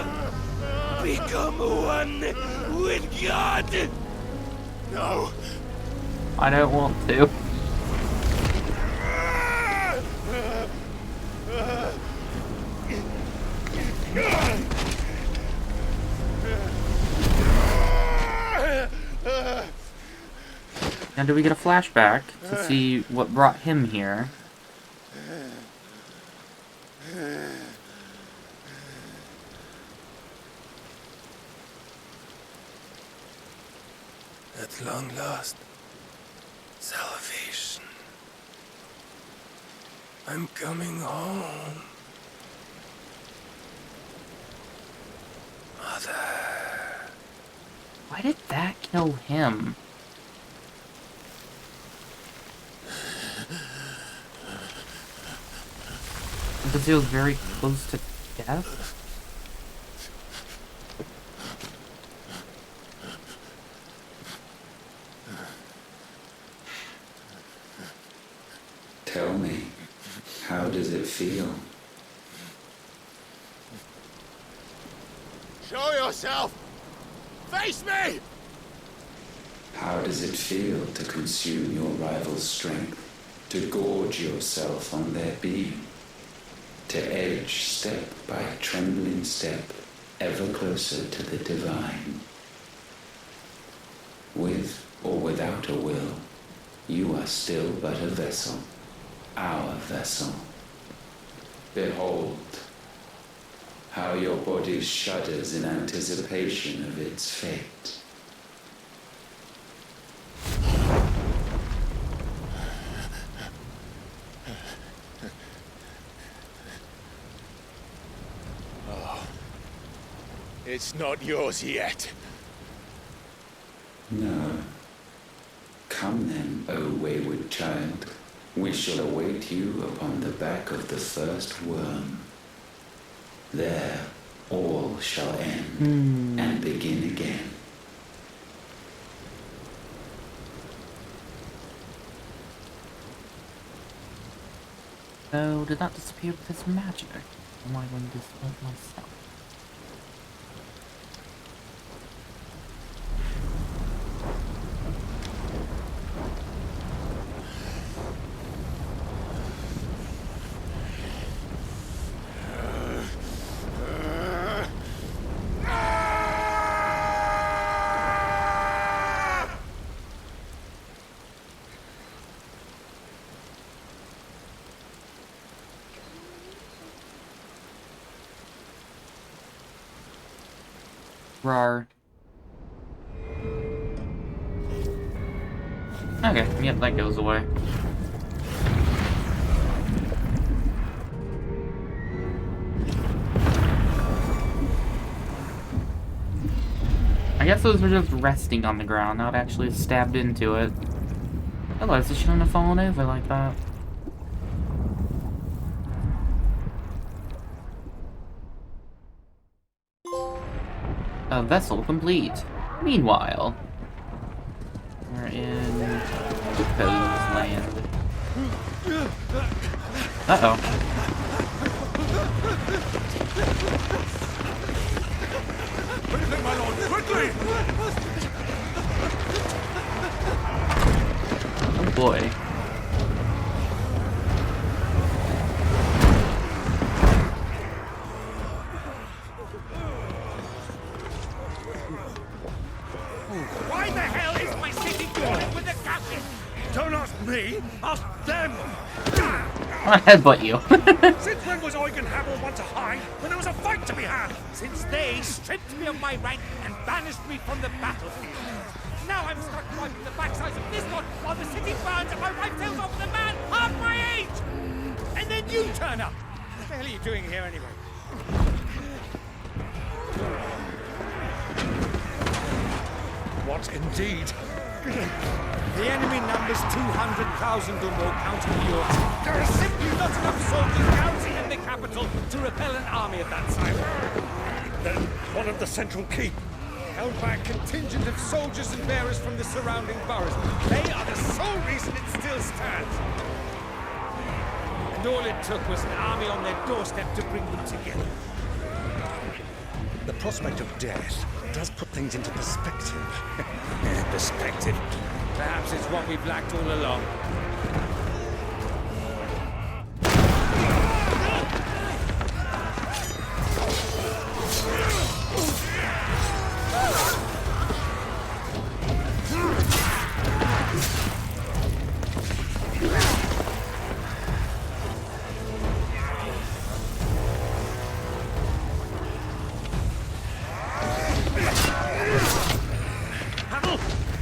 Become one with God. No. I don't want to. Now, do we get a flashback to see what brought him here? At long last, salvation. I'm coming home. Mother. Why did that kill him? Because he was very close to death? Tell me, how does it feel? Show yourself! Face me! How does it feel to consume your rival's strength, to gorge yourself on their beam, to edge step by trembling step ever closer to the divine? With or without a will, you are still but a vessel, our vessel. Behold, how your body shudders in anticipation of its fate. Oh, it's not yours yet. No. Come then, O wayward child. We shall await you upon the back of the first worm. There, all shall end and begin again. So, did that disappear with his magic? Am I going to disappoint myself? Rar. Okay, yep, that goes away. I guess those were just resting on the ground, not actually stabbed into it. Otherwise, they shouldn't have fallen over like that. A vessel complete. Meanwhile, we're in Co's land. Uh-oh. Quickly, my lord, quickly! Oh boy. Why the hell is my city falling with the captain? Don't ask me, ask them! I'll headbutt you. Since when was Eugen Hamel one to hide when there was a fight to be had? Since they stripped me of my rank and banished me from the battlefield. Now I'm stuck wiping the backsides of this one while the city burns and my wife tells off the man half my age! And then you turn up! What the hell are you doing here anyway? What indeed? The enemy numbers 200,000 or more counting yours. There are simply not enough soldiers garrisoned in the capital to repel an army of that size. Then one of the central keep held by a contingent of soldiers and bearers from the surrounding boroughs. They are the sole reason it still stands. And all it took was an army on their doorstep to bring them together. The prospect of death does put things into perspective. Perspective. Perhaps it's what we've lacked all along.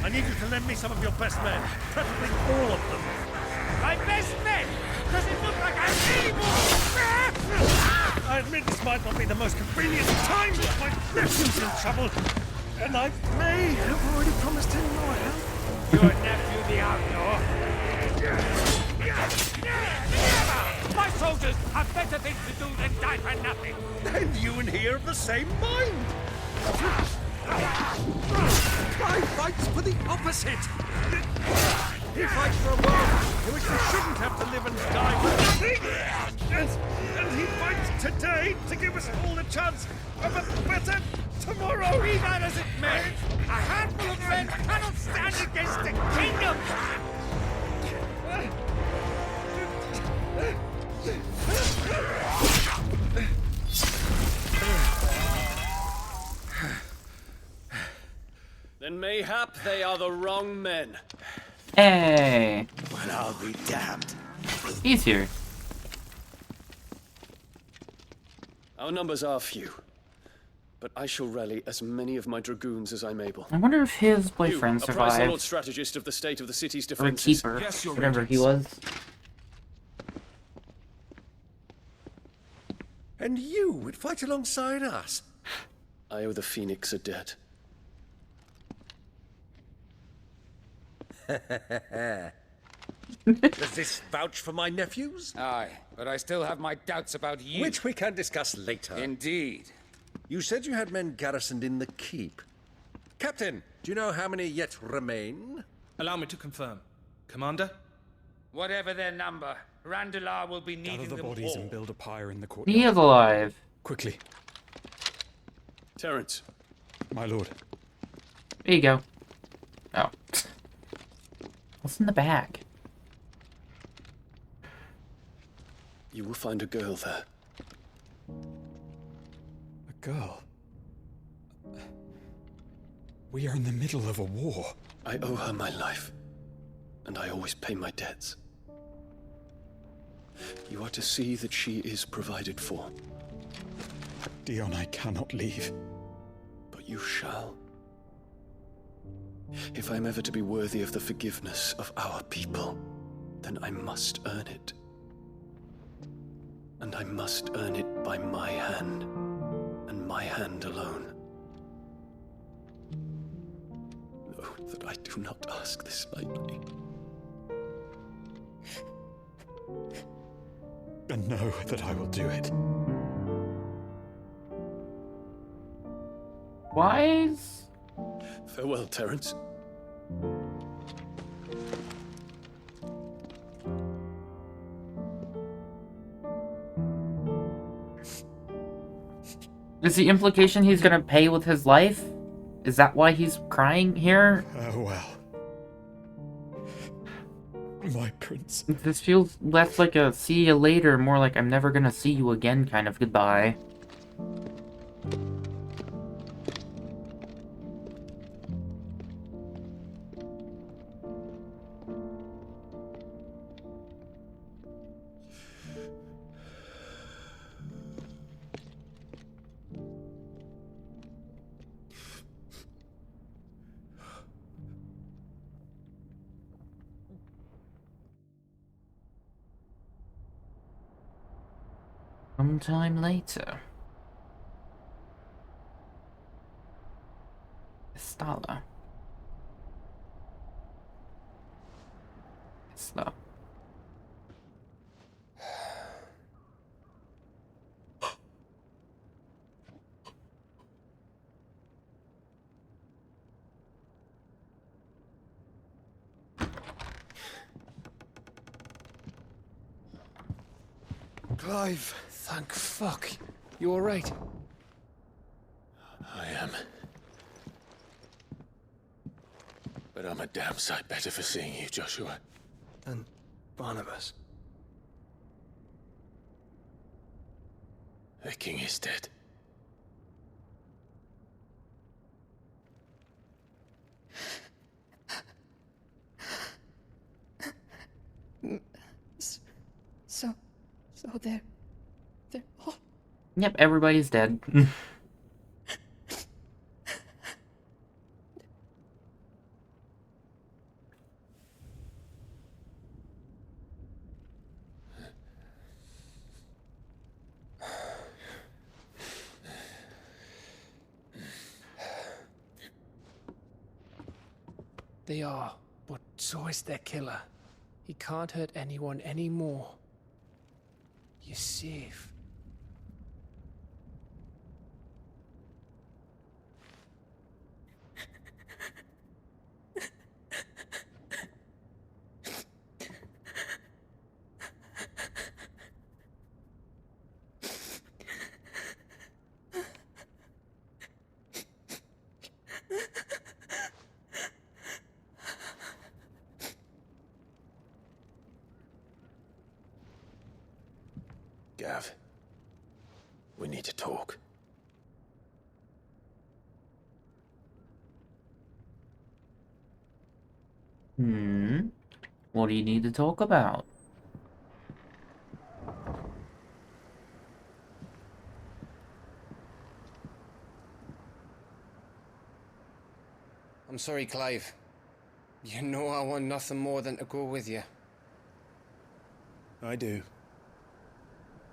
I need you to lend me some of your best men, preferably all of them. My best men? Does it look like I'm able? I admit this might not be the most convenient time, but my nephew's in trouble, and I may have already promised him more help. Your nephew, the outlaw? Never! My soldiers have better things to do than die for nothing. And you and he are of the same mind. I fights for the opposite. He fights for a world in which we shouldn't have to live and die for nothing. And he fights today to give us all a chance of a better tomorrow. Be that as it may, a handful of men cannot stand against a kingdom. Then mayhap they are the wrong men. Hey. Well, I'll be damned. He's here. Our numbers are few, but I shall rally as many of my dragoons as I'm able. I wonder if his boyfriend You, a price lord survived. strategist of the state of the city's Or defenses. keeper. Yes, Your Whatever he Regents. was. And you would fight alongside us? I owe the Phoenix a debt. Does this vouch for my nephews? Aye, but I still have my doubts about you. Which we can discuss later. Indeed. You said you had men garrisoned in the keep. Captain, do you know how many yet remain? Allow me to confirm. Commander? Whatever their number, Randalar will be needing Gather the them bodies all. and build a pyre in the courtyard. He is alive. Quickly. Terence. My lord. There you go. Oh. What's in the bag? You will find a girl there. A girl? We are in the middle of a war. I owe her my life, and I always pay my debts. You are to see that she is provided for. Dion, I cannot leave. But you shall. If I'm ever to be worthy of the forgiveness of our people, then I must earn it. And I must earn it by my hand, and my hand alone. Know that I do not ask this lightly. And know that I will do it. Wise? Farewell, Terence. Is the implication he's gonna pay with his life? Is that why he's crying here? Oh well. My prince. This feels less like a see you later, more like I'm never gonna see you again kind of goodbye. Sometime later. Estala. Isla. Clive! Thank fuck. You alright? I am. But I'm a damn sight better for seeing you, Joshua. And Barnabas. The king is dead. So they're all... Yep, everybody's dead. They are, but so is their killer. He can't hurt anyone anymore. You're safe. Gav, we need to talk. What do you need to talk about? I'm sorry, Clive. You know I want nothing more than to go with you. I do.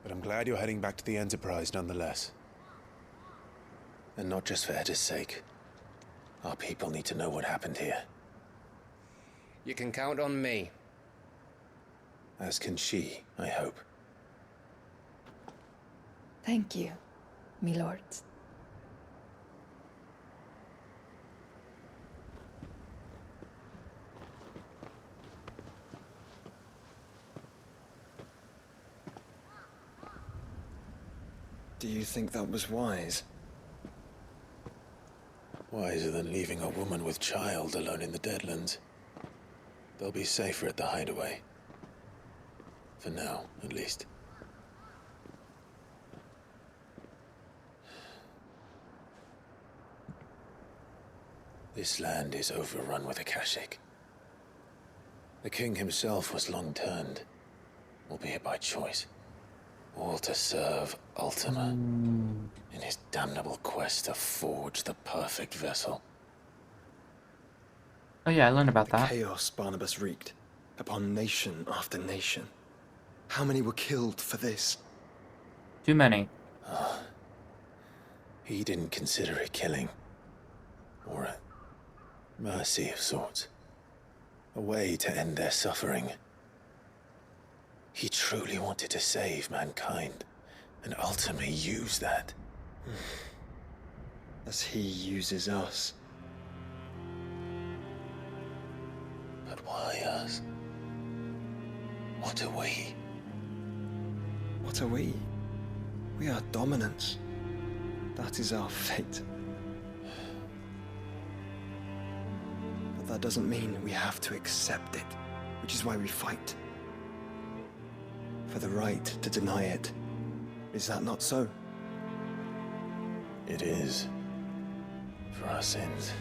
But I'm glad you're heading back to the Enterprise nonetheless. And not just for Edda's sake. Our people need to know what happened here. You can count on me. As can she, I hope. Thank you, me lords. Do you think that was wise? Wiser than leaving a woman with child alone in the Deadlands. They'll be safer at the hideaway. For now, at least. This land is overrun with Akashic. The king himself was long turned, albeit by choice. All to serve Ultima in his damnable quest to forge the perfect vessel. Oh yeah, I learned about the that. chaos Barnabas wreaked upon nation after nation. How many were killed for this? Too many. He didn't consider it killing. Or a mercy of sorts. A way to end their suffering. He truly wanted to save mankind, and ultimately use that. As he uses us. But why us? What are we? What are we? We are dominance. That is our fate. But that doesn't mean we have to accept it, which is why we fight. For the right to deny it. Is that not so? It is. For our sins.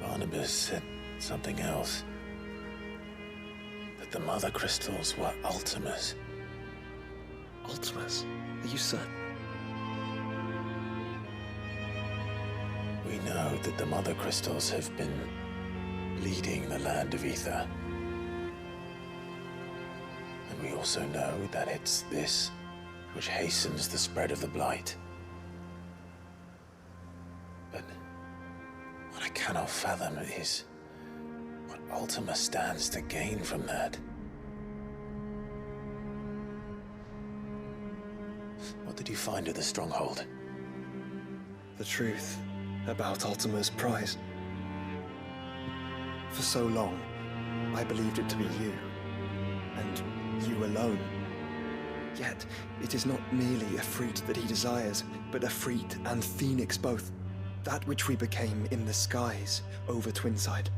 Barnabas said something else. That the Mother Crystals were Ultimas. Ultimas? Are you certain? We know that the Mother Crystals have been leading the land of Ether. And we also know that it's this which hastens the spread of the Blight. But what I cannot fathom is what Ultima stands to gain from that. What did you find at the Stronghold? The truth about Ultima's prize. For so long, I believed it to be you, and you alone. Yet, it is not merely a fruit that he desires, but a Freet and Phoenix both. That which we became in the skies over Twinside.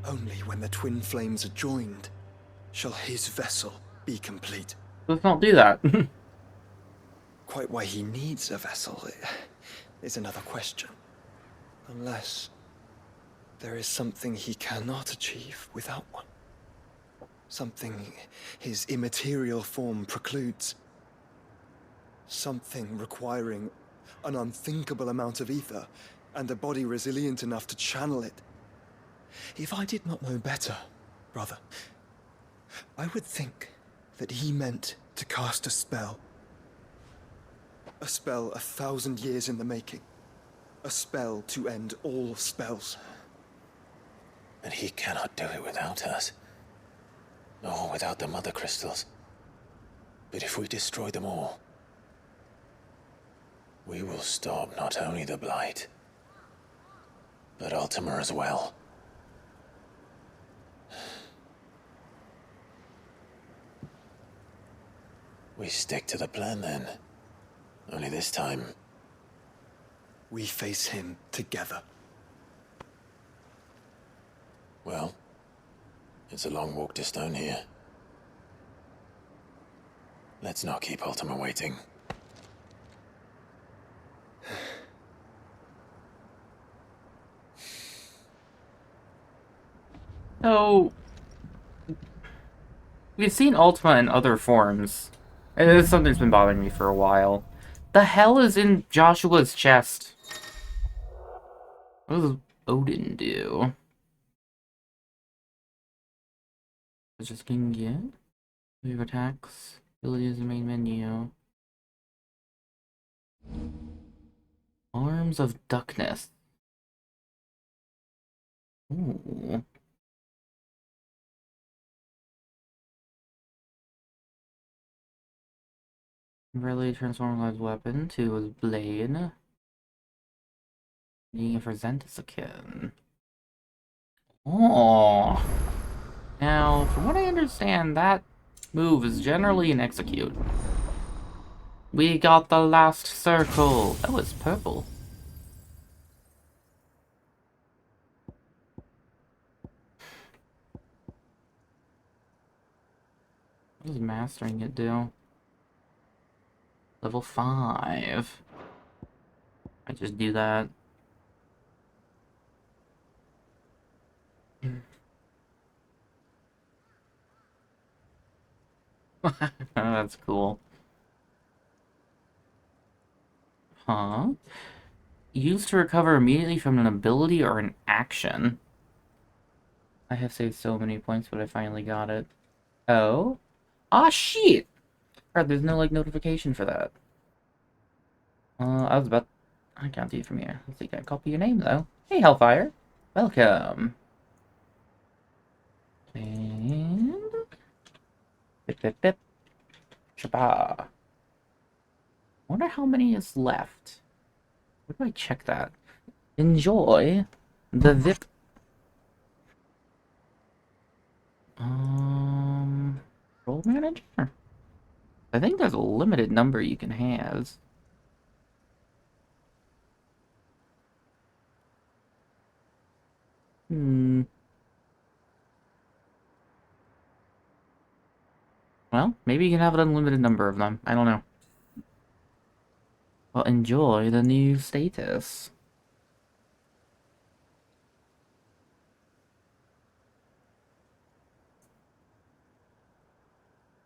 Only when the twin flames are joined, shall his vessel be complete. Let's not do that. Quite why he needs a vessel is another question. Unless there is something he cannot achieve without one. Something his immaterial form precludes. Something requiring an unthinkable amount of ether and a body resilient enough to channel it. If I did not know better, brother, I would think that he meant to cast a spell. A spell 1,000 years in the making. A spell to end all spells. And he cannot do it without us. Nor without the Mother Crystals. But if we destroy them all, we will stop not only the Blight, but Ultima as well. We stick to the plan then. Only this time, we face him together. Well, it's a long walk to Stone here. Let's not keep Ultima waiting. So, we've seen Ultima in other forms. And it's something that's been bothering me for a while. The hell is in Joshua's chest? What does Odin do? Just can get move attacks. Abilities in the main menu. Arms of Duckness. Ooh. Really transform his weapon to his blade. Being a Fresenius again. Oh. Now, from what I understand, that move is generally an execute. We got the last circle. Oh, it's purple. What does mastering it do? Level 5. I just do that. That's cool. Huh? Used to recover immediately from an ability or an action. I have saved so many points, but I finally got it. Oh? Ah, shit! Alright, there's no, like, notification for that. I was about... I can't do it from here. Let's see, can I copy your name, though? Hey, Hellfire! Welcome! And... Bip, bip, bip. Shabba. Wonder how many is left. Where do I check that? Enjoy the VIP. Role manager? I think there's a limited number you can have. Well, maybe you can have an unlimited number of them. I don't know. Well, enjoy the new status.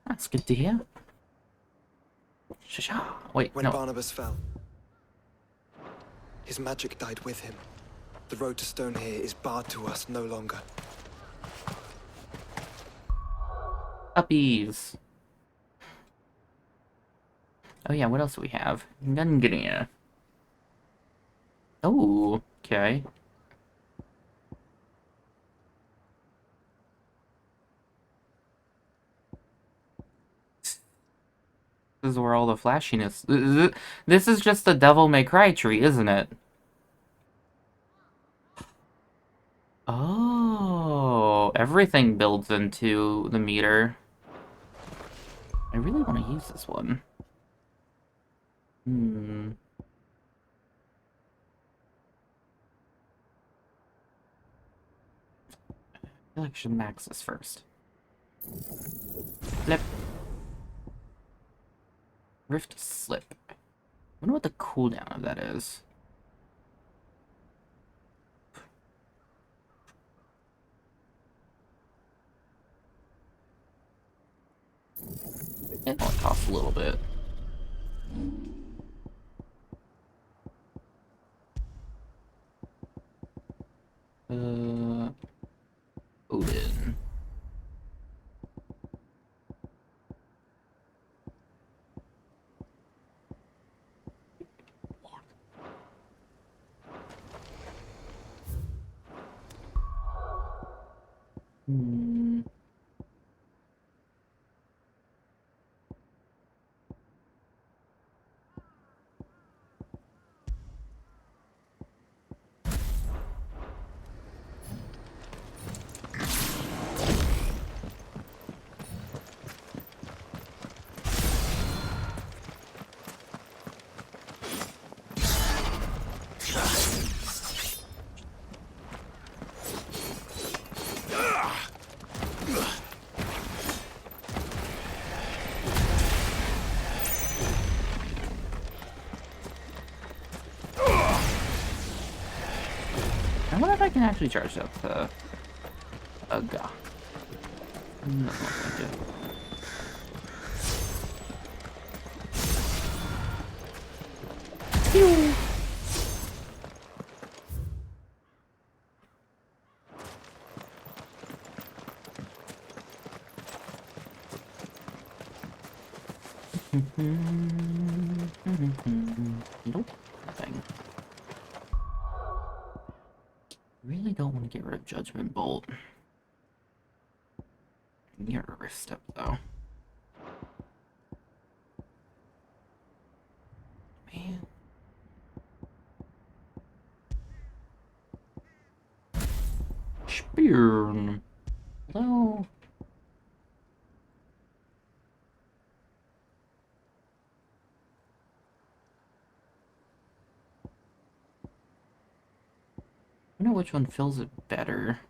That's good to hear. Shasha. Wait, When no. Barnabas fell, his magic died with him. The road to Stone here is barred to us no longer. Puppies. Oh yeah, what else do we have? Gungnir. Oh, okay. This is where all the flashiness... This is just the Devil May Cry tree, isn't it? Oh, everything builds into the meter. I really want to use this one. I feel like I should max this first. Flip. Rift Slip. I wonder what the cooldown of that is. It only costs a little bit. Odin. I wonder if I can actually charge up the Ugga. No, I do. Pew! Nope, nothing. Really don't want to get rid of Judgment Bolt. Near a wrist step though. Man. Spear. Hello. I wonder which one fills it better.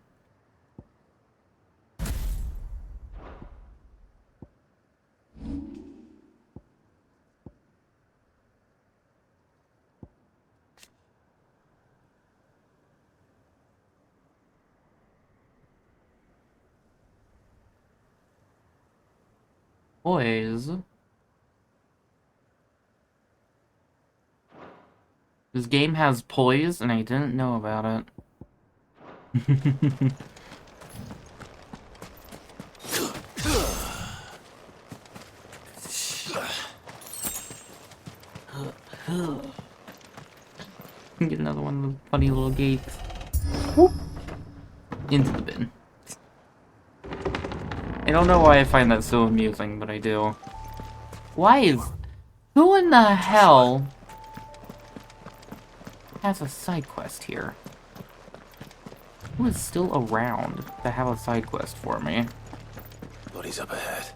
Boys. This game has poise, and I didn't know about it. Get another one of those funny little gates. Whoop. Into the bin. I don't know why I find that so amusing, but I do. Why is... Who in the hell has a side quest here? Who is still around to have a side quest for me? Bodies up ahead.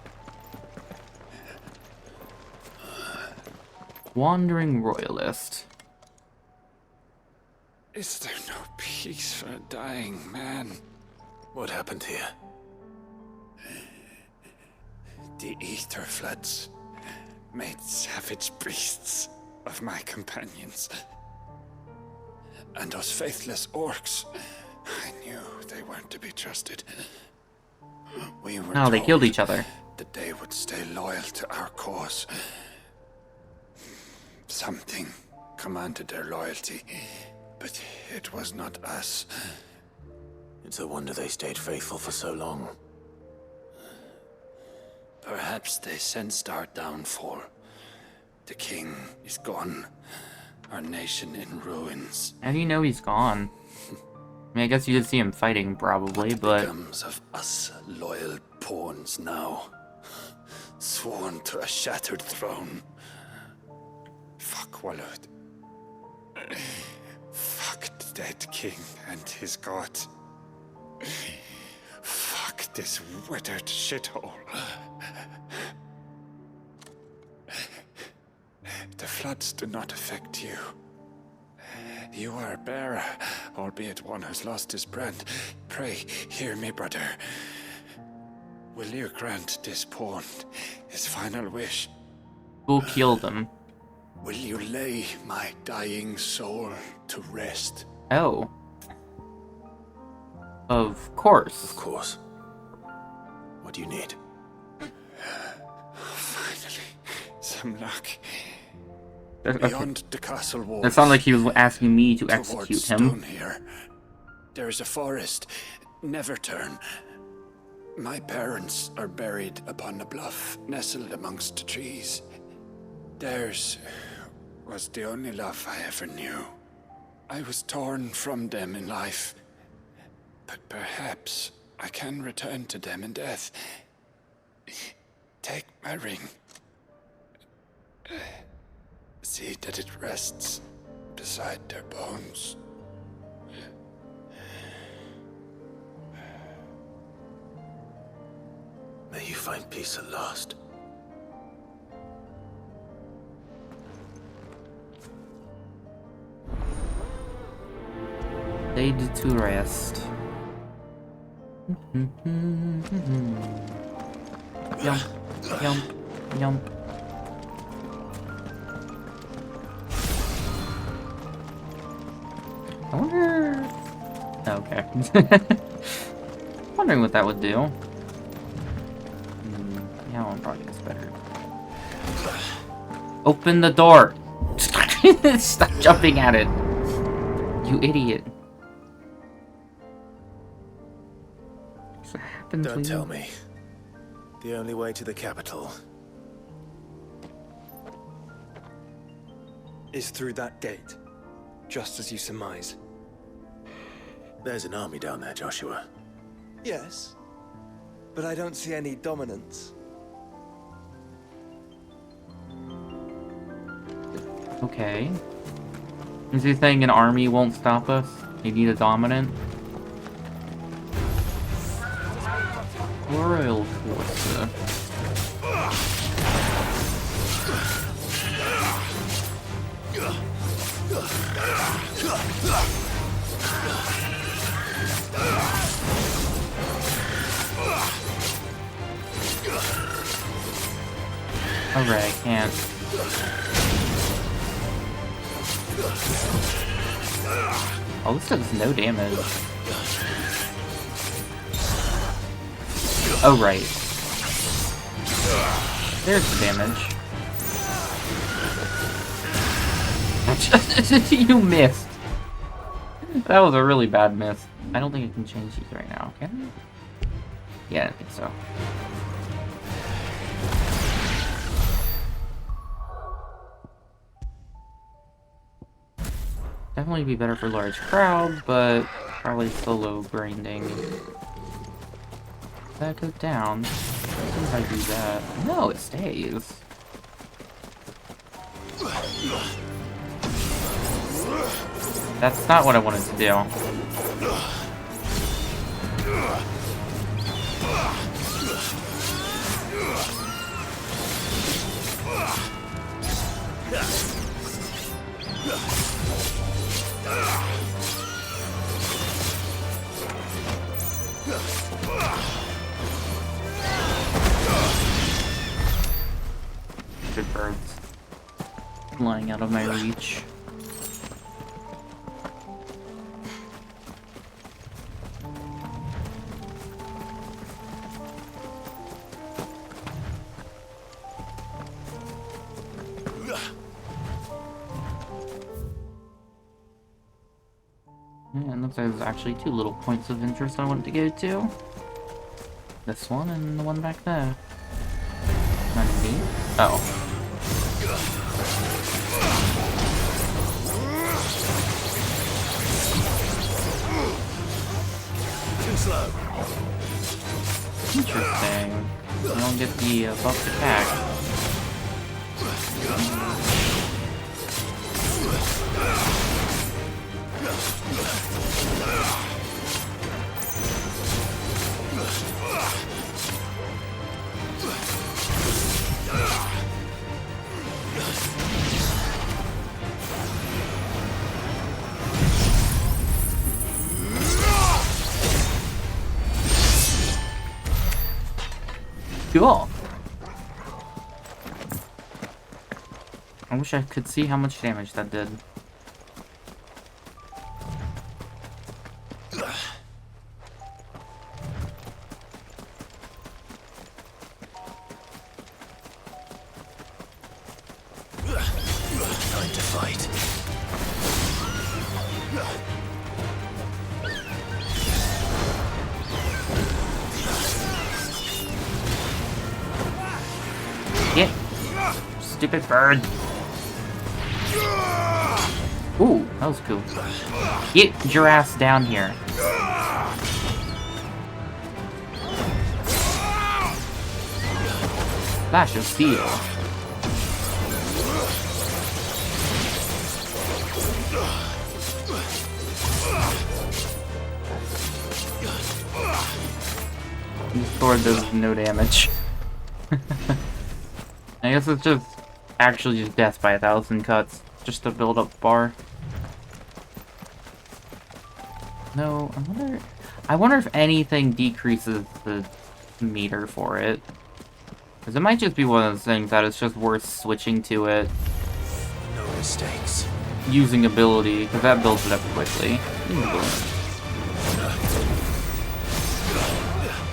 Wandering Royalist. Is there no peace for a dying man? What happened here? The ether floods made savage beasts of my companions. And those faithless orcs, I knew they weren't to be trusted. We were Oh, they killed each other. That they would stay loyal to our cause. Something commanded their loyalty, but it was not us. It's a wonder they stayed faithful for so long. Perhaps they sensed our downfall. The king is gone. Our nation in ruins. How do you know he's gone? I mean, I guess you did see him fighting, probably, but... Becomes of us loyal pawns now. Sworn to a shattered throne. Fuck Walud. Fuck the dead king and his god. Fuck this withered shithole. The floods do not affect you. You are a bearer, albeit one who's lost his brand. Pray, hear me, brother. Will you grant this pawn his final wish? Who killed him? Will you lay my dying soul to rest? Oh. Of course. Of course. What do you need? Finally, some luck. Okay. Beyond the castle walls. That sounded like he was asking me to execute him. Here, there is a forest. Never turn. My parents are buried upon a bluff, nestled amongst the trees. Theirs was the only love I ever knew. I was torn from them in life, but perhaps I can return to them in death. Take my ring. See that it rests beside their bones. May you find peace at last. Laid to rest. Yump, yump, yump. I wonder... Okay. Wondering what that would do. Yeah, one probably gets better. Open the door! Stop jumping at it! You idiot. What happened to you? Don't tell me. The only way to the capital is through that gate, just as you surmise. There's an army down there, Joshua. Yes, but I don't see any dominance. Okay. Is he saying an army won't stop us? You need a dominant? Royal force. Alright, I can't. Oh, this does no damage. Oh, right. There's the damage. You missed. That was a really bad miss. I don't think I can change these right now, can I? Yeah, I think so. Definitely be better for large crowds, but probably solo grinding. That goes down. Let's see if I do that. No, it stays. That's not what I wanted to do. Good birds. Flying out of my reach. Yeah, and looks like there's actually two little points of interest I wanted to go to. This one and the one back there. Underneath? Oh. Too slow. Interesting. I don't get the buff attack. Cool. I wish I could see how much damage that did. Time to fight. Get stupid bird. Ooh, that was cool. Get your ass down here. Flash of steel. This sword does no damage. I guess it's just actually just death by 1,000 cuts. Just a build up bar. No, I wonder if anything decreases the meter for it. Because it might just be one of those things that it's just worth switching to it. No mistakes. Using ability, because that builds it up quickly.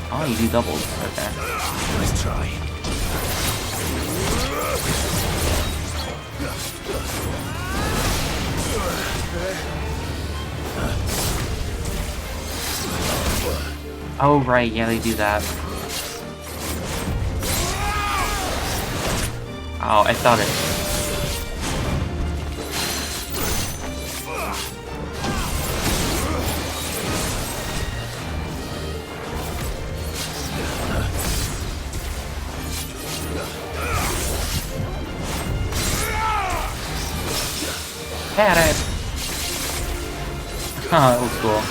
Oh, you do doubles. Okay. Let's try. Oh, right, yeah, they do that. Oh, I thought it. Had it! Oh, that was cool.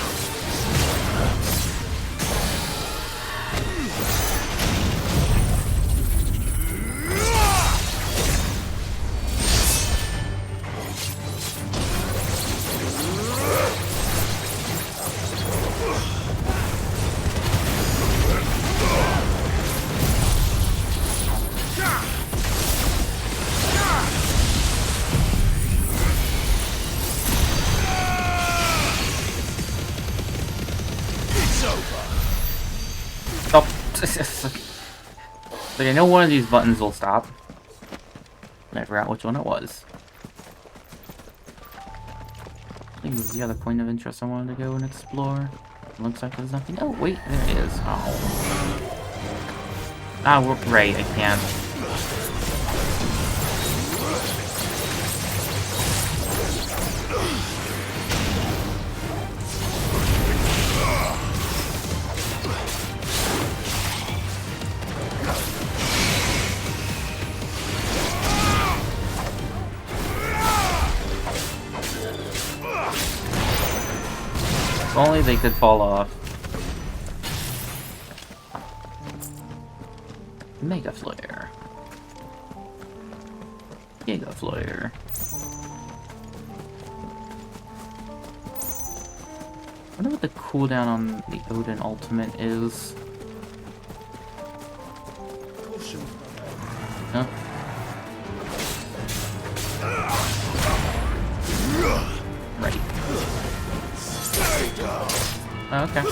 Stop. Like, I know one of these buttons will stop. But I forgot which one it was. think this is the other point of interest I wanted to go and explore. Looks like there's nothing. Oh, wait, there it is. Oh. Ah, right, I can't. If only they could fall off. Mega Flare. Giga Flare. I wonder what the cooldown on the Odin ultimate is. Huh? Right. Oh, okay.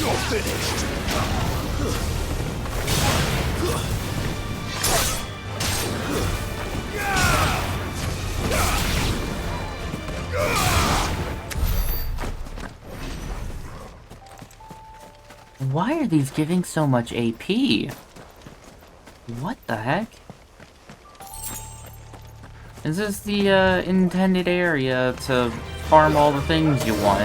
You're finished. Why are these giving so much AP? What the heck? Is this the intended area to farm all the things you want?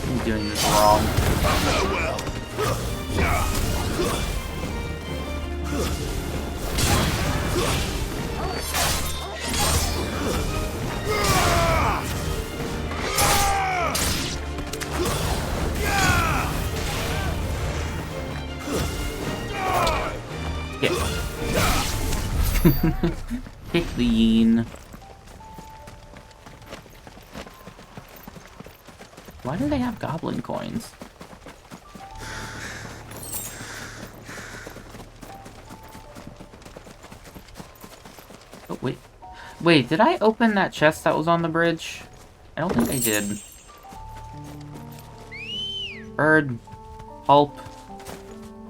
I'm doing this wrong. Pick the yin. Why do they have goblin coins? Oh, wait. Wait, did I open that chest that was on the bridge? I don't think I did. Bird, help.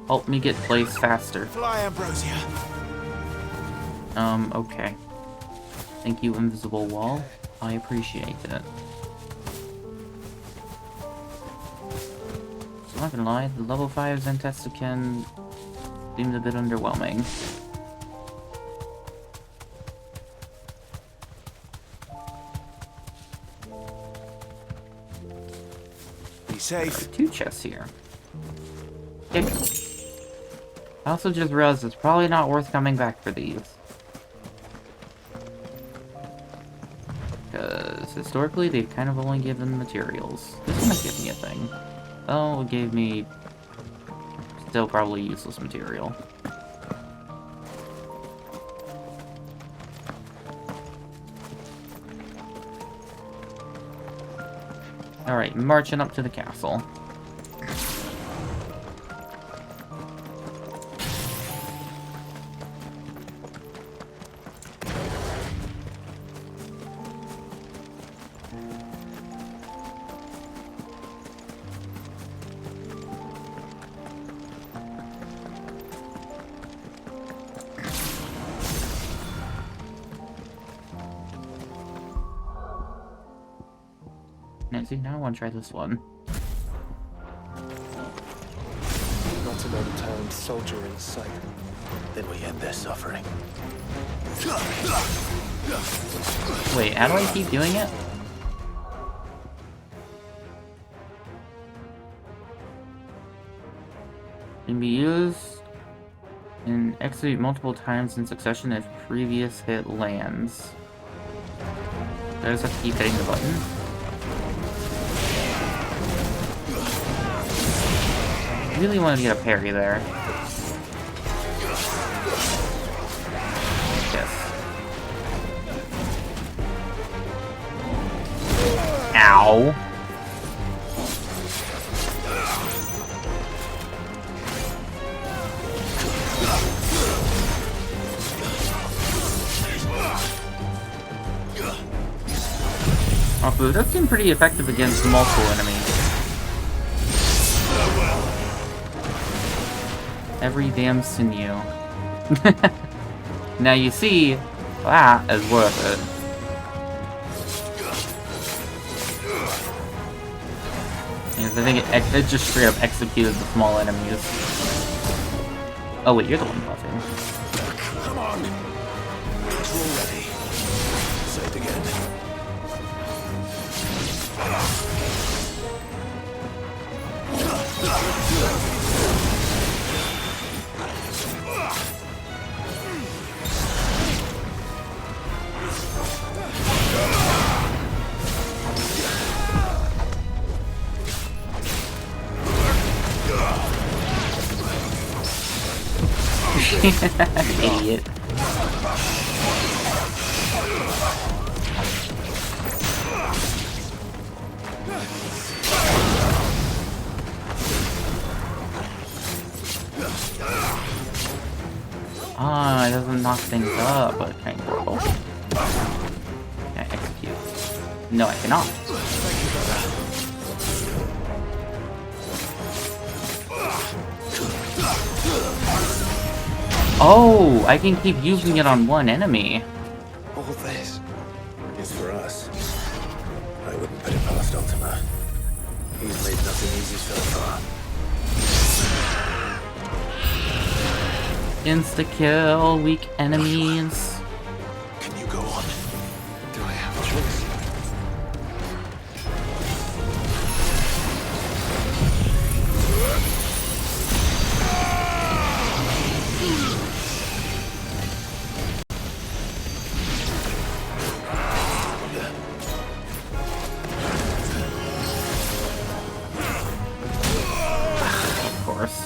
Help me get placed faster. Fly, Ambrosia. Okay. Thank you, invisible wall. I appreciate it. So I'm not gonna lie, the level 5 Zentestican seems a bit underwhelming. Be safe. There are 2 chests here. Okay. I also just realized it's probably not worth coming back for these. Because historically, they've kind of only given materials. This might give me a thing. Oh, it gave me still probably useless material. Alright, marching up to the castle. Now I want to try this one. Not another turned soldier in sight. Then we end their suffering. Wait, how do I keep doing it? Can be used and execute multiple times in succession if previous hit lands. Do I just have to keep hitting the button? I really want to get a parry there. Yes. Ow. Also, it does seem pretty effective against multiple enemies. Every damn sinew. Now you see, that is worth it. Yes, I think it just straight up executed the small enemies. Oh wait, you're the one buffing. Come on! It's all ready. Say it again. Idiot. Ah, it doesn't knock things up, but can I roll? Can I execute? No, I cannot. Oh, I can keep using it on one enemy. All this is for us. I wouldn't put it past Ultima. He's made nothing easy so far. Insta-kill, weak enemies. Can you go on? Do I have a choice? Of course.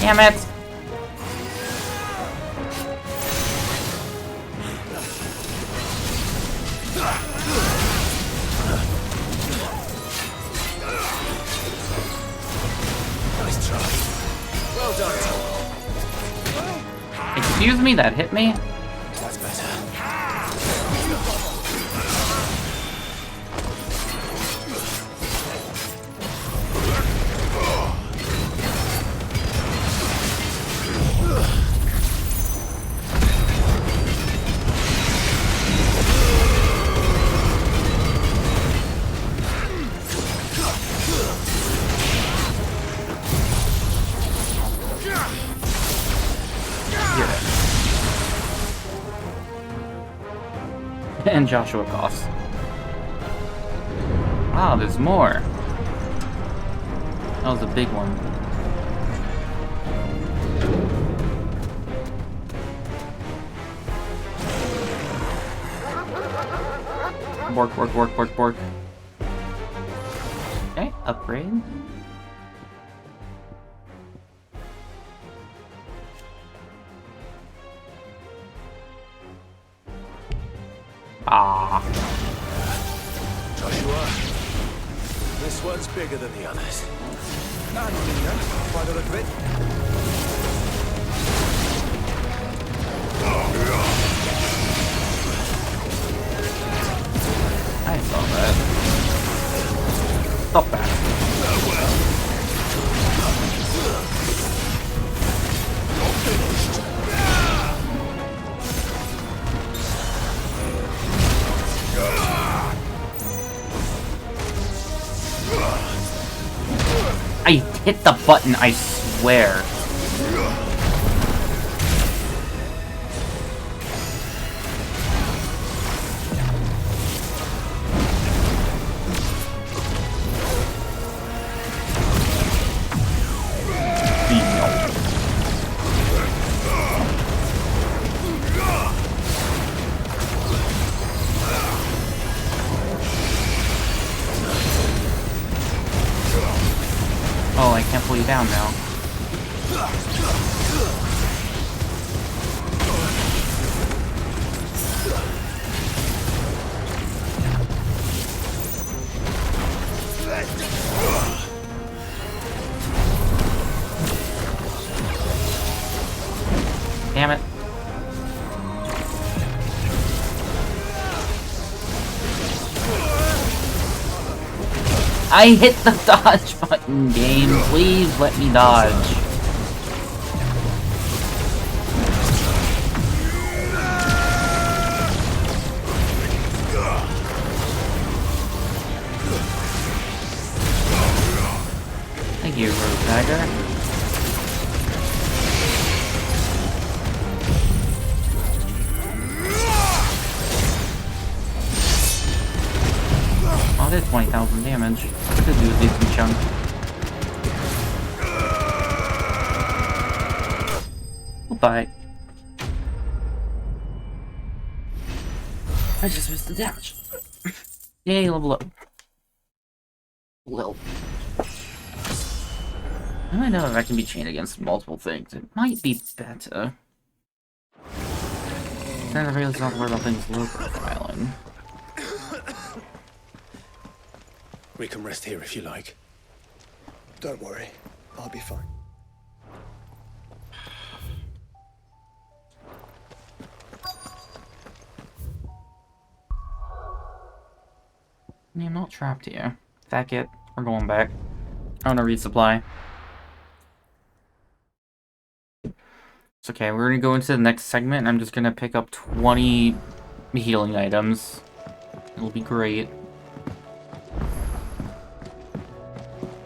Damn it! Nice try. Well done. Excuse me, that hit me? That's better. And Joshua coughs. Wow, there's more. That was a big one. Bork, bork, bork, bork, bork. Okay, upgrade. Ah. Joshua, this one's bigger than the others. And meaner, by the look of it. I saw that. Stop that. I hit the button, I swear. Oh, I can't pull you down now. Damn it. I hit the dodge button, game. Please let me dodge. Thank you, Road Dagger. Oh, did 20,000 damage. I could do a decent chunk. Goodbye. I just missed the damage. Yay, level up. Well. I might know if I can be chained against multiple things. It might be better. Then I really not worry about things low profiling. We can rest here if you like. Don't worry, I'll be fine. I'm not trapped here. Fuck it. We're going back. I want to resupply. It's okay, we're gonna go into the next segment. I'm just gonna pick up 20 healing items. It'll be great.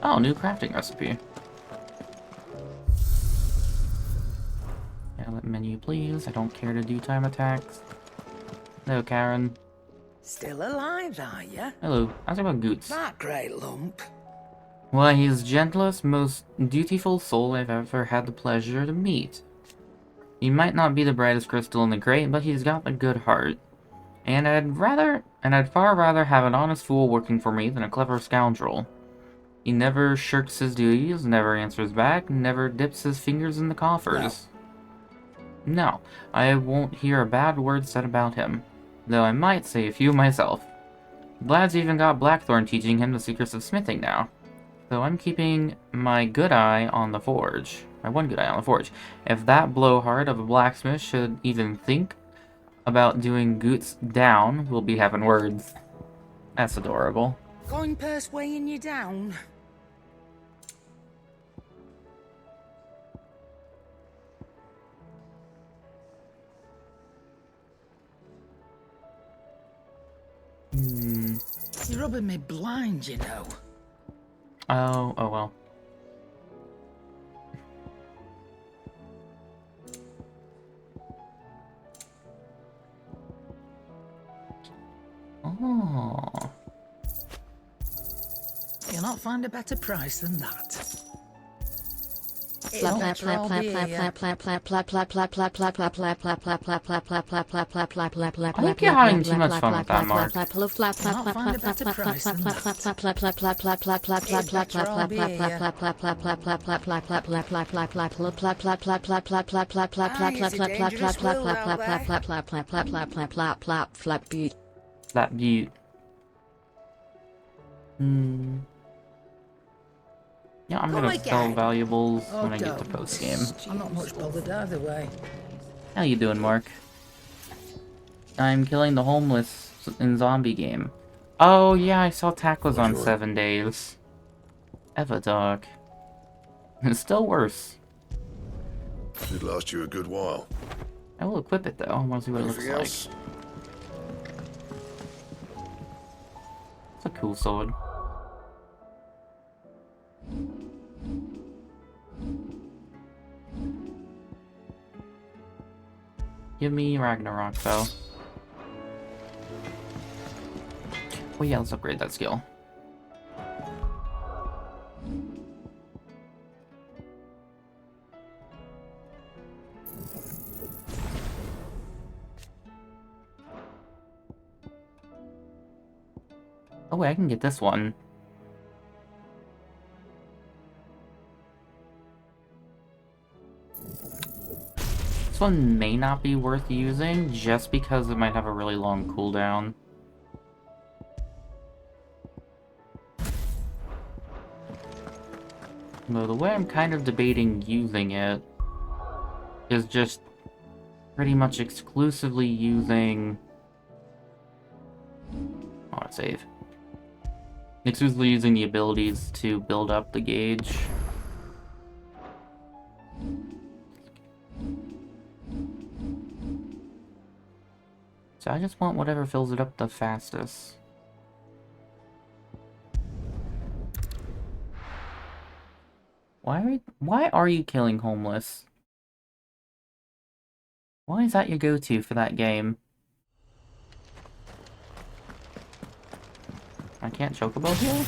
Oh, new crafting recipe. Yeah, let menu please. I don't care to do time attacks. Hello, Karen. Still alive, are ya? Hello. How's about Goots? That great lump. Why, he's the gentlest, most dutiful soul I've ever had the pleasure to meet. He might not be the brightest crystal in the crate, but he's got a good heart. And I'd far rather have an honest fool working for me than a clever scoundrel. He never shirks his duties, never answers back, never dips his fingers in the coffers. No, I won't hear a bad word said about him, though I might say a few myself. Vlad's even got Blackthorn teaching him the secrets of smithing now. So I'm keeping my good eye on the forge. My one good eye on the forge. If that blowhard of a blacksmith should even think about doing Goots down, we'll be having words. That's adorable. Coin purse weighing you down. You're rubbing me blind, you know. Oh well. Oh. You'll not find a better price than that. I think you're having too much fun with that, Mark. Flat butte. Yeah, I'm gonna sell valuables when I get to post game. I'm not much bothered either way. How you doing, Mark? I'm killing the homeless in zombie game. Oh yeah, I saw Tack was on 7 days. Eva dog. It's still worse. Should last you a good while. I will equip it though. I want to see what it looks like. It's a cool sword. Give me Ragnarok though. Oh yeah, let's upgrade that skill. Oh wait, I can get this one. one may not be worth using, just because it might have a really long cooldown. Though the way I'm kind of debating using it is just pretty much exclusively using... Oh, let's save. Exclusively using the abilities to build up the gauge. So I just want whatever fills it up the fastest. Why are you killing homeless? Why is that your go-to for that game? I can't chocobo heal?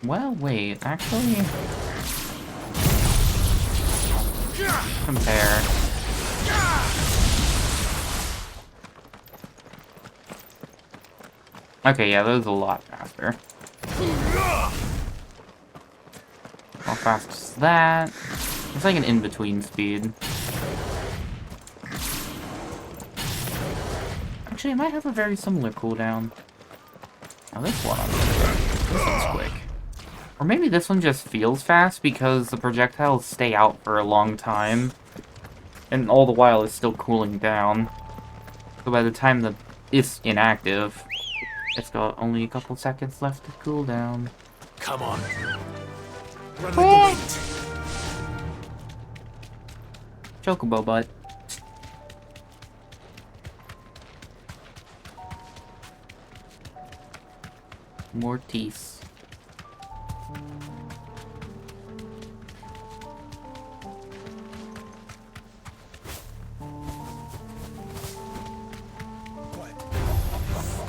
Well, wait, actually... Compare. Okay, yeah, that was a lot faster. How fast is that? It's like an in-between speed. Actually, it might have a very similar cooldown. Now this one's quick. Or maybe this one just feels fast because the projectiles stay out for a long time. And all the while it's still cooling down. So by the time that it's inactive, it's got only a couple seconds left to cool down. Come on. Run like the wind. Chocobo butt. More teeth.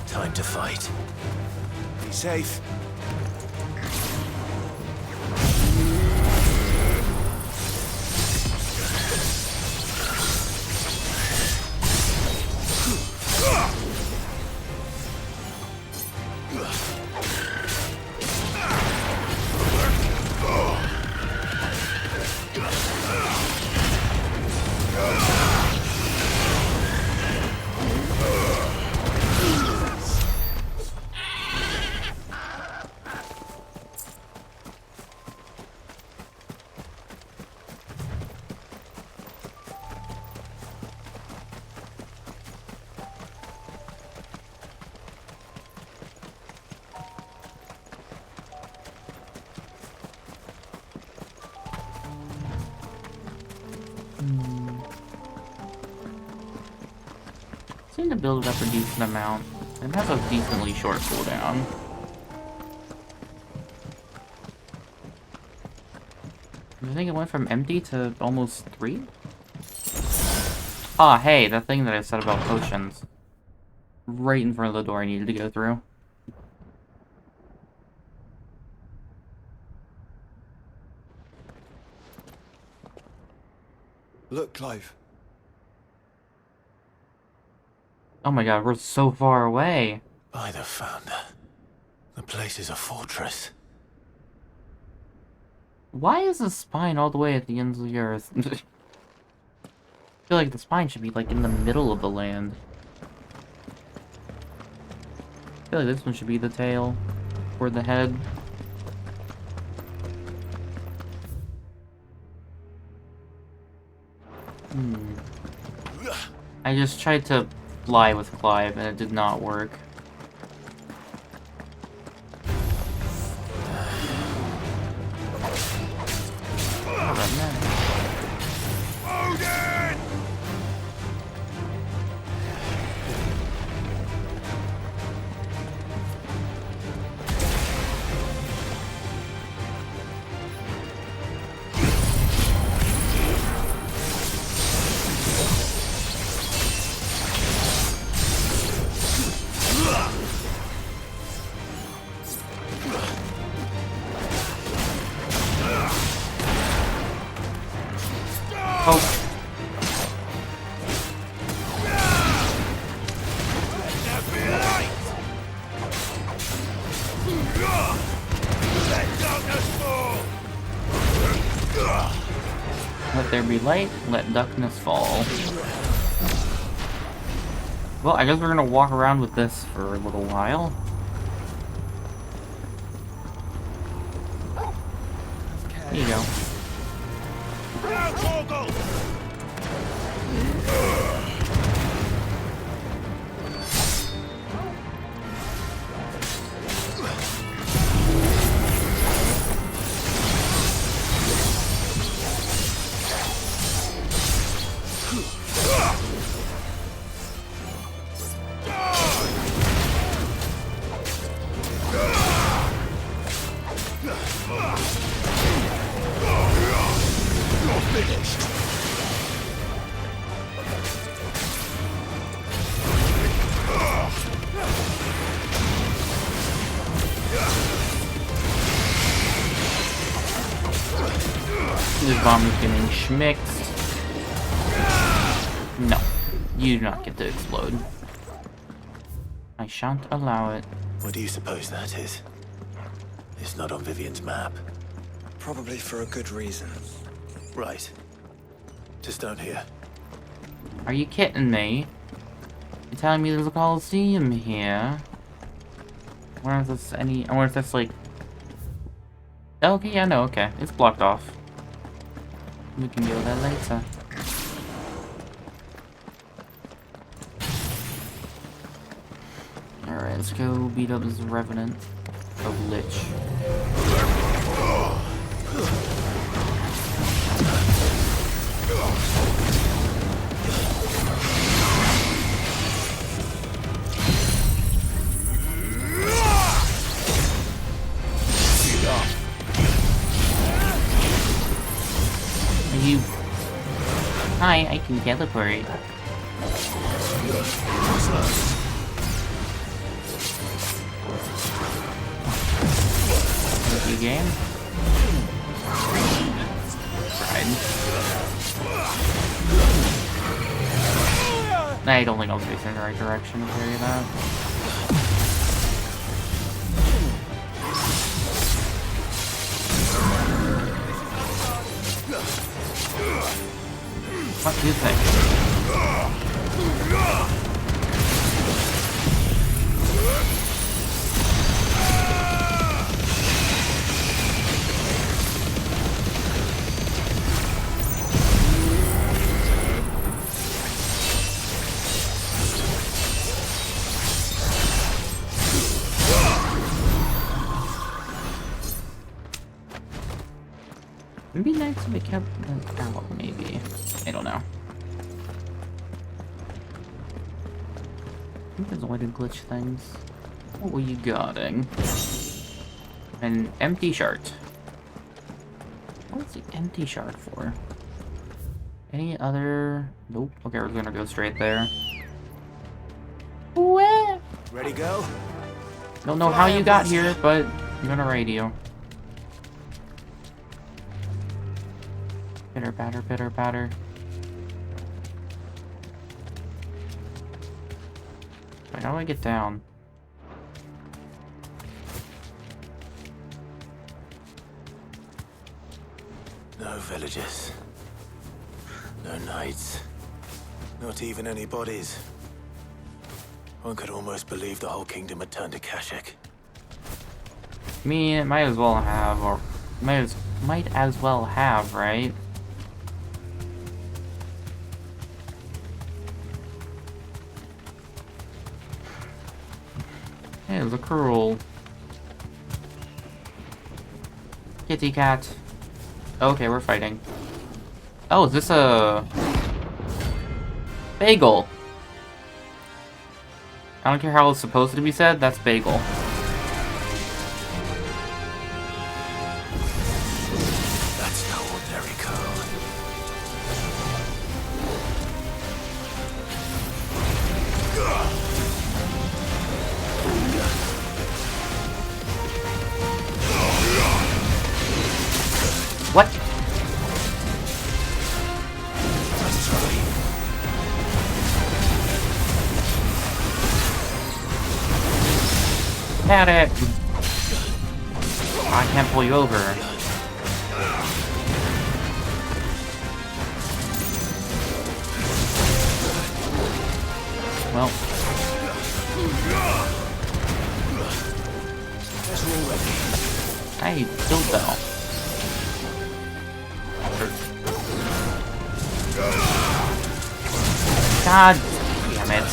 Time to fight. Be safe. Seem to build up a decent amount. It has a decently short cooldown. I think it went from empty to almost 3? Ah, hey, that thing that I said about potions. Right in front of the door I needed to go through. Look, Clive. Oh my god, we're so far away. By the founder. The place is a fortress. Why is the spine all the way at the ends of the earth? I feel like the spine should be like in the middle of the land. I feel like this one should be the tail. Or the head. I just tried to fly with Clive and it did not work. Let there be light, let darkness fall. Well, I guess we're gonna walk around with this for a little while. There you go. This bomb is getting schmicked. No, you do not get to explode. I shan't allow it. What do you suppose that is? It's not on Vivian's map. Probably for a good reason. Right. Just down here. Are you kidding me? You're telling me there's a Coliseum here? I wonder if there's any... I wonder if that's like... Okay, yeah, no, okay. It's blocked off. We can go there later. Alright, let's go beat up this Revenant of Lich. Hi, I can teleport. Thank you, game. I don't think I was facing the right direction to carry that. What do you think? It'd be nice if it kept that out, maybe. I don't know. I think there's a way to glitch things. What were you guarding? An empty shard. What's the empty shard for? Any other... Nope. Okay, we're gonna go straight there. Where? Ready, go? Don't know how you got here, but I'm gonna raid you. Bitter batter, bitter batter. Wait, how do I get down? No villages. No knights. Not even any bodies. One could almost believe the whole kingdom had turned to Kashyyyk. I mean, it might as well have, or might as well have, right? Hey, there's a cruel kitty cat. Okay, we're fighting. Oh, is this a bagel? I don't care how it's supposed to be said, that's bagel. That's no ordinary girl. What? Got it. I can't pull you over. Well. I killed that. God damn it.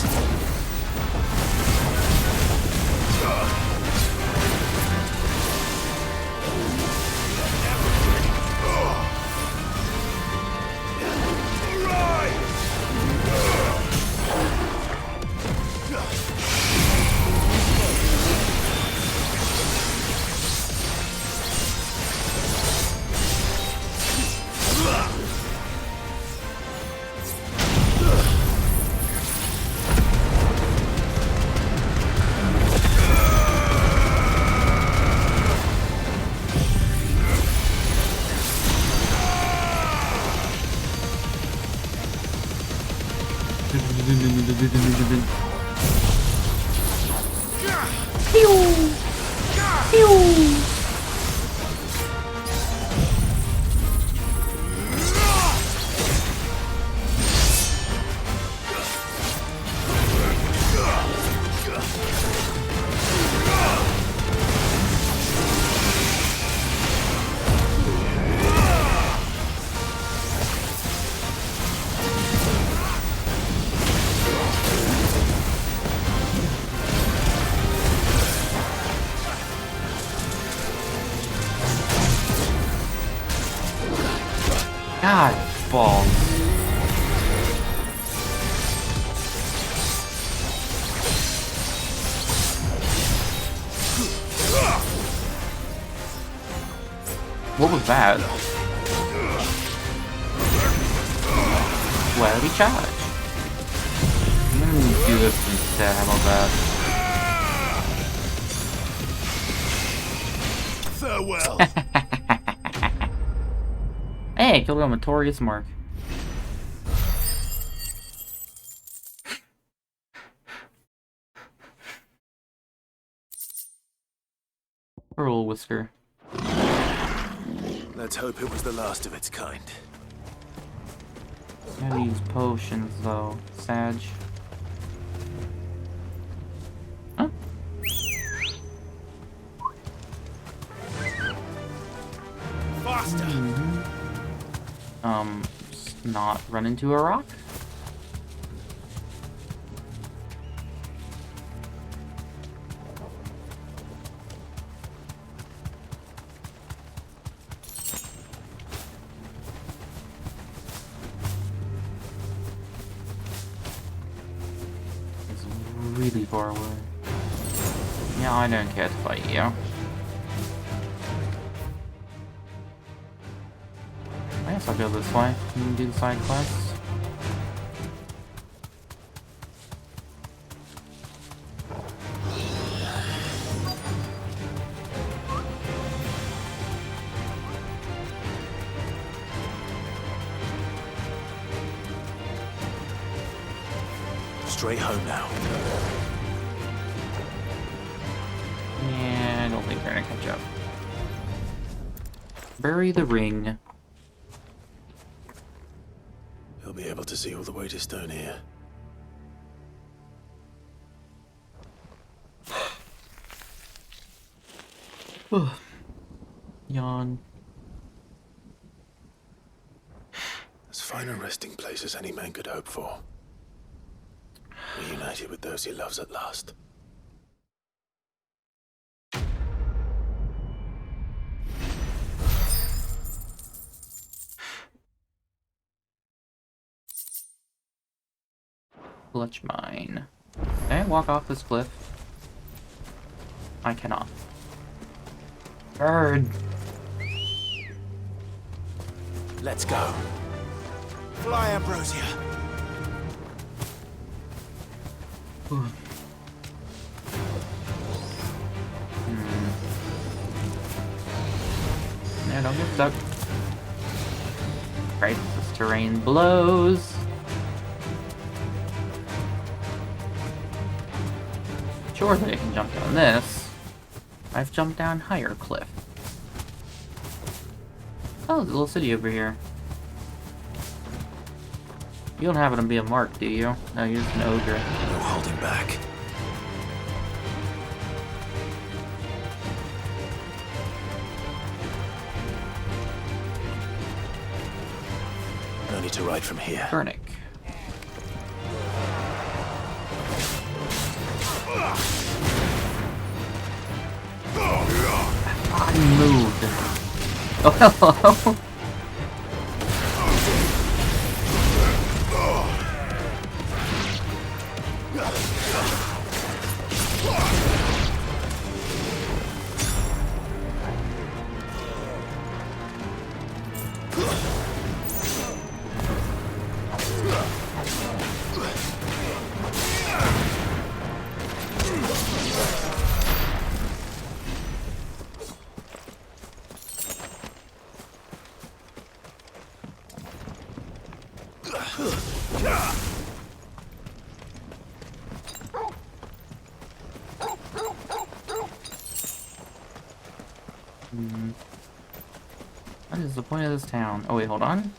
God, balls. What was that? Where did he charge? I'm gonna do this instead, how about that? Farewell. Hey, killed a notorious mark. Pearl Whisker. Let's hope it was the last of its kind. Gotta use potions though, Sag. Huh? Faster! Not run into a rock? It's really far away. Yeah, I don't care to fight you. I guess I'll go this way and do the side quests. Straight home now. Yeah, I don't think they're gonna catch up. Bury the ring. He'll be able to see all the way to Stone here. Yawn. As fine a resting place as any man could hope for. Reunited with those he loves at last. Clutch mine. Can I walk off this cliff? I cannot. Bird. Let's go. Fly, Ambrosia. Yeah, don't get stuck. Right, this terrain blows. Surely I can jump down this. I've jumped down higher cliff. Oh, there's a little city over here. You don't happen to be a mark, do you? No, you're just an ogre. No holding back. No need to ride from here. Burnick. I moved. Oh, hello. What is the point of this town? Oh wait, hold on.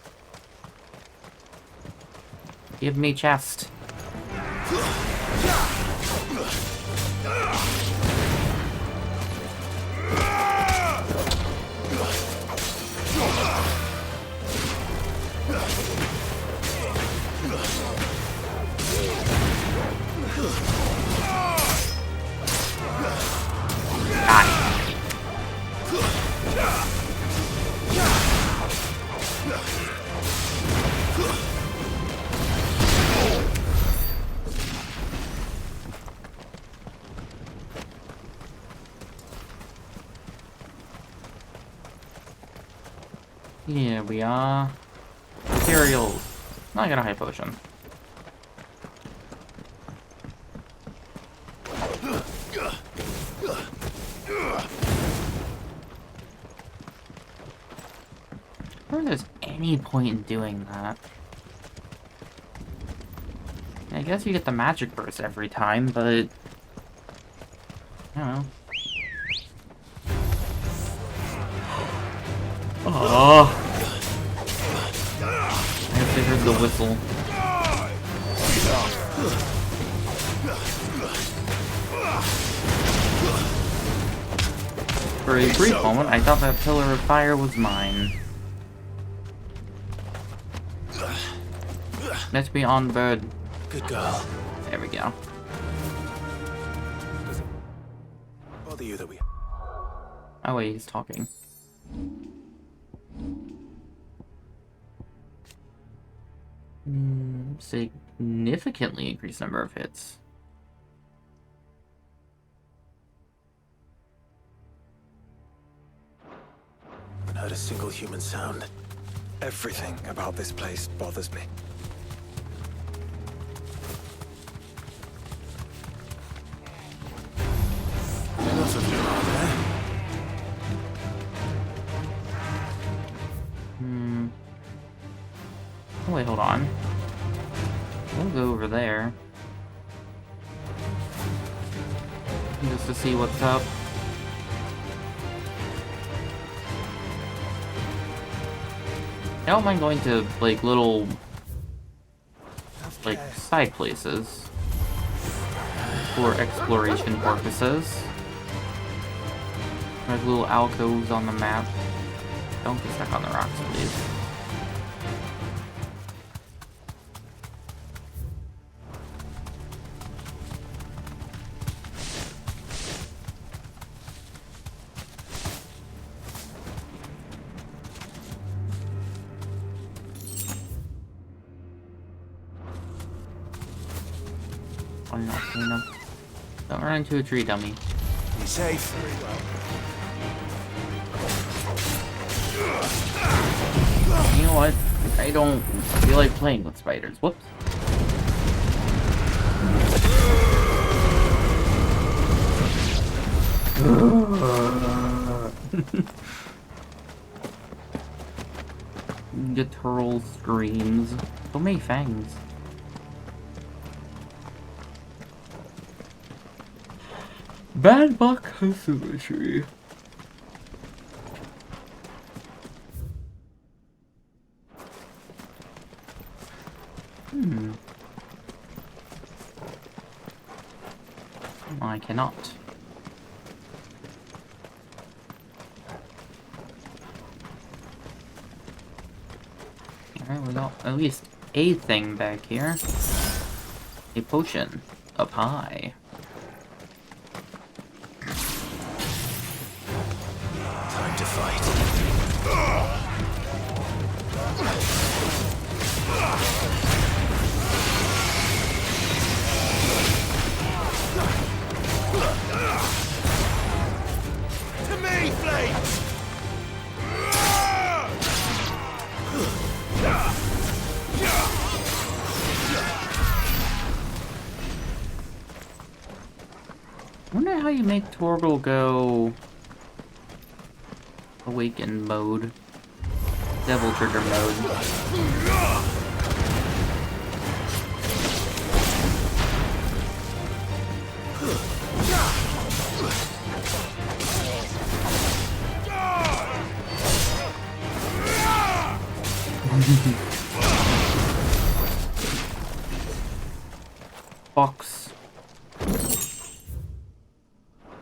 Give me chest. Here we are. Materials. Now I got a high potion. I wonder if there's any point in doing that. I guess you get the magic burst every time, but I don't know. Oh! I guess I heard the whistle. For a brief moment, I thought that pillar of fire was mine. Let's be on bird. Good girl. There we go. Bother you that we. Oh wait, he's talking. Significantly increased number of hits. Haven't heard a single human sound. Everything about this place bothers me. Enough of you, are there? Oh wait, hold on. We'll go over there. Just to see what's up. I don't mind going to, like, little, like, side places for exploration purposes. There's little alcoves on the map. Don't get stuck on the rocks, please. Don't run into a tree, dummy. Be safe. You know what? I don't feel like playing with spiders. Whoops. Guttural screams. So many fangs. Bad luck symmetry. I cannot. Alright, we got at least a thing back here. A potion up high. Time to fight. To me, Flames! I wonder how you make Torgal go awaken mode. Devil trigger mode. Box.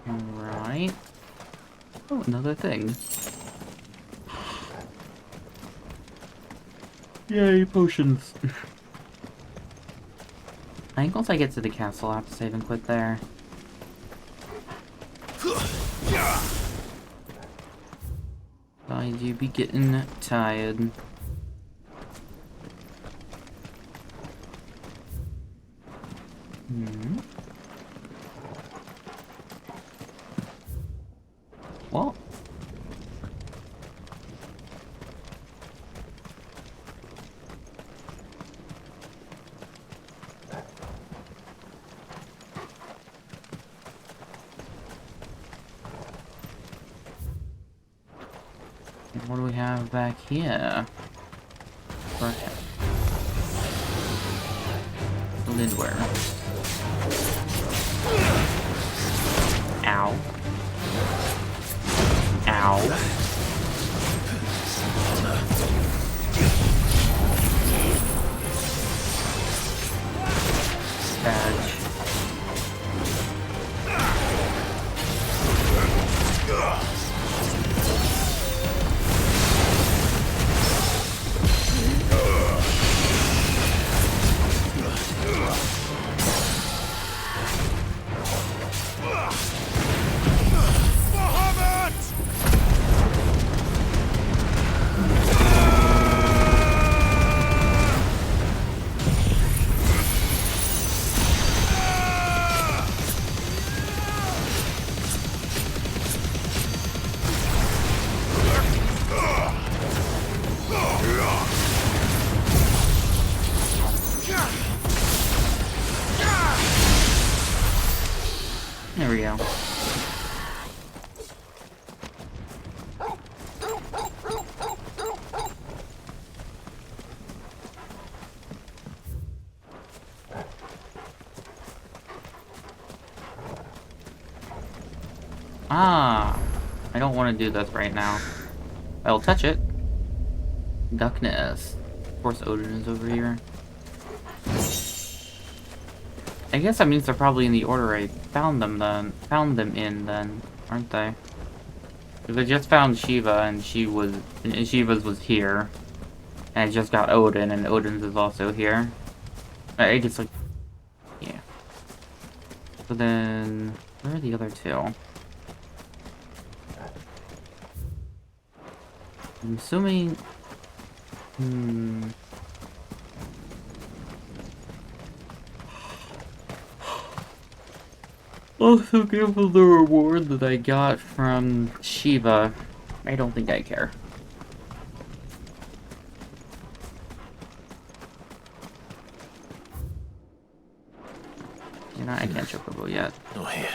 Alright. Oh, another thing. Yay, potions. I think once I get to the castle, I'll have to save and quit there. I do be getting tired. What? And what do we have back here? Lindware. Ow. Ow. Badge. There we go. Ah, I don't want to do this right now. I'll touch it. Duckness. Of course Odin is over here. I guess that means they're probably in the order I found them in then, aren't they? Because I just found Shiva and Shiva's was here. And I just got Odin and Odin's is also here. I just like, yeah. So then, where are the other two? I'm assuming, also give the reward that I got from Shiva. I don't think I care. You know, I can't chocobo yet. No here.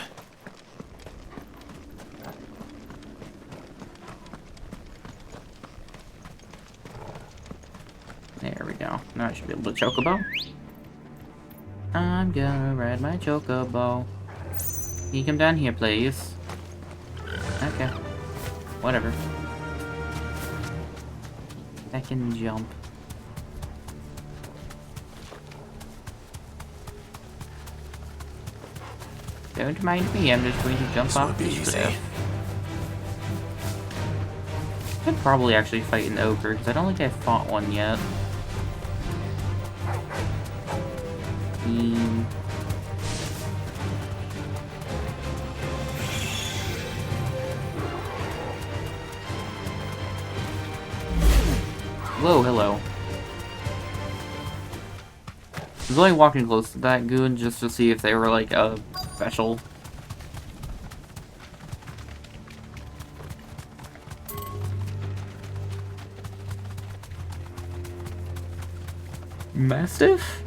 There we go. Now I should be able to chocobo. I'm gonna ride my chocobo. Can you come down here, please? Okay. Whatever. I can jump. Don't mind me, I'm just going to jump off this cliff. I could probably actually fight an ogre, because I don't think I've fought one yet. Whoa, hello. I was only walking close to that goon just to see if they were like a special. Mastiff?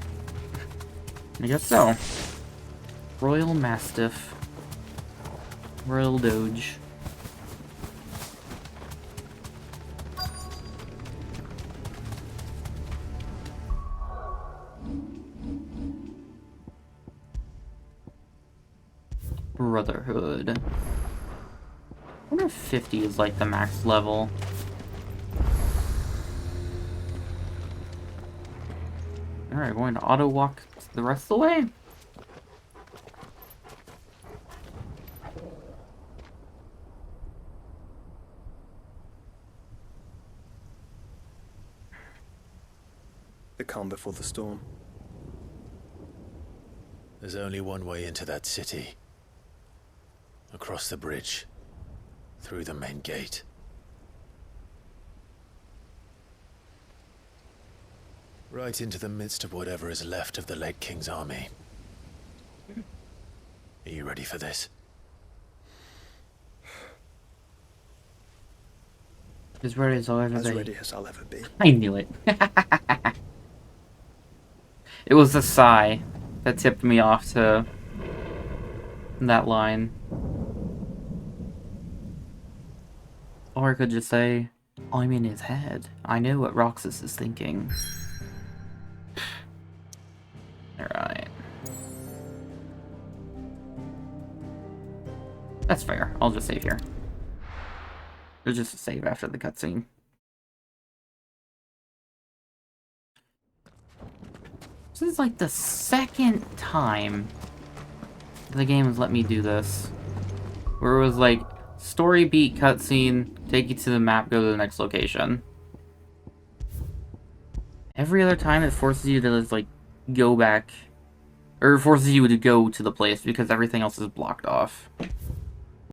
I guess so. Royal Mastiff. Royal Doge. Brotherhood. I wonder if 50 is like the max level. Alright, going to auto walk the rest of the way. The calm before the storm. There's only one way into that city. Across the bridge. Through the main gate. Right into the midst of whatever is left of the late King's army. Are you ready for this? As ready as I'll ever be. As ready as I'll ever be. I knew it. It was a sigh that tipped me off to that line. Or I could just say, I'm in his head. I know what Roxas is thinking. Alright. That's fair. I'll just save here. There's just a save after the cutscene. This is like the second time the game has let me do this. Where it was like, story beat cutscene, take you to the map, go to the next location. Every other time it forces you to just like go back, or it forces you to go to the place because everything else is blocked off.